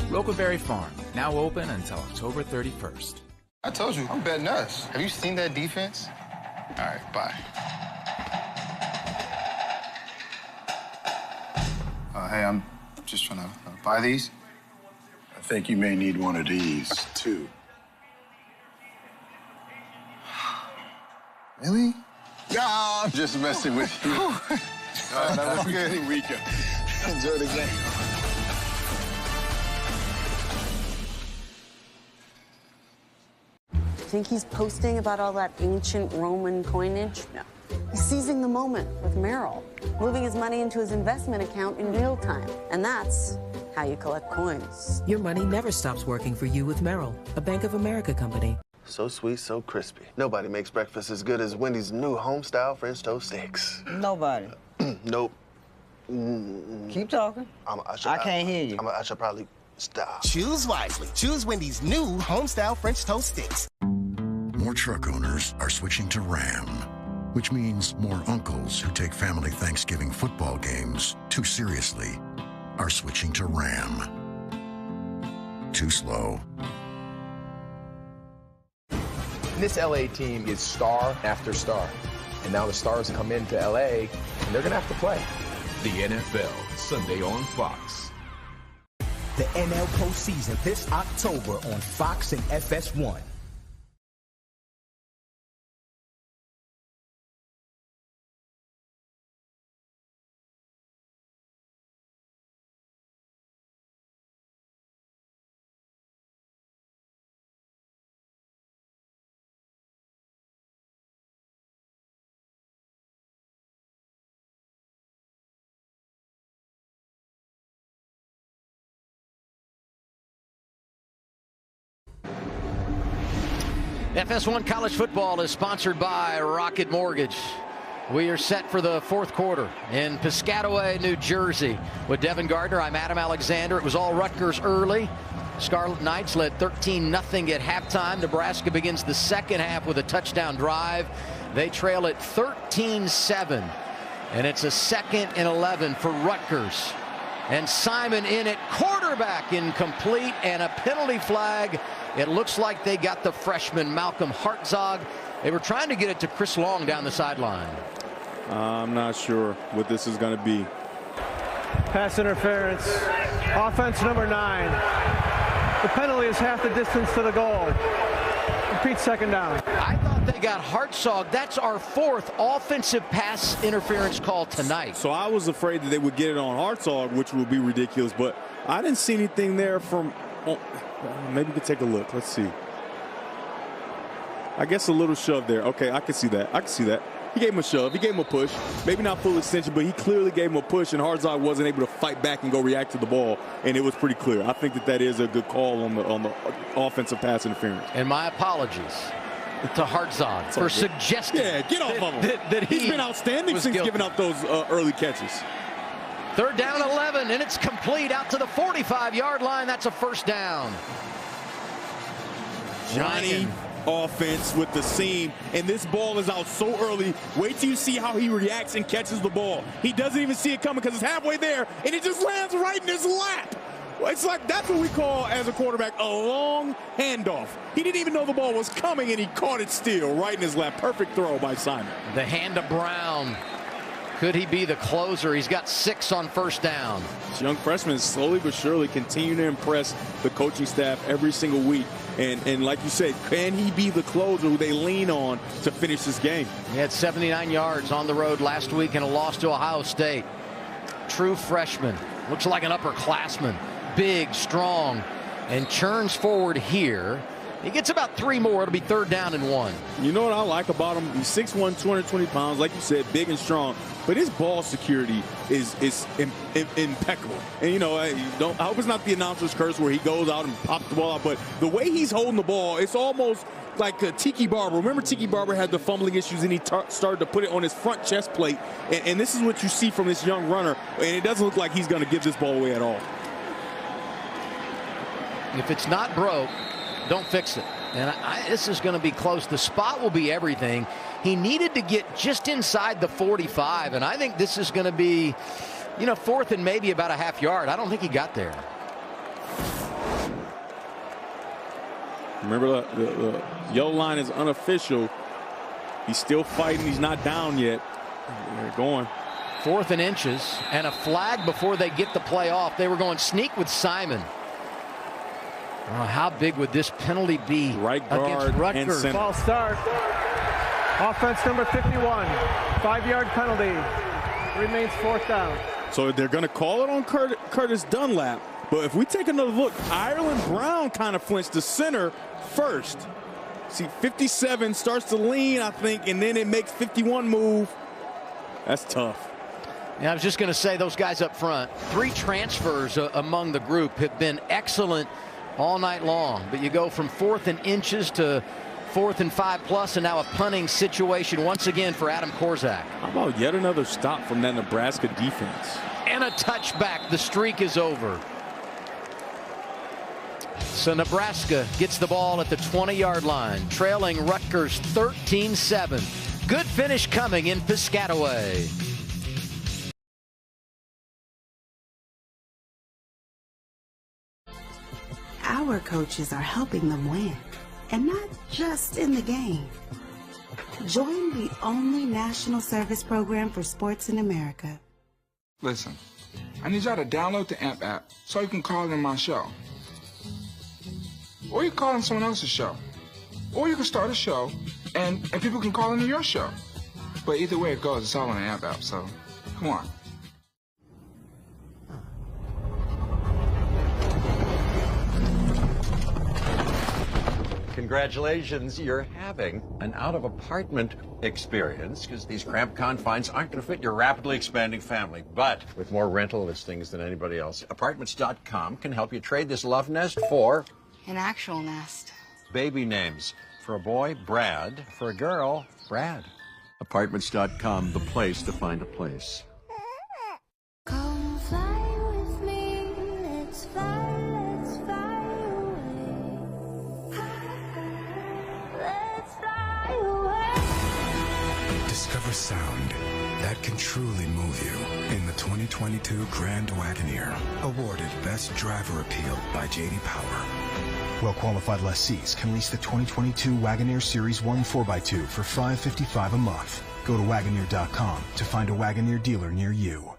Rockleberry Farm, now open until October 31st. I told you, I'm betting us. Have you seen that defense? All right, bye. Hey, I'm just trying to buy these. I think you may need one of these, too. Really? No, I'm just messing with you. That was good. Rico. Enjoy the game. Think he's posting about all that ancient Roman coinage? No. He's seizing the moment with Merrill, moving his money into his investment account in real time. And that's how you collect coins. Your money never stops working for you with Merrill, a Bank of America company. So sweet, so crispy. Nobody makes breakfast as good as Wendy's new home-style French toast sticks. Nobody. Nope. Keep talking. I can't hear you. I should probably stop. Choose wisely. Choose Wendy's new home-style French toast sticks. More truck owners are switching to Ram, which means more uncles who take family Thanksgiving football games too seriously are switching to Ram. Too slow. This LA team is star after star. And now the stars come into LA, and they're going to have to play. The NFL, Sunday on Fox. The NL postseason this October on Fox and FS1. FS1 College Football is sponsored by Rocket Mortgage. We are set for the fourth quarter in Piscataway, New Jersey. With Devin Gardner, I'm Adam Alexander. It was all Rutgers early. Scarlet Knights led 13-0 at halftime. Nebraska begins the second half with a touchdown drive. They trail at 13-7. And it's a 2nd and 11 for Rutgers. And Simon in at quarterback, incomplete, and a penalty flag. It looks like they got the freshman Malcolm Hartzog. They were trying to get it to Chris Long down the sideline. I'm not sure what this is going to be. Pass interference. Offense number 9. The penalty is half the distance to the goal. Repeat, second down. I thought they got Hartzog. That's our 4th offensive pass interference call tonight. So I was afraid that they would get it on Hartzog, which would be ridiculous, but I didn't see anything there from... maybe we could take a look. Let's see. I guess a little shove there. Okay, I can see that. I can see that. He gave him a shove. He gave him a push. Maybe not full extension, but he clearly gave him a push, and Hartzog wasn't able to fight back and go react to the ball, and it was pretty clear. I think that is a good call on the offensive pass interference. And my apologies to Hartzog for suggesting get off of him. That he's been outstanding since giving up those early catches. 3rd down 11, and it's complete out to the 45-yard line. That's a first down. Johnny offense with the seam, and this ball is out so early. Wait till you see how he reacts and catches the ball. He doesn't even see it coming because it's halfway there, and it just lands right in his lap. It's like that's what we call, as a quarterback, a long handoff. He didn't even know the ball was coming, and he caught it still right in his lap. Perfect throw by Simon. The hand of Brown. Could he be the closer? He's got 6 on first down. This young freshman slowly but surely continue to impress the coaching staff every single week. And like you said, can he be the closer who they lean on to finish this game? He had 79 yards on the road last week in a loss to Ohio State. True freshman. Looks like an upperclassman. Big, strong, and churns forward here. He gets about 3 more. It'll be 3rd down and 1. You know what I like about him? He's 6'1", 220 pounds. Like you said, big and strong. But his ball security is impeccable. And, you know, I hope it's not the announcer's curse where he goes out and pops the ball out. But the way he's holding the ball, it's almost like Tiki Barber. Remember Tiki Barber had the fumbling issues, and he started to put it on his front chest plate. And this is what you see from this young runner. And it doesn't look like he's going to give this ball away at all. If it's not broke, don't fix it. And this is going to be close. The spot will be everything. He needed to get just inside the 45, and I think this is going to be, you know, 4th and maybe about a half yard. I don't think he got there. Remember, the yellow line is unofficial. He's still fighting. He's not down yet. They're going. 4th and inches, and a flag before they get the play off. They were going sneak with Simon. Oh, how big would this penalty be right guard against Rutgers? And Ball start. Offense number 51. 5-yard penalty. Remains 4th down. So they're going to call it on Curtis Dunlap. But if we take another look, Ireland Brown kind of flinched the center first. See, 57 starts to lean, I think, and then it makes 51 move. That's tough. Yeah, I was just going to say, those guys up front, 3 transfers among the group have been excellent all night long. But you go from 4th and inches to 4th and 5+, and now a punting situation once again for Adam Korzak. How about yet another stop from that Nebraska defense? And a touchback. The streak is over. So Nebraska gets the ball at the 20-yard line, trailing Rutgers 13-7. Good finish coming in Piscataway. Our coaches are helping them win, and not just in the game. Join the only national service program for sports in America. Listen, I need y'all to download the AMP app so you can call in my show. Or you can call in someone else's show. Or you can start a show and people can call into your show. But either way it goes, it's all on the AMP app, so come on. Congratulations, you're having an out-of-apartment experience because these cramped confines aren't going to fit your rapidly expanding family. But with more rental listings than anybody else, Apartments.com can help you trade this love nest for an actual nest. Baby names. For a boy, Brad. For a girl, Brad. Apartments.com, the place to find a place. Come fly with me, let's fly away. Let's fly away. Discover sound that can truly move you in the 2022 Grand Wagoneer, awarded Best Driver Appeal by J.D. Power. Well-qualified lessees can lease the 2022 Wagoneer Series 1 4x2 for $555 a month. Go to Wagoneer.com to find a Wagoneer dealer near you.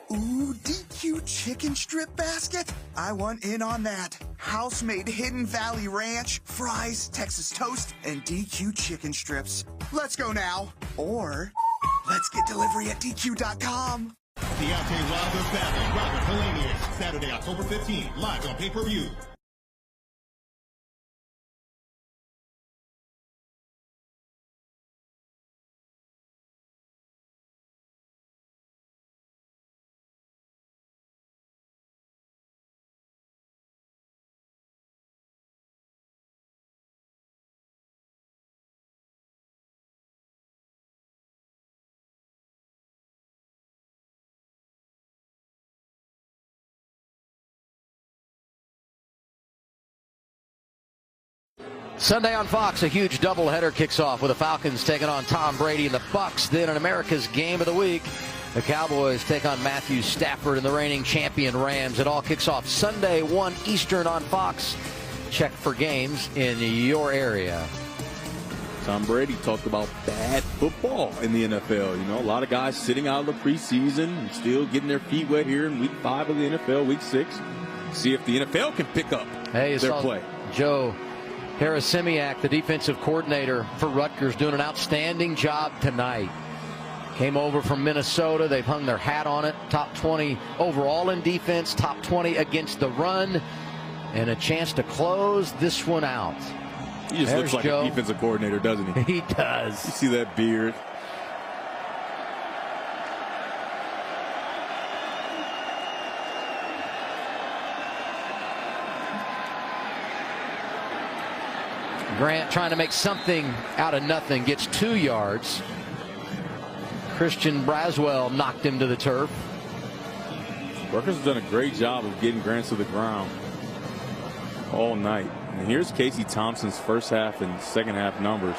Ooh, DQ chicken strip basket? I want in on that. House-made Hidden Valley Ranch, fries, Texas toast, and DQ chicken strips. Let's go now. Or let's get delivery at DQ.com. Deontay Wilder battling Robert Helenius, Saturday, October 15th, live on pay-per-view. Sunday on Fox, a huge doubleheader kicks off with the Falcons taking on Tom Brady and the Bucs. Then in America's Game of the Week, the Cowboys take on Matthew Stafford and the reigning champion Rams. It all kicks off Sunday, 1 Eastern on Fox. Check for games in your area. Tom Brady talked about bad football in the NFL. You know, a lot of guys sitting out of the preseason and still getting their feet wet here in week 5 of the NFL, week 6. See if the NFL can pick up their play. Joe Harasimiak, the defensive coordinator for Rutgers, doing an outstanding job tonight. Came over from Minnesota. They've hung their hat on it. Top 20 overall in defense, top 20 against the run, and a chance to close this one out. He just looks like a defensive coordinator, doesn't he? He does. You see that beard. Grant trying to make something out of nothing, gets 2 yards. Christian Braswell knocked him to the turf. Rutgers has done a great job of getting Grant to the ground all night. And here's Casey Thompson's first half and second half numbers.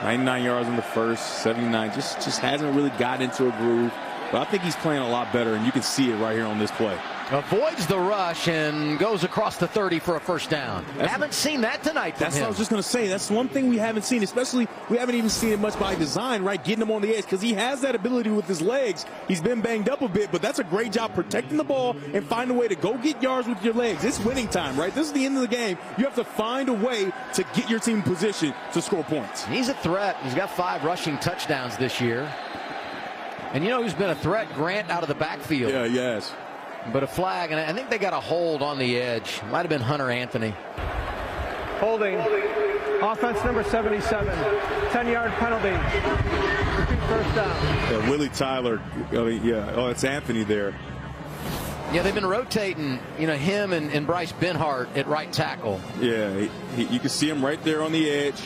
99 yards in the first, 79. Just hasn't really got into a groove. But I think he's playing a lot better, and you can see it right here on this play. Avoids the rush and goes across the 30 for a first down. Haven't seen that tonight from That's him. what I was just going to say. That's one thing we haven't seen, especially we haven't even seen it much by design, right? Getting him on the edge, because he has that ability with his legs. He's been banged up a bit, but that's a great job protecting the ball and find a way to go get yards with your legs. It's winning time, right? This is the end of the game. You have to find a way to get your team in position to score points. He's a threat. He's got 5 rushing touchdowns this year. And you know who's been a threat? Grant out of the backfield. Yeah, yes. But a flag, and I think they got a hold on the edge. Might have been Hunter Anthony. Holding. Offense number 77. 10-yard penalty. Repeat first down. Yeah, Willie Tyler. It's Anthony there. Yeah, they've been rotating, him and Bryce Benhart at right tackle. Yeah, you can see him right there on the edge.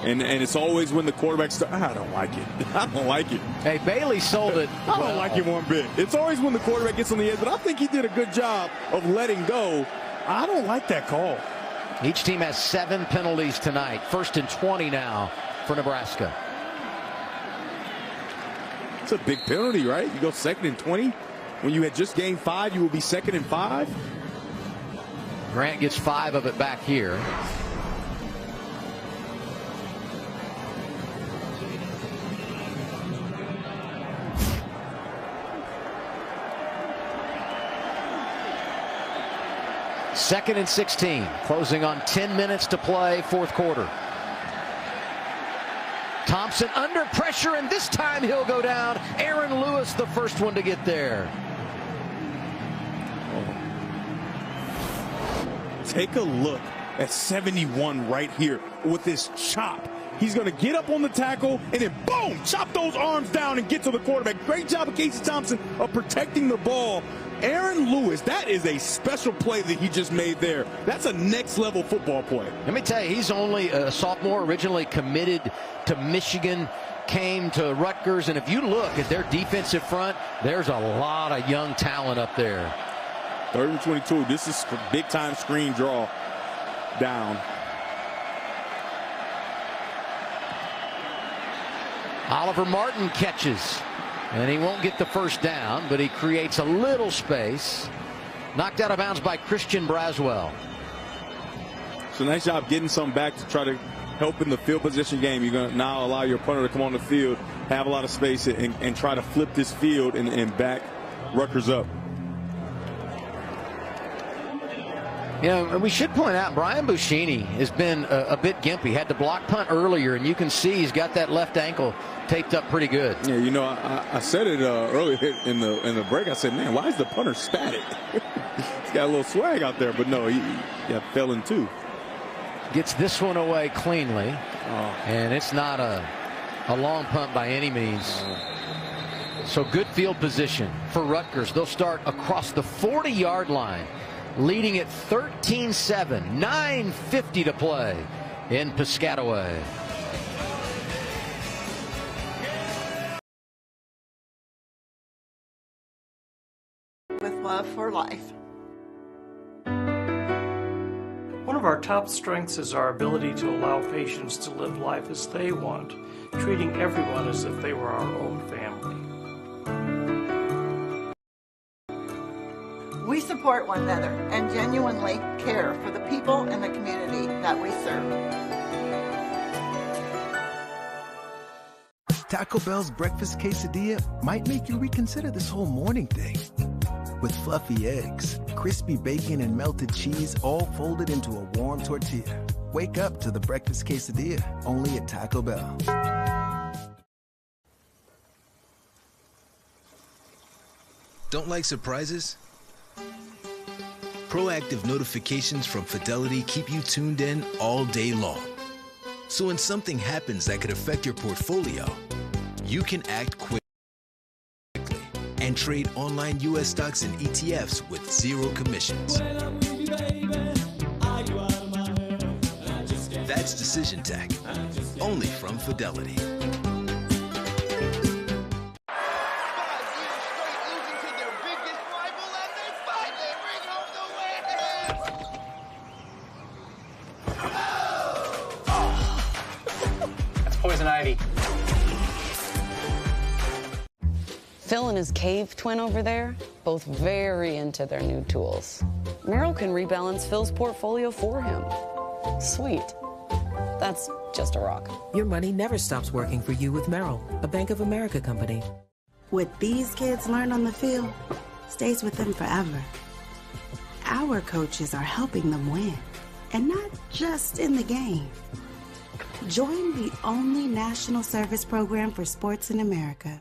And it's always when the quarterback I don't like it. I don't like it. Hey, Bailey sold it. I don't like it one bit. It's always when the quarterback gets on the edge, but I think he did a good job of letting go. I don't like that call. Each team has 7 penalties tonight. 1st and 20 now for Nebraska. It's a big penalty, right? You go 2nd and 20. When you had just gained 5, you will be 2nd and 5. Grant gets 5 of it back here. Second and 16, closing on 10 minutes to play, 4th quarter. Thompson under pressure, and this time he'll go down. Aaron Lewis, the first one to get there. Take a look at 71 right here with this chop. He's going to get up on the tackle and then boom, chop those arms down and get to the quarterback. Great job of Casey Thompson of protecting the ball. Aaron Lewis, that is a special play that he just made there. That's a next level football play. Let me tell you, he's only a sophomore, originally committed to Michigan, came to Rutgers, and if you look at their defensive front, there's a lot of young talent up there. 3rd and 22. This is big time screen draw down. Oliver Martin catches, and he won't get the first down, but he creates a little space. Knocked out of bounds by Christian Braswell. So nice job getting some back to try to help in the field position game. You're going to now allow your punter to come on the field, have a lot of space, and try to flip this field and back Rutgers up. And we should point out Brian Buschini has been a bit gimpy. Had to block punt earlier, and you can see he's got that left ankle taped up pretty good. Yeah, I said it earlier in the break. I said, man, why is the punter static? He's got a little swag out there, but no, he fell in 2. Gets this one away cleanly, and it's not a long punt by any means. So good field position for Rutgers. They'll start across the 40-yard line, leading it 13-7, 9:50 to play in Piscataway. With love for life. our top strengths is our ability to allow patients to live life as they want, treating everyone as if they were our own family. We support one another and genuinely care for the people and the community that we serve. Taco Bell's breakfast quesadilla might make you reconsider this whole morning thing. With fluffy eggs, crispy bacon, and melted cheese all folded into a warm tortilla. Wake up to the breakfast quesadilla, only at Taco Bell. Don't like surprises? Proactive notifications from Fidelity keep you tuned in all day long. So when something happens that could affect your portfolio, you can act quickly and trade online U.S. stocks and ETFs with zero commissions. That's Decision Tech, only from Fidelity. That's poison ivy. Phil and his cave twin over there, both very into their new tools. Merrill can rebalance Phil's portfolio for him. Sweet. That's just a rock. Your money never stops working for you with Merrill, a Bank of America company. What these kids learn on the field stays with them forever. Our coaches are helping them win, and not just in the game. Join the only national service program for sports in America.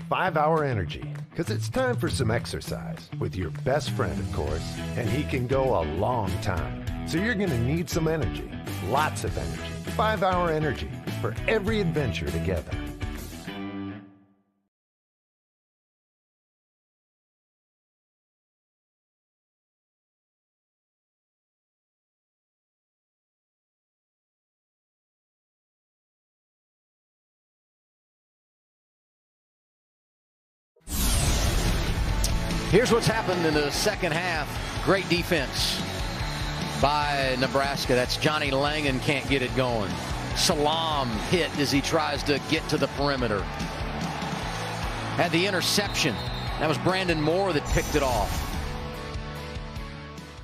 5 Hour Energy, because it's time for some exercise with your best friend, of course, and he can go a long time. So you're going to need some energy, lots of energy. 5 Hour Energy for every adventure together. Here's what's happened in the second half. Great defense by Nebraska. That's Johnny Langan can't get it going. Salam hit as he tries to get to the perimeter. Had the interception. That was Brandon Moore that picked it off.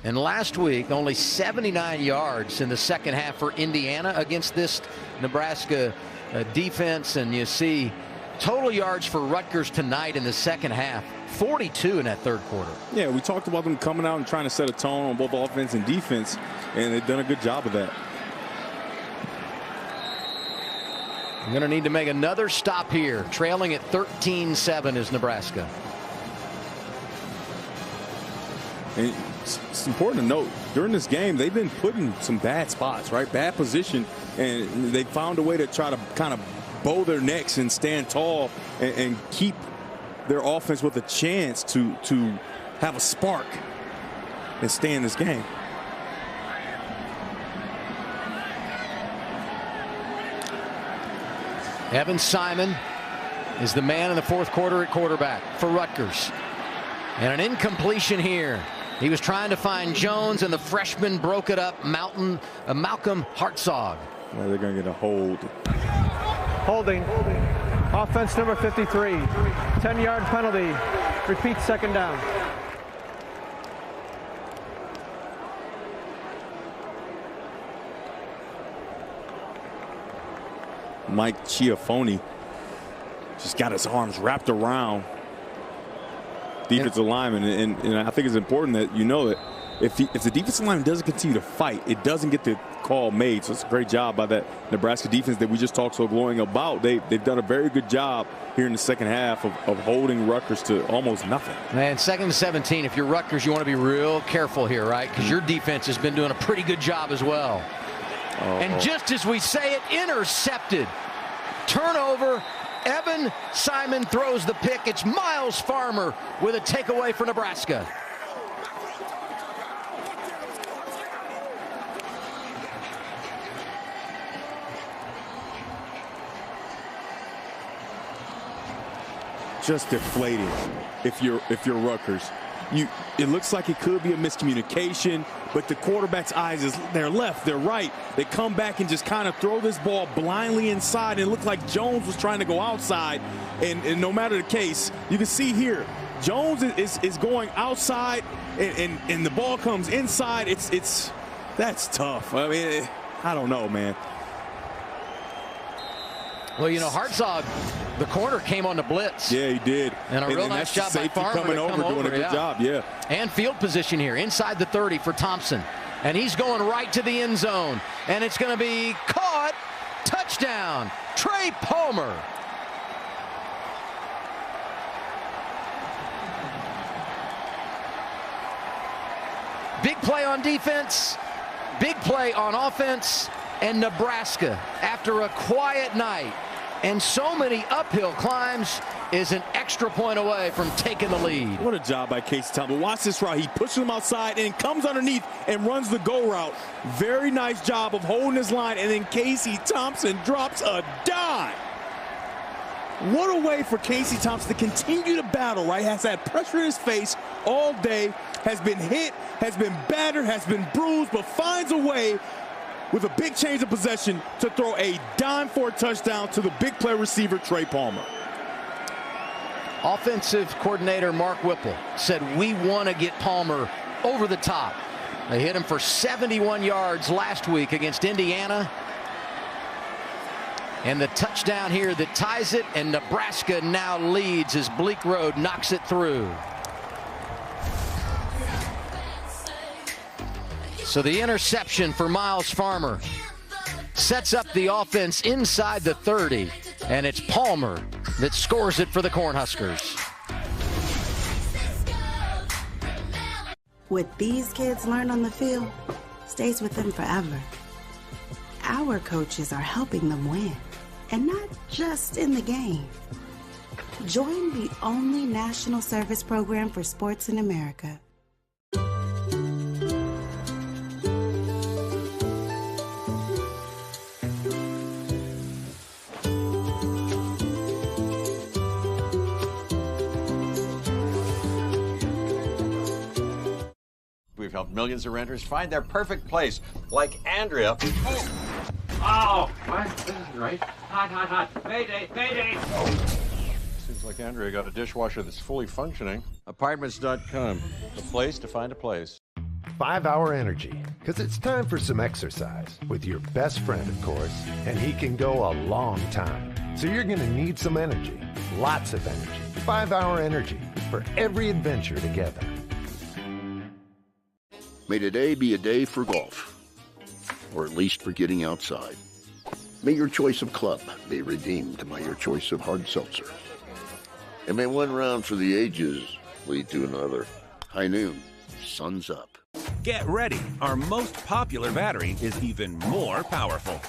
And last week, only 79 yards in the second half for Indiana against this Nebraska defense. And you see total yards for Rutgers tonight in the second half. 42 in that third quarter. Yeah, we talked about them coming out and trying to set a tone on both offense and defense, and they've done a good job of that. I'm going to need to make another stop here. Trailing at 13-7 is Nebraska. And it's important to note, during this game, they've been put in some bad spots, right? Bad position, and they found a way to try to kind of bow their necks and stand tall and keep their offense with a chance to have a spark and stay in this game. Evan Simon is the man in the fourth quarter at quarterback for Rutgers. And an incompletion here. He was trying to find Jones, and the freshman broke it up. Malcolm Hartzog. Well, they're going to get a hold. Holding. Offense number 53. 10-yard penalty. Repeat second down. Mike Chiafoni just got his arms wrapped around defensive lineman, and I think it's important that you know that if the defensive lineman doesn't continue to fight, it doesn't get the call made. So it's a great job by that Nebraska defense that we just talked so glowing about. They've done a very good job here in the second half of holding Rutgers to almost nothing. Man, 2nd and 17. If you're Rutgers, you want to be real careful here, right? Because your defense has been doing a pretty good job as well. And just as we say it, intercepted. Turnover. Evan Simon throws the pick. It's Miles Farmer with a takeaway for Nebraska. Just deflating if you're Rutgers. It looks like it could be a miscommunication, but the quarterback's eyes is their left, their right. They come back and just kind of throw this ball blindly inside. And it looked like Jones was trying to go outside. And no matter the case, you can see here, Jones is going outside, and the ball comes inside. That's tough. I mean, I don't know, man. Well, you know, Hartzog, the corner, came on the blitz. Yeah, he did. And a real nice job by Farmer coming over, doing a good job, yeah. And field position here, inside the 30 for Thompson. And he's going right to the end zone. And it's going to be caught. Touchdown, Trey Palmer. Big play on defense, big play on offense, and Nebraska, after a quiet night and so many uphill climbs, is an extra point away from taking the lead. What a job by Casey Thompson. Watch this route. He pushes him outside and comes underneath and runs the go route. Very nice job of holding his line, and then Casey Thompson drops a dime. What a way for Casey Thompson to continue to battle, right? Has had pressure in his face all day, has been hit, has been battered, has been bruised, but finds a way with a big change of possession to throw a dime for a touchdown to the big play receiver, Trey Palmer. Offensive coordinator Mark Whipple said, we want to get Palmer over the top. They hit him for 71 yards last week against Indiana. And the touchdown here that ties it, and Nebraska now leads as Bleak Road knocks it through. So the interception for Miles Farmer sets up the offense inside the 30, and it's Palmer that scores it for the Cornhuskers. What these kids learn on the field stays with them forever. Our coaches are helping them win, and not just in the game. Join the only national service program for sports in America. We've helped millions of renters find their perfect place, like Andrea. Oh, what? This is right. Hot, hot, hot. Mayday, mayday. Seems like Andrea got a dishwasher that's fully functioning. Apartments.com, the place to find a place. 5-Hour Energy, because it's time for some exercise with your best friend, of course, and he can go a long time. So you're going to need some energy, lots of energy. 5-Hour Energy for every adventure together. May today be a day for golf, or at least for getting outside. May your choice of club be redeemed by your choice of hard seltzer. And may one round for the ages lead to another. High noon, sun's up. Get ready. Our most popular battery is even more powerful.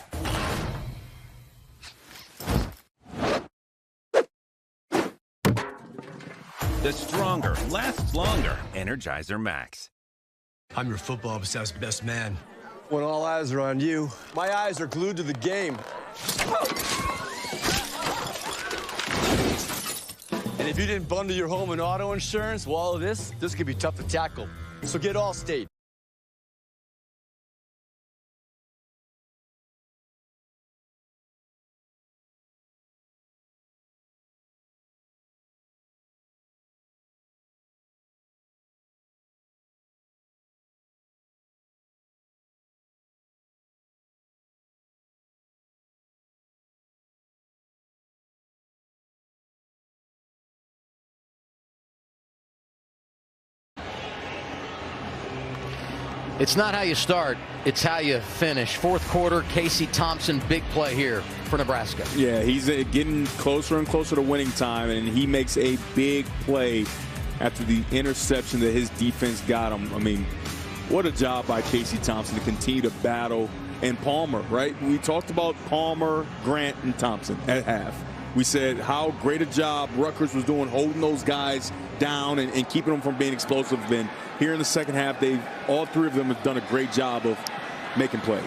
The stronger, lasts longer Energizer Max. I'm your football-obsessed best man. When all eyes are on you, my eyes are glued to the game. And if you didn't bundle your home and auto insurance, well, all of this could be tough to tackle. So get Allstate. It's not how you start, it's how you finish. Fourth quarter, Casey Thompson, big play here for Nebraska. Yeah, he's getting closer and closer to winning time, and he makes a big play after the interception that his defense got him. I mean, what a job by Casey Thompson to continue to battle. And Palmer, right? We talked about Palmer, Grant, and Thompson at half. We said how great a job Rutgers was doing holding those guys down and keeping them from being explosive. And here in the second half, all three of them have done a great job of making plays.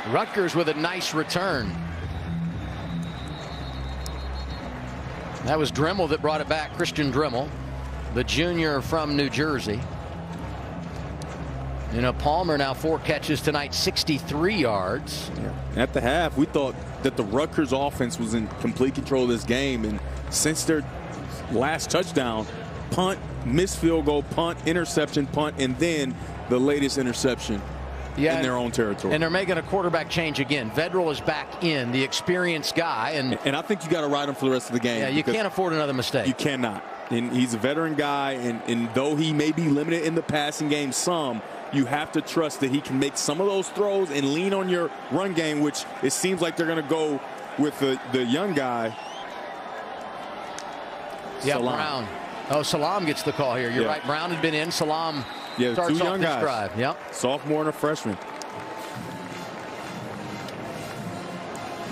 Rutgers with a nice return. That was Dremel that brought it back, Christian Dremel, the junior from New Jersey. You know, Palmer now 4 catches tonight, 63 yards. Yeah. At the half, we thought that the Rutgers offense was in complete control of this game. And since their last touchdown, punt, missed field goal, punt, interception, punt, and then the latest interception in their own territory. And they're making a quarterback change again. Vedral is back in, the experienced guy. And I think you got to ride him for the rest of the game. Yeah, you can't afford another mistake. You cannot. And he's a veteran guy, and though he may be limited in the passing game some, you have to trust that he can make some of those throws and lean on your run game, which it seems like they're going to go with the young guy. Yeah, Salam. Brown. Oh, Salam gets the call here. You're right. Brown had been in. Salam starts two off young this guys. drive. Yep. Sophomore and a freshman.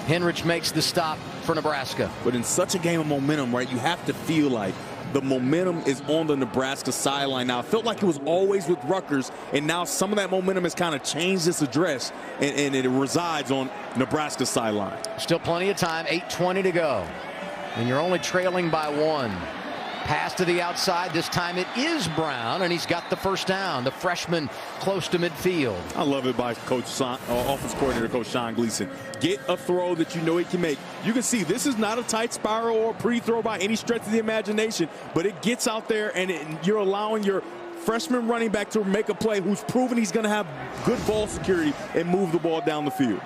Henrich makes the stop for Nebraska. But in such a game of momentum, right, you have to feel like the momentum is on the Nebraska sideline now. It felt like it was always with Rutgers, and now some of that momentum has kind of changed its address, and it resides on Nebraska's sideline. Still plenty of time, 8:20 to go. And you're only trailing by 1. Pass to the outside. This time it is Brown, and he's got the first down. The freshman close to midfield. I love it by offense coordinator Coach Sean Gleason. Get a throw that you know he can make. You can see this is not a tight spiral or pre-throw by any stretch of the imagination, but it gets out there, and you're allowing your freshman running back to make a play who's proven he's going to have good ball security and move the ball down the field.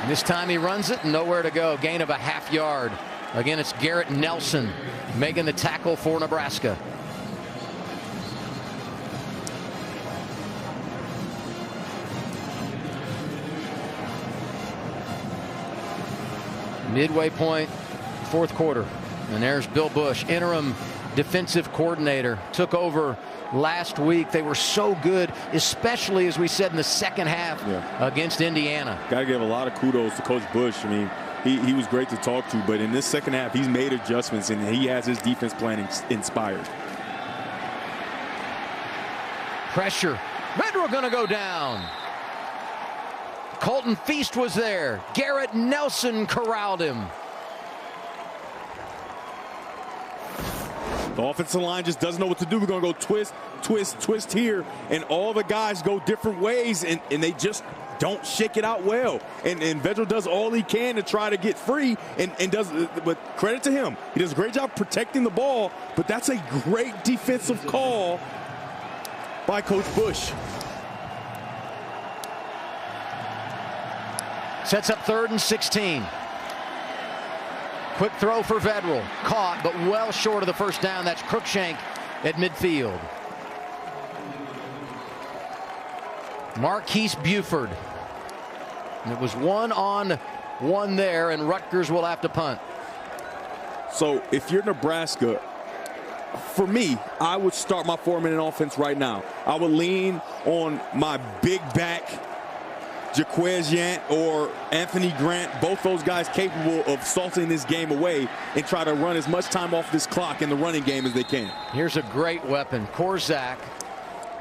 This time he runs it, and nowhere to go. Gain of a half yard. Again, it's Garrett Nelson making the tackle for Nebraska. Midway point, 4th quarter. And there's Bill Bush, interim defensive coordinator, took over last week. They were so good, especially, as we said, in the second half against Indiana. Got to give a lot of kudos to Coach Bush. I mean, he was great to talk to, but in this second half, he's made adjustments, and he has his defense plan inspired. Pressure. Vedral going to go down. Colton Feast was there. Garrett Nelson corralled him. The offensive line just doesn't know what to do. We're going to go twist, twist, twist here. And all the guys go different ways, and they just don't shake it out well. And Vedral does all he can to try to get free, and does. But credit to him. He does a great job protecting the ball, but that's a great defensive call by Coach Bush. Sets up 3rd and 16. Quick throw for Vedral. Caught, but well short of the first down. That's Cruikshank at midfield. Marquise Buford. And it was 1-on-1 there, and Rutgers will have to punt. So if you're Nebraska, for me, I would start my 4-minute offense right now. I would lean on my big back, Jaquez Yant or Anthony Grant, both those guys capable of salting this game away, and try to run as much time off this clock in the running game as they can. Here's a great weapon, Korzak,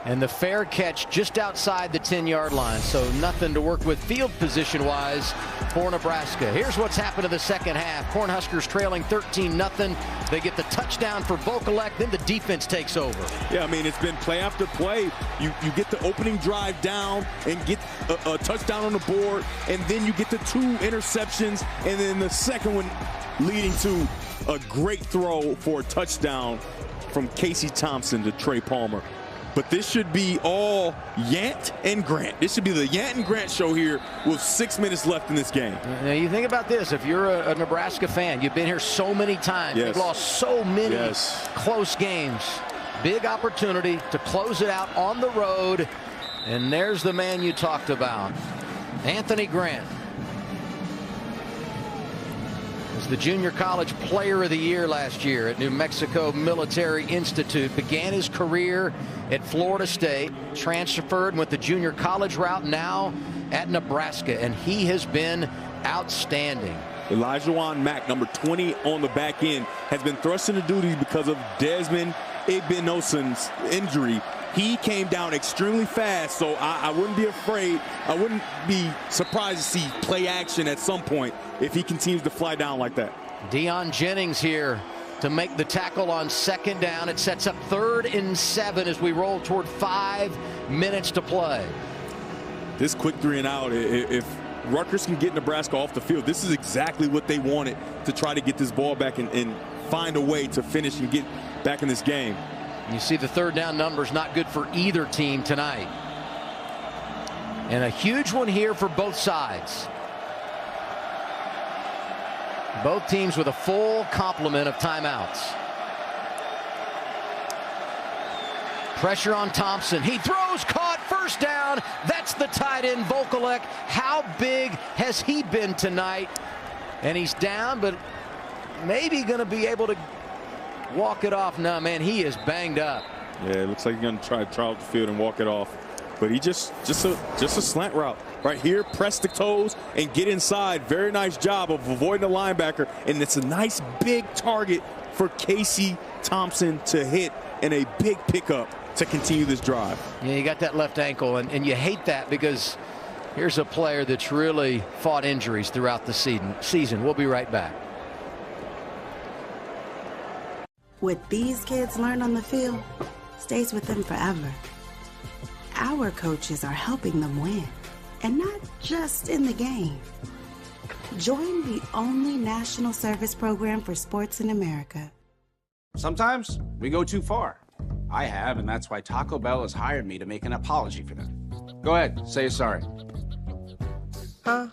and the fair catch just outside the 10-yard line, so nothing to work with field position-wise for Nebraska. Here's what's happened in the second half. Cornhuskers trailing 13-0. They get the touchdown for Vokalek, then the defense takes over. Yeah, I mean, it's been play after play. You get the opening drive down and get a touchdown on the board, and then you get the 2 interceptions, and then the second one leading to a great throw for a touchdown from Casey Thompson to Trey Palmer. But this should be all Yant and Grant. This should be the Yant and Grant show here with 6 minutes left in this game. Now you think about this. If you're a Nebraska fan, you've been here so many times. Yes. You've lost so many close games. Big opportunity to close it out on the road. And there's the man you talked about, Anthony Grant. Was the Junior College Player of the Year last year at New Mexico Military Institute. Began his career at Florida State, transferred and went the junior college route, now at Nebraska, and he has been outstanding. Elijah Mack, number 20 on the back end, has been thrust into duty because of Desmond Igbinosun's injury. He came down extremely fast, so I wouldn't be afraid. I wouldn't be surprised to see play action at some point if he continues to fly down like that. Deion Jennings here to make the tackle on second down. It sets up 3rd and 7 as we roll toward 5 minutes to play. This quick 3 and out, if Rutgers can get Nebraska off the field, this is exactly what they wanted to try to get this ball back and find a way to finish and get back in this game. You see the 3rd down numbers not good for either team tonight. And a huge one here for both sides. Both teams with a full complement of timeouts. Pressure on Thompson. He throws, caught, 1st down. That's the tight end, Vokalek. How big has he been tonight? And he's down, but maybe going to be able to walk it off. No, man, he is banged up. Yeah, it looks like he's going to try off the field and walk it off. But he just a slant route right here. Press the toes and get inside. Very nice job of avoiding the linebacker. And it's a nice big target for Casey Thompson to hit and a big pickup to continue this drive. Yeah, you got that left ankle, and you hate that because here's a player that's really fought injuries throughout the season. We'll be right back. What these kids learn on the field stays with them forever. Our coaches are helping them win, and not just in the game. Join the only national service program for sports in America. Sometimes we go too far. I have, and that's why Taco Bell has hired me to make an apology for them. Go ahead, say sorry. Huh?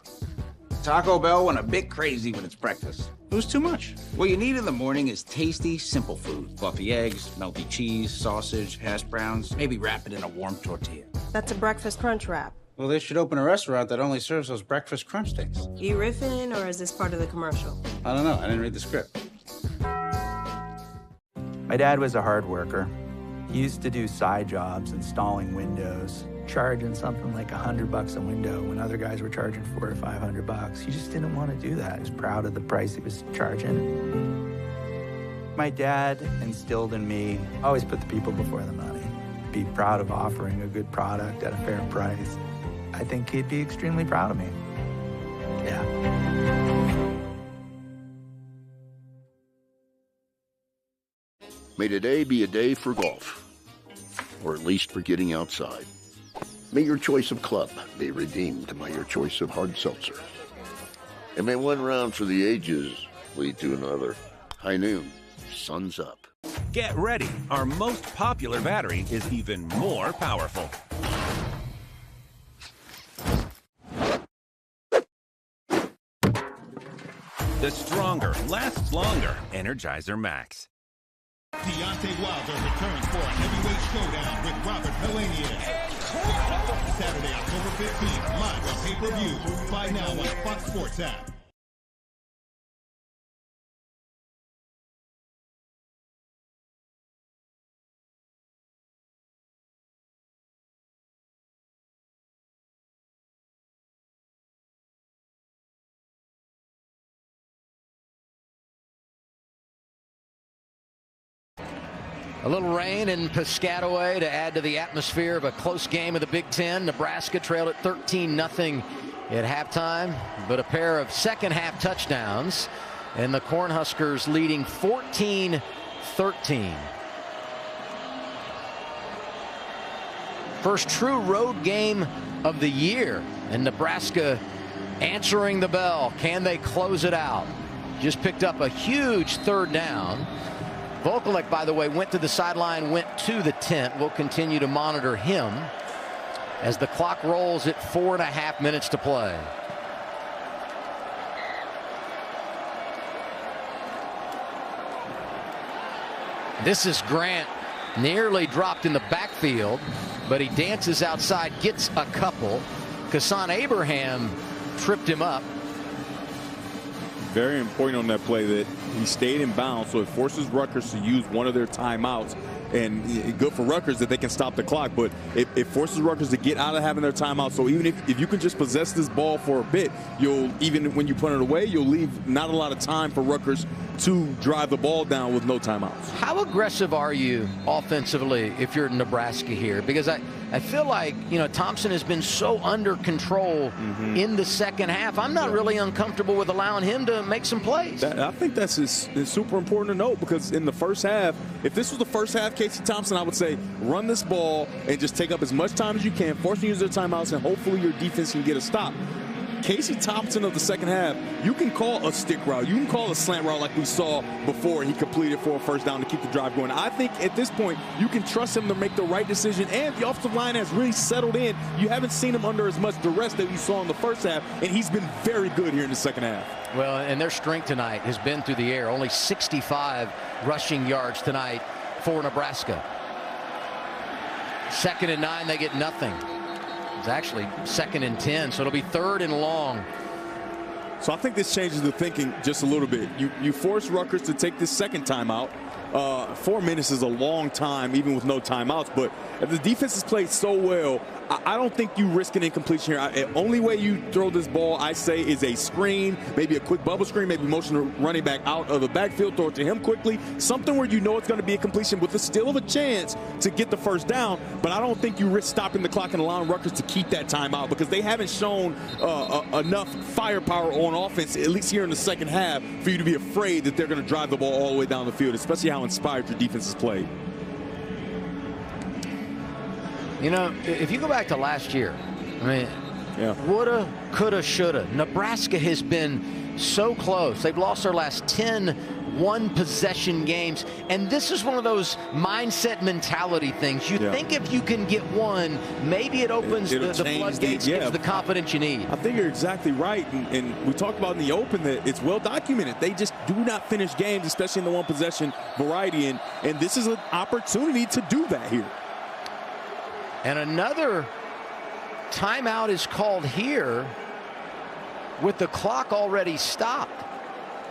Taco Bell went a bit crazy with its breakfast. It was too much. What you need in the morning is tasty, simple food. Fluffy eggs, melty cheese, sausage, hash browns, maybe wrap it in a warm tortilla. That's a breakfast crunch wrap. Well, they should open a restaurant that only serves those breakfast crunch things. You riffing, or is this part of the commercial? I don't know. I didn't read the script. My dad was a hard worker. He used to do side jobs, installing windows, charging something like $100 a window when other guys were charging $400 to $500. He just didn't want to do that. He was proud of the price he was charging. My dad instilled in me, always put the people before the money. Be proud of offering a good product at a fair price. I think he'd be extremely proud of me. Yeah. May today be a day for golf, or at least for getting outside. May your choice of club be redeemed by your choice of hard seltzer. And may one round for the ages lead to another. High noon, sun's up. Get ready. Our most popular battery is even more powerful. The stronger, lasts longer Energizer Max. Deontay Wilder returns for a heavyweight showdown with Robert Helenius. Saturday, October 15th, live on pay-per-view. Buy now on Fox Sports app. A little rain in Piscataway to add to the atmosphere of a close game of the Big Ten. Nebraska trailed at 13-0 at halftime, but a pair of second-half touchdowns, and the Cornhuskers leading 14-13. First true road game of the year, and Nebraska answering the bell. Can they close it out? Just picked up a huge 3rd down. Vokalek, by the way, went to the sideline, went to the tent. We'll continue to monitor him as the clock rolls at 4.5 minutes to play. This is Grant, nearly dropped in the backfield, but he dances outside, gets a couple. Kassan Abraham tripped him up. Very important on that play that he stayed in bounds, so it forces Rutgers to use one of their timeouts. And good for Rutgers that they can stop the clock, but it forces Rutgers to get out of having their timeout. So even if you can just possess this ball for a bit, even when you put it away, you'll leave not a lot of time for Rutgers to drive the ball down with no timeouts. How aggressive are you offensively if you're Nebraska here? Because I I feel like, Thompson has been so under control in the second half. I'm not really uncomfortable with allowing him to make some plays. I think that's super important to note, because in the first half, if this was the first half, Casey Thompson, I would say run this ball and just take up as much time as you can, force them to use their timeouts, and hopefully your defense can get a stop. Casey Thompson of the second half, you can call a stick route. You can call a slant route like we saw before he completed for a first down to keep the drive going. I think at this point, you can trust him to make the right decision, and the offensive line has really settled in. You haven't seen him under as much duress that you saw in the first half, and he's been very good here in the second half. Well, and their strength tonight has been through the air. Only 65 rushing yards tonight for Nebraska. 2nd and 9, they get nothing. It's actually 2nd and 10, so it'll be 3rd and long. So I think this changes the thinking just a little bit. You force Rutgers to take this second timeout. 4 minutes is a long time, even with no timeouts. But if the defense has played so well, I don't think you risk an incompletion here. The only way you throw this ball, I say, is a screen, maybe a quick bubble screen, maybe motion the running back out of the backfield, throw it to him quickly. Something where you know it's going to be a completion with still of a chance to get the first down. But I don't think you risk stopping the clock and allowing Rutgers to keep that timeout, because they haven't shown enough firepower on offense, at least here in the second half, for you to be afraid that they're going to drive the ball all the way down the field, especially how inspired your defense has played. If you go back to last year, woulda, coulda, shoulda. Nebraska has been so close. They've lost their last 10 one-possession games, and this is one of those mindset mentality things. You think if you can get one, maybe it opens the floodgates, gives the confidence you need. I think you're exactly right, and we talked about in the open that it's well documented. They just do not finish games, especially in the one-possession variety, and this is an opportunity to do that here. And another timeout is called here with the clock already stopped.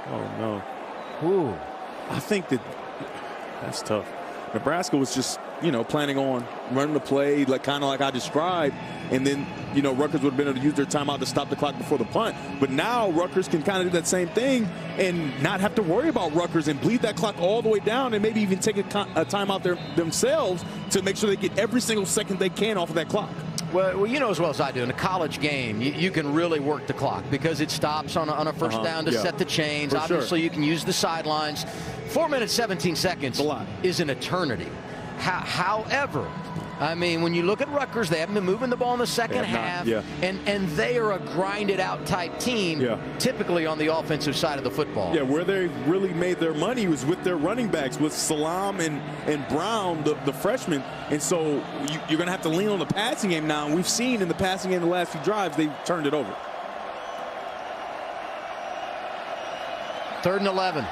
Oh, no. Ooh. I think that's tough. Nebraska was just, planning on running the play kind of like I described, and then, Rutgers would have been able to use their timeout to stop the clock before the punt. But now Rutgers can kind of do that same thing and not have to worry about Rutgers and bleed that clock all the way down, and maybe even take a timeout themselves to make sure they get every single second they can off of that clock. Well, you know as well as I do, in a college game, you can really work the clock because it stops on a first down to set the chains. Obviously, you can use the sidelines. 4 minutes, 17 seconds is an eternity. However, when you look at Rutgers, they haven't been moving the ball in the second half, and they are a grinded-out type team, typically on the offensive side of the football. Yeah, where they really made their money was with their running backs, with Salam and Brown, the freshmen. And so you're going to have to lean on the passing game now. And we've seen in the passing game the last few drives, they've turned it over. 3rd and 11.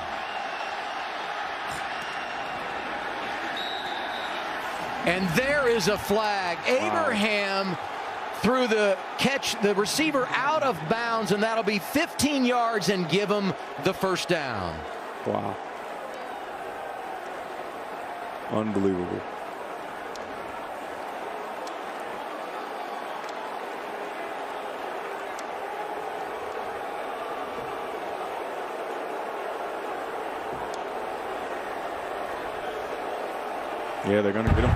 And there is a flag. Abraham threw the receiver out of bounds, and that'll be 15 yards and give him the first down. Wow. Unbelievable. Yeah, they're going to get him.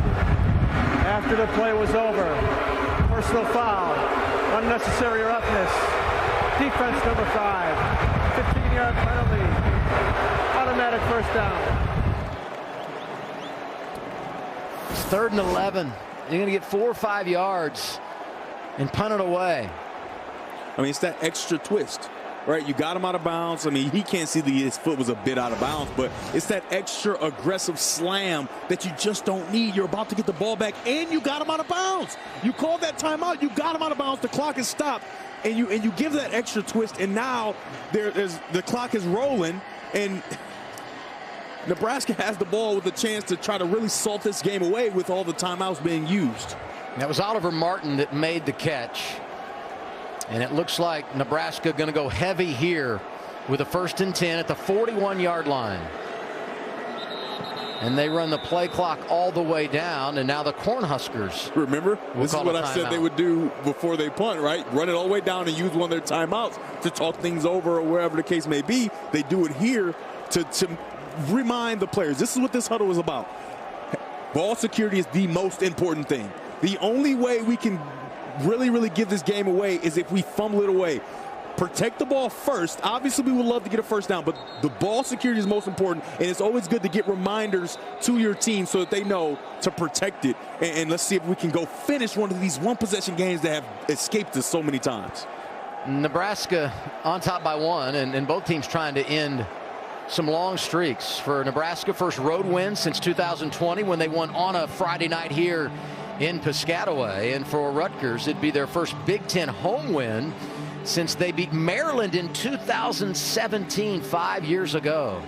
After the play was over, personal foul, unnecessary roughness, defense number 5, 15-yard penalty, automatic first down. It's 3rd and 11. You're going to get 4 or 5 yards and punt it away. It's that extra twist. Right, you got him out of bounds. He can't see his foot was a bit out of bounds, but it's that extra aggressive slam that you just don't need. You're about to get the ball back, and you got him out of bounds. You called that timeout. You got him out of bounds. The clock is stopped, and you give that extra twist, and now the clock is rolling, and Nebraska has the ball with a chance to try to really salt this game away with all the timeouts being used. That was Oliver Martin that made the catch. And it looks like Nebraska going to go heavy here with a 1st and 10 at the 41-yard line. And they run the play clock all the way down, and now the Cornhuskers. Remember, this is what I said they would do before they punt, right? Run it all the way down and use one of their timeouts to talk things over or wherever the case may be. They do it here to remind the players. This is what this huddle is about. Ball security is the most important thing. The only way we can really give this game away is if we fumble it away. Protect the ball first. Obviously, we would love to get a first down, but the ball security is most important, and it's always good to get reminders to your team so that they know to protect it. And let's see if we can go finish one of these one-possession games that have escaped us so many times. Nebraska on top by 1, and both teams trying to end some long streaks. For Nebraska, first road win since 2020 when they won on a Friday night here in Piscataway. And for Rutgers, it'd be their first Big Ten home win since they beat Maryland in 2017, 5 years ago.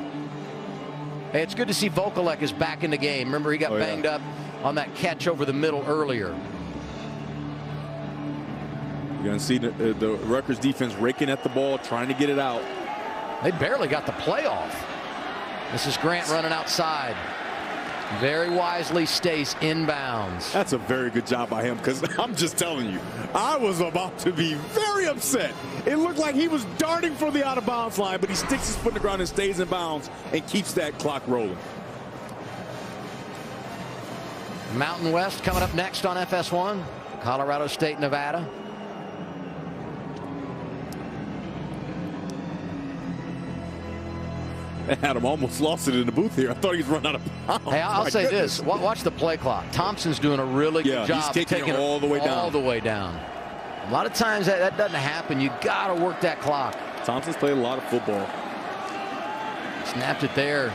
Hey, it's good to see Vokalek is back in the game. Remember, he got banged up on that catch over the middle earlier. You're going to see the Rutgers defense raking at the ball, trying to get it out. They barely got the play off. This is Grant running outside. Very wisely stays inbounds. That's a very good job by him, because I'm just telling you, I was about to be very upset. It looked like he was darting for the out-of-bounds line, but he sticks his foot in the ground and stays in bounds and keeps that clock rolling. Mountain West coming up next on FS1. Colorado State, Nevada. Adam almost lost it in the booth here. I thought he was running out of bounds. Hey, I'll say this. Watch the play clock. Thompson's doing a really good job. He's taking it all the way down. All the way down. A lot of times that doesn't happen. You got to work that clock. Thompson's played a lot of football. Snapped it there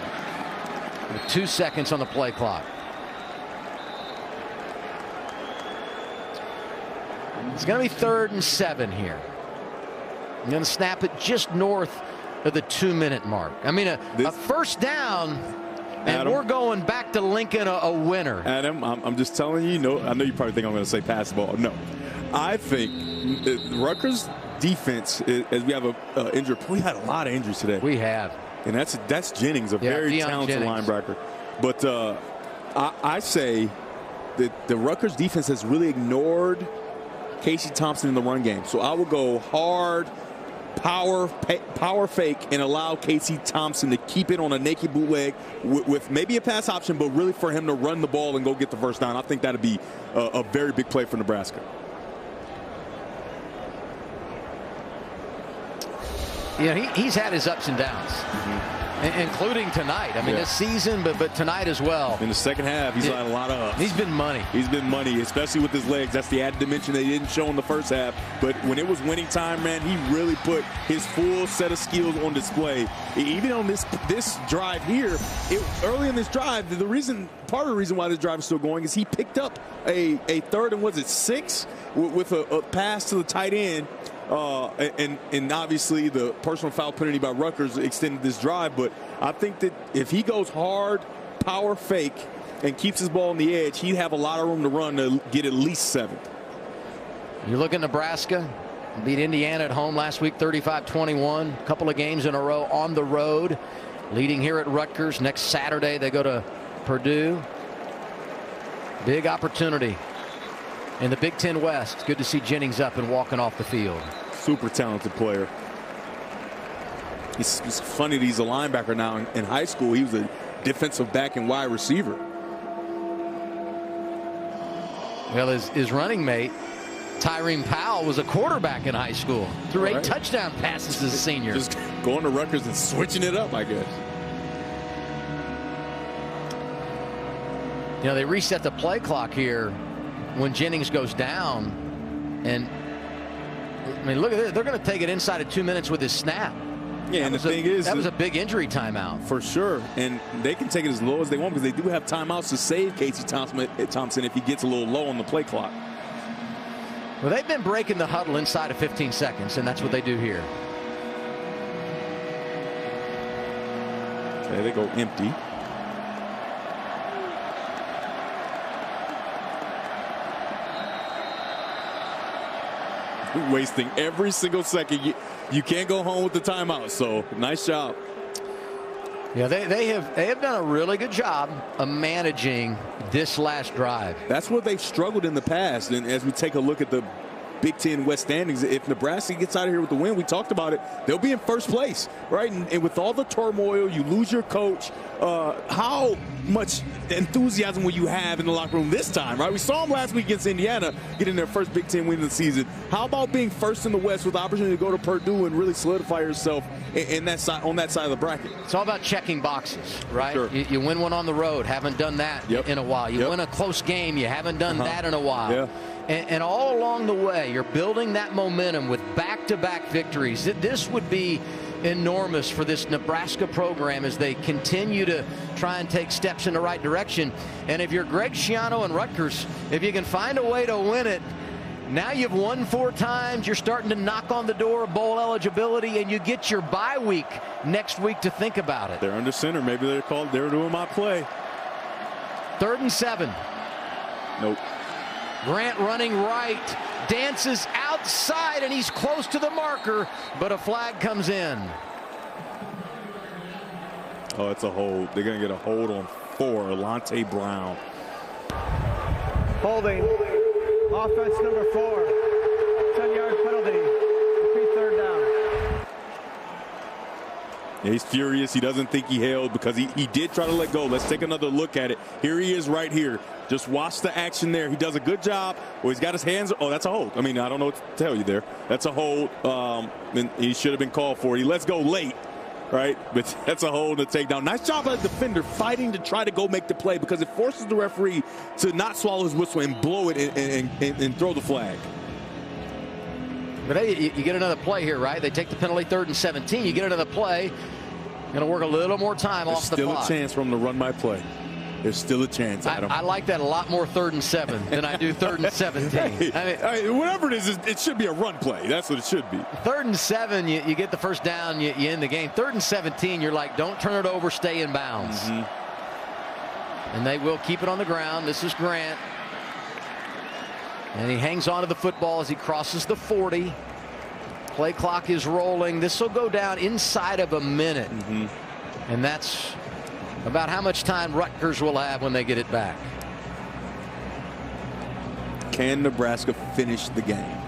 with 2 seconds on the play clock. It's going to be 3rd and 7 here. I'm going to snap it just north of the 2-minute mark. I mean, a first down, and Adam, we're going back to Lincoln a winner. Adam, I'm just telling you, I know you probably think I'm going to say pass the ball. No. I think Rutgers defense, as we have a injury, we had a lot of injuries today. We have. And that's Jennings, a very talented linebacker. But I say that the Rutgers defense has really ignored Casey Thompson in the run game. So I will go hard, power fake, and allow Casey Thompson to keep it on a naked bootleg with maybe a pass option, but really for him to run the ball and go get the first down. I think that would be a very big play for Nebraska. Yeah, he's had his ups and downs, including tonight. I mean, this season, but tonight as well. In the second half, he's had a lot of ups. He's been money. He's been money, especially with his legs. That's the added dimension they didn't show in the first half. But when it was winning time, man, he really put his full set of skills on display. Even on this drive here, early in this drive, part of the reason why this drive is still going is he picked up a 3rd and 6 with a pass to the tight end. And obviously the personal foul penalty by Rutgers extended this drive, but I think that if he goes hard, power fake, and keeps his ball on the edge, he'd have a lot of room to run to get at least 7. You look at Nebraska, beat Indiana at home last week 35-21, a couple of games in a row on the road, leading here at Rutgers. Next Saturday they go to Purdue. Big opportunity in the Big Ten West. Good to see Jennings up and walking off the field. Super talented player. It's funny that he's a linebacker now. In high school, he was a defensive back and wide receiver. Well, his running mate, Tyreen Powell, was a quarterback in high school. Threw 8 touchdown passes as a senior. Just going to Rutgers and switching it up, I guess. You know, they reset the play clock here when Jennings goes down, and I mean, look at it. They're going to take it inside of 2 minutes with his snap. Yeah, and the thing is, that was a big injury timeout. For sure. And they can take it as low as they want because they do have timeouts to save Casey Thompson if he gets a little low on the play clock. Well, they've been breaking the huddle inside of 15 seconds, and that's what they do here. Okay, they go empty. Wasting every single second. You can't go home with the timeout, so nice job. Yeah, they have done a really good job of managing this last drive. That's where they've struggled in the past. And as we take a look at the Big Ten West standings. If Nebraska gets out of here with the win, we talked about it, they'll be in first place, right? And with all the turmoil, you lose your coach. How much enthusiasm will you have in the locker room this time, right? We saw them last week against Indiana getting their first Big Ten win of the season. How about being first in the West with the opportunity to go to Purdue and really solidify yourself in that side, on that side of the bracket? It's all about checking boxes, right? Sure. You win one on the road, haven't done that in a while. You win a close game, you haven't done that in a while. Yeah. And all along the way, you're building that momentum with back-to-back victories. This would be enormous for this Nebraska program as they continue to try and take steps in the right direction. And if you're Greg Schiano and Rutgers, if you can find a way to win it, now you've won 4 times, you're starting to knock on the door of bowl eligibility, and you get your bye week next week to think about it. They're under center. Maybe they're doing my play. 3rd and 7. Nope. Grant running right, dances outside, and he's close to the marker, but a flag comes in. Oh, it's a hold. They're going to get a hold on 4, Alante Brown. Holding. Offense number 4. 10-yard penalty. Repeat 3rd down. Yeah, he's furious. He doesn't think he held because he did try to let go. Let's take another look at it. Here he is right here. Just watch the action there. He does a good job. Well, he's got his hands. Oh, that's a hold. I mean, I don't know what to tell you there. That's a hold. And he should have been called for it. He lets go late, right? But that's a hold and a takedown. Nice job by the defender fighting to try to go make the play because it forces the referee to not swallow his whistle and blow it and throw the flag. But hey, you get another play here, right? They take the penalty, 3rd and 17. You get another play. Going to work a little more time off the clock. There's still a chance for him to run my play. There's still a chance, Adam. I like that a lot more 3rd and 7 than I do 3rd and 17. I mean, whatever it is, it should be a run play. That's what it should be. 3rd and 7, you get the first down, you end the game. 3rd and 17, you're like, don't turn it over, stay in bounds. And they will keep it on the ground. This is Grant. And he hangs on to the football as he crosses the 40. Play clock is rolling. This will go down inside of a minute. And that's about how much time Rutgers will have when they get it back. Can Nebraska finish the game?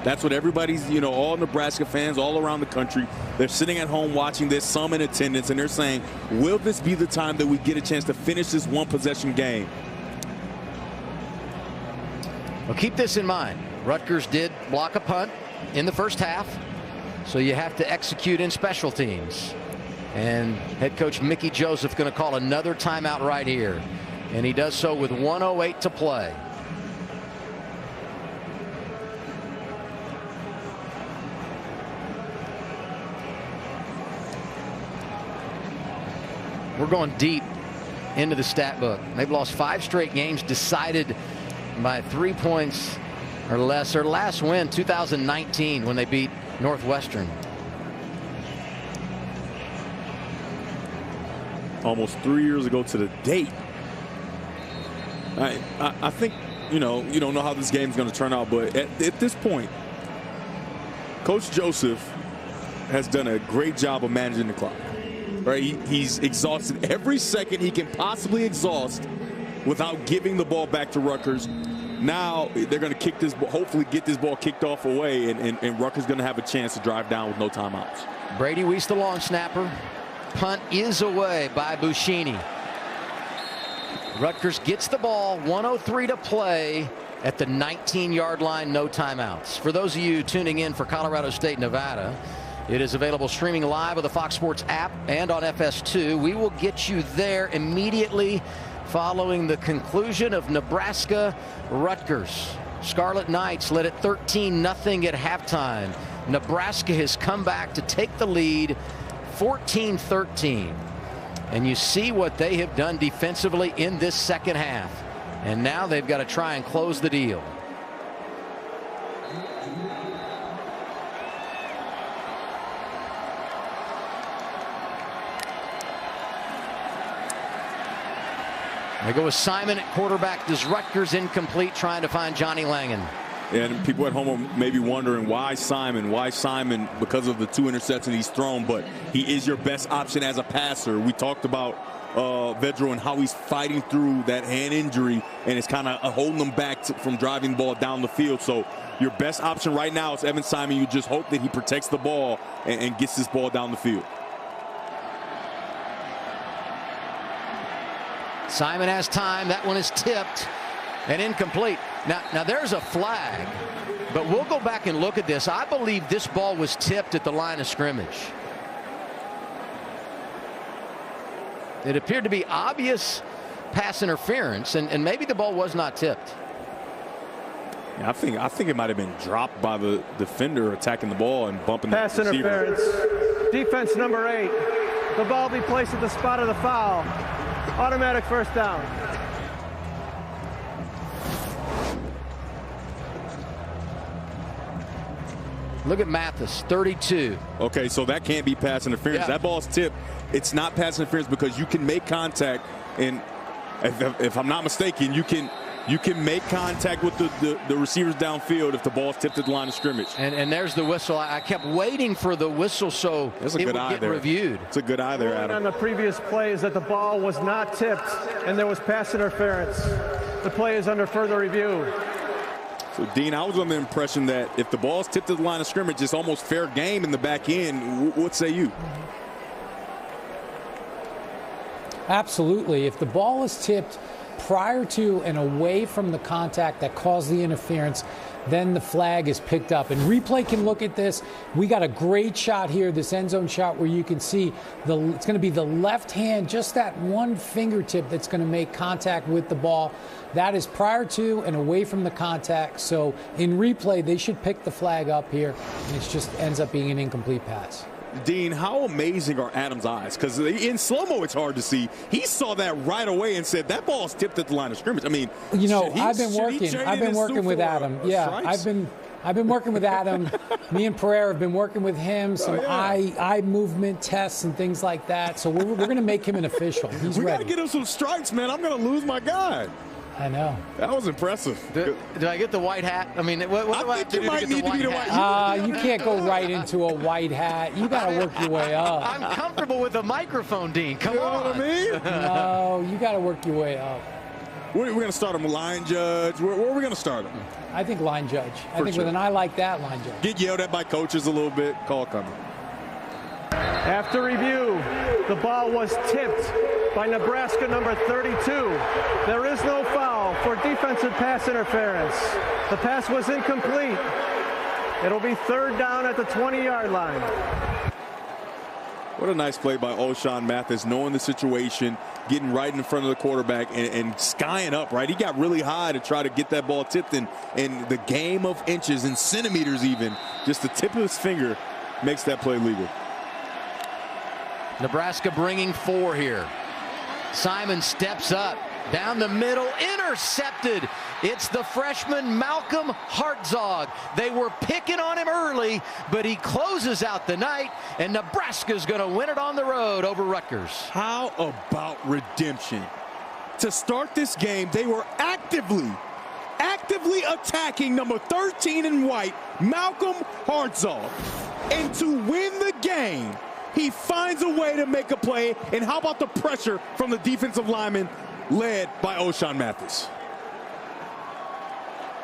That's what everybody's, all Nebraska fans all around the country, they're sitting at home watching this, some in attendance, and they're saying, will this be the time that we get a chance to finish this one-possession game? Well, keep this in mind. Rutgers did block a punt in the first half, so you have to execute in special teams. And head coach Mickey Joseph going to call another timeout right here. And he does so with 1:08 to play. We're going deep into the stat book. They've lost 5 straight games decided by 3 points or less. Their last win, 2019, when they beat Northwestern. Almost 3 years ago to the date. I think, you don't know how this game's going to turn out, but at this point, Coach Joseph has done a great job of managing the clock. Right? He's exhausted every second he can possibly exhaust without giving the ball back to Rutgers. Now they're going to kick this, hopefully get this ball kicked off away, and Rutgers going to have a chance to drive down with no timeouts. Brady Weiss, the long snapper. Punt is away by Buscini. Rutgers gets the ball, 1:03 to play at the 19-yard line, no timeouts. For those of you tuning in for Colorado State, Nevada, it is available streaming live with the Fox Sports app and on FS2. We will get you there immediately following the conclusion of Nebraska Rutgers. Scarlet Knights led at 13-0 at halftime. Nebraska has come back to take the lead 14-13. And you see what they have done defensively in this second half. And now they've got to try and close the deal. They go with Simon at quarterback. Does Rutgers incomplete, trying to find Johnny Langan. And people at home are maybe wondering why Simon, because of the 2 interceptions he's thrown, but he is your best option as a passer. We talked about Vedro, and how he's fighting through that hand injury, and it's kind of holding him back from driving the ball down the field. So your best option right now is Evan Simon. You just hope that he protects the ball and gets this ball down the field. Simon has time. That one is tipped and incomplete. Now there's a flag, but we'll go back and look at this. I believe this ball was tipped at the line of scrimmage. It appeared to be obvious pass interference, and maybe the ball was not tipped. Yeah, I think it might have been dropped by the defender attacking the ball and bumping pass the receiver. Interference. Defense number 8. The ball be placed at the spot of the foul. Automatic first down. Look at Mathis, 32. Okay, so that can't be pass interference. Yeah. That ball's tipped. It's not pass interference because you can make contact, and if I'm not mistaken, you can make contact with the receivers downfield if the ball's tipped at the line of scrimmage. And there's the whistle. I kept waiting for the whistle so it would get reviewed. It's a good eye there, Adam. On the previous play is that the ball was not tipped and there was pass interference. The play is under further review. So, Dean, I was under the impression that if the ball's tipped at the line of scrimmage, it's almost fair game in the back end. What say you? Absolutely. If the ball is tipped prior to and away from the contact that caused the interference, then the flag is picked up. And replay can look at this. We got a great shot here, this end zone shot, where you can see it's going to be the left hand, just that one fingertip that's going to make contact with the ball. That is prior to and away from the contact. So in replay, they should pick the flag up here, and it just ends up being an incomplete pass. Dean, how amazing are Adam's eyes? Because in slow-mo, it's hard to see. He saw that right away and said, that ball's tipped at the line of scrimmage. I mean, you know, I've been working with Adam. Yeah, I've been working with Adam. Me and Pereira have been working with him, some eye movement tests and things like that. So we're going to make him an official. He's we ready. got to get him some stripes, man. I'm going to lose my guy. I know. That was impressive. Did I get the white hat? I mean, what do I have to do to get the white hat? You can't go right into a white hat. You got to work your way up. I'm comfortable with the microphone, Dean. Come on. You know what I mean? No, you got to work your way up. We're going to start him line judge. Where are we going to start him? I think line judge. I think with an eye like that, line judge. Get yelled at by coaches a little bit. Call coming. After review, the ball was tipped by Nebraska number 32. There is no foul for defensive pass interference. The pass was incomplete. It'll be third down at the 20-yard line. What a nice play by O'Shawn Mathis, knowing the situation, getting right in front of the quarterback and skying up, right? He got really high to try to get that ball tipped in the game of inches and centimeters even. Just the tip of his finger makes that play legal. Nebraska bringing 4 here. Simon steps up, down the middle, intercepted. It's the freshman Malcolm Hartzog. They were picking on him early, but he closes out the night, and Nebraska's going to win it on the road over Rutgers. How about redemption? To start this game, they were actively attacking number 13 in white, Malcolm Hartzog. And to win the game, he finds a way to make a play, and how about the pressure from the defensive lineman led by O'Shawn Mathis?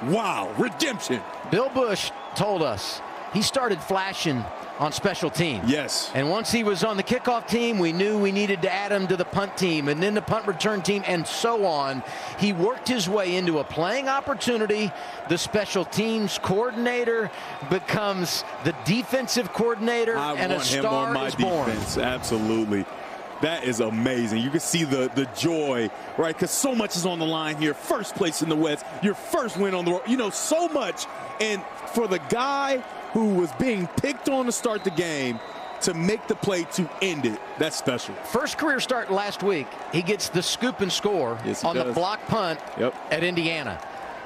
Wow, redemption. Bill Bush told us he started flashing on special teams. Yes. And once he was on the kickoff team, we knew we needed to add him to the punt team and then the punt return team and so on. He worked his way into a playing opportunity. The special teams coordinator becomes the defensive coordinator, and a star is born. Absolutely. That is amazing. You can see the joy, right? Because so much is on the line here. First place in the West, your first win on the road. You know, so much. And for the guy who was being picked on to start the game to make the play to end it, that's special. First career start last week. He gets the scoop and score on the block punt at Indiana.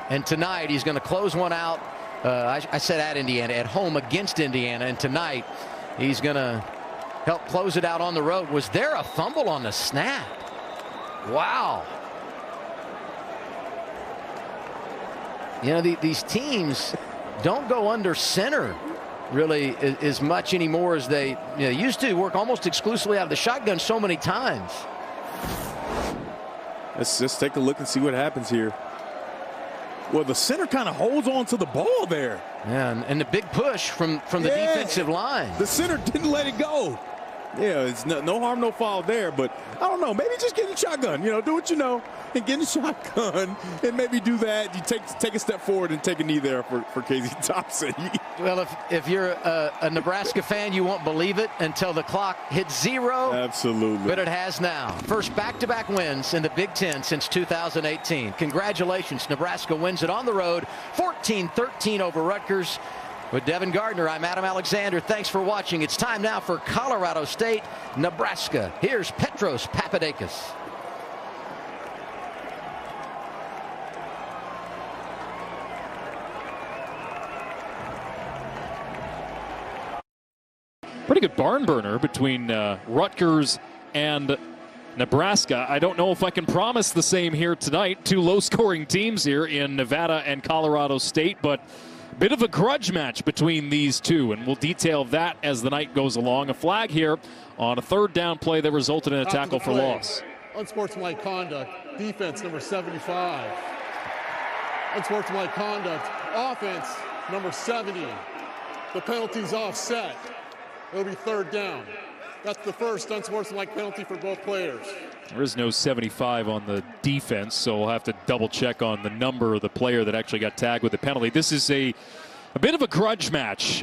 And tonight he's going to close one out. I said at Indiana, at home against Indiana. And tonight he's going to help close it out on the road. Was there a fumble on the snap? Wow. You know, these teams don't go under center really as much anymore as they used to. Work almost exclusively out of the shotgun so many times. Let's take a look and see what happens here. Well, the center kind of holds on to the ball there. Yeah, and the big push from the defensive line. The center didn't let it go. Yeah, it's no harm, no foul there, but I don't know. Maybe just get in the shotgun. Do what you know and get in the shotgun and maybe do that. You take a step forward and take a knee there for Casey Thompson. Well, if you're a Nebraska fan, you won't believe it until the clock hits 0. Absolutely. But it has now. First back-to-back wins in the Big Ten since 2018. Congratulations. Nebraska wins it on the road, 14-13 over Rutgers. With Devin Gardner, I'm Adam Alexander. Thanks for watching. It's time now for Colorado State, Nebraska. Here's Petros Papadakis. Pretty good barn burner between Rutgers and Nebraska. I don't know if I can promise the same here tonight. Two low-scoring teams here in Nevada and Colorado State, but bit of a grudge match between these two, and we'll detail that as the night goes along. A flag here on a third down play that resulted in a tackle for loss. Unsportsmanlike conduct, defense number 75. Unsportsmanlike conduct, offense number 70. The penalty's offset. It'll be third down. That's the first unsportsmanlike penalty for both players. There is no 75 on the defense, so we'll have to double check on the number of the player that actually got tagged with the penalty. This is a bit of a grudge match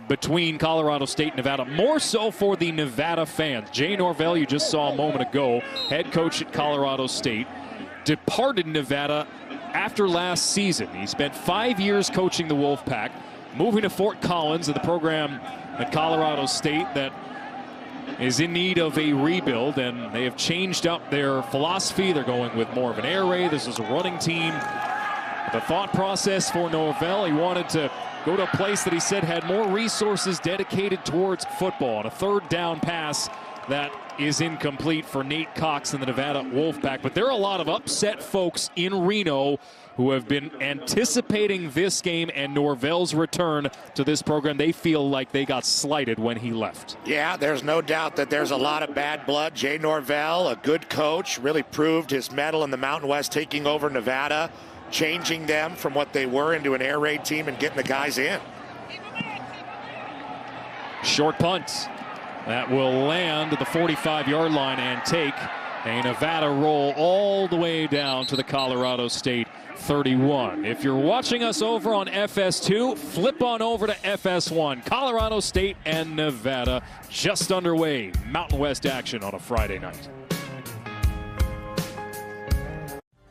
between Colorado State and Nevada, more so for the Nevada fans. Jay Norvell, you just saw a moment ago, head coach at Colorado State, departed Nevada after last season. He spent 5 years coaching the Wolfpack, moving to Fort Collins, of the program at Colorado State that is in need of a rebuild, and they have changed up their philosophy. They're going with more of an air raid. This is a running team. The thought process for Norvell, he wanted to go to a place that he said had more resources dedicated towards football. And a third down pass that is incomplete for Nate Cox and the Nevada Wolfpack. But there are a lot of upset folks in Reno who have been anticipating this game and Norvell's return to this program. They feel like they got slighted when he left. Yeah, there's no doubt that there's a lot of bad blood. Jay Norvell, a good coach, really proved his mettle in the Mountain West, taking over Nevada, changing them from what they were into an air raid team and getting the guys in. Short punt. That will land at the 45-yard line and take a Nevada roll all the way down to the Colorado State 31. If you're watching us over on FS2, flip on over to FS1. Colorado State and Nevada just underway. Mountain West action on a Friday night.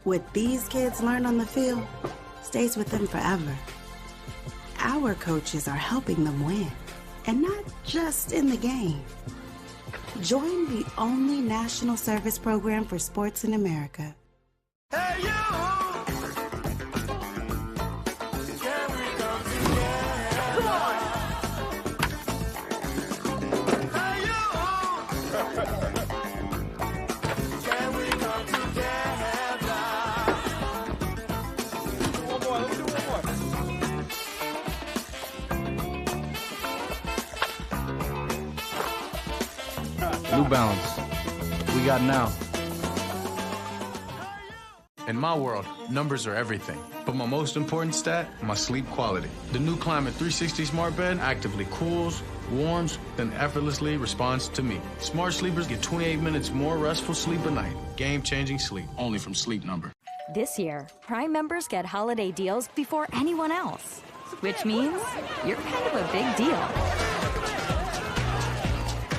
What these kids learn on the field stays with them forever. Our coaches are helping them win, and not just in the game. Join the only national service program for sports in America. Hey, you! New Balance. We got now. In my world, numbers are everything. But my most important stat, my sleep quality. The new Climate 360 smart bed actively cools, warms, then effortlessly responds to me. Smart sleepers get 28 minutes more restful sleep a night. Game-changing sleep, only from Sleep Number. This year, Prime members get holiday deals before anyone else, which means you're kind of a big deal.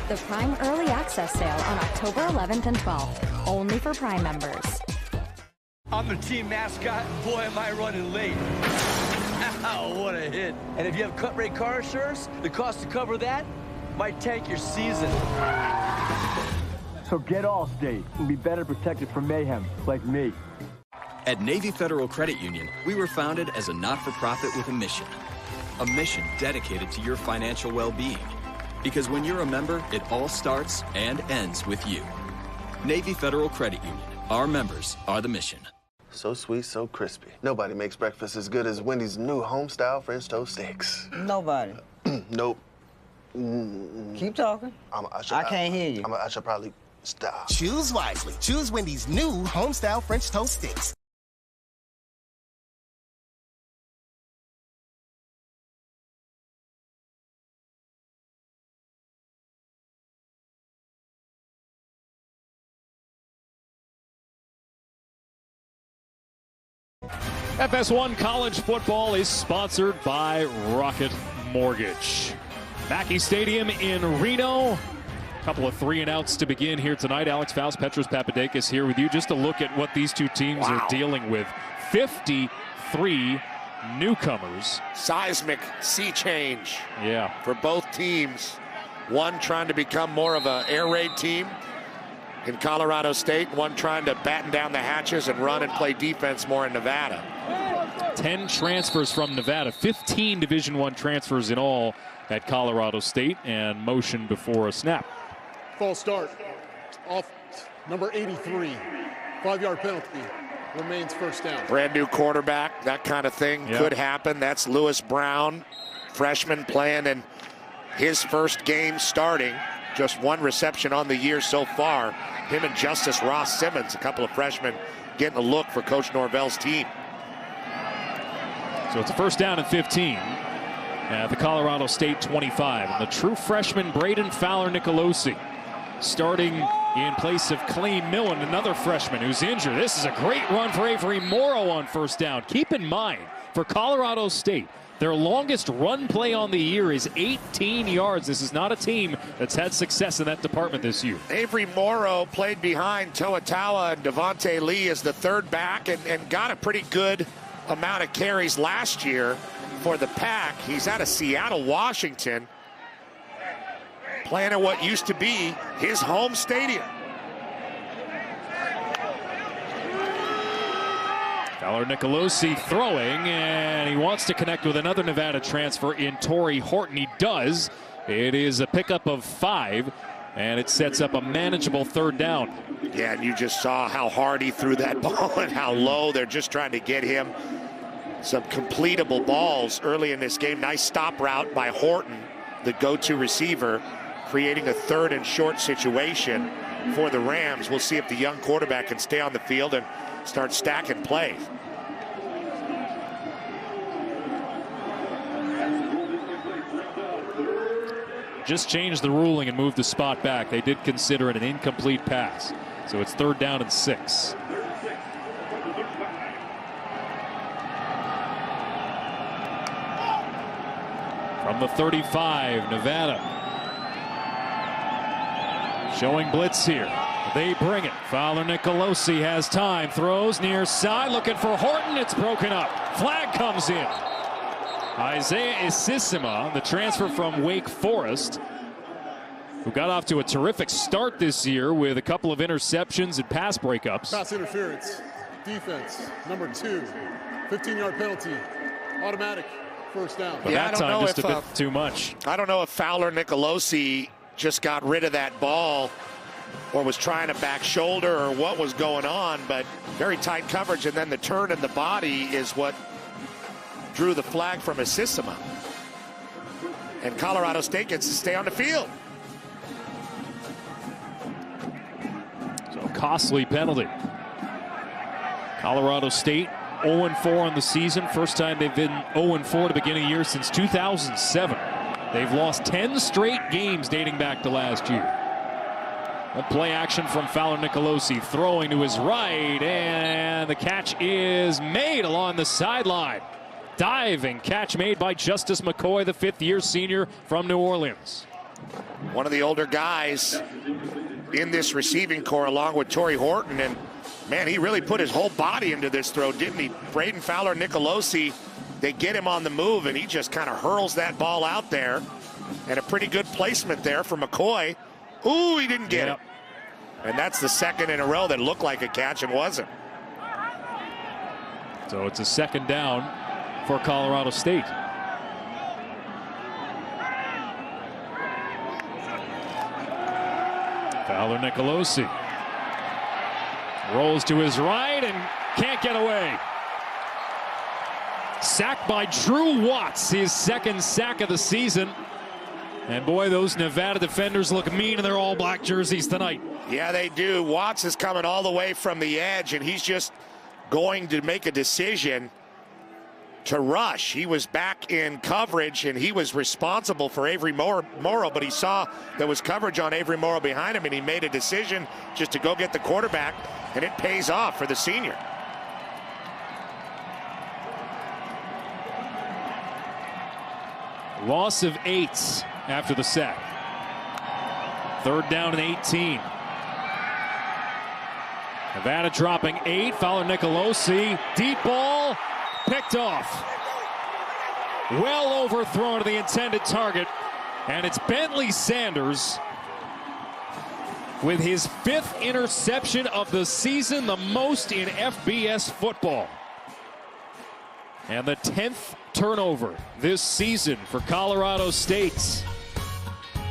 The Prime Early Access Sale on October 11th and 12th, only for Prime members. I'm the team mascot, boy am I running late. Ow, what a hit. And if you have cut rate car insurance, the cost to cover that might tank your season. So get Allstate and be better protected from mayhem, like me. At Navy Federal Credit Union, we were founded as a not-for-profit with a mission dedicated to your financial well-being. Because when you're a member, it all starts and ends with you. Navy Federal Credit Union. Our members are the mission. So sweet, so crispy. Nobody makes breakfast as good as Wendy's new home-style French toast sticks. Nobody. Nope. Keep talking. I can't hear you. I should probably style. Choose wisely. Choose Wendy's new Homestyle French Toast Sticks. FS1 College Football is sponsored by Rocket Mortgage. Mackey Stadium in Reno. A couple of 3-and-outs to begin here tonight. Alex Faust, Petros Papadakis here with you. Just to look at what these two teams are dealing with. 53 newcomers. Seismic sea change. Yeah. For both teams. One trying to become more of an air raid team in Colorado State. One trying to batten down the hatches and run and play defense more in Nevada. 10 transfers from Nevada. 15 Division I transfers in all at Colorado State, and motion before a snap. False start. Off number 83. 5-yard penalty. Remains first down. Brand new quarterback. That kind of thing could happen. That's Lewis Brown, freshman, playing in his first game starting. Just one reception on the year so far. Him and Justice Ross Simmons, a couple of freshmen, getting a look for Coach Norvell's team. So it's a first down and 15 at the Colorado State 25. And the true freshman Braden Fowler-Nicolosi starting in place of Clem Millen, another freshman who's injured. This is a great run for Avery Morrow on first down. Keep in mind, for Colorado State, their longest run play on the year is 18 yards. This is not a team that's had success in that department this year. Avery Morrow played behind Toatawa and Devontae Lee as the third back and got a pretty good amount of carries last year for the Pack. He's out of Seattle, Washington, playing at what used to be his home stadium. Fowler-Nicolosi throwing, and he wants to connect with another Nevada transfer in Torrey Horton. He does. It is a pickup of 5, and it sets up a manageable third down. Yeah, and you just saw how hard he threw that ball and how low. They're just trying to get him some completable balls early in this game. Nice stop route by Horton, the go-to receiver, creating a 3rd and short situation for the Rams. We'll see if the young quarterback can stay on the field and start stacking plays. Just changed the ruling and moved the spot back. They did consider it an incomplete pass. So it's 3rd down and 6. From the 35, Nevada showing blitz here. They bring it. Fowler-Nicolosi has time. Throws near side. Looking for Horton. It's broken up. Flag comes in. Isaiah Isisima, the transfer from Wake Forest, who got off to a terrific start this year with a couple of interceptions and pass breakups. Pass interference. Defense. Number 2. 15-yard penalty. Automatic. First down. But that time just a bit too much. I don't know if Fowler-Nicolosi just got rid of that ball or was trying to back shoulder or what was going on, but very tight coverage, and then the turn in the body is what drew the flag from Isisima. And Colorado State gets to stay on the field. So costly penalty. Colorado State 0-4 on the season. First time they've been 0-4 to begin a year since 2007. They've lost 10 straight games dating back to last year. A play action from Fowler-Nicolosi, throwing to his right, and the catch is made along the sideline. Diving catch made by Justice McCoy, the 5th-year senior from New Orleans. One of the older guys in this receiving core along with Torrey Horton, and man, he really put his whole body into this throw, didn't he? Braden Fowler-Nicolosi, they get him on the move, and he just kind of hurls that ball out there. And a pretty good placement there for McCoy. Ooh, he didn't get it. And that's the 2nd in a row that looked like a catch and wasn't. So it's a 2nd down for Colorado State. Fowler-Nicolosi rolls to his right and can't get away. Sacked by Drew Watts, his 2nd sack of the season. And boy, those Nevada defenders look mean in their all-black jerseys tonight. Yeah, they do. Watts is coming all the way from the edge, and he's just going to make a decision to rush. He was back in coverage, and he was responsible for Avery Morrow, but he saw there was coverage on Avery Morrow behind him, and he made a decision just to go get the quarterback, and it pays off for the senior. Loss of 8 after the sack. 3rd down and 18. Nevada dropping 8. Fowler Nicolosi. Deep ball. Picked off. Well overthrown to the intended target. And it's Bentley Sanders with his 5th interception of the season, the most in FBS football. And the 10th turnover this season for Colorado State.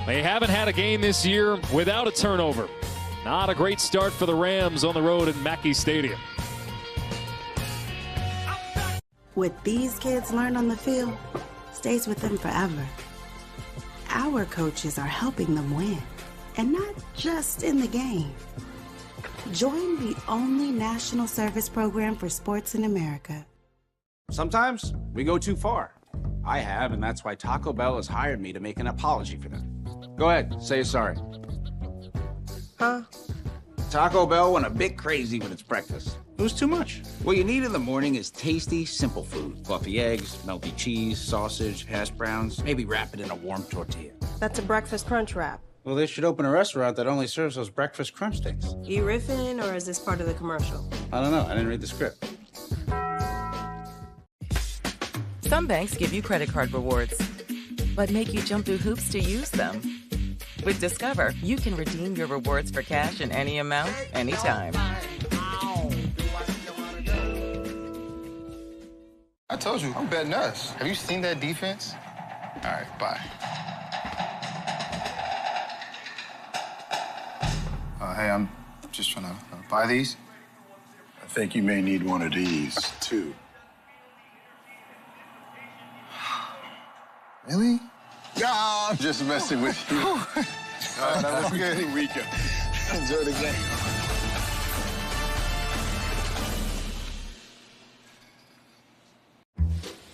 They haven't had a game this year without a turnover. Not a great start for the Rams on the road at Mackey Stadium. What these kids learn on the field stays with them forever. Our coaches are helping them win, and not just in the game. Join the only national service program for sports in America. Sometimes we go too far. I have, and that's why Taco Bell has hired me to make an apology for them. Go ahead, say sorry. Huh? Taco Bell went a bit crazy with its breakfast. It was too much. What you need in the morning is tasty, simple food. Fluffy eggs, melty cheese, sausage, hash browns, maybe wrap it in a warm tortilla. That's a breakfast crunch wrap. Well, they should open a restaurant that only serves those breakfast crunch things. You riffing, or is this part of the commercial? I don't know. I didn't read the script. Some banks give you credit card rewards, but make you jump through hoops to use them. With Discover, you can redeem your rewards for cash in any amount, anytime. I told you, I'm betting us. Have you seen that defense? All right, bye. Hey, I'm just trying to buy these. I think you may need one of these, too. Really? No, I'm just messing with you. That was good. Enjoy the game.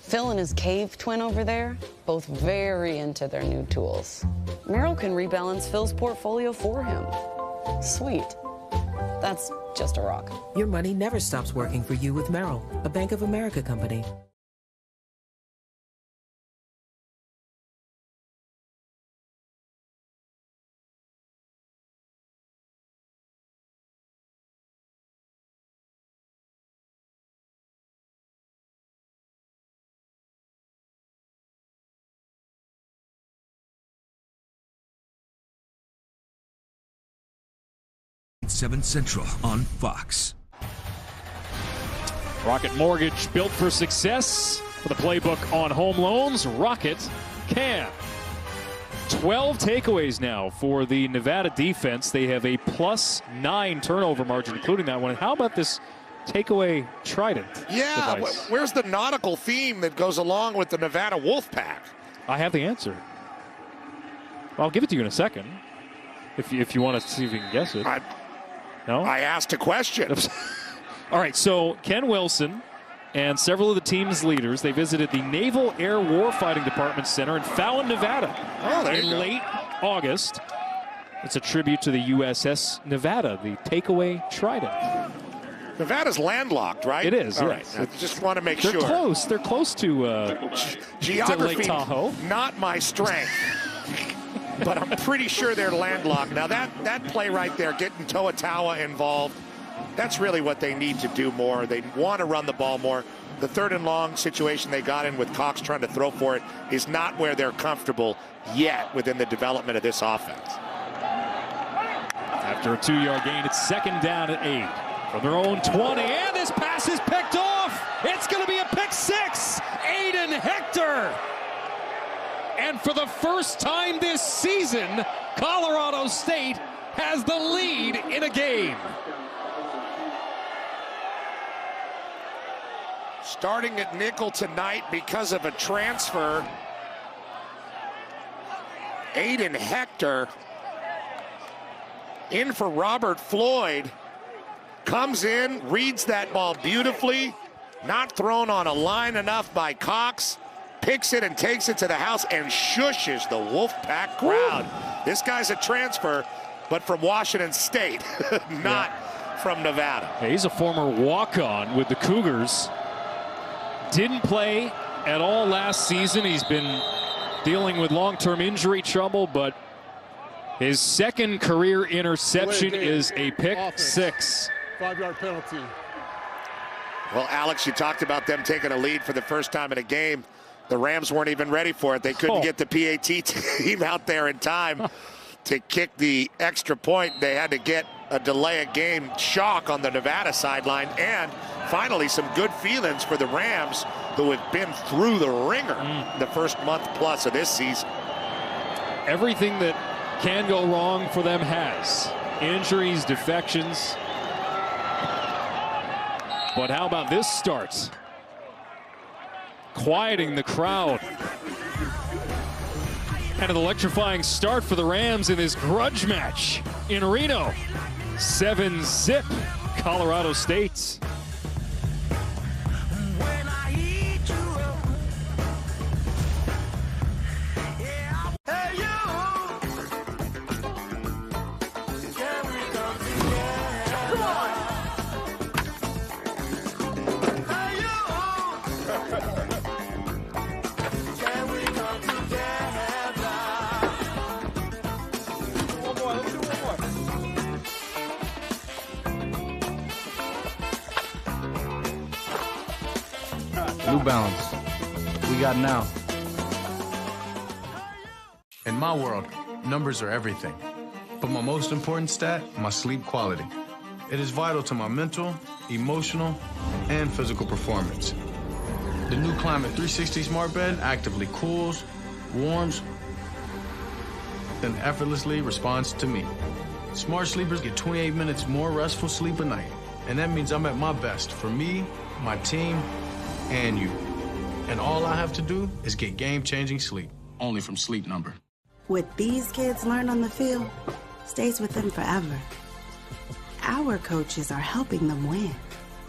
Phil and his cave twin over there, both very into their new tools. Merrill can rebalance Phil's portfolio for him. Sweet. That's just a rock. Your money never stops working for you with Merrill, a Bank of America company. Central on Fox. Rocket Mortgage, built for success. For the playbook on home loans, Rocket can. 12 takeaways now for the Nevada defense. They have a +9 turnover margin, including that one. And how about this takeaway trident device? Where's the nautical theme that goes along with the Nevada Wolfpack? I have the answer. I'll give it to you in a second, if you want to see if you can guess it. No? I asked a question. All right, so Ken Wilson and several of the team's leaders, they visited the Naval Air Warfighting Department Center in Fallon, Nevada in late August. It's a tribute to the USS Nevada, the takeaway trident. Nevada's landlocked, right? It is, All yes. right. I just want to make sure. They're close. They're close to Geography, Lake Tahoe. Not my strength. But I'm pretty sure they're landlocked. Now, that play right there, getting Toa involved, that's really what they need to do more. They want to run the ball more. The 3rd and long situation they got in with Cox trying to throw for it is not where they're comfortable yet within the development of this offense. After a 2-yard gain, it's 2nd down at 8 from their own 20. And this pass is picked off. It's going to be a pick 6. Aiden Hector. And for the first time this season, Colorado State has the lead in a game. Starting at nickel tonight because of a transfer. Aiden Hector in for Robert Floyd. Comes in, reads that ball beautifully. Not thrown on a line enough by Cox. Picks it and takes it to the house and shushes the Wolfpack crowd. This guy's a transfer, but from Washington State, not from Nevada. Yeah, he's a former walk-on with the Cougars. Didn't play at all last season. He's been dealing with long-term injury trouble, but his second career interception is a pick six. 5-yard penalty. Well, Alex, you talked about them taking a lead for the first time in a game. The Rams weren't even ready for it. They couldn't get the PAT team out there in time to kick the extra point. They had to get a delay of game shock on the Nevada sideline, and finally some good feelings for the Rams, who have been through the ringer the first month plus of this season. Everything that can go wrong for them has. Injuries, defections. But how about this start? Quieting the crowd. And an electrifying start for the Rams in this grudge match in Reno. 7-zip, Colorado State. New Balance. We got now. In my world, numbers are everything. But my most important stat, my sleep quality. It is vital to my mental, emotional, and physical performance. The new Climate 360 Smart Bed actively cools, warms, then effortlessly responds to me. Smart sleepers get 28 minutes more restful sleep a night. And that means I'm at my best for me, my team, and you. And all I have to do is get game-changing sleep, only from Sleep Number. What these kids learn on the field stays with them forever. Our coaches are helping them win,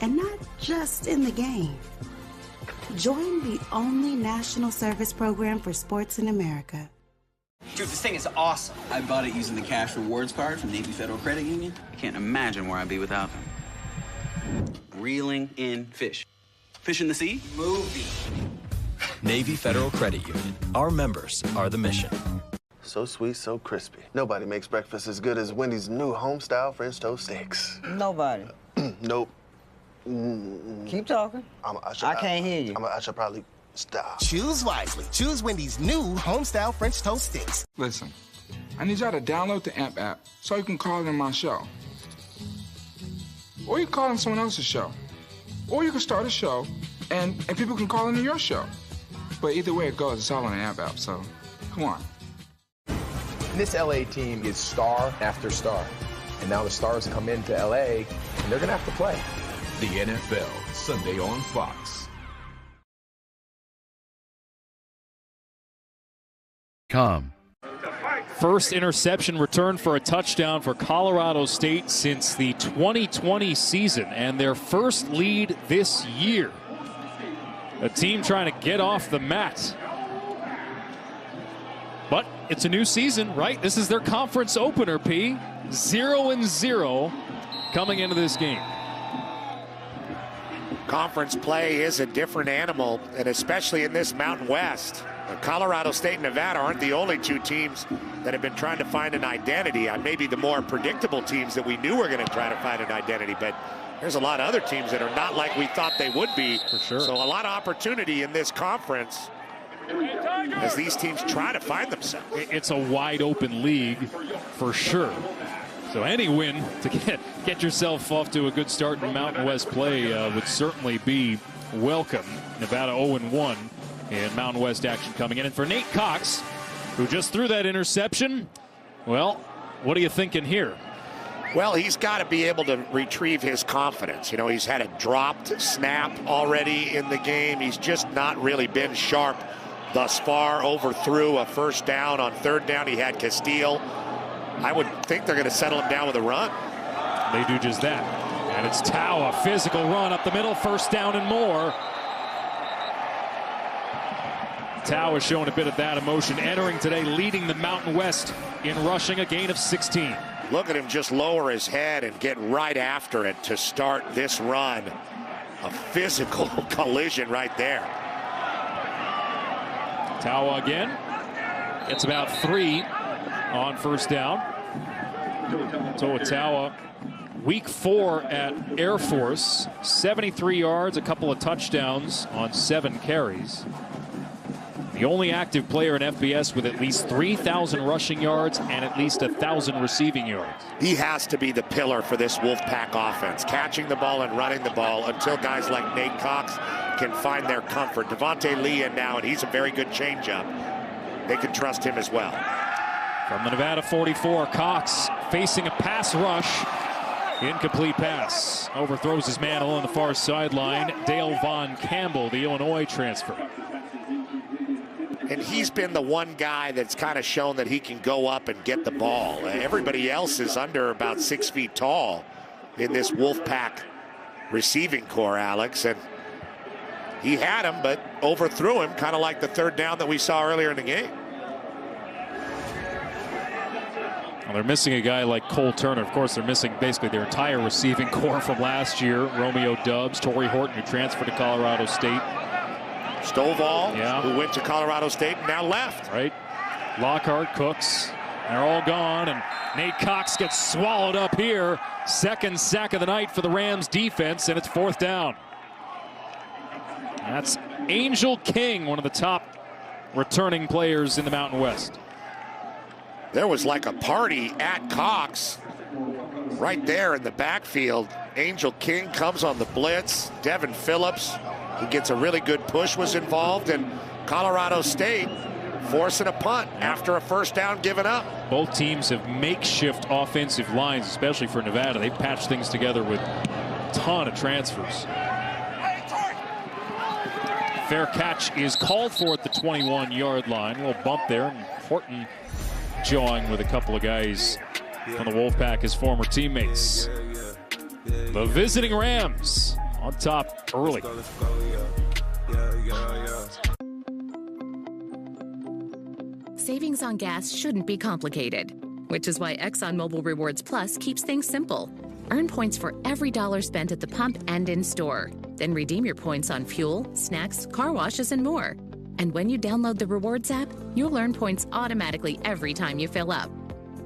and not just in the game. Join the only national service program for sports in America. Dude, this thing is awesome. I bought it using the cash rewards card from Navy Federal Credit Union. I can't imagine where I'd be without them. Reeling in fish. Fish in the sea? Movie. Navy Federal Credit Union. Our members are the mission. So sweet, so crispy. Nobody makes breakfast as good as Wendy's new home-style French toast sticks. Nobody. Nope. Keep talking. I can't hear you. I should probably stop. Choose wisely. Choose Wendy's new home-style French toast sticks. Listen, I need y'all to download the AMP app so you can call in my show. Or you can call in someone else's show. Or you can start a show and people can call into your show. But either way it goes, it's all on the AMP app, so come on. This LA team is star after star. And now the stars come into LA and they're going to have to play. The NFL, Sunday on Fox. First interception return for a touchdown for Colorado State since the 2020 season, and their first lead this year. A team trying to get off the mat. But it's a new season, right? This is their conference opener, P. 0-0 coming into this game. Conference play is a different animal, and especially in this Mountain West. Colorado State and Nevada aren't the only two teams that have been trying to find an identity. Maybe the more predictable teams that we knew were going to try to find an identity, but there's a lot of other teams that are not like we thought they would be. For sure. So a lot of opportunity in this conference as these teams try to find themselves. It's a wide open league for sure. So any win to get yourself off to a good start in Mountain West play would certainly be welcome. Nevada 0-1 in Mountain West action coming in. And for Nate Cox, who just threw that interception, well, what are you thinking here? Well, he's got to be able to retrieve his confidence. You know, he's had a dropped snap already in the game. He's just not really been sharp thus far. Overthrew a first down on third down. He had Castile. I would think they're going to settle him down with a run. They do just that. And it's Tau, a physical run up the middle, first down and more. Tau is showing a bit of that emotion, entering today, leading the Mountain West in rushing, a gain of 16. Look at him just lower his head and get right after it to start this run. A physical collision right there. Tau again. Gets about 3 on first down. Toa week 4 at Air Force. 73 yards, a couple of touchdowns on 7 carries. The only active player in FBS with at least 3,000 rushing yards and at least 1,000 receiving yards. He has to be the pillar for this Wolfpack offense, catching the ball and running the ball until guys like Nate Cox can find their comfort. Devontae Lee in now, and he's a very good changeup. They can trust him as well. From the Nevada 44, Cox facing a pass rush. Incomplete pass. Overthrows his man along the far sideline. Dale Von Campbell, the Illinois transfer. And he's been the one guy that's kind of shown that he can go up and get the ball. Everybody else is under about 6 feet tall in this Wolfpack receiving core, Alex. And he had him, but overthrew him, kind of like the third down that we saw earlier in the game. Well, they're missing a guy like Cole Turner. Of course, they're missing basically their entire receiving core from last year. Romeo Dubs, Torrey Horton, who transferred to Colorado State. Stovall, who went to Colorado State and now left. Right. Lockhart, Cooks, they're all gone, and Nate Cox gets swallowed up here. Second sack of the night for the Rams defense, and it's 4th down. That's Angel King, one of the top returning players in the Mountain West. There was like a party at Cox right there in the backfield. Angel King comes on the blitz. Devin Phillips, who gets a really good push, was involved, and Colorado State forcing a punt after a first down given up. Both teams have makeshift offensive lines, especially for Nevada. They've patched things together with a ton of transfers. Fair catch is called for at the 21-yard line. A little bump there, and Horton jawing with a couple of guys on the Wolfpack, his former teammates. The visiting Rams on top early. Savings on gas shouldn't be complicated, which is why ExxonMobil Rewards Plus keeps things simple. Earn points for every dollar spent at the pump and in store. Then redeem your points on fuel, snacks, car washes, and more. And when you download the Rewards app, you'll earn points automatically every time you fill up.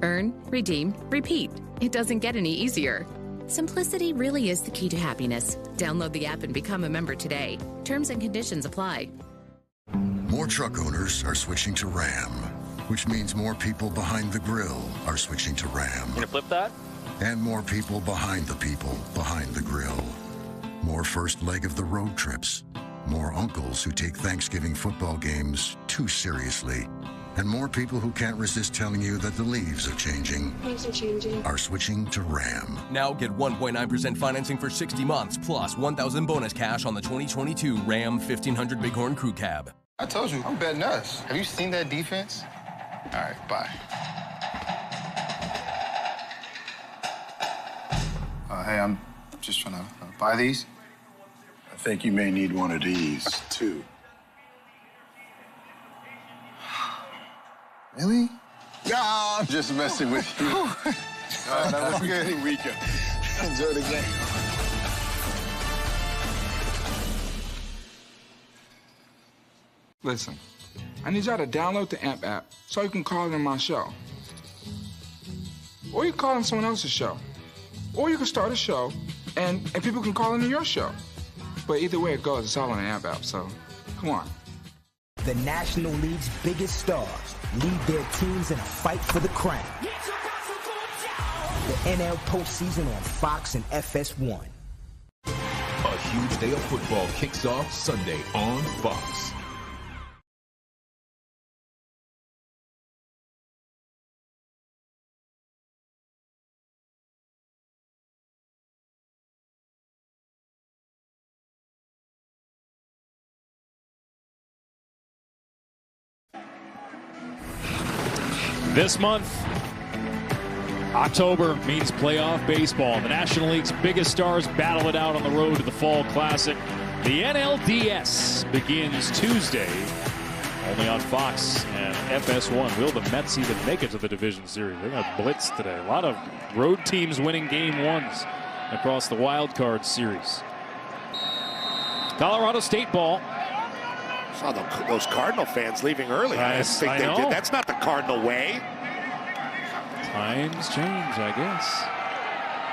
Earn, redeem, repeat. It doesn't get any easier. Simplicity really is the key to happiness. Download the app and become a member today. Terms and conditions apply. More truck owners are switching to Ram, which means more people behind the grill are switching to Ram. Can you flip that? And more people behind the grill. More first leg of the road trips. More uncles who take Thanksgiving football games too seriously. And more people who can't resist telling you that the leaves are changing. Leaves are changing. Are switching to Ram. Now get 1.9% financing for 60 months, plus $1,000 bonus cash on the 2022 Ram 1500 Bighorn Crew Cab. I told you, I'm betting us. Have you seen that defense? All right, bye. Hey, I'm just trying to buy these. I think you may need one of these, too. Really? Yeah, I'm just messing with you. That was good. Enjoy the game. Listen, I need y'all to download the AMP app so you can call in my show. Or you can call in someone else's show. Or you can start a show and people can call into your show. But either way it goes, it's all on the AMP app, so come on. The National League's biggest stars lead their teams in a fight for the crown. The NL postseason on Fox and FS1. A huge day of football kicks off Sunday on Fox. This month, October, means playoff baseball. The National League's biggest stars battle it out on the road to the Fall Classic. The NLDS begins Tuesday, only on Fox and FS1. Will the Mets even make it to the division series? They're going to blitz today. A lot of road teams winning game ones across the wild card series. Colorado State ball. Saw those Cardinal fans leaving early. I didn't think they did. That's not the Cardinal way. Times change, I guess.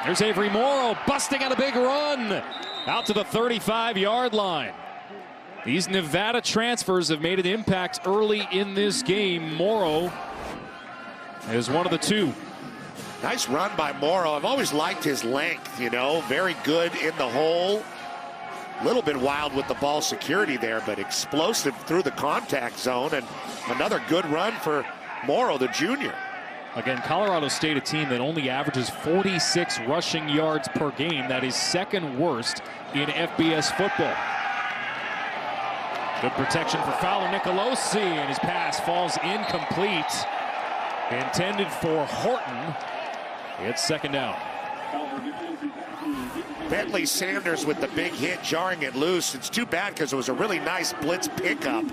There's Avery Morrow busting out a big run out to the 35-yard line. These Nevada transfers have made an impact early in this game. Morrow is one of the two. Nice run by Morrow. I've always liked his length, you know, very good in the hole. A little bit wild with the ball security there, but explosive through the contact zone, and another good run for Morrow, the junior. Again, Colorado State, a team that only averages 46 rushing yards per game. That is second worst in FBS football. Good protection for Fowler Nicolosi, and his pass falls incomplete. Intended for Horton. It's second down. Bentley Sanders with the big hit, jarring it loose. It's too bad because it was a really nice blitz pickup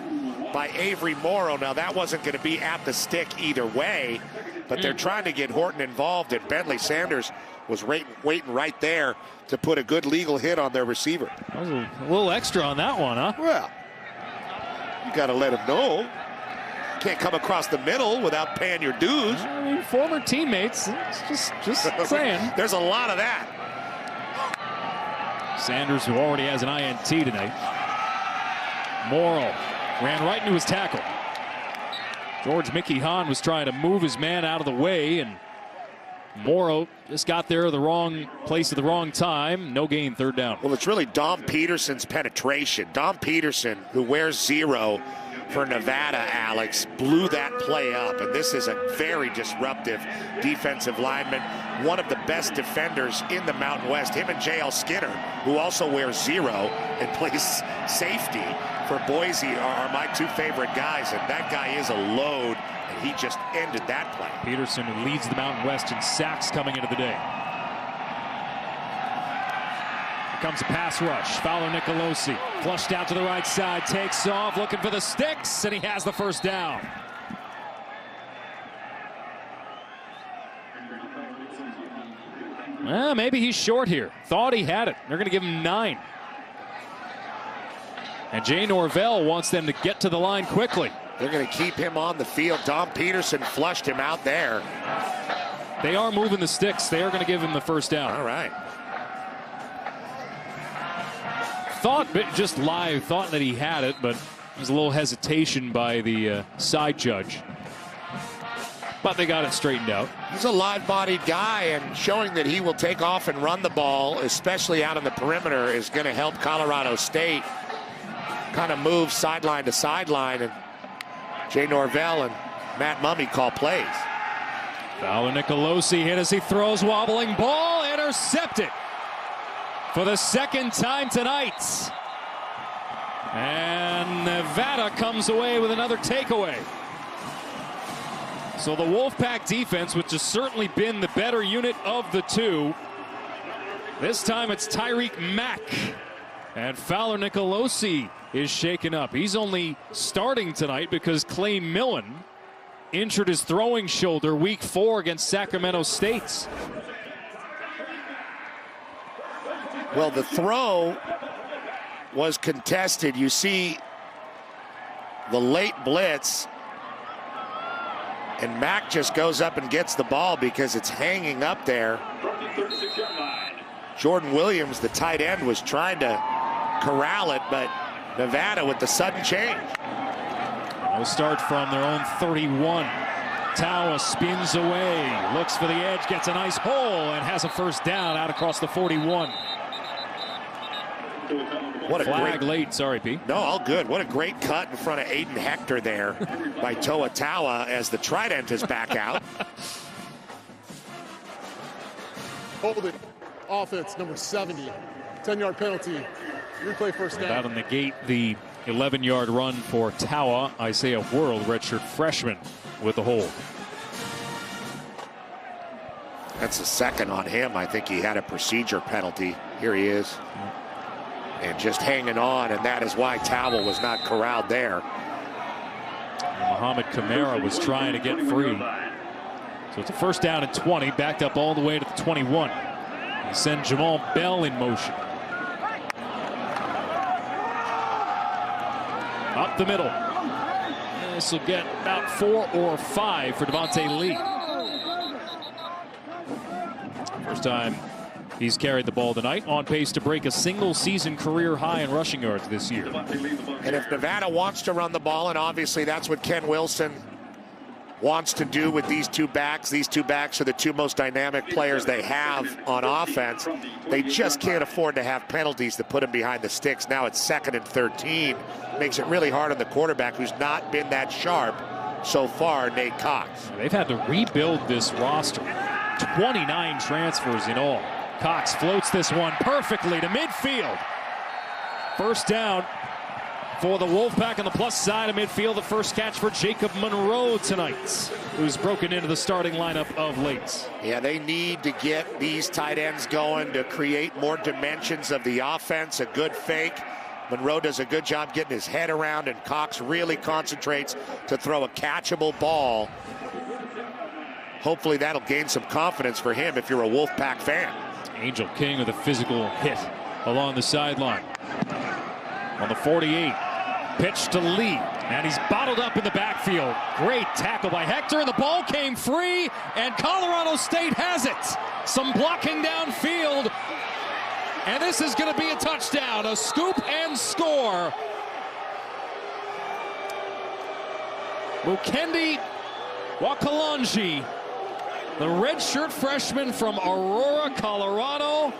by Avery Morrow. Now, that wasn't going to be at the stick either way, but they're trying to get Horton involved, and Bentley Sanders was waiting right there to put a good legal hit on their receiver. That was a little extra on that one, huh? Well, you got to let him know. Can't come across the middle without paying your dues. I mean, former teammates, just saying. There's a lot of that. Sanders, who already has an INT tonight. Morrow ran right into his tackle. George Mickey Hahn was trying to move his man out of the way, and Morrow just got there at the wrong place at the wrong time. No gain, third down. Well, it's really Dom Peterson's penetration. Dom Peterson, who wears 0 for Nevada, Alex, blew that play up, and this is a very disruptive defensive lineman, one of the best defenders in the Mountain West. Him and J.L. Skinner, who also wears 0 and plays safety for Boise, are my two favorite guys, and that guy is a load, and he just ended that play. Peterson, who leads the Mountain West in sacks coming into the day. Comes a pass rush. Fowler Nicolosi flushed out to the right side, takes off, looking for the sticks, and he has the first down. Well, maybe he's short here. Thought he had it. They're going to give him 9. And Jay Norvell wants them to get to the line quickly. They're going to keep him on the field. Dom Peterson flushed him out there. They are moving the sticks. They are going to give him the first down. All right. Thought that he had it, but there's a little hesitation by the side judge. But they got it straightened out. He's a live-bodied guy, and showing that he will take off and run the ball, especially out on the perimeter, is going to help Colorado State kind of move sideline to sideline. And Jay Norvell and Matt Mumme call plays. Fowler Nicolosi hit as he throws, wobbling ball, intercepted for the second time tonight. And Nevada comes away with another takeaway. So the Wolfpack defense, which has certainly been the better unit of the two, this time it's Tyreek Mack. And Fowler Nicolosi is shaken up. He's only starting tonight because Clay Millen injured his throwing shoulder week 4 against Sacramento State. Well, the throw was contested. You see the late blitz, and Mack just goes up and gets the ball because it's hanging up there. Jordan Williams, the tight end, was trying to corral it, but Nevada with the sudden change. They'll start from their own 31. Tawa spins away, looks for the edge, gets a nice hole, and has a first down out across the 41. What a flag great late, sorry, Pete. No, all good. What a great cut in front of Aiden Hector there by Toa Tawa as the Trident is back out. Hold it. Offense number 70. 10-yard penalty. Replay first down. About to negate the 11-yard run for Tawa. Isaiah World, redshirt freshman, with the hold. That's the second on him. I think he had a procedure penalty. Here he is. And just hanging on, and that is why Towel was not corralled there. Mohamed Kamara was trying to get free. So it's a first down and 20, backed up all the way to the 21. They send Jamal Bell in motion. Up the middle. This will get about 4 or 5 for Devontae Lee. First time he's carried the ball tonight, on pace to break a single-season career high in rushing yards this year. And if Nevada wants to run the ball, and obviously that's what Ken Wilson wants to do with these two backs are the two most dynamic players they have on offense. They just can't afford to have penalties to put them behind the sticks. Now it's 2nd and 13. Makes it really hard on the quarterback, who's not been that sharp so far, Nate Cox. They've had to rebuild this roster. 29 transfers in all. Cox floats this one perfectly to midfield. First down for the Wolfpack on the plus side of midfield. The first catch for Jacob Monroe tonight, who's broken into the starting lineup of late. Yeah, they need to get these tight ends going to create more dimensions of the offense. A good fake. Monroe does a good job getting his head around, and Cox really concentrates to throw a catchable ball. Hopefully that'll gain some confidence for him if you're a Wolfpack fan. Angel King with a physical hit along the sideline. On the 48, pitch to Lee, and he's bottled up in the backfield. Great tackle by Hector, and the ball came free, and Colorado State has it. Some blocking downfield, and this is going to be a touchdown, a scoop and score. Mukendi Wakalanji, the redshirt freshman from Aurora, Colorado,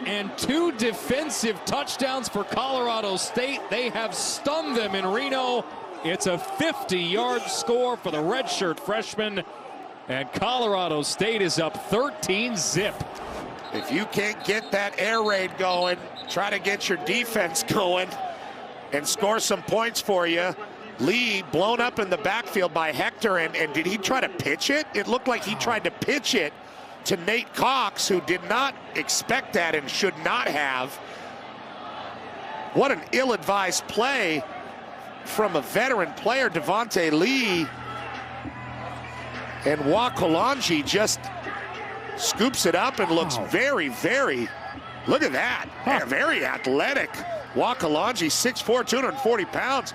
and 2 defensive touchdowns for Colorado State. They have stunned them in Reno. It's a 50-yard score for the redshirt freshman, and Colorado State is up 13-zip. If you can't get that air raid going, try to get your defense going and score some points for you. Lee blown up in the backfield by Hector, and did he try to pitch it? It looked like he tried to pitch it to Nate Cox, who did not expect that and should not have. What an ill-advised play from a veteran player, Devontae Lee. And Wakalanji just scoops it up and looks very, very, look at that, very athletic. Wakalanji, 6'4", 240 pounds,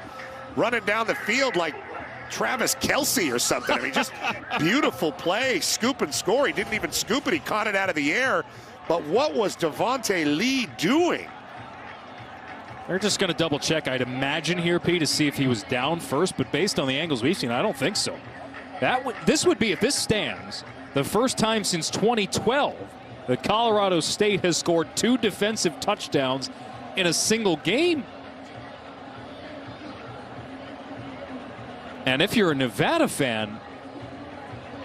running down the field like Travis Kelce or something. I mean, just beautiful play, scoop and score. He didn't even scoop it, he caught it out of the air. But what was Devontae Lee doing? They're just going to double check, I'd imagine here, Pete, to see if he was down first, but based on the angles we've seen, I don't think so. This would be, if this stands, the first time since 2012 that Colorado State has scored 2 defensive touchdowns in a single game. And if you're a Nevada fan,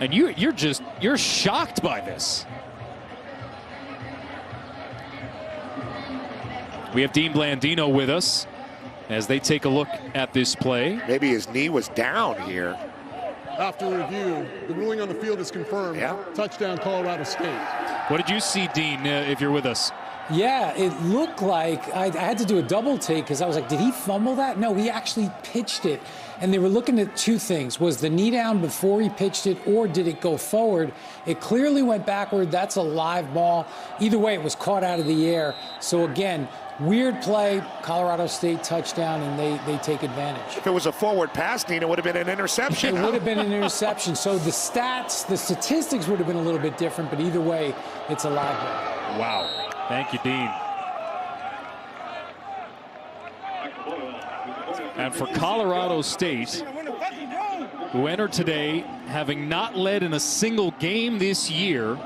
and you're shocked by this. We have Dean Blandino with us as they take a look at this play. Maybe his knee was down here. After review, the ruling on the field is confirmed. Yeah. Touchdown, Colorado State. What did you see, Dean, if you're with us? Yeah, it looked like I had to do a double take because I was like, did he fumble that? No, he actually pitched it. And they were looking at 2 things. Was the knee down before he pitched it, or did it go forward? It clearly went backward. That's a live ball. Either way, it was caught out of the air. So again, weird play, Colorado State touchdown, and they take advantage. If it was a forward pass, Dean, it would have been an interception. It would have been an interception. So the statistics would have been a little bit different, but either way, it's a live ball. Wow. Thank you, Dean. And for Colorado State, who entered today having not led in a single game this year,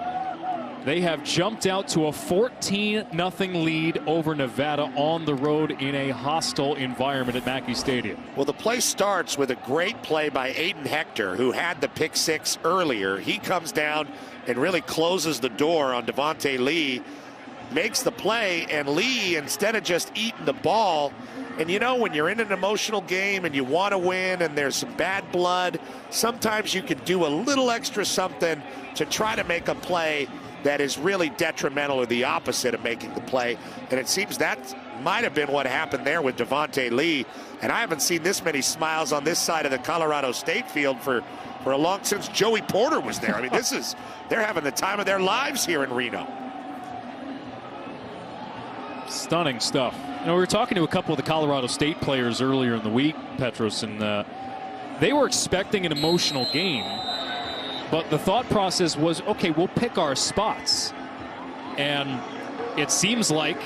they have jumped out to a 14-0 lead over Nevada on the road in a hostile environment at Mackey Stadium. Well, the play starts with a great play by Aiden Hector, who had the pick 6 earlier. He comes down and really closes the door on Devontae Lee, makes the play, and Lee, instead of just eating the ball, and you know, when you're in an emotional game and you want to win and there's some bad blood, sometimes you can do a little extra something to try to make a play. that is really detrimental or the opposite of making the play. And it seems that might have been what happened there with Devontae Lee. And I haven't seen this many smiles on this side of the Colorado State field for a long since Joey Porter was there. I mean, they're having the time of their lives here in Reno. Stunning stuff. You know, we were talking to a couple of the Colorado State players earlier in the week, Petros, and they were expecting an emotional game. But the thought process was, okay, we'll pick our spots. And it seems like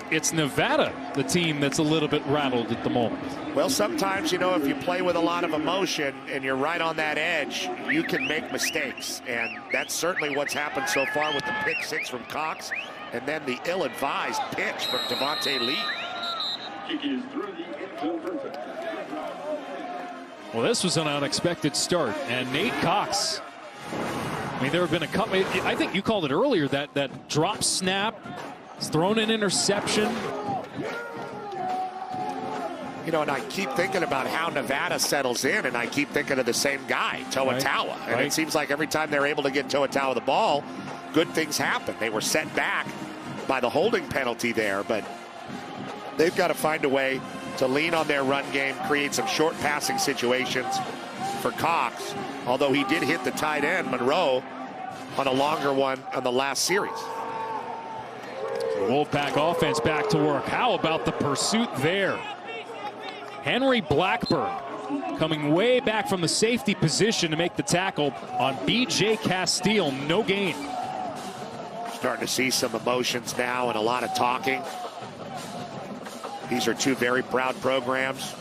it's Nevada, the team that's a little bit rattled at the moment. Well, sometimes, you know, if you play with a lot of emotion and you're right on that edge, you can make mistakes. And that's certainly what's happened so far with the pick 6 from Cox and then the ill-advised pitch from Devontae Lee. Well, this was an unexpected start. And Nate Cox, I mean, there have been a couple, I think you called it earlier, that drop snap, he's thrown an interception. You know, and I keep thinking about how Nevada settles in, and I keep thinking of the same guy, Toa Taua. And it seems like every time they're able to get Toa Taua the ball, good things happen. They were set back by the holding penalty there, but they've got to find a way to lean on their run game, create some short passing situations for Cox, although he did hit the tight end, Monroe, on a longer one on the last series. The Wolfpack offense back to work. How about the pursuit there? Henry Blackburn coming way back from the safety position to make the tackle on B.J. Castile. No gain. Starting to see some emotions now and a lot of talking. These are two very proud programs,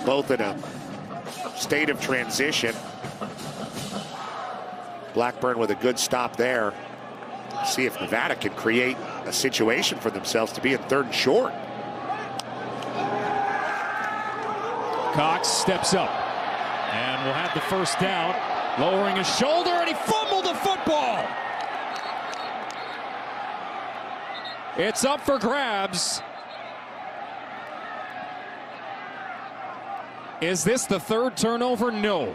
both in a state of transition. Blackburn with a good stop there. See if Nevada can create a situation for themselves to be in 3rd and short. Cox steps up and will have the first down, lowering his shoulder, and he fumbled the football. It's up for grabs. Is this the 3rd turnover? No.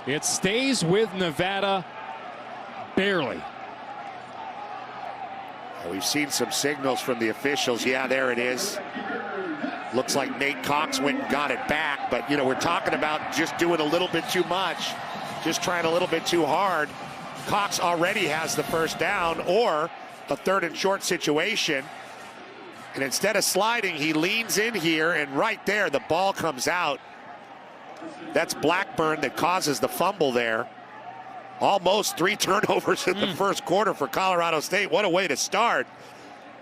It stays with Nevada, barely. We've seen some signals from the officials. Yeah, there it is. Looks like Nate Cox went and got it back, but you know, we're talking about just doing a little bit too much, just trying a little bit too hard. Cox already has the first down or a 3rd and short situation, and instead of sliding, he leans in here, and right there the ball comes out. That's Blackburn that causes the fumble there. Almost 3 turnovers in the first quarter for Colorado State. What a way to start.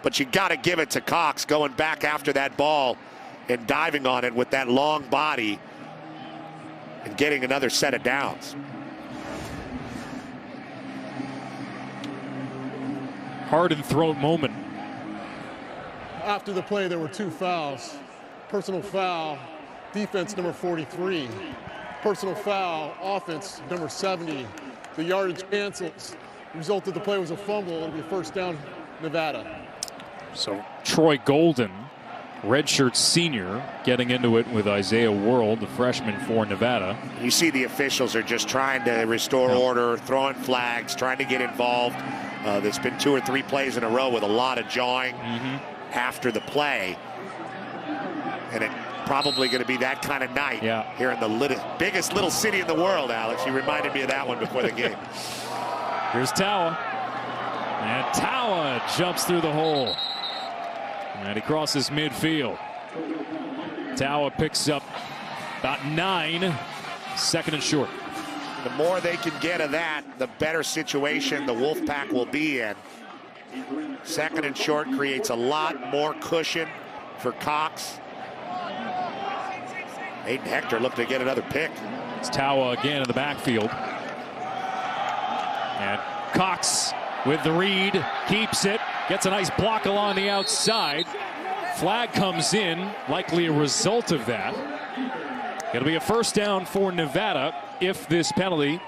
But you got to give it to Cox going back after that ball and diving on it with that long body and getting another set of downs. Hard and throat moment. After the play, there were 2 fouls. Personal foul, defense number 43. Personal foul, offense number 70. The yardage cancels. The result of the play was a fumble. It'll be 1st down, Nevada. So Troy Golden, redshirt senior, getting into it with Isaiah World, the freshman for Nevada. You see the officials are just trying to restore order, throwing flags, trying to get involved. There's been 2 or 3 plays in a row with a lot of jawing after the play. And it's probably going to be that kind of night here in the biggest little city in the world, Alex. You reminded me of that one before the game. Here's Taua. And Taua jumps through the hole. And he crosses midfield. Taua picks up about 9, 2nd and short. The more they can get of that, the better situation the Wolfpack will be in. 2nd and short creates a lot more cushion for Cox. Aiden Hector looking to get another pick. It's Taua again in the backfield. And Cox with the read, keeps it, gets a nice block along the outside. Flag comes in, likely a result of that. It'll be a 1st down for Nevada if this penalty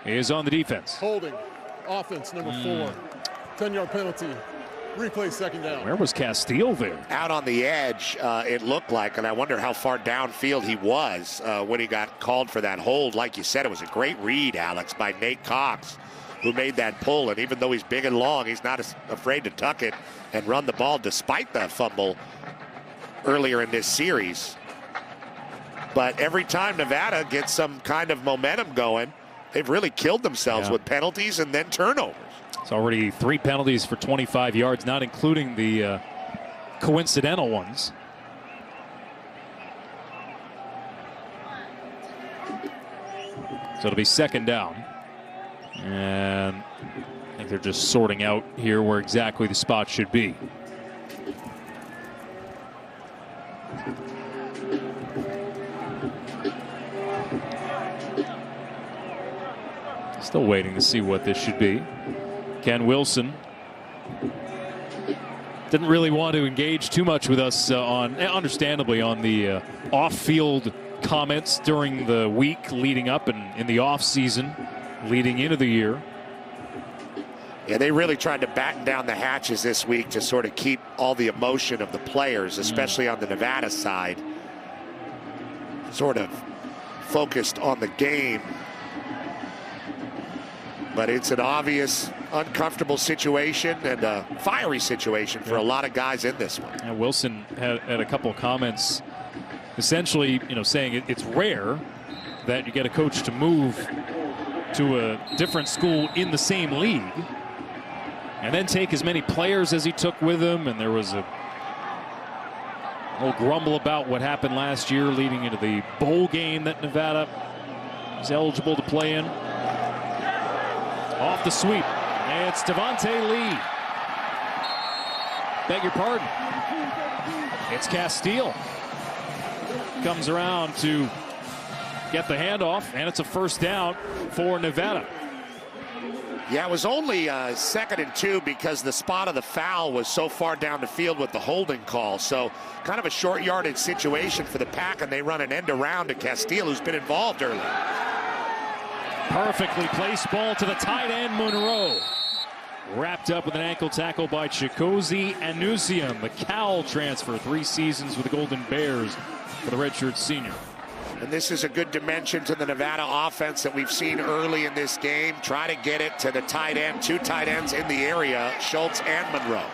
is on the defense. Holding, offense number 4. 10-yard penalty. Replay 2nd down. Where was Castile there? Out on the edge, it looked like, and I wonder how far downfield he was when he got called for that hold. Like you said, it was a great read, Alex, by Nate Cox, who made that pull. And even though he's big and long, he's not afraid to tuck it and run the ball despite that fumble earlier in this series. But every time Nevada gets some kind of momentum going, they've really killed themselves with penalties and then turnovers. It's already 3 penalties for 25 yards, not including the coincidental ones. So it'll be second down. And I think they're just sorting out here where exactly the spot should be. Still waiting to see what this should be. Ken Wilson didn't really want to engage too much with us understandably, on the off-field comments during the week leading up and in the off-season leading into the year. Yeah, they really tried to batten down the hatches this week to sort of keep all the emotion of the players, especially on the Nevada side, sort of focused on the game. But it's an obvious, uncomfortable situation and a fiery situation for a lot of guys in this one. And Wilson had a couple of comments, essentially, saying it's rare that you get a coach to move to a different school in the same league and then take as many players as he took with him. And there was a whole grumble about what happened last year leading into the bowl game that Nevada was eligible to play in. Off the sweep. It's Devontae Lee. Beg your pardon. It's Castile. Comes around to get the handoff, and it's a first down for Nevada. Yeah, it was only 2nd and 2 because the spot of the foul was so far down the field with the holding call. So kind of a short yardage situation for the Pack, and they run an end around to Castile, who's been involved early. Perfectly placed ball to the tight end, Monroe. Wrapped up with an ankle tackle by Chicozy Anusium, the Cal transfer, 3 seasons with the Golden Bears for the redshirt senior. And this is a good dimension to the Nevada offense that we've seen early in this game. Try to get it to the tight end, 2 tight ends in the area, Schultz and Monroe.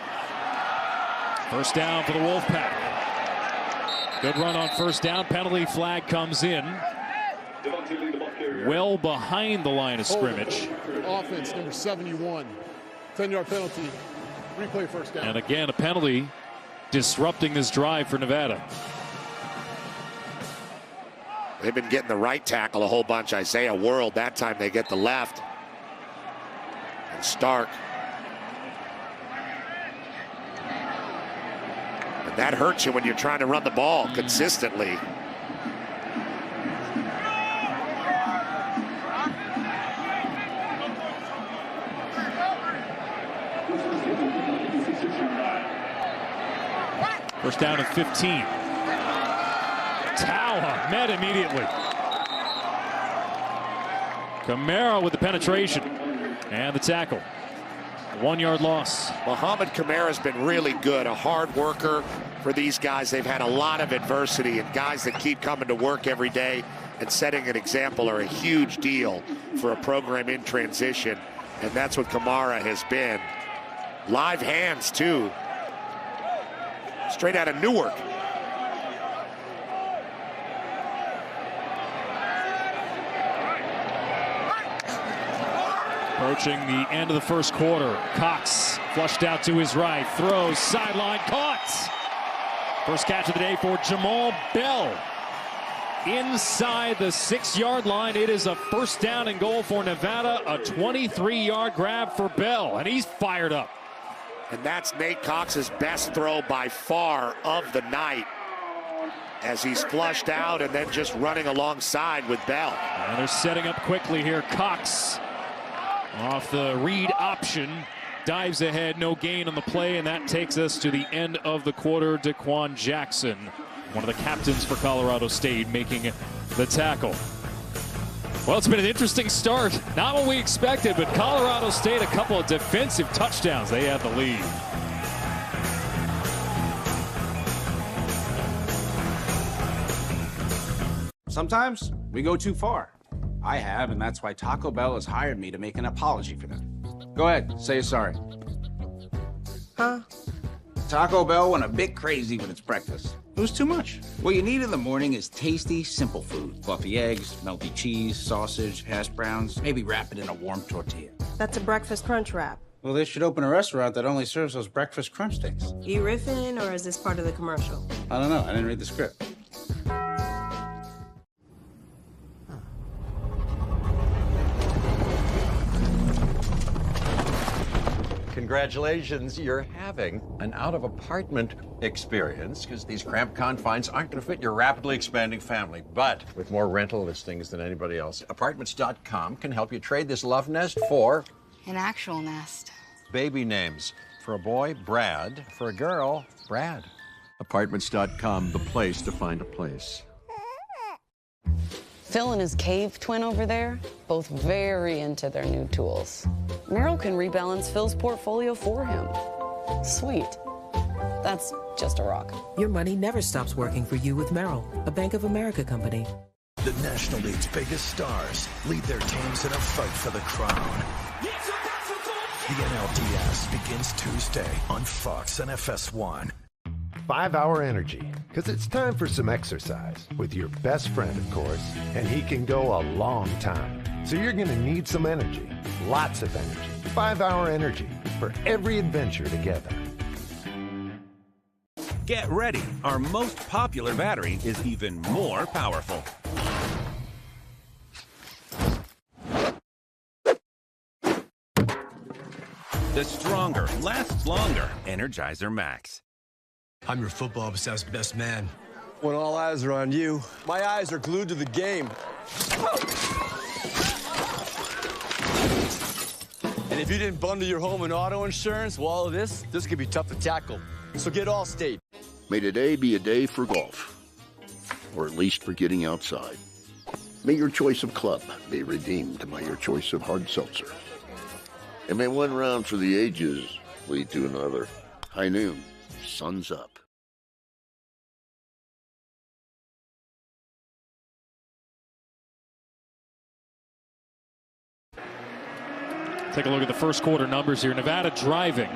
First down for the Wolfpack. Good run on first down. Penalty flag comes in. Well behind the line of scrimmage. Offense number 71. 10-yard penalty. Replay first down. And again, a penalty disrupting this drive for Nevada. They've been getting the right tackle a whole bunch. Isaiah World. That time they get the left. And Stark. And that hurts you when you're trying to run the ball consistently. First down at 15. Taua met immediately. Kamara with the penetration and the tackle. 1-yard loss. Muhammad Kamara's been really good, a hard worker for these guys. They've had a lot of adversity, and guys that keep coming to work every day and setting an example are a huge deal for a program in transition, and that's what Kamara has been. Live hands, too. Straight out of Newark. Approaching the end of the first quarter. Cox flushed out to his right. Throws, sideline, caught. First catch of the day for Jamal Bell. Inside the 6-yard line. It is a first down and goal for Nevada. A 23-yard grab for Bell, and he's fired up. And that's Nate Cox's best throw by far of the night, as he's flushed out and then just running alongside with Bell. And they're setting up quickly here. Cox off the read option, dives ahead, no gain on the play, and that takes us to the end of the quarter. Daquan Jackson, one of the captains for Colorado State, making the tackle. Well, it's been an interesting start. Not what we expected, but Colorado State, a couple of defensive touchdowns. They had the lead. Sometimes we go too far. I have, and that's why Taco Bell has hired me to make an apology for them. Go ahead, say sorry. Huh? Taco Bell went a bit crazy with its breakfast. It was too much. What you need in the morning is tasty, simple food. Fluffy eggs, melty cheese, sausage, hash browns, maybe wrap it in a warm tortilla. That's a breakfast crunch wrap. Well, they should open a restaurant that only serves those breakfast crunch things. You riffing, or is this part of the commercial? I don't know. I didn't read the script. Congratulations, you're having an out-of-apartment experience because these cramped confines aren't going to fit your rapidly expanding family. But with more rental listings than anybody else, Apartments.com can help you trade this love nest for an actual nest. Baby names. For a boy, Brad. For a girl, Brad. Apartments.com, the place to find a place. Phil and his cave twin over there, both very into their new tools. Merrill can rebalance Phil's portfolio for him. Sweet. That's just a rock. Your money never stops working for you with Merrill, a Bank of America company. The National League's biggest stars lead their teams in a fight for the crown. The NLDS begins Tuesday on Fox and FS1. 5 Hour Energy, because it's time for some exercise with your best friend, of course, and he can go a long time. So you're going to need some energy, lots of energy. 5 Hour Energy for every adventure together. Get ready. Our most popular battery is even more powerful. The stronger, lasts longer Energizer Max. I'm your football-obsessed best man. When all eyes are on you, my eyes are glued to the game. And if you didn't bundle your home and auto insurance, well, all of this could be tough to tackle. So get Allstate. May today be a day for golf, or at least for getting outside. May your choice of club be redeemed by your choice of hard seltzer. And may one round for the ages lead to another. High noon, sun's up. Take a look at the first quarter numbers here. Nevada driving.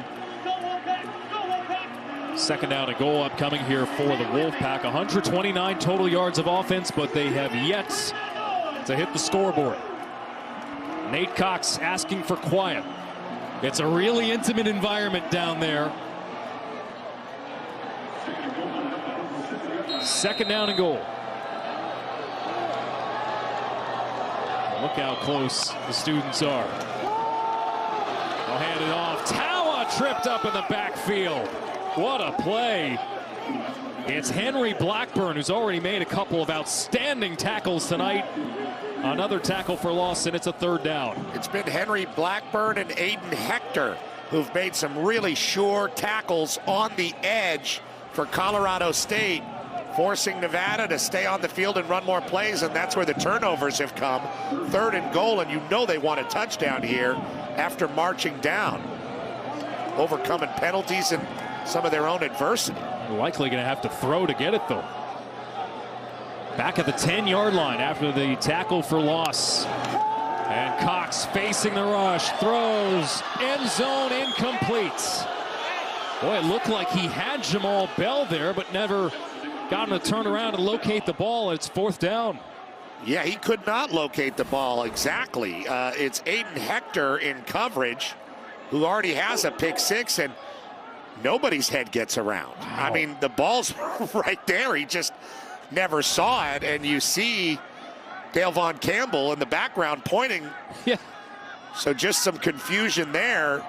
Second down and goal upcoming here for the Wolfpack. 129 total yards of offense, but they have yet to hit the scoreboard. Nate Cox asking for quiet. It's a really intimate environment down there. Second down and goal. Look how close the students are. They'll hand it off. Tawa tripped up in the backfield. What a play. It's Henry Blackburn, who's already made a couple of outstanding tackles tonight. Another tackle for loss, and it's a third down. It's been Henry Blackburn and Aiden Hector who've made some really sure tackles on the edge for Colorado State, forcing Nevada to stay on the field and run more plays, and that's where the turnovers have come. Third and goal, and you know they want a touchdown here after marching down, overcoming penalties and some of their own adversity. Likely going to have to throw to get it, though. Back at the 10-yard line after the tackle for loss. And Cox facing the rush, throws, end zone, incomplete. Boy, it looked like he had Jamal Bell there, but never got him to turn around and locate the ball. It's fourth down. Yeah, he could not locate the ball exactly. It's Aiden Hector in coverage, who already has a pick six, and nobody's head gets around. Wow. I mean, the ball's right there. He just never saw it, and you see Dale Von Campbell in the background pointing. Yeah. So just some confusion there.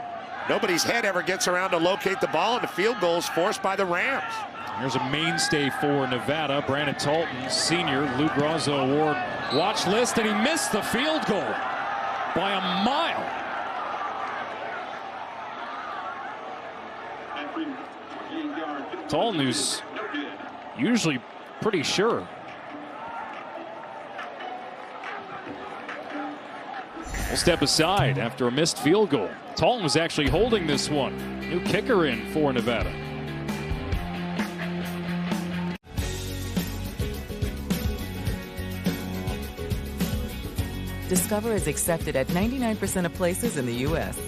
Nobody's head ever gets around to locate the ball, and the field goal is forced by the Rams. Here's a mainstay for Nevada, Brandon Talton, senior, Lou Grasso Award watch list, and he missed the field goal by a mile. Talton, who's usually pretty sure. We'll step aside after a missed field goal. Talton was actually holding this one. New kicker in for Nevada. Discover is accepted at 99% of places in the U.S.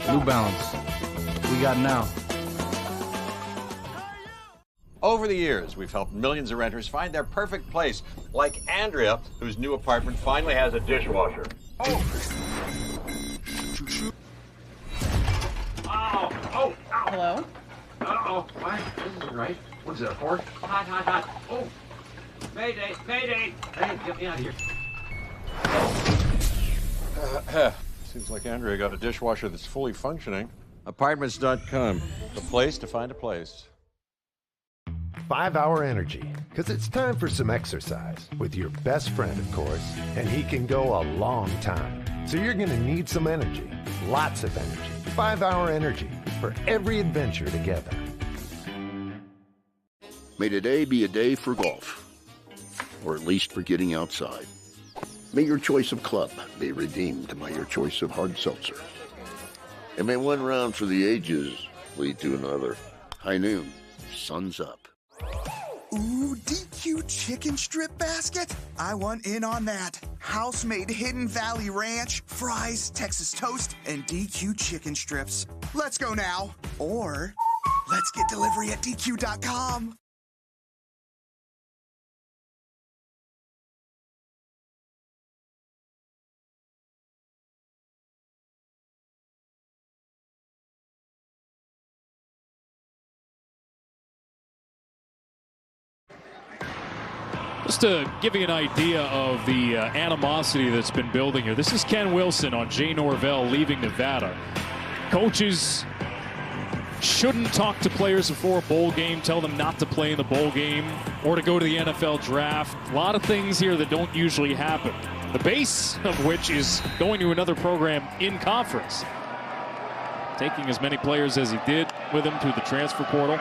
New Balance. We got now. Over the years, we've helped millions of renters find their perfect place, like Andrea, whose new apartment finally has a dishwasher. Oh! Ow! Hello? Uh-oh. What? This isn't right. What is that, a fork? Hot, hot, hot. Oh, Mayday, Mayday. Hey, get me out of here. Seems like Andrea got a dishwasher that's fully functioning. Apartments.com, the place to find a place. 5 Hour Energy, because it's time for some exercise with your best friend, of course, and he can go a long time. So you're going to need some energy, lots of energy. 5 Hour Energy for every adventure together. May today be a day for golf, or at least for getting outside. May your choice of club be redeemed by your choice of hard seltzer. And may one round for the ages lead to another. High noon, sun's up. Ooh, DQ chicken strip basket? I want in on that. House-made Hidden Valley Ranch, fries, Texas toast, and DQ chicken strips. Let's go now. Or let's get delivery at DQ.com. Just to give you an idea of the animosity that's been building here. This is Ken Wilson on Jay Norvell leaving Nevada. Coaches shouldn't talk to players before a bowl game, tell them not to play in the bowl game or to go to the NFL draft. A lot of things here that don't usually happen. The base of which is going to another program in conference. Taking as many players as he did with him through the transfer portal.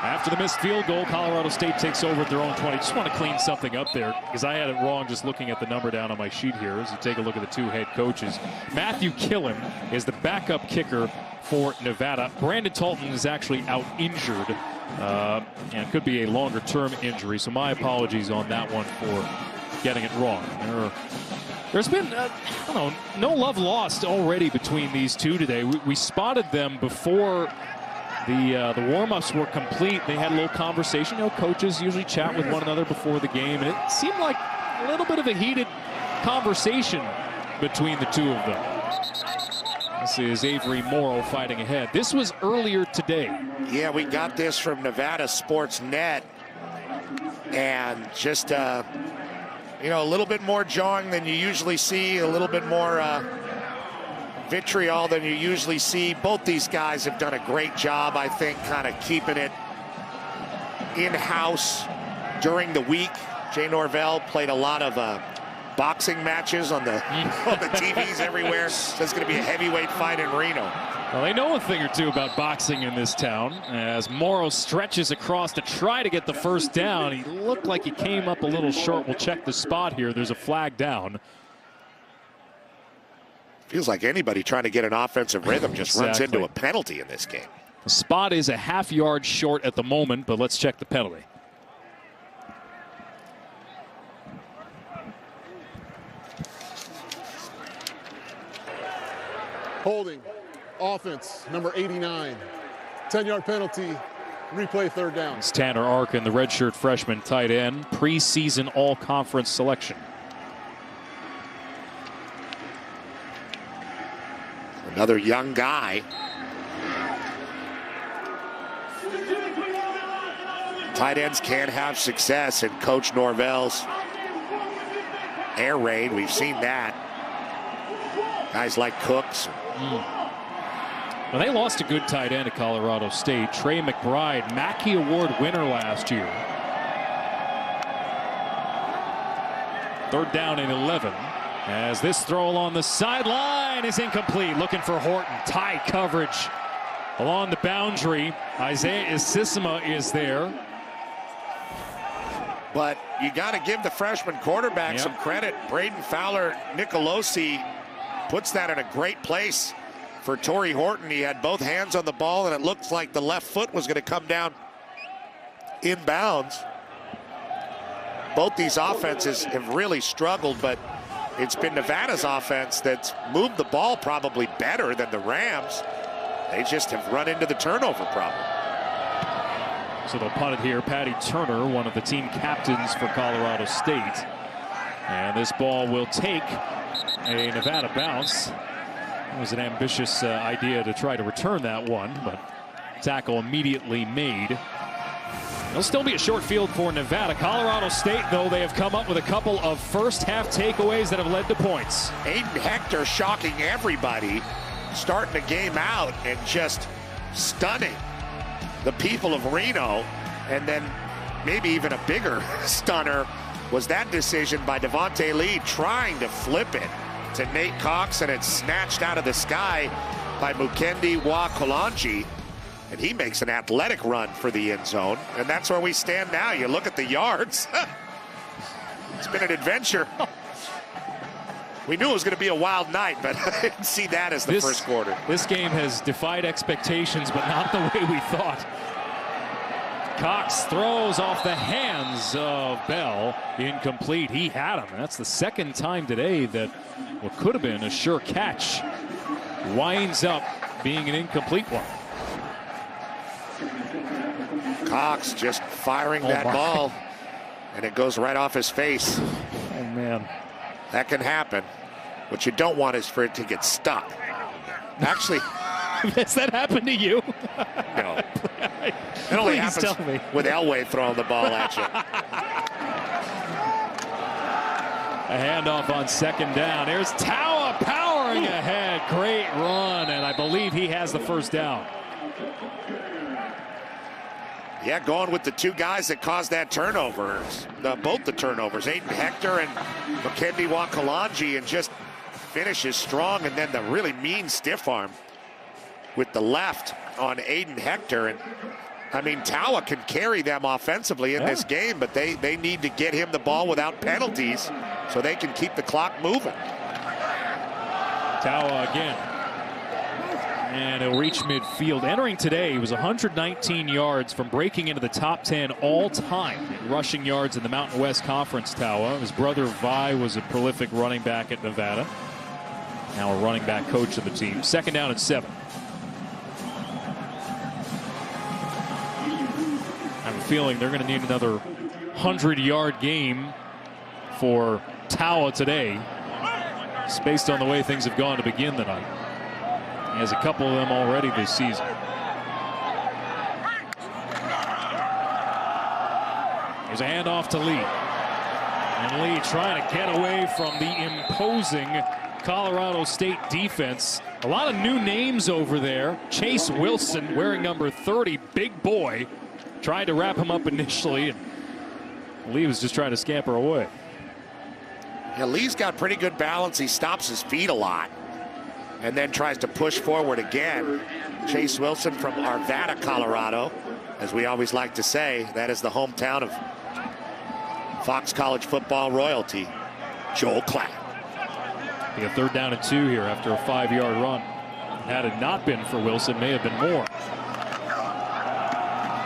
After the missed field goal, Colorado State takes over at their own 20. Just want to clean something up there because I had it wrong just looking at the number down on my sheet here as you take a look at the two head coaches. Matthew Killen is the backup kicker for Nevada. Brandon Talton is actually out injured and it could be a longer term injury. So my apologies on that one for getting it wrong. There's been, no love lost already between these two today. We spotted them before the warm-ups were complete. They had a little conversation. Coaches usually chat with one another before the game, and it seemed like a little bit of a heated conversation between the two of them. This is Avery Morrow fighting ahead. This was earlier today. Yeah, we got this from Nevada Sports Net, and just a little bit more jawing than you usually see, a little bit more vitriol than you usually see. Both these guys have done a great job, I think, kind of keeping it in-house during the week. Jay Norvell played a lot of boxing matches on the TVs everywhere. So it's going to be a heavyweight fight in Reno. Well, they know a thing or two about boxing in this town. As Morrow stretches across to try to get the first down. He looked like he came up a little short. We'll check the spot here. There's a flag down. Feels like anybody trying to get an offensive rhythm just runs into a penalty in this game. The spot is a half yard short at the moment, but let's check the penalty. Holding, offense, number 89. 10-yard penalty, replay third down. It's Tanner Arkin, the redshirt freshman tight end, preseason all-conference selection. Another young guy. Tight ends can't have success in Coach Norvell's air raid. We've seen that. Guys like Cooks. Well, they lost a good tight end at Colorado State. Trey McBride, Mackey Award winner last year. 3rd down and 11. As this throw along the sideline is incomplete. Looking for Horton. Tight coverage along the boundary. Isaiah Isisima is there. But you got to give the freshman quarterback some credit. Braden Fowler Nicolosi puts that in a great place for Torrey Horton. He had both hands on the ball, and it looked like the left foot was going to come down inbounds. Both these offenses have really struggled, but it's been Nevada's offense that's moved the ball probably better than the Rams. They just have run into the turnover problem. So they'll punt it here. Patty Turner, one of the team captains for Colorado State. And this ball will take a Nevada bounce. It was an ambitious idea to try to return that one, but tackle immediately made. It'll still be a short field for Nevada. Colorado State, though, they have come up with a couple of first-half takeaways that have led to points. Aiden Hector shocking everybody, starting the game out and just stunning the people of Reno. And then maybe even a bigger stunner was that decision by Devontae Lee trying to flip it to Nate Cox, and it's snatched out of the sky by Mukendi Wa-Kolanji. And he makes an athletic run for the end zone. And that's where we stand now. You look at the yards. It's been an adventure. We knew it was going to be a wild night, but I didn't see that as the first quarter. This game has defied expectations, but not the way we thought. Cox throws off the hands of Bell. Incomplete. He had him. That's the second time today that what could have been a sure catch winds up being an incomplete one. Cox just firing that ball, and it goes right off his face. Oh, man. That can happen. What you don't want is for it to get stuck. Actually, has that happened to you? No. It only happens with Elway throwing the ball at you. A handoff on 2nd down. There's Tawa powering ahead. Great run, and I believe he has the first down. Yeah, going with the two guys that caused that turnover. Both the turnovers, Aiden Hector and Mukendi Wa-Kolanji, and just finishes strong, and then the really mean stiff arm with the left on Aiden Hector. And I mean, Tawa can carry them offensively in this game, but they need to get him the ball without penalties so they can keep the clock moving. Tawa again. And he'll reach midfield. Entering today, he was 119 yards from breaking into the top 10 all-time in rushing yards in the Mountain West Conference, Tawa. His brother Vi was a prolific running back at Nevada. Now a running back coach of the team. 2nd down and 7. I have a feeling they're going to need another 100-yard game for Tawa today. It's based on the way things have gone to begin the night. He has a couple of them already this season. There's a handoff to Lee. And Lee trying to get away from the imposing Colorado State defense. A lot of new names over there. Chase Wilson wearing number 30, big boy. Tried to wrap him up initially, and Lee was just trying to scamper away. Yeah, Lee's got pretty good balance. He stops his feet a lot and then tries to push forward again. Chase Wilson from Arvada, Colorado. As we always like to say, that is the hometown of Fox College football royalty, Joel Klatt. Be a 3rd down and 2 here after a 5-yard run. Had it not been for Wilson, may have been more.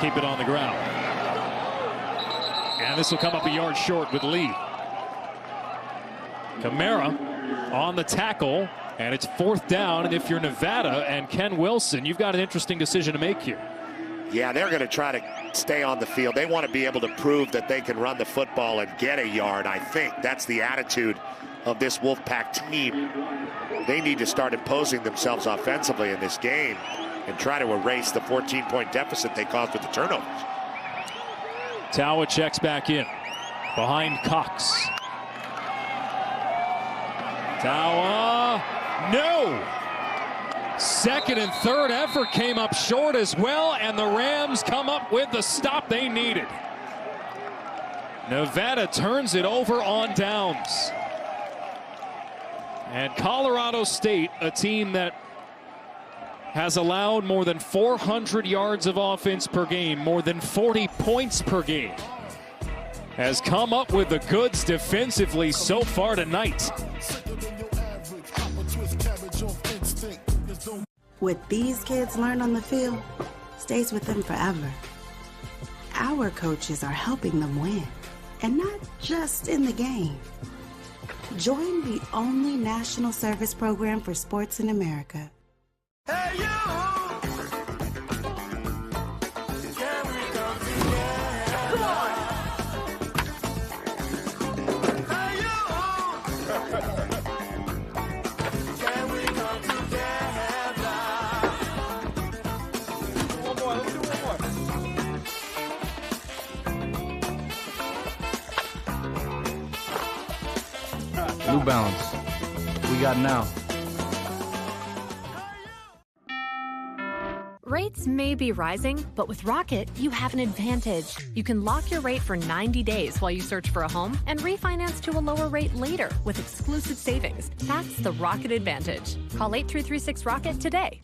Keep it on the ground. And this will come up a yard short with Lee. Kamara on the tackle. And it's 4th down, and if you're Nevada and Ken Wilson, you've got an interesting decision to make here. Yeah, they're going to try to stay on the field. They want to be able to prove that they can run the football and get a yard. I think that's the attitude of this Wolfpack team. They need to start imposing themselves offensively in this game and try to erase the 14-point deficit they caused with the turnovers. Tawa checks back in behind Cox. Tawa, no! 2nd and 3rd effort came up short as well, and the Rams come up with the stop they needed. Nevada turns it over on downs. And Colorado State, a team that has allowed more than 400 yards of offense per game, more than 40 points per game, has come up with the goods defensively so far tonight. What these kids learn on the field stays with them forever. Our coaches are helping them win, and not just in the game. Join the only national service program for sports in America. Hey, you! New Balance. We got now. Rates may be rising, but with Rocket, you have an advantage. You can lock your rate for 90 days while you search for a home and refinance to a lower rate later with exclusive savings. That's the Rocket advantage. Call 8336-ROCKET today.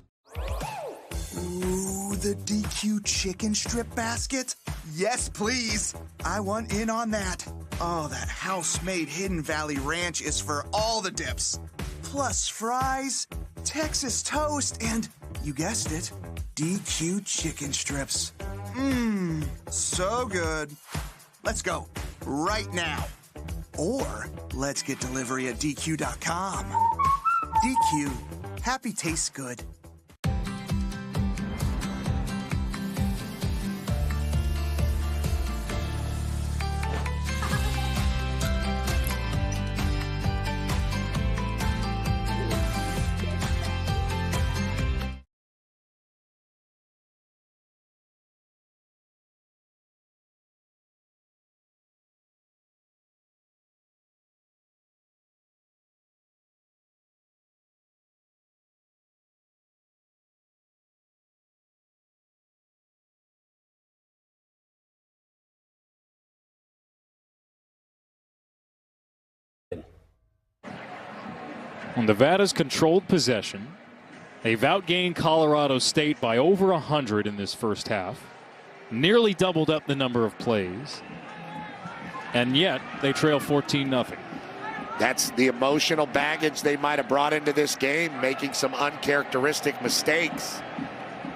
Ooh, the DQ chicken strip basket? Yes, please. I want in on that. Oh, that house-made Hidden Valley Ranch is for all the dips. Plus fries, Texas toast, and, you guessed it, DQ chicken strips. Mmm, so good. Let's go, right now. Or let's get delivery at DQ.com. DQ, happy tastes good. Nevada's controlled possession. They've outgained Colorado State by over 100 in this first half. Nearly doubled up the number of plays. And yet they trail 14-0. That's the emotional baggage they might have brought into this game, making some uncharacteristic mistakes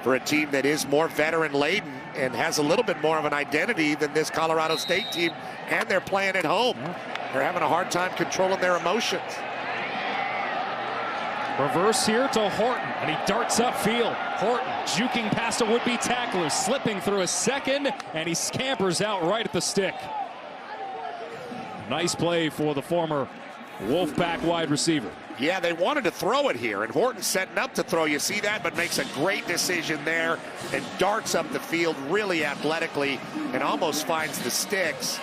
for a team that is more veteran-laden and has a little bit more of an identity than this Colorado State team, and they're playing at home. They're having a hard time controlling their emotions. Reverse here to Horton, and he darts upfield. Horton juking past a would-be tackler, slipping through a second, and he scampers out right at the stick. Nice play for the former Wolfpack wide receiver. Yeah, they wanted to throw it here, and Horton's setting up to throw. You see that, but makes a great decision there and darts up the field really athletically and almost finds the sticks.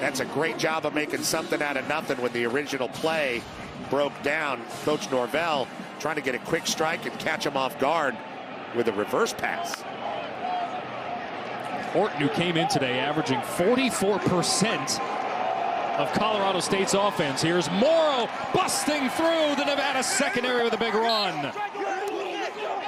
That's a great job of making something out of nothing when the original play broke down. Coach Norvell trying to get a quick strike and catch him off guard with a reverse pass. Horton, who came in today averaging 44% of Colorado State's offense. Here's Morrow busting through the Nevada secondary with a big run.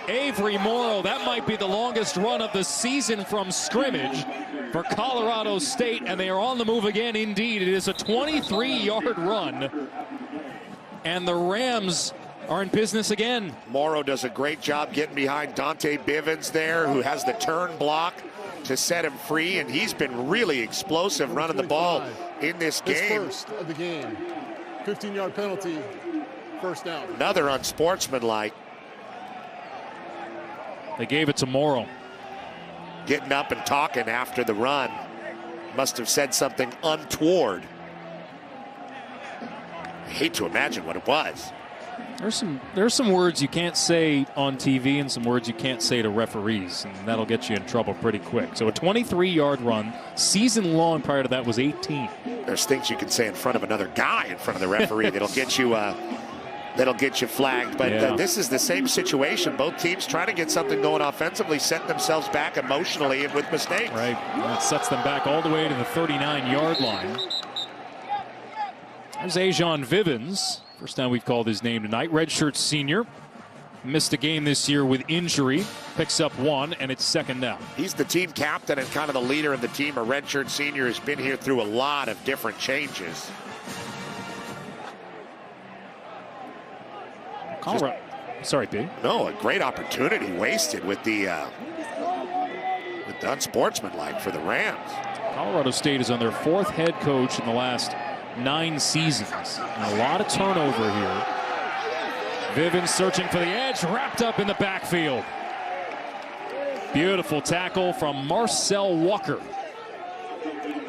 Avery Morrow, that might be the longest run of the season from scrimmage for Colorado State, and they are on the move again. Indeed, it is a 23-yard run. And the Rams are in business again. Morrow does a great job getting behind Dante Bivens there, who has the turn block to set him free, and he's been really explosive running the ball in this game. His first of the game. 15-yard penalty, first down. Another unsportsmanlike. They gave it to Morrow. Getting up and talking after the run. Must have said something untoward. I hate to imagine what it was. There's some words you can't say on TV and some words you can't say to referees, and that'll get you in trouble pretty quick. So a 23-yard run, season long prior to that was 18. There's things you can say in front of another guy in front of the referee that'll get you that'll get you flagged. But this is the same situation. Both teams trying to get something going offensively, setting themselves back emotionally and with mistakes. Right. And it sets them back all the way to the 39-yard line. There's Ajon Vivens. First time we've called his name tonight. Redshirt senior. Missed a game this year with injury. Picks up 1, and it's 2nd down. He's the team captain and kind of the leader of the team. A redshirt senior has been here through a lot of different changes. Colorado. Sorry, B. No, a great opportunity wasted with the unsportsmanlike for the Rams. Colorado State is on their 4th head coach in the last 9 seasons. And a lot of turnover here. Vivens searching for the edge, wrapped up in the backfield. Beautiful tackle from Marcel Walker.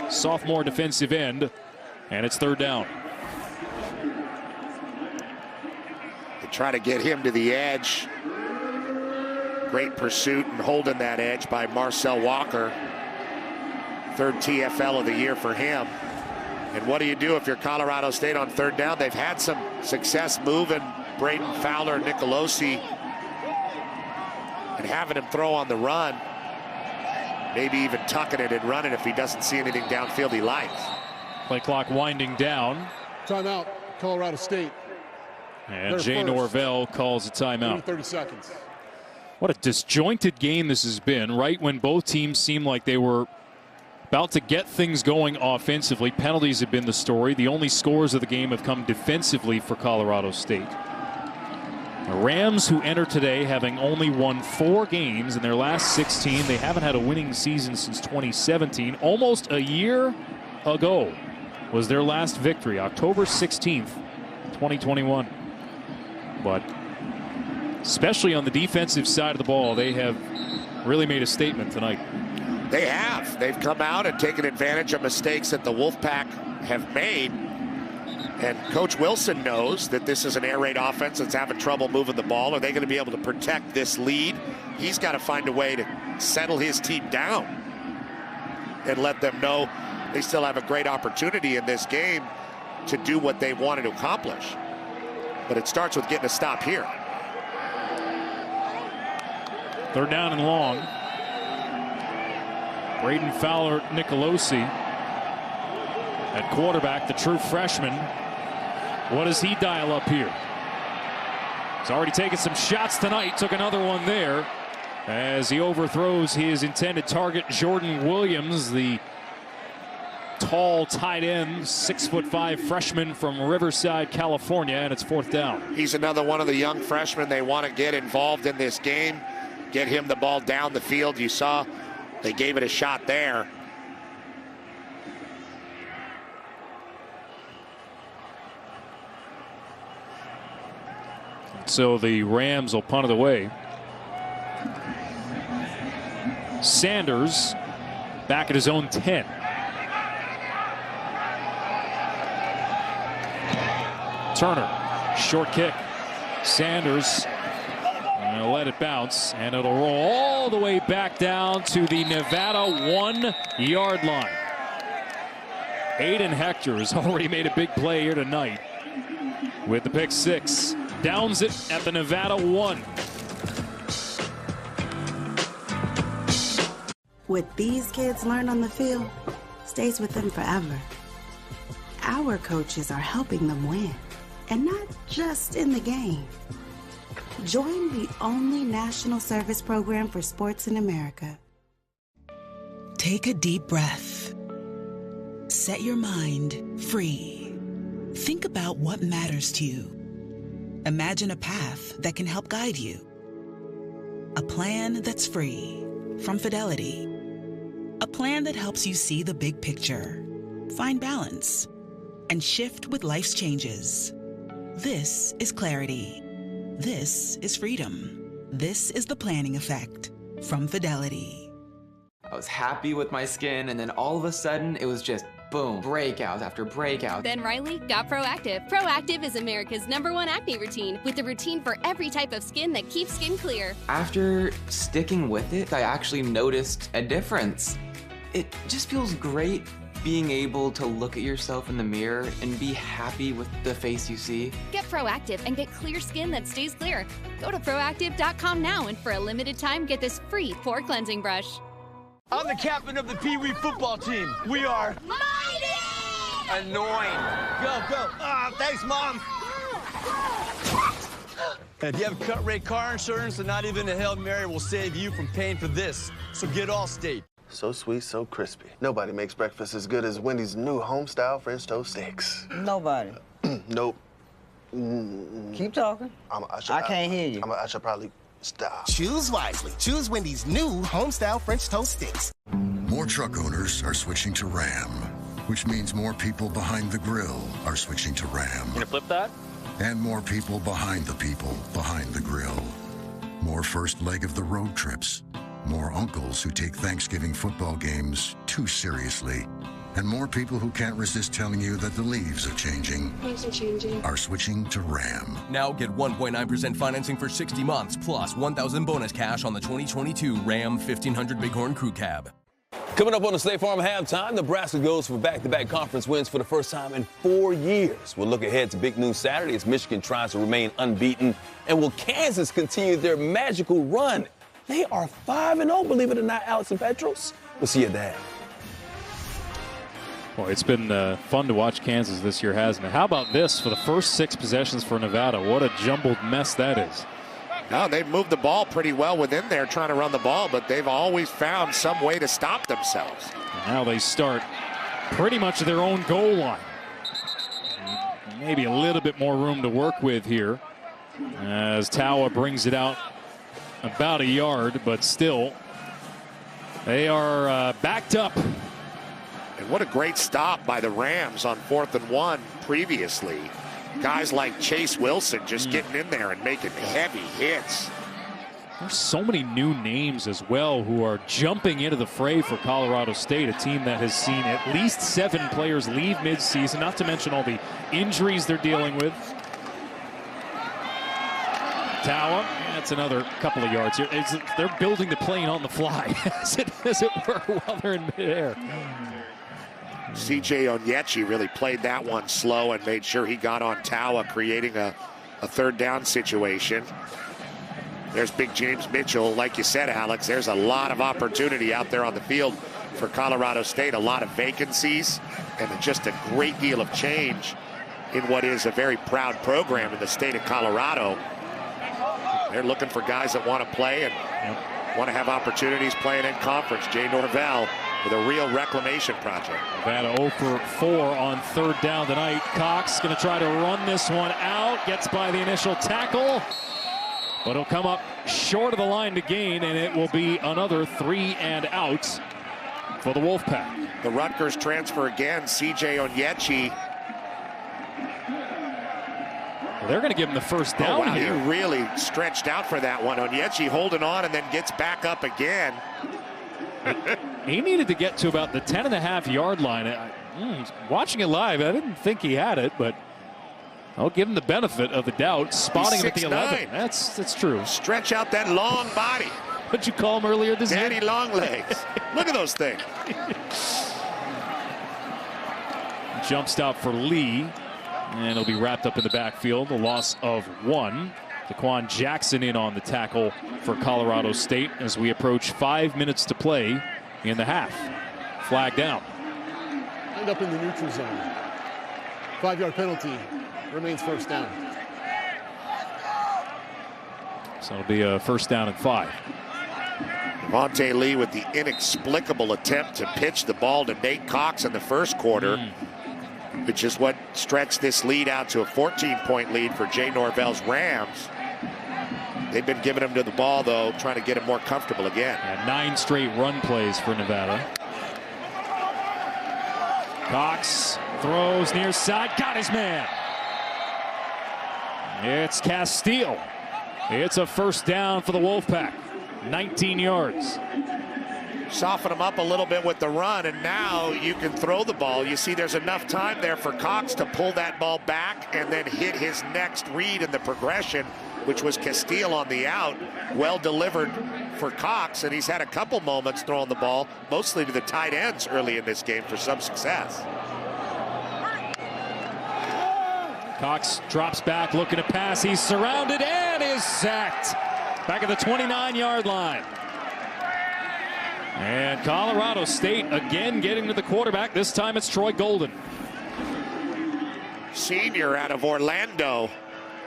Sophomore defensive end, and it's 3rd down. They try to get him to the edge. Great pursuit and holding that edge by Marcel Walker. 3rd TFL of the year for him. And what do you do if you're Colorado State on 3rd down? They've had some success moving Braden Fowler, Nicolosi, and having him throw on the run. Maybe even tucking it and running if he doesn't see anything downfield he likes. Play clock winding down. Timeout, Colorado State. And Jay Norvell calls a timeout. 30 seconds. What a disjointed game this has been. Right when both teams seemed like they were about to get things going offensively. Penalties have been the story. The only scores of the game have come defensively for Colorado State. The Rams, who enter today having only won 4 games in their last 16. They haven't had a winning season since 2017. Almost a year ago was their last victory, October 16th, 2021. But especially on the defensive side of the ball, they have really made a statement tonight. They have. They've come out and taken advantage of mistakes that the Wolfpack have made. And Coach Wilson knows that this is an air raid offense that's having trouble moving the ball. Are they going to be able to protect this lead? He's got to find a way to settle his team down and let them know they still have a great opportunity in this game to do what they wanted to accomplish. But it starts with getting a stop here. 3rd down and long. Braden Fowler, Nicolosi at quarterback, the true freshman. What does he dial up here? He's already taken some shots tonight. Took another one there as he overthrows his intended target, Jordan Williams, the tall tight end, 6'5" freshman from Riverside, California, and it's 4th down. He's another one of the young freshmen they want to get involved in this game, get him the ball down the field. You saw they gave it a shot there. So the Rams will punt it away. Sanders back at his own 10. Turner, short kick. Sanders will let it bounce, and it'll roll all the way back down to the Nevada 1-yard line. Aiden Hector has already made a big play here tonight with the pick 6. Downs it at the Nevada 1. What these kids learn on the field stays with them forever. Our coaches are helping them win, and not just in the game. Join the only national service program for sports in America. Take a deep breath. Set your mind free. Think about what matters to you. Imagine a path that can help guide you. A plan that's free from Fidelity. A plan that helps you see the big picture, find balance, and shift with life's changes. This is clarity. This is freedom. This is the planning effect from Fidelity. I was happy with my skin, and then all of a sudden, it was just boom, breakout after breakout. Then Riley got Proactive. Proactive is America's #1 acne routine, with a routine for every type of skin that keeps skin clear. After sticking with it, I actually noticed a difference. It just feels great being able to look at yourself in the mirror and be happy with the face you see. Get proactive and get clear skin that stays clear. Go to proactive.com now and for a limited time, get this free pore cleansing brush. I'm the captain of the Pee Wee football team. We are mighty! Annoying. Go, go. Thanks, Mom. And if you have cut rate car insurance, then not even a Hail Mary will save you from paying for this. So get Allstate. So sweet, so crispy. Nobody makes breakfast as good as Wendy's new home-style French toast sticks. Nobody. Nope. Keep talking. I can't hear you. I should probably stop. Choose wisely. Choose Wendy's new home-style French toast sticks. More truck owners are switching to Ram, which means more people behind the grill are switching to Ram. Gonna flip that? And more people behind the grill. More first leg of the road trips. More uncles who take Thanksgiving football games too seriously. And more people who can't resist telling you that the leaves are changing. Leaves are changing. Are switching to Ram. Now get 1.9% financing for 60 months, plus $1,000 bonus cash on the 2022 Ram 1500 Bighorn Crew Cab. Coming up on the State Farm Halftime, Nebraska goes for back-to-back conference wins for the first time in 4 years. We'll look ahead to Big Noon Saturday as Michigan tries to remain unbeaten. And will Kansas continue their magical run? They are 5-0, believe it or not, Alex and Petros. We'll see you at that. Well, it's been fun to watch Kansas this year, hasn't it? How about this for the first 6 possessions for Nevada? What a jumbled mess that is. No, they've moved the ball pretty well within there trying to run the ball, but they've always found some way to stop themselves. And now they start pretty much their own goal line. Maybe a little bit more room to work with here as Tawa brings it out about a yard, but still they are backed up. And what a great stop by the Rams on 4th and 1 previously. Guys like Chase Wilson just getting in there and making heavy hits. There's so many new names as well who are jumping into the fray for Colorado State, a team that has seen at least 7 players leave midseason, not to mention all the injuries they're dealing with. Tawa, that's another couple of yards here. They're building the plane on the fly, as it were, while they're in midair. C.J. Onyechi really played that one slow and made sure he got on Tawa, creating a 3rd down situation. There's big James Mitchell. Like you said, Alex, there's a lot of opportunity out there on the field for Colorado State, a lot of vacancies, and just a great deal of change in what is a very proud program in the state of Colorado. They're looking for guys that want to play and want to have opportunities playing in conference. Jay Norvell with a real reclamation project. Nevada 0 for 4 on 3rd down tonight. Cox going to try to run this one out. Gets by the initial tackle, but he'll come up short of the line to gain, and it will be another 3 and out for the Wolfpack. The Rutgers transfer again, C.J. Onyechi. They're going to give him the first down here. He really stretched out for that one. Onyechi holding on and then gets back up again. He needed to get to about the 10.5-yard line. Watching it live, I didn't think he had it, but I'll give him the benefit of the doubt. Spotting him at the 11. That's true. Stretch out that long body. What'd you call him earlier this year? Daddy long legs. Look at those things. Jump stop for Lee, and it'll be wrapped up in the backfield. A loss of 1. Daquan Jackson in on the tackle for Colorado State as we approach 5 minutes to play in the half. Flag down. End up in the neutral zone. 5-yard penalty. Remains first down. So it'll be a 1st down and 5. Devontae Lee with the inexplicable attempt to pitch the ball to Nate Cox in the first quarter, which is what stretched this lead out to a 14-point lead for Jay Norvell's Rams. They've been giving him to the ball, though, trying to get him more comfortable again. 9 straight run plays for Nevada. Cox throws near side, got his man. It's Castile. It's a 1st down for the Wolfpack. 19 yards. Soften him up a little bit with the run, and now you can throw the ball. You see there's enough time there for Cox to pull that ball back and then hit his next read in the progression, which was Castile on the out. Well delivered for Cox, and he's had a couple moments throwing the ball, mostly to the tight ends early in this game for some success. Cox drops back, looking to pass. He's surrounded and is sacked. Back at the 29-yard line. And Colorado State again getting to the quarterback. This time it's Troy Golden. Senior out of Orlando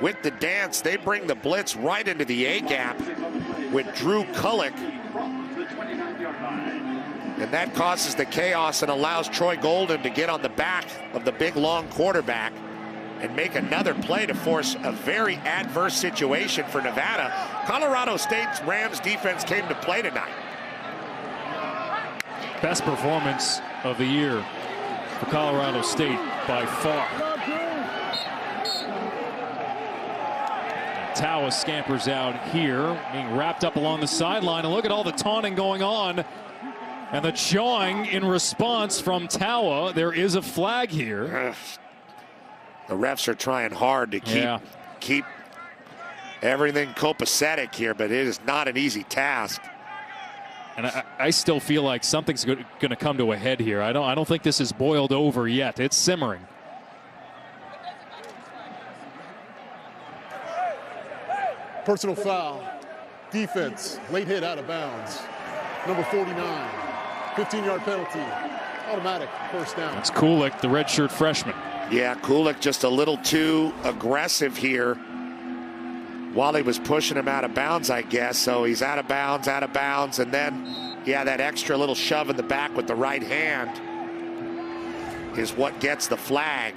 with the dance. They bring the blitz right into the A-gap with Drew Kullick. And that causes the chaos and allows Troy Golden to get on the back of the big, long quarterback and make another play to force a very adverse situation for Nevada. Colorado State's Rams defense came to play tonight. Best performance of the year for Colorado State by far. Tawa scampers out here, being wrapped up along the sideline. And look at all the taunting going on. And the jawing in response from Tawa. There is a flag here. The refs are trying hard to keep everything copacetic here, but it is not an easy task. And I still feel like something's going to come to a head here. I don't think this is boiled over yet. It's simmering. Personal foul. Defense. Late hit out of bounds. Number 49. 15-yard penalty. Automatic first down. That's Kullick, the redshirt freshman. Yeah, Kullick just a little too aggressive here while he was pushing him out of bounds, I guess. So he's out of bounds, and then, yeah, that extra little shove in the back with the right hand is what gets the flag.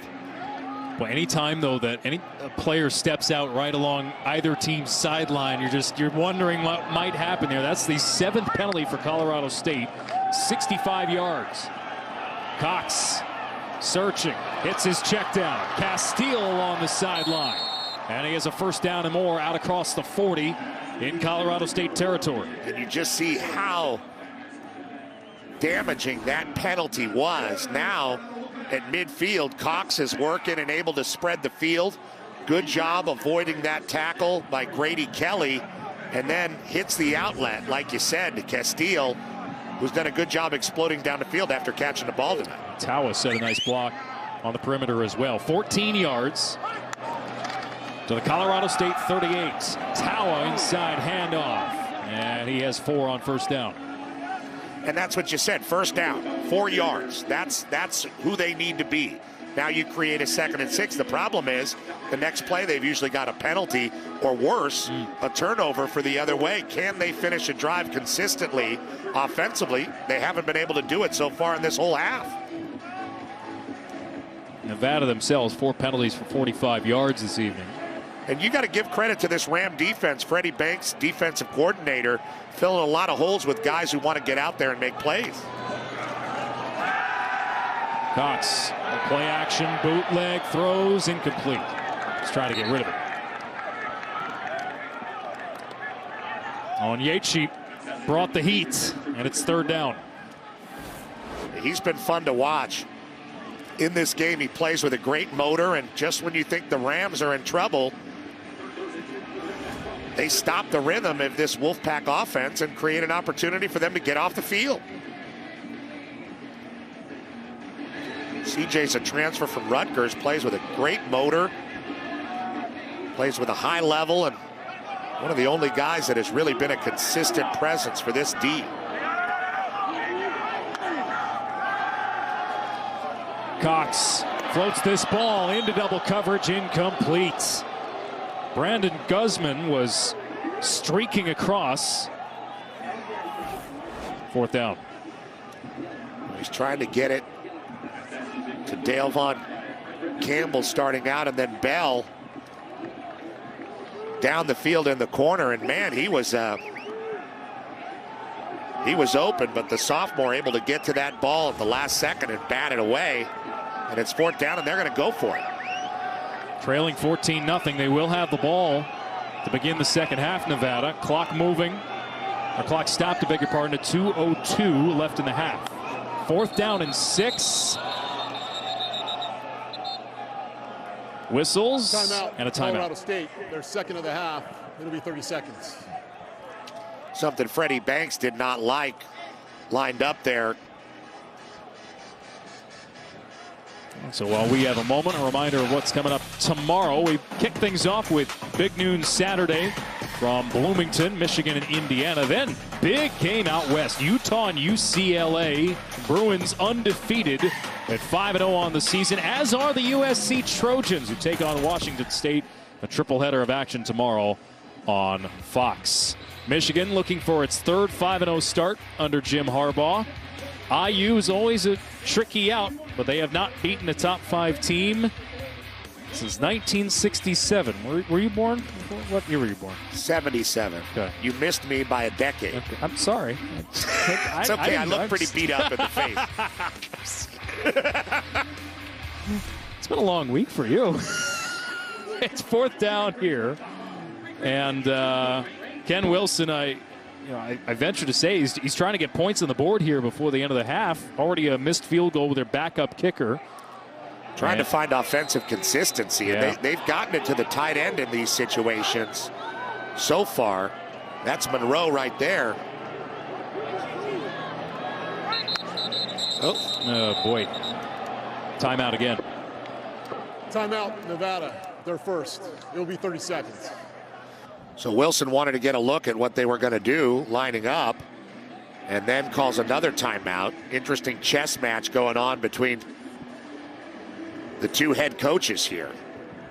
Well, anytime, though, that any player steps out right along either team's sideline, you're wondering what might happen there. That's the 7th penalty for Colorado State. 65 yards. Cox searching, hits his check down. Castile along the sideline. And he has a first down and more out across the 40 in Colorado State territory. And you just see how damaging that penalty was. Now at midfield, Cox is working and able to spread the field. Good job avoiding that tackle by Grady Kelly, and then hits the outlet, like you said, to Castile, who's done a good job exploding down the field after catching the ball tonight. Tawa set a nice block on the perimeter as well. 14 yards to the Colorado State 38. Tawa inside handoff, and he has 4 on first down. And that's what you said, first down, 4 yards. That's who they need to be. Now you create a 2nd and 6. The problem is the next play they've usually got a penalty or worse, a turnover for the other way. Can they finish a drive consistently offensively? They haven't been able to do it so far in this whole half. Nevada themselves, 4 penalties for 45 yards this evening. And you got to give credit to this Ram defense. Freddie Banks, defensive coordinator, filling a lot of holes with guys who want to get out there and make plays. Cox, play action, bootleg, throws, incomplete. Let's try to get rid of it. Onyekchi brought the heat, and it's 3rd down. He's been fun to watch. In this game, he plays with a great motor, and just when you think the Rams are in trouble, they stop the rhythm of this Wolfpack offense and create an opportunity for them to get off the field. CJ's a transfer from Rutgers, plays with a great motor, plays with a high level, and one of the only guys that has really been a consistent presence for this D. Cox floats this ball into double coverage, incomplete. Brandon Guzman was streaking across. 4th down. He's trying to get it to Dale Von Campbell starting out, and then Bell down the field in the corner, and man, he was open, but the sophomore able to get to that ball at the last second and bat it away, and it's 4th down, and they're going to go for it. Trailing 14-0, they will have the ball to begin the second half. Nevada clock moving, or clock stopped, to beg your pardon, at 2:02 left in the half. 4th down and 6. Whistles timeout. and a timeout. Colorado State, their second of the half. It'll be 30 seconds. Something Freddie Banks did not like lined up there. So while we have a moment, a reminder of what's coming up tomorrow. We kick things off with Big Noon Saturday from Bloomington, Michigan, and Indiana. Then big game out west, Utah and UCLA. Bruins undefeated at 5-0 on the season, as are the USC Trojans, who take on Washington State. A triple header of action tomorrow on Fox. Michigan looking for its third 5-0 start under Jim Harbaugh. IU is always a tricky out, but they have not beaten a top 5 team since 1967. Were you born? What year were you born? 77. Okay. You missed me by a decade. Okay. I'm sorry. It's okay. I look pretty beat up in the face. It's been a long week for you. It's 4th down here. And Ken Wilson, I venture to say he's trying to get points on the board here before the end of the half. Already a missed field goal with their backup kicker. Trying to find offensive consistency. Yeah. And they've gotten it to the tight end in these situations so far. That's Monroe right there. Oh boy. Timeout again. Timeout, Nevada. They're first. It'll be 30 seconds. So Wilson wanted to get a look at what they were going to do, lining up, and then calls another timeout. Interesting chess match going on between the two head coaches here,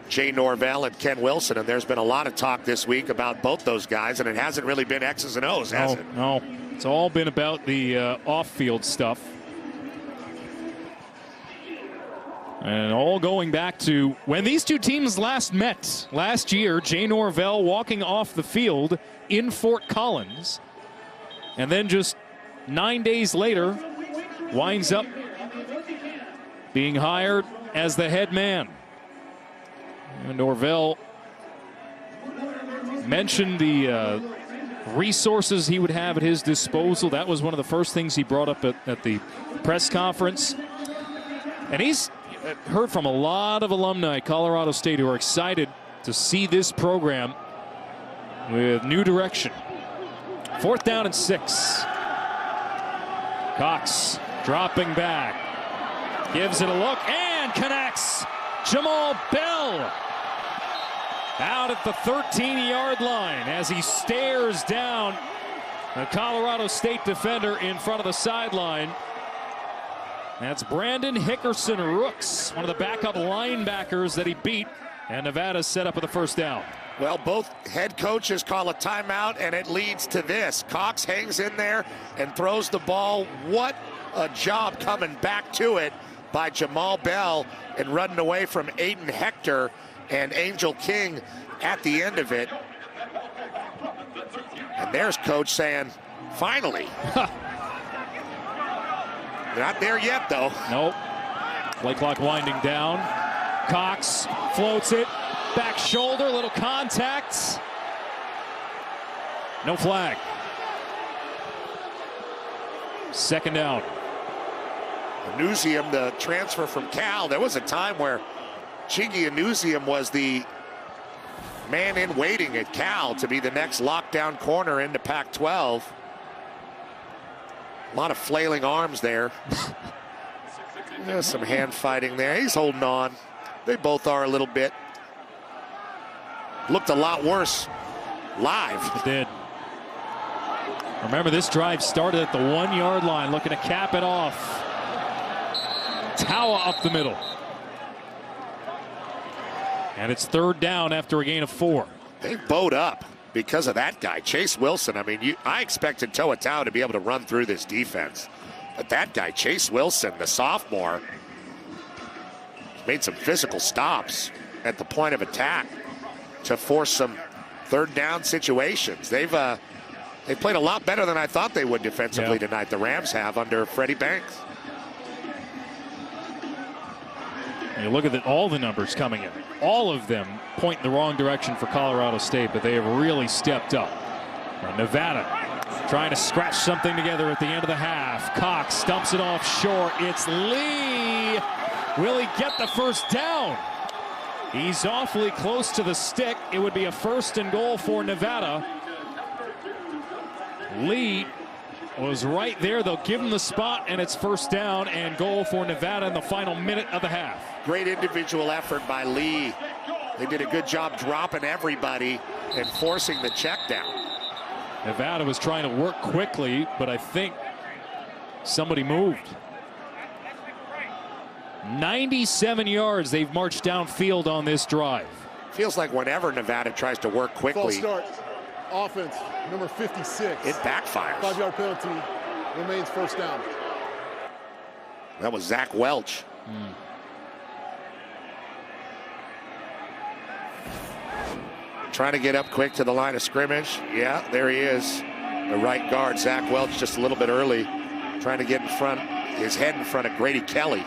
Jay Norvell and Ken Wilson, and there's been a lot of talk this week about both those guys, and it hasn't really been X's and O's, has it? No, it's all been about the off-field stuff. And all going back to when these two teams last met last year. Jay Norvell walking off the field in Fort Collins, and then just 9 days later winds up being hired as the head man. And Norvell mentioned the resources he would have at his disposal. That was one of the first things he brought up at the press conference. And he's heard from a lot of alumni at Colorado State who are excited to see this program with new direction. 4th down and 6. Cox dropping back, gives it a look and connects. Jamal Bell out at the 13-yard line as he stares down a Colorado State defender in front of the sideline. That's Brandon Hickerson Rooks, one of the backup linebackers that he beat, and Nevada set up with a 1st down. Well, both head coaches call a timeout, and it leads to this. Cox hangs in there and throws the ball. What a job coming back to it by Jamal Bell and running away from Aiden Hector and Angel King at the end of it. And there's Coach saying, finally. Not there yet, though. Nope. Play clock winding down. Cox floats it. Back shoulder, little contact. No flag. 2nd down. Anusium, the transfer from Cal. There was a time where Chingy Anusium was the man in waiting at Cal to be the next lockdown corner into Pac-12. A lot of flailing arms there. There's some hand fighting there. He's holding on. They both are a little bit. Looked a lot worse live. It did. Remember, this drive started at the 1-yard line, looking to cap it off. Tawa up the middle. And it's 3rd down after a gain of 4. They bowed up because of that guy, Chase Wilson. I mean, I expected Toa Tau to be able to run through this defense. But that guy, Chase Wilson, the sophomore, made some physical stops at the point of attack to force some 3rd down situations. They've played a lot better than I thought they would defensively tonight. The Rams have under Freddie Banks. You look at all the numbers coming in. All of them point in the wrong direction for Colorado State, but they have really stepped up. Nevada trying to scratch something together at the end of the half. Cox dumps it off short. It's Lee. Will he get the 1st down? He's awfully close to the stick. It would be a 1st and goal for Nevada. Lee was right there. They'll give him the spot, and it's first down and goal for Nevada in the final minute of the half. Great individual effort by Lee. They did a good job dropping everybody and forcing the check down. Nevada was trying to work quickly, but I think somebody moved. 97 yards they've marched downfield on this drive. Feels like whenever Nevada tries to work quickly, False start. Offense, number 56. It backfires. 5-yard penalty, remains first down. That was Zach Welch. Trying to get up quick to the line of scrimmage. Yeah, there he is. The right guard, Zach Welch, just a little bit early. Trying to get in front, his head in front of Grady Kelly.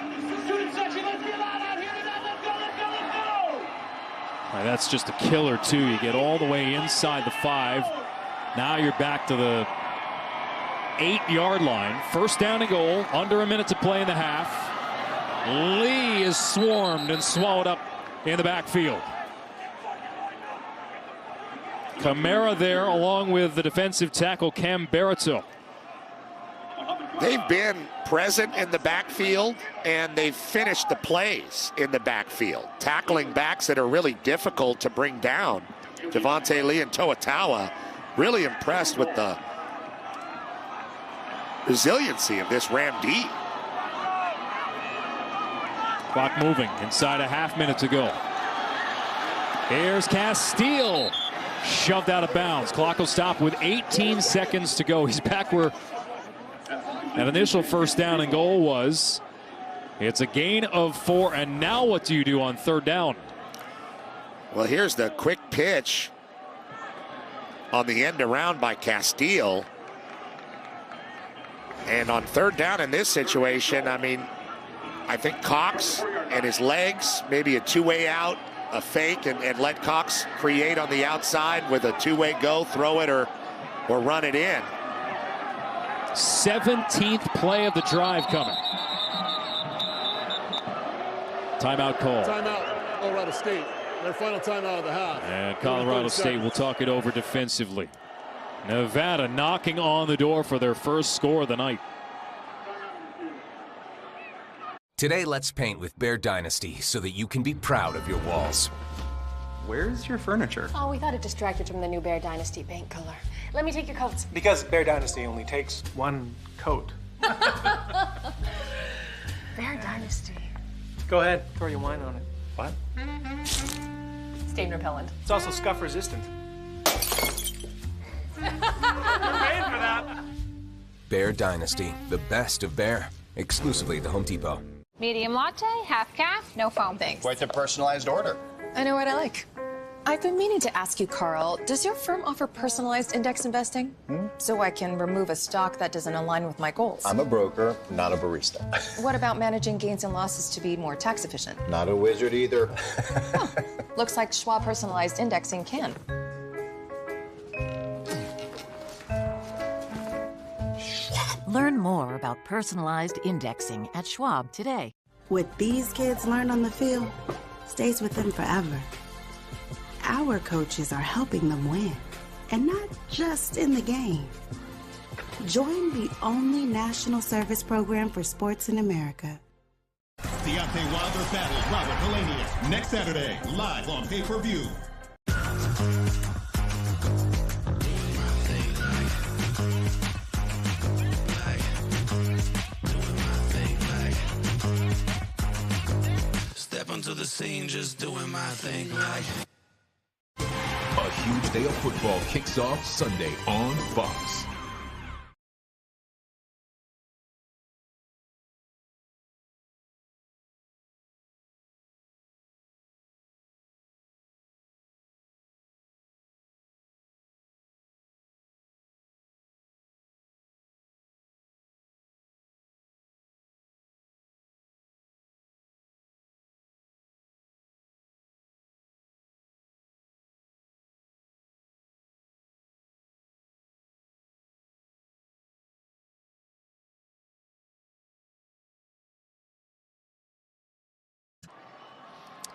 That's just a killer, too. You get all the way inside the 5. Now you're back to the 8-yard line. First down and goal. Under a minute to play in the half. Lee is swarmed and swallowed up in the backfield. Camara there along with the defensive tackle Cam Barreto. They've been present in the backfield, and they've finished the plays in the backfield, tackling backs that are really difficult to bring down. Javonte Lee and Toa really impressed with the resiliency of this Ram D. Clock moving inside a half minute to go. Here's Castile, shoved out of bounds. Clock will stop with 18 seconds to go. He's back where that initial first down and goal was. It's a gain of 4, and now what do you do on third down? Well, here's the quick pitch on the end around by Castile. And on third down in this situation, I mean, I think Cox and his legs, maybe a two-way out, a fake, and let Cox create on the outside with a two-way go, throw it or run it in. 17th play of the drive coming. Timeout call. Timeout, Colorado State. Their final timeout of the half. And Colorado State will talk it over defensively. Nevada knocking on the door for their first score of the night. Today, let's paint with Bear Dynasty so that you can be proud of your walls. Where's your furniture? Oh, we thought it distracted from the new Bear Dynasty paint color. Let me take your coats. Because Bear Dynasty only takes one coat. Bear Dynasty. Go ahead, throw your wine on it. What? Stain repellent. It's also scuff resistant. You're paying for that. Bear Dynasty, the best of Bear. Exclusively at the Home Depot. Medium latte, half calf, no foam. Thanks. Quite the personalized order. I know what I like. I've been meaning to ask you, Carl, does your firm offer personalized index investing? So I can remove a stock that doesn't align with my goals. I'm a broker, not a barista. What about managing gains and losses to be more tax efficient? Not a wizard either. Looks like Schwab personalized indexing can. Learn more about personalized indexing at Schwab today. What these kids learn on the field stays with them forever. Our coaches are helping them win, and not just in the game. Join the only national service program for sports in America. Deontay Wilder battles Robert Helenius next Saturday, live on pay-per-view. Step onto the scene, just doing my thing like. A huge day of football kicks off Sunday on Fox.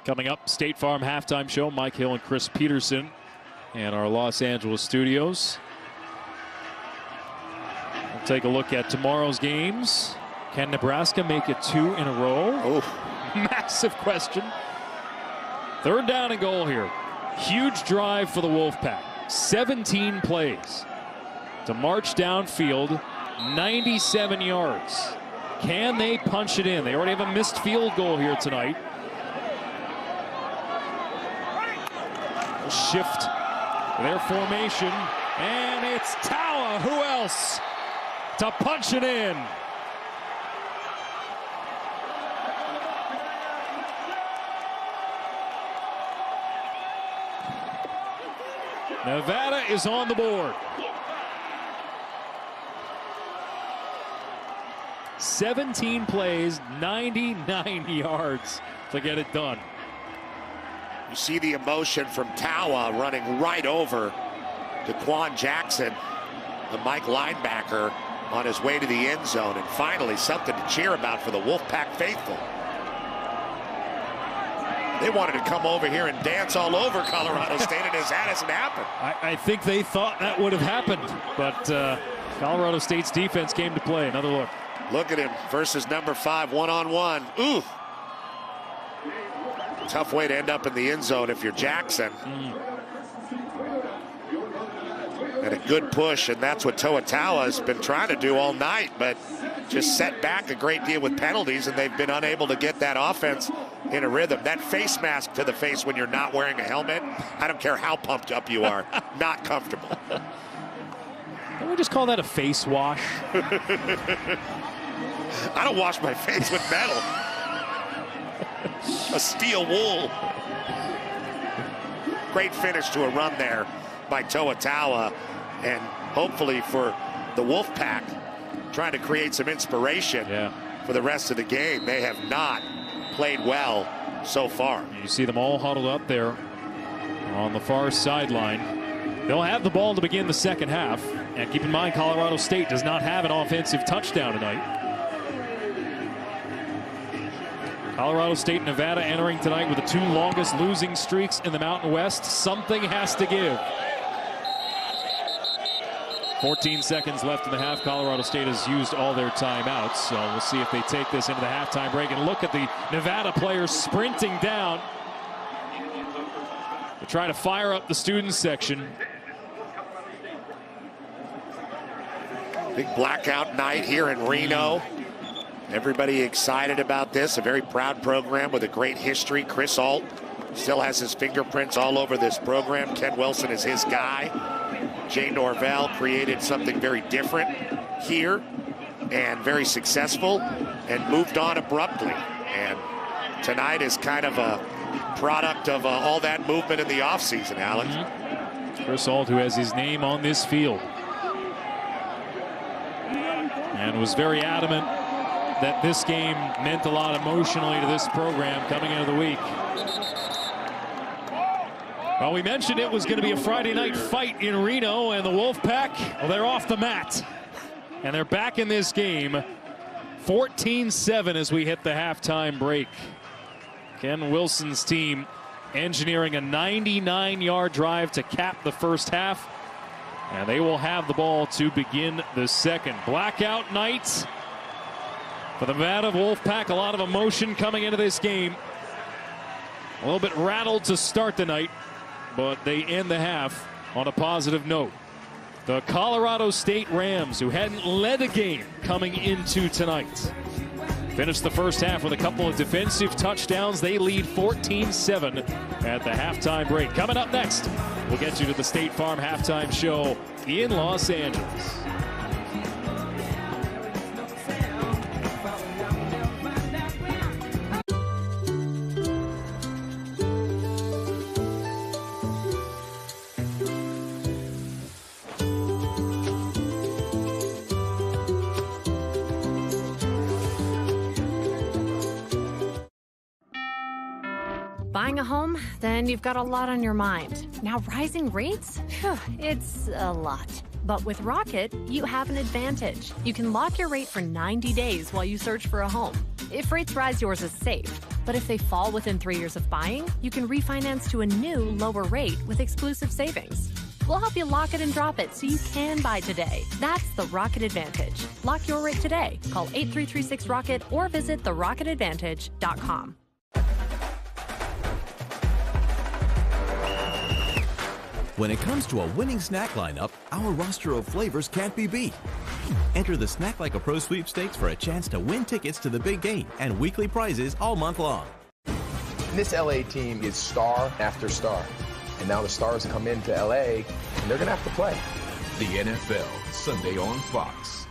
Coming up, State Farm halftime show. Mike Hill and Chris Peterson in our Los Angeles studios. Take a look at tomorrow's games. Can Nebraska make it 2 in a row? Oh, massive question. 3rd down and goal here. Huge drive for the Wolfpack. 17 plays to march downfield, 97 yards. Can they punch it in? They already have a missed field goal here tonight. We'll shift their formation, and it's Tawa. Who else to punch it in? Nevada is on the board. 17 plays, 99 yards to get it done. You see the emotion from Tawa running right over to Quan Jackson, the Mike linebacker, on his way to the end zone. And finally, something to cheer about for the Wolfpack faithful. They wanted to come over here and dance all over Colorado State, and that hasn't happened. I think they thought that would have happened, but Colorado State's defense came to play. Another look. Look at him versus number 5, one-on-one. Ooh. Tough way to end up in the end zone if you're Jackson. And a good push, and that's what Tawa has been trying to do all night, but just set back a great deal with penalties, and they've been unable to get that offense in a rhythm. That face mask to the face when you're not wearing a helmet, I don't care how pumped up you are, not comfortable. Can we just call that a face wash? I don't wash my face with metal. A steel wool. Great finish to a run there by Tawa, and hopefully for the Wolfpack, trying to create some inspiration for the rest of the game. They have not played well so far. You see them all huddled up there on the far sideline. They'll have the ball to begin the second half. And keep in mind, Colorado State does not have an offensive touchdown tonight. Colorado State and Nevada entering tonight with the 2 longest losing streaks in the Mountain West. Something has to give. 14 seconds left in the half. Colorado State has used all their timeouts, so we'll see if they take this into the halftime break. And look at the Nevada players sprinting down to try to fire up the student section. Big blackout night here in Reno. Everybody excited about this. A very proud program with a great history. Chris Alt still has his fingerprints all over this program. Ken Wilson is his guy. Jay Norvell created something very different here and very successful and moved on abruptly. And tonight is kind of a product of all that movement in the offseason, Alex. Chris Alt, who has his name on this field, and was very adamant that this game meant a lot emotionally to this program coming into the week. Well, we mentioned it was going to be a Friday night fight in Reno, and the Wolfpack, well, they're off the mat. And they're back in this game. 14-7 as we hit the halftime break. Ken Wilson's team engineering a 99-yard drive to cap the first half. And they will have the ball to begin the second. Blackout night for the Nevada Wolfpack. A lot of emotion coming into this game. A little bit rattled to start the night, but they end the half on a positive note. The Colorado State Rams, who hadn't led a game coming into tonight, finished the first half with a couple of defensive touchdowns. They lead 14-7 at the halftime break. Coming up next, we'll get you to the State Farm halftime show in Los Angeles. Buying a home? Then you've got a lot on your mind. Now rising rates? Phew, it's a lot. But with Rocket, you have an advantage. You can lock your rate for 90 days while you search for a home. If rates rise, yours is safe. But if they fall within 3 years of buying, you can refinance to a new, lower rate with exclusive savings. We'll help you lock it and drop it so you can buy today. That's the Rocket Advantage. Lock your rate today. Call 8336-ROCKET or visit therocketadvantage.com. When it comes to a winning snack lineup, our roster of flavors can't be beat. Enter the Snack Like a Pro sweepstakes for a chance to win tickets to the big game and weekly prizes all month long. This LA team is star after star. And now the stars come into LA, and they're going to have to play. The NFL, Sunday on Fox.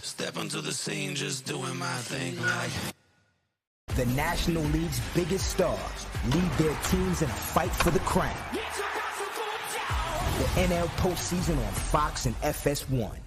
Step onto the scene, just doing my thing like. The National League's biggest stars lead their teams in a fight for the crown. The NL postseason on Fox and FS1.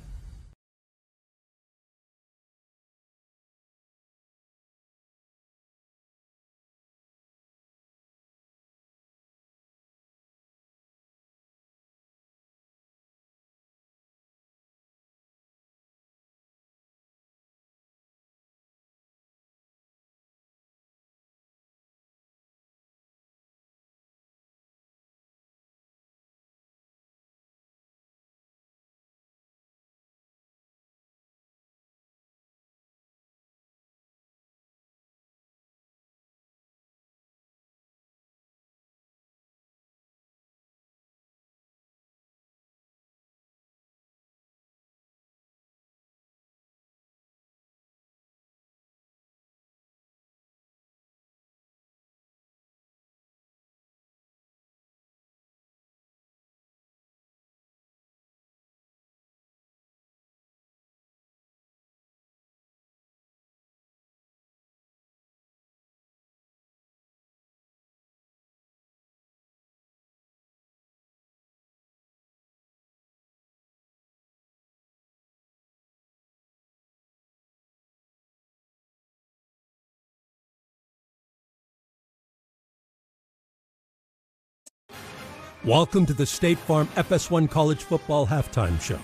Welcome to the State Farm FS1 College Football Halftime Show.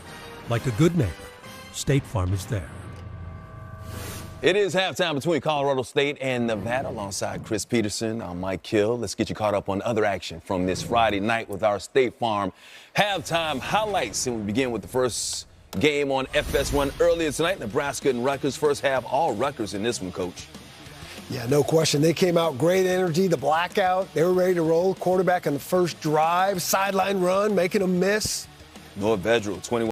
Like a good neighbor, State Farm is there. It is halftime between Colorado State and Nevada. Alongside Chris Peterson, I'm Mike Hill. Let's get you caught up on other action from this Friday night with our State Farm halftime highlights. And we begin with the first game on FS1 earlier tonight. Nebraska and Rutgers. First half, all Rutgers in this one, Coach. Yeah, no question. They came out great energy, the blackout. They were ready to roll. Quarterback on the first drive, sideline run, making them miss. Noah Vedral, 21.